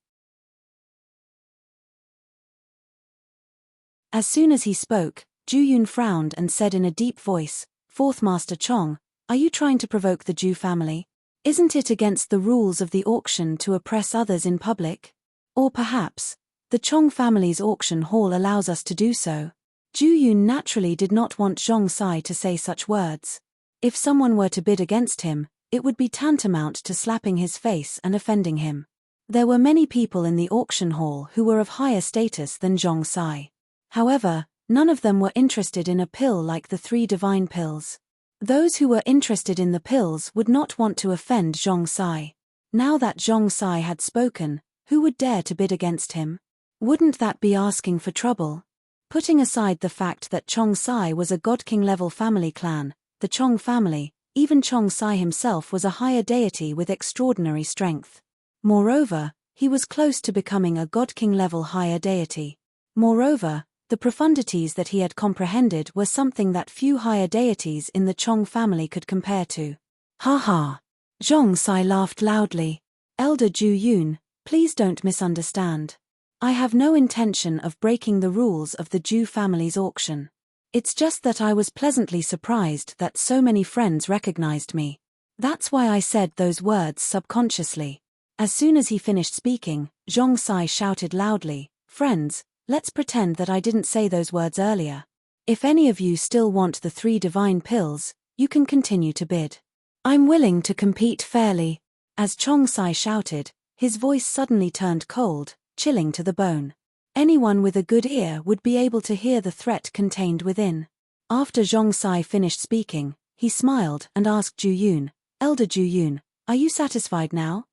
As soon as he spoke, Ju Yun frowned and said in a deep voice, 4th Master Chong, are you trying to provoke the Ju family? Isn't it against the rules of the auction to oppress others in public? Or perhaps, the Chong family's auction hall allows us to do so. Ju Yun naturally did not want Zhong Sai to say such words. If someone were to bid against him, it would be tantamount to slapping his face and offending him. There were many people in the auction hall who were of higher status than Zhong Sai. However, none of them were interested in a pill like the 3 divine pills. Those who were interested in the pills would not want to offend Zhong Sai. Now that Zhong Sai had spoken, who would dare to bid against him? Wouldn't that be asking for trouble? Putting aside the fact that Chong Sai was a God King level family clan, the Chong family, even Chong Sai himself was a higher deity with extraordinary strength. Moreover, he was close to becoming a God King level higher deity. Moreover, the profundities that he had comprehended were something that few higher deities in the Chong family could compare to. Ha ha! Zhong Sai laughed loudly. Elder Ju Yun, please don't misunderstand. I have no intention of breaking the rules of the Ju family's auction. It's just that I was pleasantly surprised that so many friends recognized me. That's why I said those words subconsciously. As soon as he finished speaking, Zhong Sai shouted loudly, friends, let's pretend that I didn't say those words earlier. If any of you still want the 3 divine pills, you can continue to bid. I'm willing to compete fairly. As Chong Sai shouted, his voice suddenly turned cold, chilling to the bone. Anyone with a good ear would be able to hear the threat contained within. After Zhong Sai finished speaking, he smiled and asked Ju Yun, Elder Ju Yun, are you satisfied now?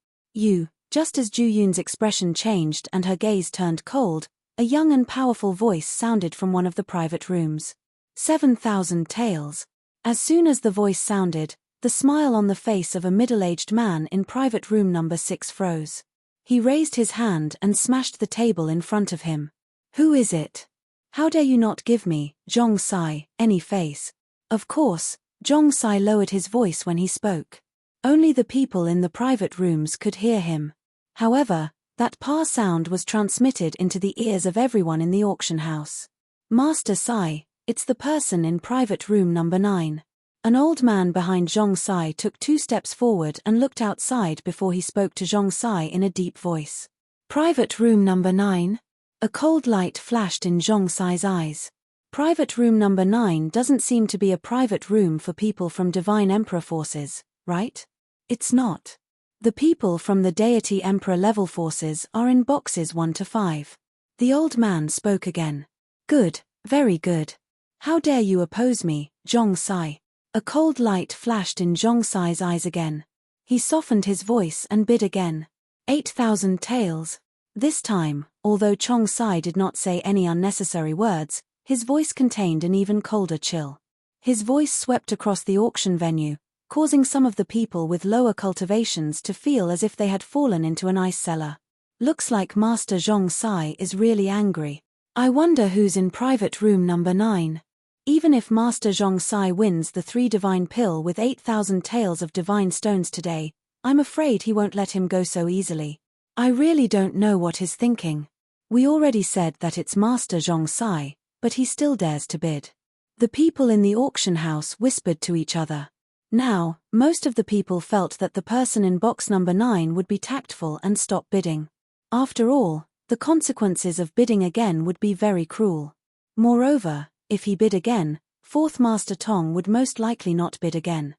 Just as Ju Yun's expression changed and her gaze turned cold, a young and powerful voice sounded from one of the private rooms. 7,000 tales. As soon as the voice sounded, the smile on the face of a middle-aged man in private room number 6 froze. He raised his hand and smashed the table in front of him. Who is it? How dare you not give me, Zhong Sai, any face? Of course, Zhong Sai lowered his voice when he spoke. Only the people in the private rooms could hear him. However, That pa sound was transmitted into the ears of everyone in the auction house. Master Sai, it's the person in private room number 9. An old man behind Zhong Sai took 2 steps forward and looked outside before he spoke to Zhong Sai in a deep voice. Private room number 9? A cold light flashed in Zhong Sai's eyes. Private room number 9 doesn't seem to be a private room for people from Divine Emperor forces, right? It's not. The people from the Deity Emperor level forces are in boxes 1 to 5. The old man spoke again. Good, very good. How dare you oppose me, Zhong Sai? A cold light flashed in Zhong Sai's eyes again. He softened his voice and bid again. 8,000 taels. This time, although Zhong Sai did not say any unnecessary words, his voice contained an even colder chill. His voice swept across the auction venue, causing some of the people with lower cultivations to feel as if they had fallen into an ice cellar. Looks like Master Zhong Sai is really angry. I wonder who's in private room number 9. Even if Master Zhong Sai wins the 3 divine pill with 8,000 taels of divine stones today, I'm afraid he won't let him go so easily. I really don't know what he's thinking. We already said that it's Master Zhong Sai, but he still dares to bid. The people in the auction house whispered to each other. Now, most of the people felt that the person in box number 9 would be tactful and stop bidding. After all, the consequences of bidding again would be very cruel. Moreover, if he bid again, 4th Master Tong would most likely not bid again.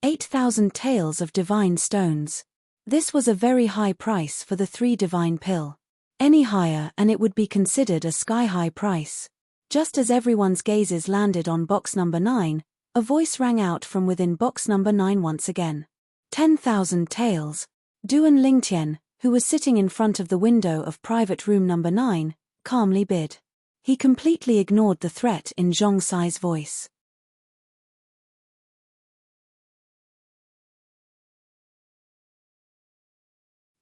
8,000 taels of divine stones. This was a very high price for the 3 divine pill. Any higher and it would be considered a sky-high price. Just as everyone's gazes landed on box number 9, a voice rang out from within box number 9 once again. 10,000 taels. Duan Lingtian, who was sitting in front of the window of private room number 9, calmly bid. He completely ignored the threat in Zhong Sai's voice.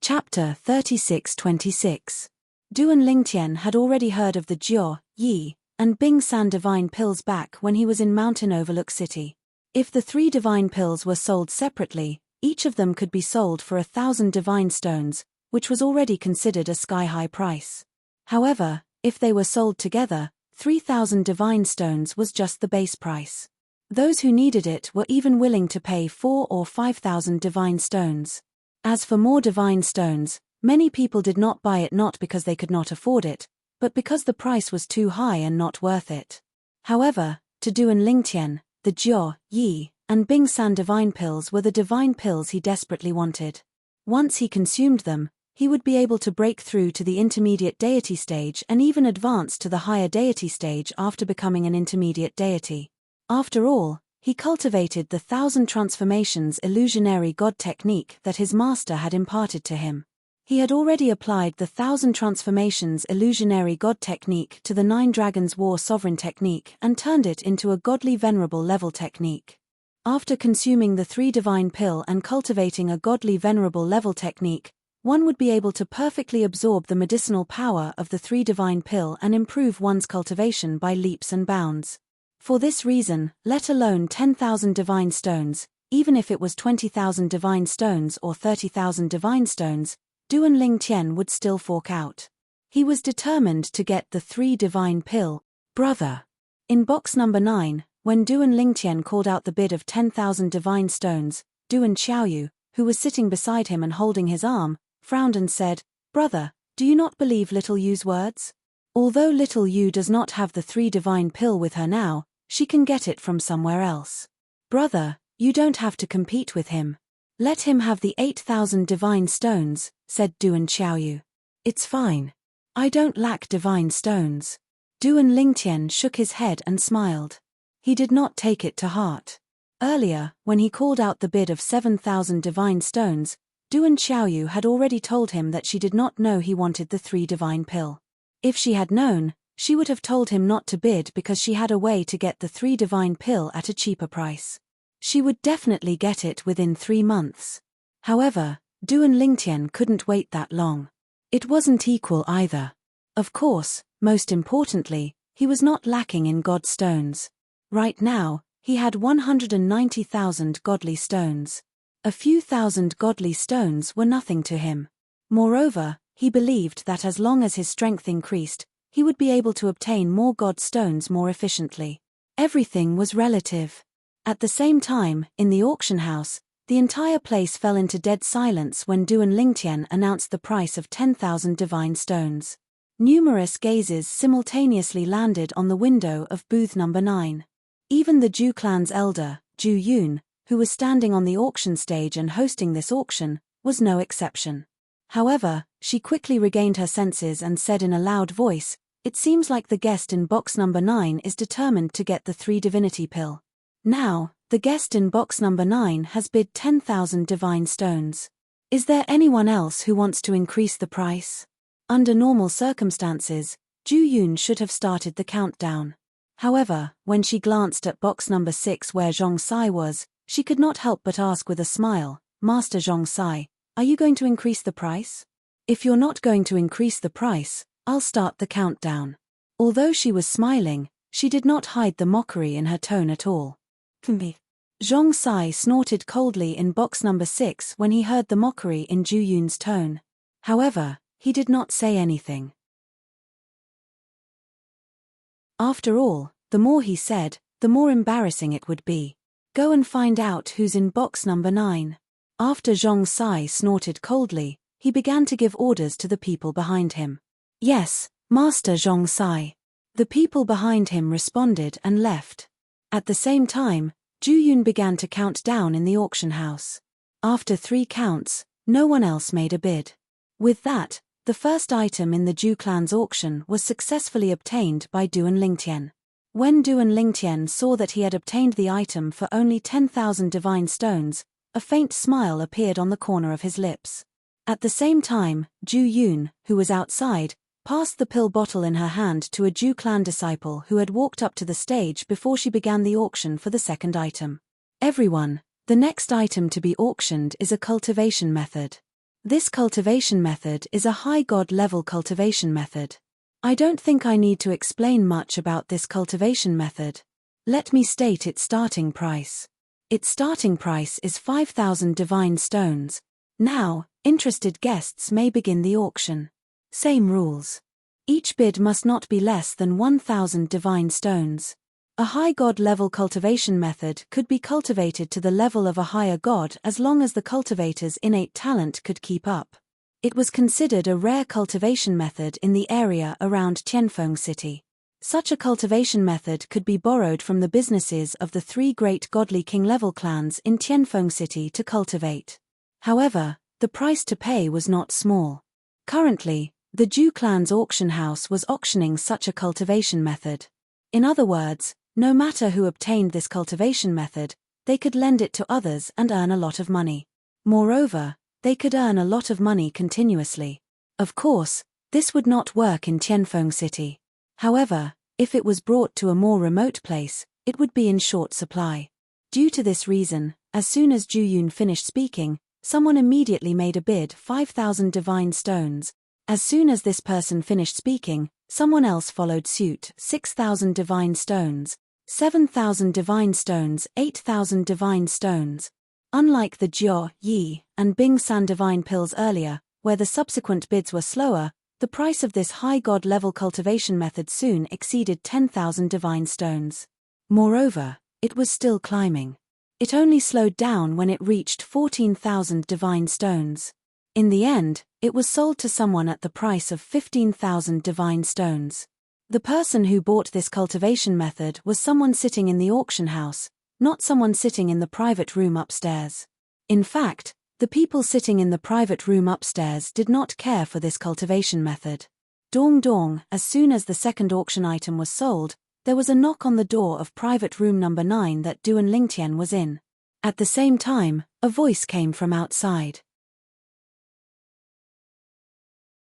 Chapter 36-26. Duan Lingtian had already heard of the Jiao, Yi, and Bing San divine pills back when he was in Mountain Overlook City. If the 3 divine pills were sold separately, each of them could be sold for 1,000 divine stones, which was already considered a sky-high price. However, if they were sold together, 3,000 divine stones was just the base price. Those who needed it were even willing to pay 4,000 or 5,000 divine stones. As for more divine stones, many people did not buy it not because they could not afford it, but because the price was too high and not worth it. However, to Duan Lingtian, the Jiao, Yi, and Bing San divine pills were the divine pills he desperately wanted. Once he consumed them, he would be able to break through to the intermediate deity stage and even advance to the higher deity stage after becoming an intermediate deity. After all, he cultivated the 1,000 transformations illusionary god technique that his master had imparted to him. He had already applied the 1,000 transformations illusionary god technique to the 9 dragons war sovereign technique and turned it into a godly venerable level technique. After consuming the 3 divine pill and cultivating a godly venerable level technique, one would be able to perfectly absorb the medicinal power of the 3 divine pill and improve one's cultivation by leaps and bounds. For this reason, let alone 10,000 divine stones, even if it was 20,000 divine stones or 30,000 divine stones, Duan Lingtian would still fork out. He was determined to get the 3 divine pill. Brother. In box number 9, when Duan Lingtian called out the bid of 10,000 divine stones, Duan Xiaoyu, who was sitting beside him and holding his arm, frowned and said, "Brother, do you not believe little Yu's words? Although little Yu does not have the 3 divine pill with her now, she can get it from somewhere else. Brother, you don't have to compete with him. Let him have the 8,000 divine stones," said Duan Xiaoyu. "It's fine. I don't lack divine stones." Duan Lingtian shook his head and smiled. He did not take it to heart. Earlier, when he called out the bid of 7,000 divine stones, Duan Xiaoyu had already told him that she did not know he wanted the 3 divine pill. If she had known, she would have told him not to bid because she had a way to get the 3 divine pill at a cheaper price. She would definitely get it within 3 months. However, Duan Lingtian couldn't wait that long. It wasn't equal either. Of course, most importantly, he was not lacking in god stones. Right now, he had 190,000 godly stones. A few thousand godly stones were nothing to him. Moreover, he believed that as long as his strength increased, he would be able to obtain more god stones more efficiently. Everything was relative. At the same time, in the auction house, the entire place fell into dead silence when Duan Lingtian announced the price of 10,000 divine stones. Numerous gazes simultaneously landed on the window of booth number 9. Even the Zhu clan's elder, Zhu Yun, who was standing on the auction stage and hosting this auction, was no exception. However, she quickly regained her senses and said in a loud voice, "It seems like the guest in box number 9 is determined to get the 3 divinity pill. Now, the guest in box number 9 has bid 10,000 divine stones. Is there anyone else who wants to increase the price?" Under normal circumstances, Zhu Yun should have started the countdown. However, when she glanced at box number 6 where Zhong Sai was, she could not help but ask with a smile, "Master Zhong Sai, are you going to increase the price? If you're not going to increase the price, I'll start the countdown." Although she was smiling, she did not hide the mockery in her tone at all. Zhong Sai snorted coldly in box number 6 when he heard the mockery in Zhu Yun's tone. However, he did not say anything. After all, the more he said, the more embarrassing it would be. Go and find out who's in box number 9. After Zhong Sai snorted coldly, he began to give orders to the people behind him. "Yes, Master Zhong Sai." The people behind him responded and left. At the same time, Zhu Yun began to count down in the auction house. After 3 counts, no one else made a bid. With that, the first item in the Zhu clan's auction was successfully obtained by Duan Lingtian. When Duan Lingtian saw that he had obtained the item for only 10,000 divine stones, a faint smile appeared on the corner of his lips. At the same time, Zhu Yun, who was outside, passed the pill bottle in her hand to a Zhu clan disciple who had walked up to the stage before she began the auction for the second item. "Everyone, the next item to be auctioned is a cultivation method. This cultivation method is a high god level cultivation method. I don't think I need to explain much about this cultivation method. Let me state its starting price. Its starting price is 5,000 divine stones. Now, interested guests may begin the auction. Same rules. Each bid must not be less than 1,000 divine stones. A high god level cultivation method could be cultivated to the level of a higher god as long as the cultivator's innate talent could keep up. It was considered a rare cultivation method in the area around Tianfeng City. Such a cultivation method could be borrowed from the businesses of the 3 great godly king-level clans in Tianfeng City to cultivate. However, the price to pay was not small. Currently, the Zhu clan's auction house was auctioning such a cultivation method. In other words, no matter who obtained this cultivation method, they could lend it to others and earn a lot of money. Moreover, they could earn a lot of money continuously. Of course, this would not work in Tianfeng City. However, if it was brought to a more remote place, it would be in short supply. Due to this reason, as soon as Zhu Yun finished speaking, someone immediately made a bid 5,000 divine stones. As soon as this person finished speaking, someone else followed suit, 6,000 divine stones, 7,000 divine stones, 8,000 divine stones. Unlike the Jiao, Yi, and Bing San divine pills earlier, where the subsequent bids were slower, the price of this high god level cultivation method soon exceeded 10,000 divine stones. Moreover, it was still climbing. It only slowed down when it reached 14,000 divine stones. In the end, it was sold to someone at the price of 15,000 divine stones. The person who bought this cultivation method was someone sitting in the auction house, not someone sitting in the private room upstairs. In fact, the people sitting in the private room upstairs did not care for this cultivation method. Dong dong, as soon as the second auction item was sold, there was a knock on the door of private room number 9 that Duan Lingtian was in. At the same time, a voice came from outside.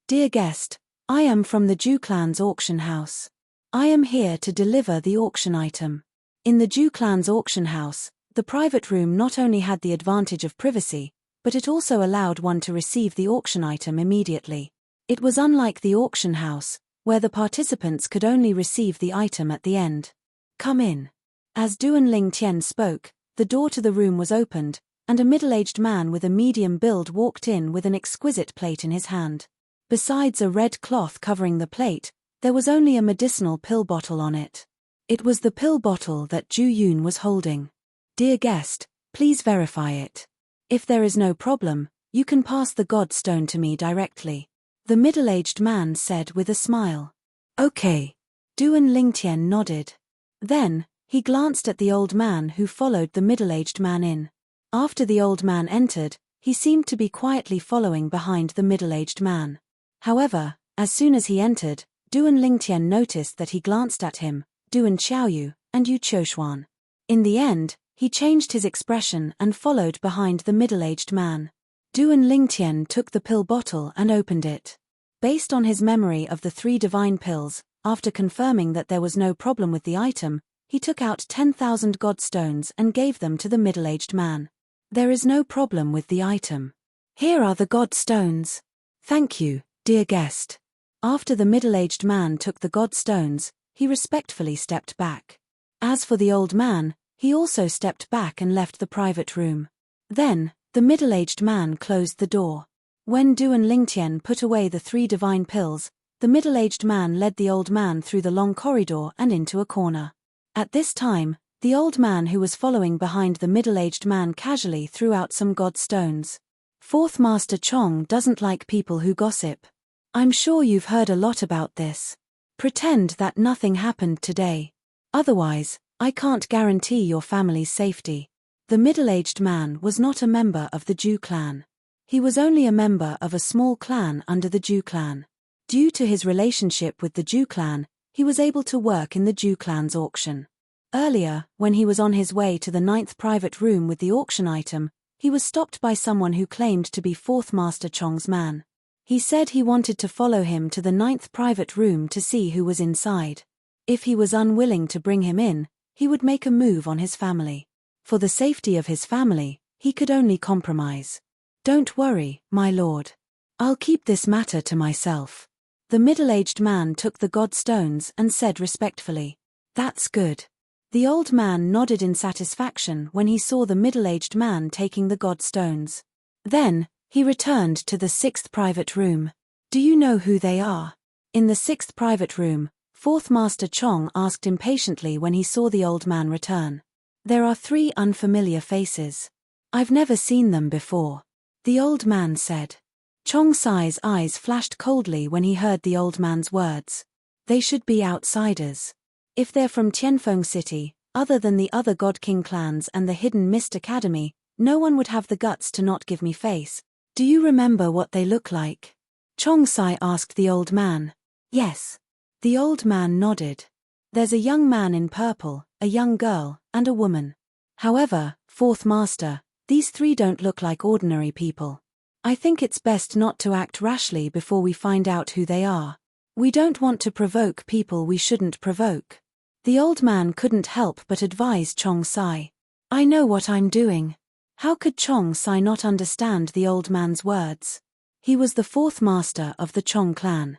"Dear guest, I am from the Zhu clan's auction house. I am here to deliver the auction item." In the Zhu clan's auction house, the private room not only had the advantage of privacy, but it also allowed one to receive the auction item immediately. It was unlike the auction house, where the participants could only receive the item at the end. "Come in." As Duan Lingtian spoke, the door to the room was opened, and a middle-aged man with a medium build walked in with an exquisite plate in his hand. Besides a red cloth covering the plate, there was only a medicinal pill bottle on it. It was the pill bottle that Ju Yun was holding. "Dear guest, please verify it. If there is no problem, you can pass the God Stone to me directly," the middle-aged man said with a smile. "Okay." Duan Lingtian nodded. Then, he glanced at the old man who followed the middle-aged man in. After the old man entered, he seemed to be quietly following behind the middle-aged man. However, as soon as he entered, Duan Lingtian noticed that he glanced at him, Duan Xiaoyu, and Yu Qiushuan. In the end, he changed his expression and followed behind the middle-aged man. Duan Lingtian took the pill bottle and opened it. Based on his memory of the 3 divine pills, after confirming that there was no problem with the item, he took out 10,000 God stones and gave them to the middle-aged man. "There is no problem with the item. Here are the God stones. Thank you, dear guest." After the middle-aged man took the God stones, he respectfully stepped back. As for the old man, he also stepped back and left the private room. Then, the middle-aged man closed the door. When Duan Lingtian put away the 3 divine pills, the middle-aged man led the old man through the long corridor and into a corner. At this time, the old man who was following behind the middle-aged man casually threw out some God stones. "Fourth Master Chong doesn't like people who gossip. I'm sure you've heard a lot about this. Pretend that nothing happened today. Otherwise, I can't guarantee your family's safety." The middle-aged man was not a member of the Ju clan. He was only a member of a small clan under the Ju clan. Due to his relationship with the Ju clan, he was able to work in the Ju clan's auction. Earlier, when he was on his way to the 9th private room with the auction item, he was stopped by someone who claimed to be 4th Master Chong's man. He said he wanted to follow him to the 9th private room to see who was inside. If he was unwilling to bring him in, he would make a move on his family. For the safety of his family, he could only compromise. "Don't worry, my lord. I'll keep this matter to myself." The middle-aged man took the God stones and said respectfully, "That's good." The old man nodded in satisfaction when he saw the middle-aged man taking the God stones. Then, he returned to the 6th private room. "Do you know who they are?" In the 6th private room, 4th Master Chong asked impatiently when he saw the old man return. "There are 3 unfamiliar faces. I've never seen them before," the old man said. Chong Sai's eyes flashed coldly when he heard the old man's words. "They should be outsiders. If they're from Tianfeng City, other than the other God King clans and the Hidden Mist Academy, no one would have the guts to not give me face. Do you remember what they look like?" Chong Sai asked the old man. "Yes." The old man nodded. "There's a young man in purple, a young girl, and a woman. However, 4th Master, these 3 don't look like ordinary people. I think it's best not to act rashly before we find out who they are. We don't want to provoke people we shouldn't provoke." The old man couldn't help but advise Chong Sai. "I know what I'm doing." How could Chong Sai not understand the old man's words? He was the 4th master of the Chong clan.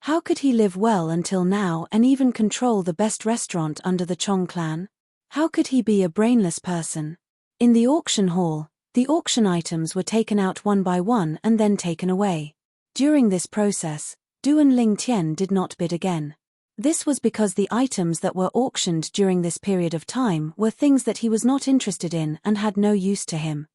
How could he live well until now and even control the best restaurant under the Chong clan? How could he be a brainless person? In the auction hall, the auction items were taken out one by one and then taken away. During this process, Duan Lingtian did not bid again. This was because the items that were auctioned during this period of time were things that he was not interested in and had no use to him.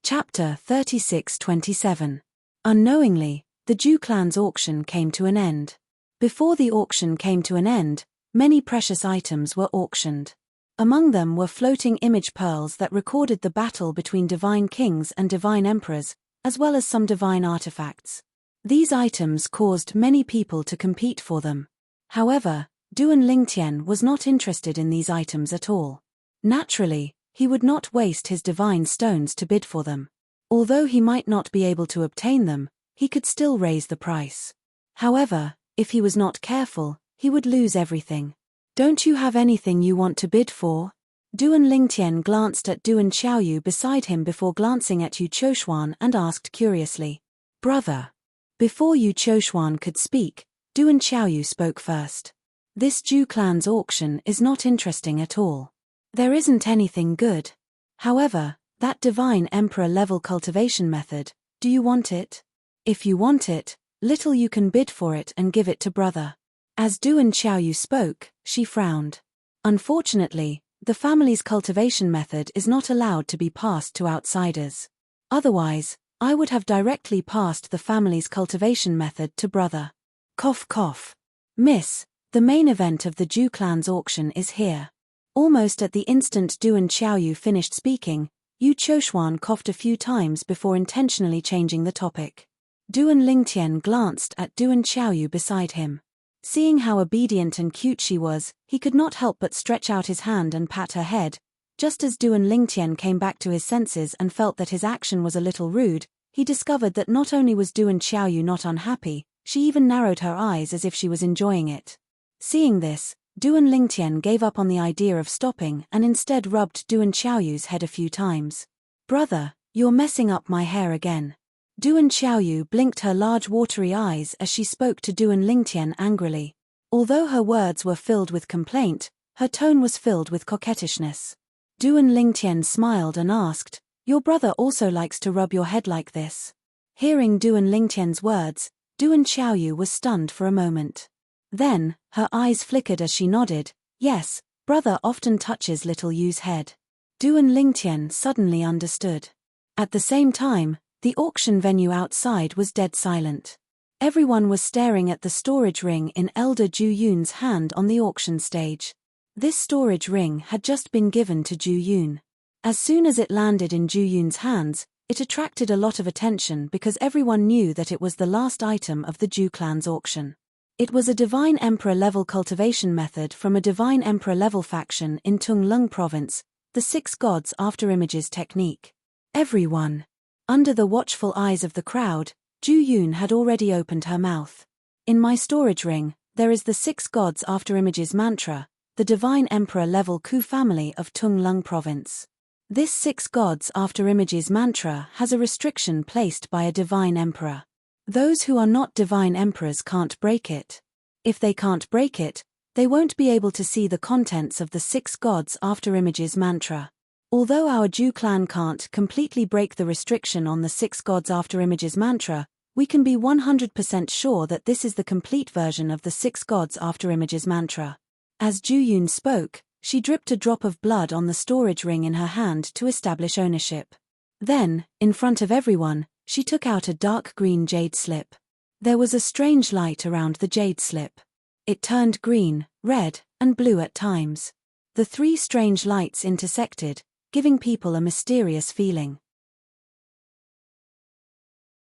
Chapter 36-27. Unknowingly, the Ju clan's auction came to an end. Before the auction came to an end, many precious items were auctioned. Among them were floating image pearls that recorded the battle between divine kings and divine emperors, as well as some divine artifacts. These items caused many people to compete for them. However, Duan Lingtian was not interested in these items at all. Naturally, he would not waste his divine stones to bid for them. Although he might not be able to obtain them, he could still raise the price. However, if he was not careful, he would lose everything. "Don't you have anything you want to bid for?" Duan Lingtian glanced at Duan Xiaoyu beside him before glancing at Yu Qiushuan and asked curiously. "Brother." Before Yu Qiushuan could speak, Duan Xiaoyu spoke first. This Zhu clan's auction is not interesting at all. There isn't anything good. However, that divine emperor level cultivation method, do you want it? If you want it, little you can bid for it and give it to brother. As Duan Xiaoyu spoke, she frowned. Unfortunately, the family's cultivation method is not allowed to be passed to outsiders. Otherwise, I would have directly passed the family's cultivation method to brother. Cough cough. Miss, the main event of the Zhu clan's auction is here. Almost at the instant Duan Xiaoyu finished speaking, Yu Qiushuan coughed a few times before intentionally changing the topic. Duan Lingtian glanced at Duan Xiaoyu beside him. Seeing how obedient and cute she was, he could not help but stretch out his hand and pat her head. Just as Duan Lingtian came back to his senses and felt that his action was a little rude, he discovered that not only was Duan Xiaoyu not unhappy, she even narrowed her eyes as if she was enjoying it. Seeing this, Duan Lingtian gave up on the idea of stopping and instead rubbed Duan Xiaoyu's head a few times. Brother, you're messing up my hair again. Duan Xiaoyu blinked her large watery eyes as she spoke to Duan Lingtian angrily. Although her words were filled with complaint, her tone was filled with coquettishness. Duan Lingtian smiled and asked, "Your brother also likes to rub your head like this?" Hearing Duan Lingtian's words, Duan Xiaoyu was stunned for a moment. Then, her eyes flickered as she nodded, "Yes, brother often touches little Yu's head." Duan Lingtian suddenly understood. At the same time, the auction venue outside was dead silent. Everyone was staring at the storage ring in Elder Zhu Yun's hand on the auction stage. This storage ring had just been given to Zhu Yun. As soon as it landed in Zhu Yun's hands, it attracted a lot of attention because everyone knew that it was the last item of the Zhu clan's auction. It was a Divine Emperor level cultivation method from a Divine Emperor level faction in Tunglung province, the 6 gods after images technique. Everyone. Under the watchful eyes of the crowd, Zhu Yun had already opened her mouth. In my storage ring, there is the 6 gods after images mantra, the Divine Emperor level Ku family of Tunglung province. This 6 gods after images mantra has a restriction placed by a Divine Emperor. Those who are not Divine Emperors can't break it. If they can't break it, they won't be able to see the contents of the 6 gods after images mantra. Although our Zhu clan can't completely break the restriction on the 6 gods after images mantra, we can be 100% sure that this is the complete version of the 6 gods after images mantra. As Zhu Yun spoke, she dripped a drop of blood on the storage ring in her hand to establish ownership. Then, in front of everyone, she took out a dark green jade slip. There was a strange light around the jade slip. It turned green, red, and blue at times. The 3 strange lights intersected, giving people a mysterious feeling.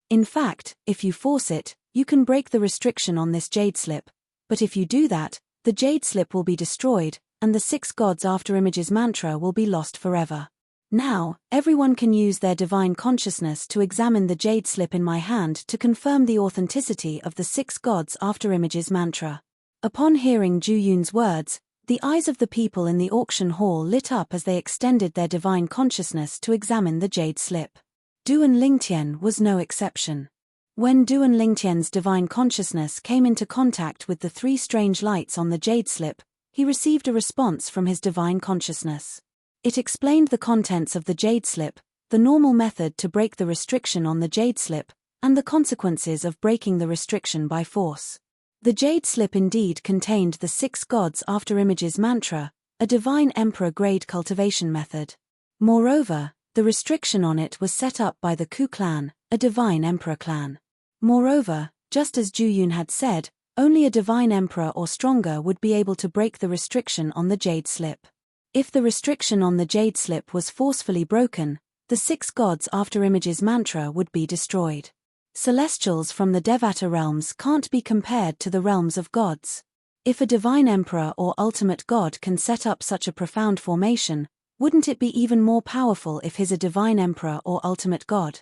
In fact, if you force it, you can break the restriction on this jade slip, but if you do that, the jade slip will be destroyed, and the 6 gods after images mantra will be lost forever. Now, everyone can use their divine consciousness to examine the jade slip in my hand to confirm the authenticity of the 6 gods after images mantra. Upon hearing Zhu Yun's words, the eyes of the people in the auction hall lit up as they extended their divine consciousness to examine the jade slip. Duan Lingtian was no exception. When Duan Lingtian's divine consciousness came into contact with the 3 strange lights on the jade slip, he received a response from his divine consciousness. It explained the contents of the jade slip, the normal method to break the restriction on the jade slip, and the consequences of breaking the restriction by force. The jade slip indeed contained the 6 gods after images mantra, a Divine Emperor grade cultivation method. Moreover, the restriction on it was set up by the Ku clan, a Divine Emperor clan. Moreover, just as Zhu Yun had said, only a Divine Emperor or stronger would be able to break the restriction on the jade slip. If the restriction on the jade slip was forcefully broken, the 6 gods after images mantra would be destroyed. Celestials from the Devata realms can't be compared to the realms of gods. If a Divine Emperor or ultimate god can set up such a profound formation, wouldn't it be even more powerful if he's a Divine Emperor or ultimate god?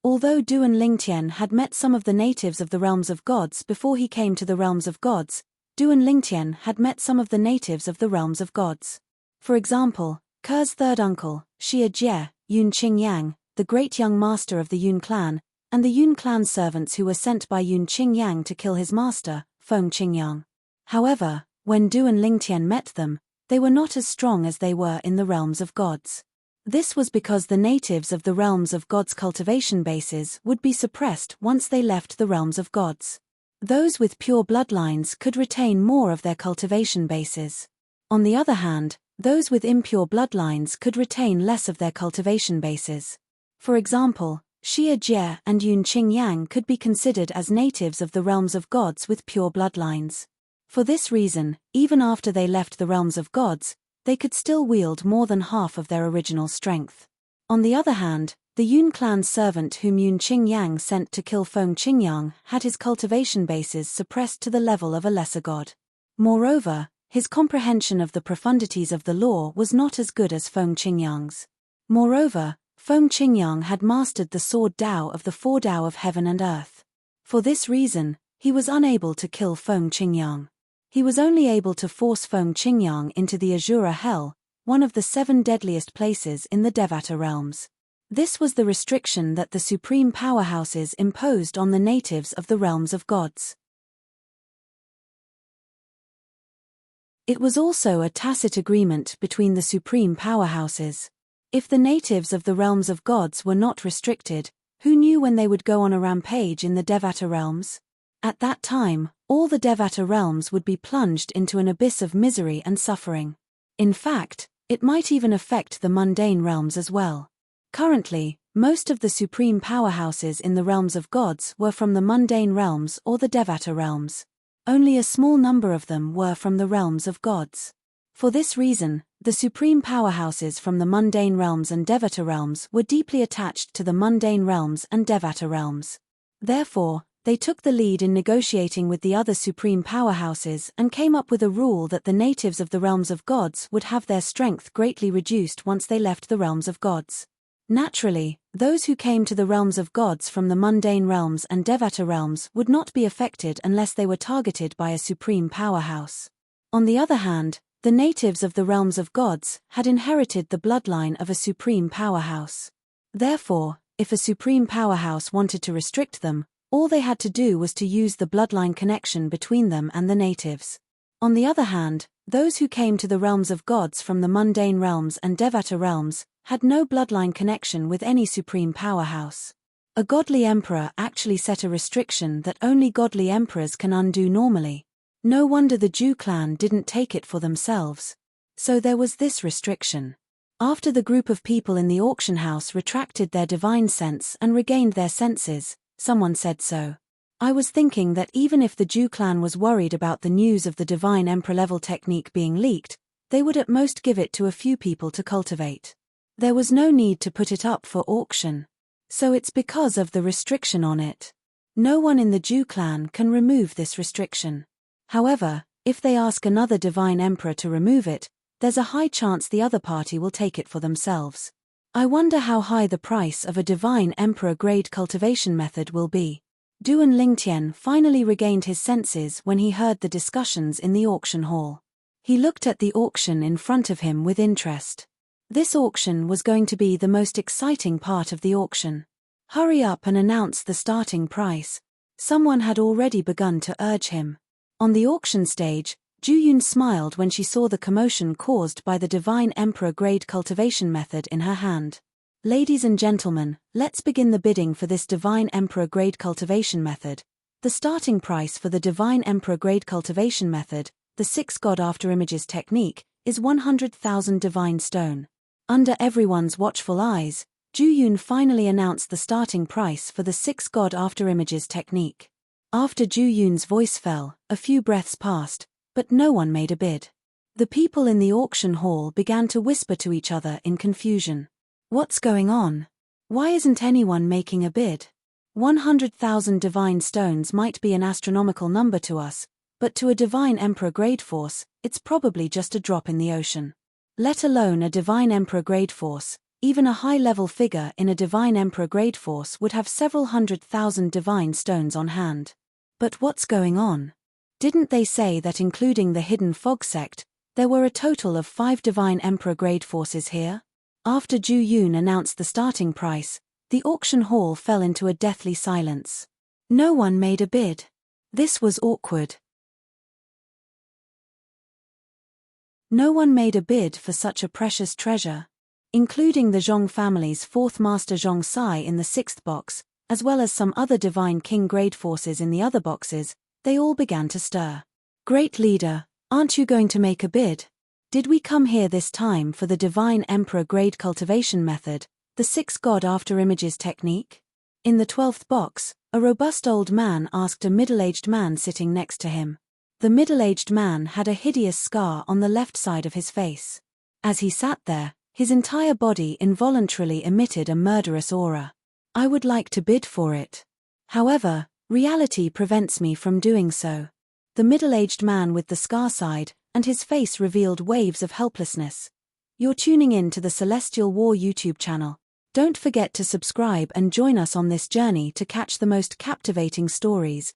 Although Duan Lingtian had met some of the natives of the realms of gods before he came to the realms of gods, Duan Lingtian had met some of the natives of the realms of gods. For example, Ker's third uncle, Xia Jie, Yun Qingyang, the great young master of the Yun clan, and the Yun clan servants who were sent by Yun Qingyang to kill his master, Feng Qingyang. However, when Du and Lingtian met them, they were not as strong as they were in the realms of gods. This was because the natives of the realms of gods' cultivation bases would be suppressed once they left the realms of gods. Those with pure bloodlines could retain more of their cultivation bases. On the other hand, those with impure bloodlines could retain less of their cultivation bases. For example, Xia Jie and Yun Qingyang could be considered as natives of the realms of gods with pure bloodlines. For this reason, even after they left the realms of gods, they could still wield more than half of their original strength. On the other hand, the Yun clan's servant whom Yun Qingyang sent to kill Feng Qingyang had his cultivation bases suppressed to the level of a lesser god. Moreover, his comprehension of the profundities of the law was not as good as Feng Qingyang's. Moreover, Feng Qingyang had mastered the sword Dao of the four Dao of heaven and earth. For this reason, he was unable to kill Feng Qingyang. He was only able to force Feng Qingyang into the Azura Hell, one of the 7 deadliest places in the Devata realms. This was the restriction that the supreme powerhouses imposed on the natives of the realms of gods. It was also a tacit agreement between the supreme powerhouses. If the natives of the realms of gods were not restricted, who knew when they would go on a rampage in the Devata realms? At that time, all the Devata realms would be plunged into an abyss of misery and suffering. In fact, it might even affect the mundane realms as well. Currently, most of the supreme powerhouses in the realms of gods were from the mundane realms or the Devata realms. Only a small number of them were from the realms of gods. For this reason, the supreme powerhouses from the mundane realms and Devata realms were deeply attached to the mundane realms and Devata realms. Therefore, they took the lead in negotiating with the other supreme powerhouses and came up with a rule that the natives of the realms of gods would have their strength greatly reduced once they left the realms of gods. Naturally, those who came to the realms of gods from the mundane realms and Devata realms would not be affected unless they were targeted by a supreme powerhouse. On the other hand, the natives of the realms of gods had inherited the bloodline of a supreme powerhouse. Therefore, if a supreme powerhouse wanted to restrict them, all they had to do was to use the bloodline connection between them and the natives. On the other hand, those who came to the realms of gods from the mundane realms and Devata realms had no bloodline connection with any supreme powerhouse. A godly emperor actually set a restriction that only godly emperors can undo normally. No wonder the Zhu clan didn't take it for themselves. So there was this restriction. After the group of people in the auction house retracted their divine sense and regained their senses, someone said so. I was thinking that even if the Zhu clan was worried about the news of the divine emperor-level technique being leaked, they would at most give it to a few people to cultivate. There was no need to put it up for auction. So it's because of the restriction on it. No one in the Zhu clan can remove this restriction. However, if they ask another divine emperor to remove it, there's a high chance the other party will take it for themselves. I wonder how high the price of a divine emperor-grade cultivation method will be. Du and Lingtian finally regained his senses when he heard the discussions in the auction hall. He looked at the auction in front of him with interest. This auction was going to be the most exciting part of the auction. Hurry up and announce the starting price. Someone had already begun to urge him. On the auction stage, Zhu Yun smiled when she saw the commotion caused by the divine emperor-grade cultivation method in her hand. Ladies and gentlemen, let's begin the bidding for this divine emperor-grade cultivation method. The starting price for the divine emperor-grade cultivation method, the 6 God-after-images technique, is 100,000 divine stone. Under everyone's watchful eyes, Zhu Yun finally announced the starting price for the 6 God-after-images technique. After Zhu Yun's voice fell, a few breaths passed, but no one made a bid. The people in the auction hall began to whisper to each other in confusion. What's going on? Why isn't anyone making a bid? 100,000 divine stones might be an astronomical number to us, but to a divine emperor-grade force, it's probably just a drop in the ocean. Let alone a divine emperor-grade force, even a high-level figure in a divine emperor-grade force would have several 100,000 divine stones on hand. But what's going on? Didn't they say that including the hidden fog sect, there were a total of 5 divine emperor-grade forces here? After Zhu Yun announced the starting price, the auction hall fell into a deathly silence. No one made a bid. This was awkward. No one made a bid for such a precious treasure. Including the Zhong family's fourth master Zhong Sai in the sixth box, as well as some other divine king grade forces in the other boxes, they all began to stir. Great leader, aren't you going to make a bid? Did we come here this time for the divine emperor grade cultivation method, the 6 god after images technique? In the 12th box, a robust old man asked a middle-aged man sitting next to him. The middle-aged man had a hideous scar on the left side of his face. As he sat there, his entire body involuntarily emitted a murderous aura. I would like to bid for it. However, reality prevents me from doing so. The middle-aged man with the scar sighed, and his face revealed waves of helplessness. You're tuning in to the Celestial War YouTube channel. Don't forget to subscribe and join us on this journey to catch the most captivating stories,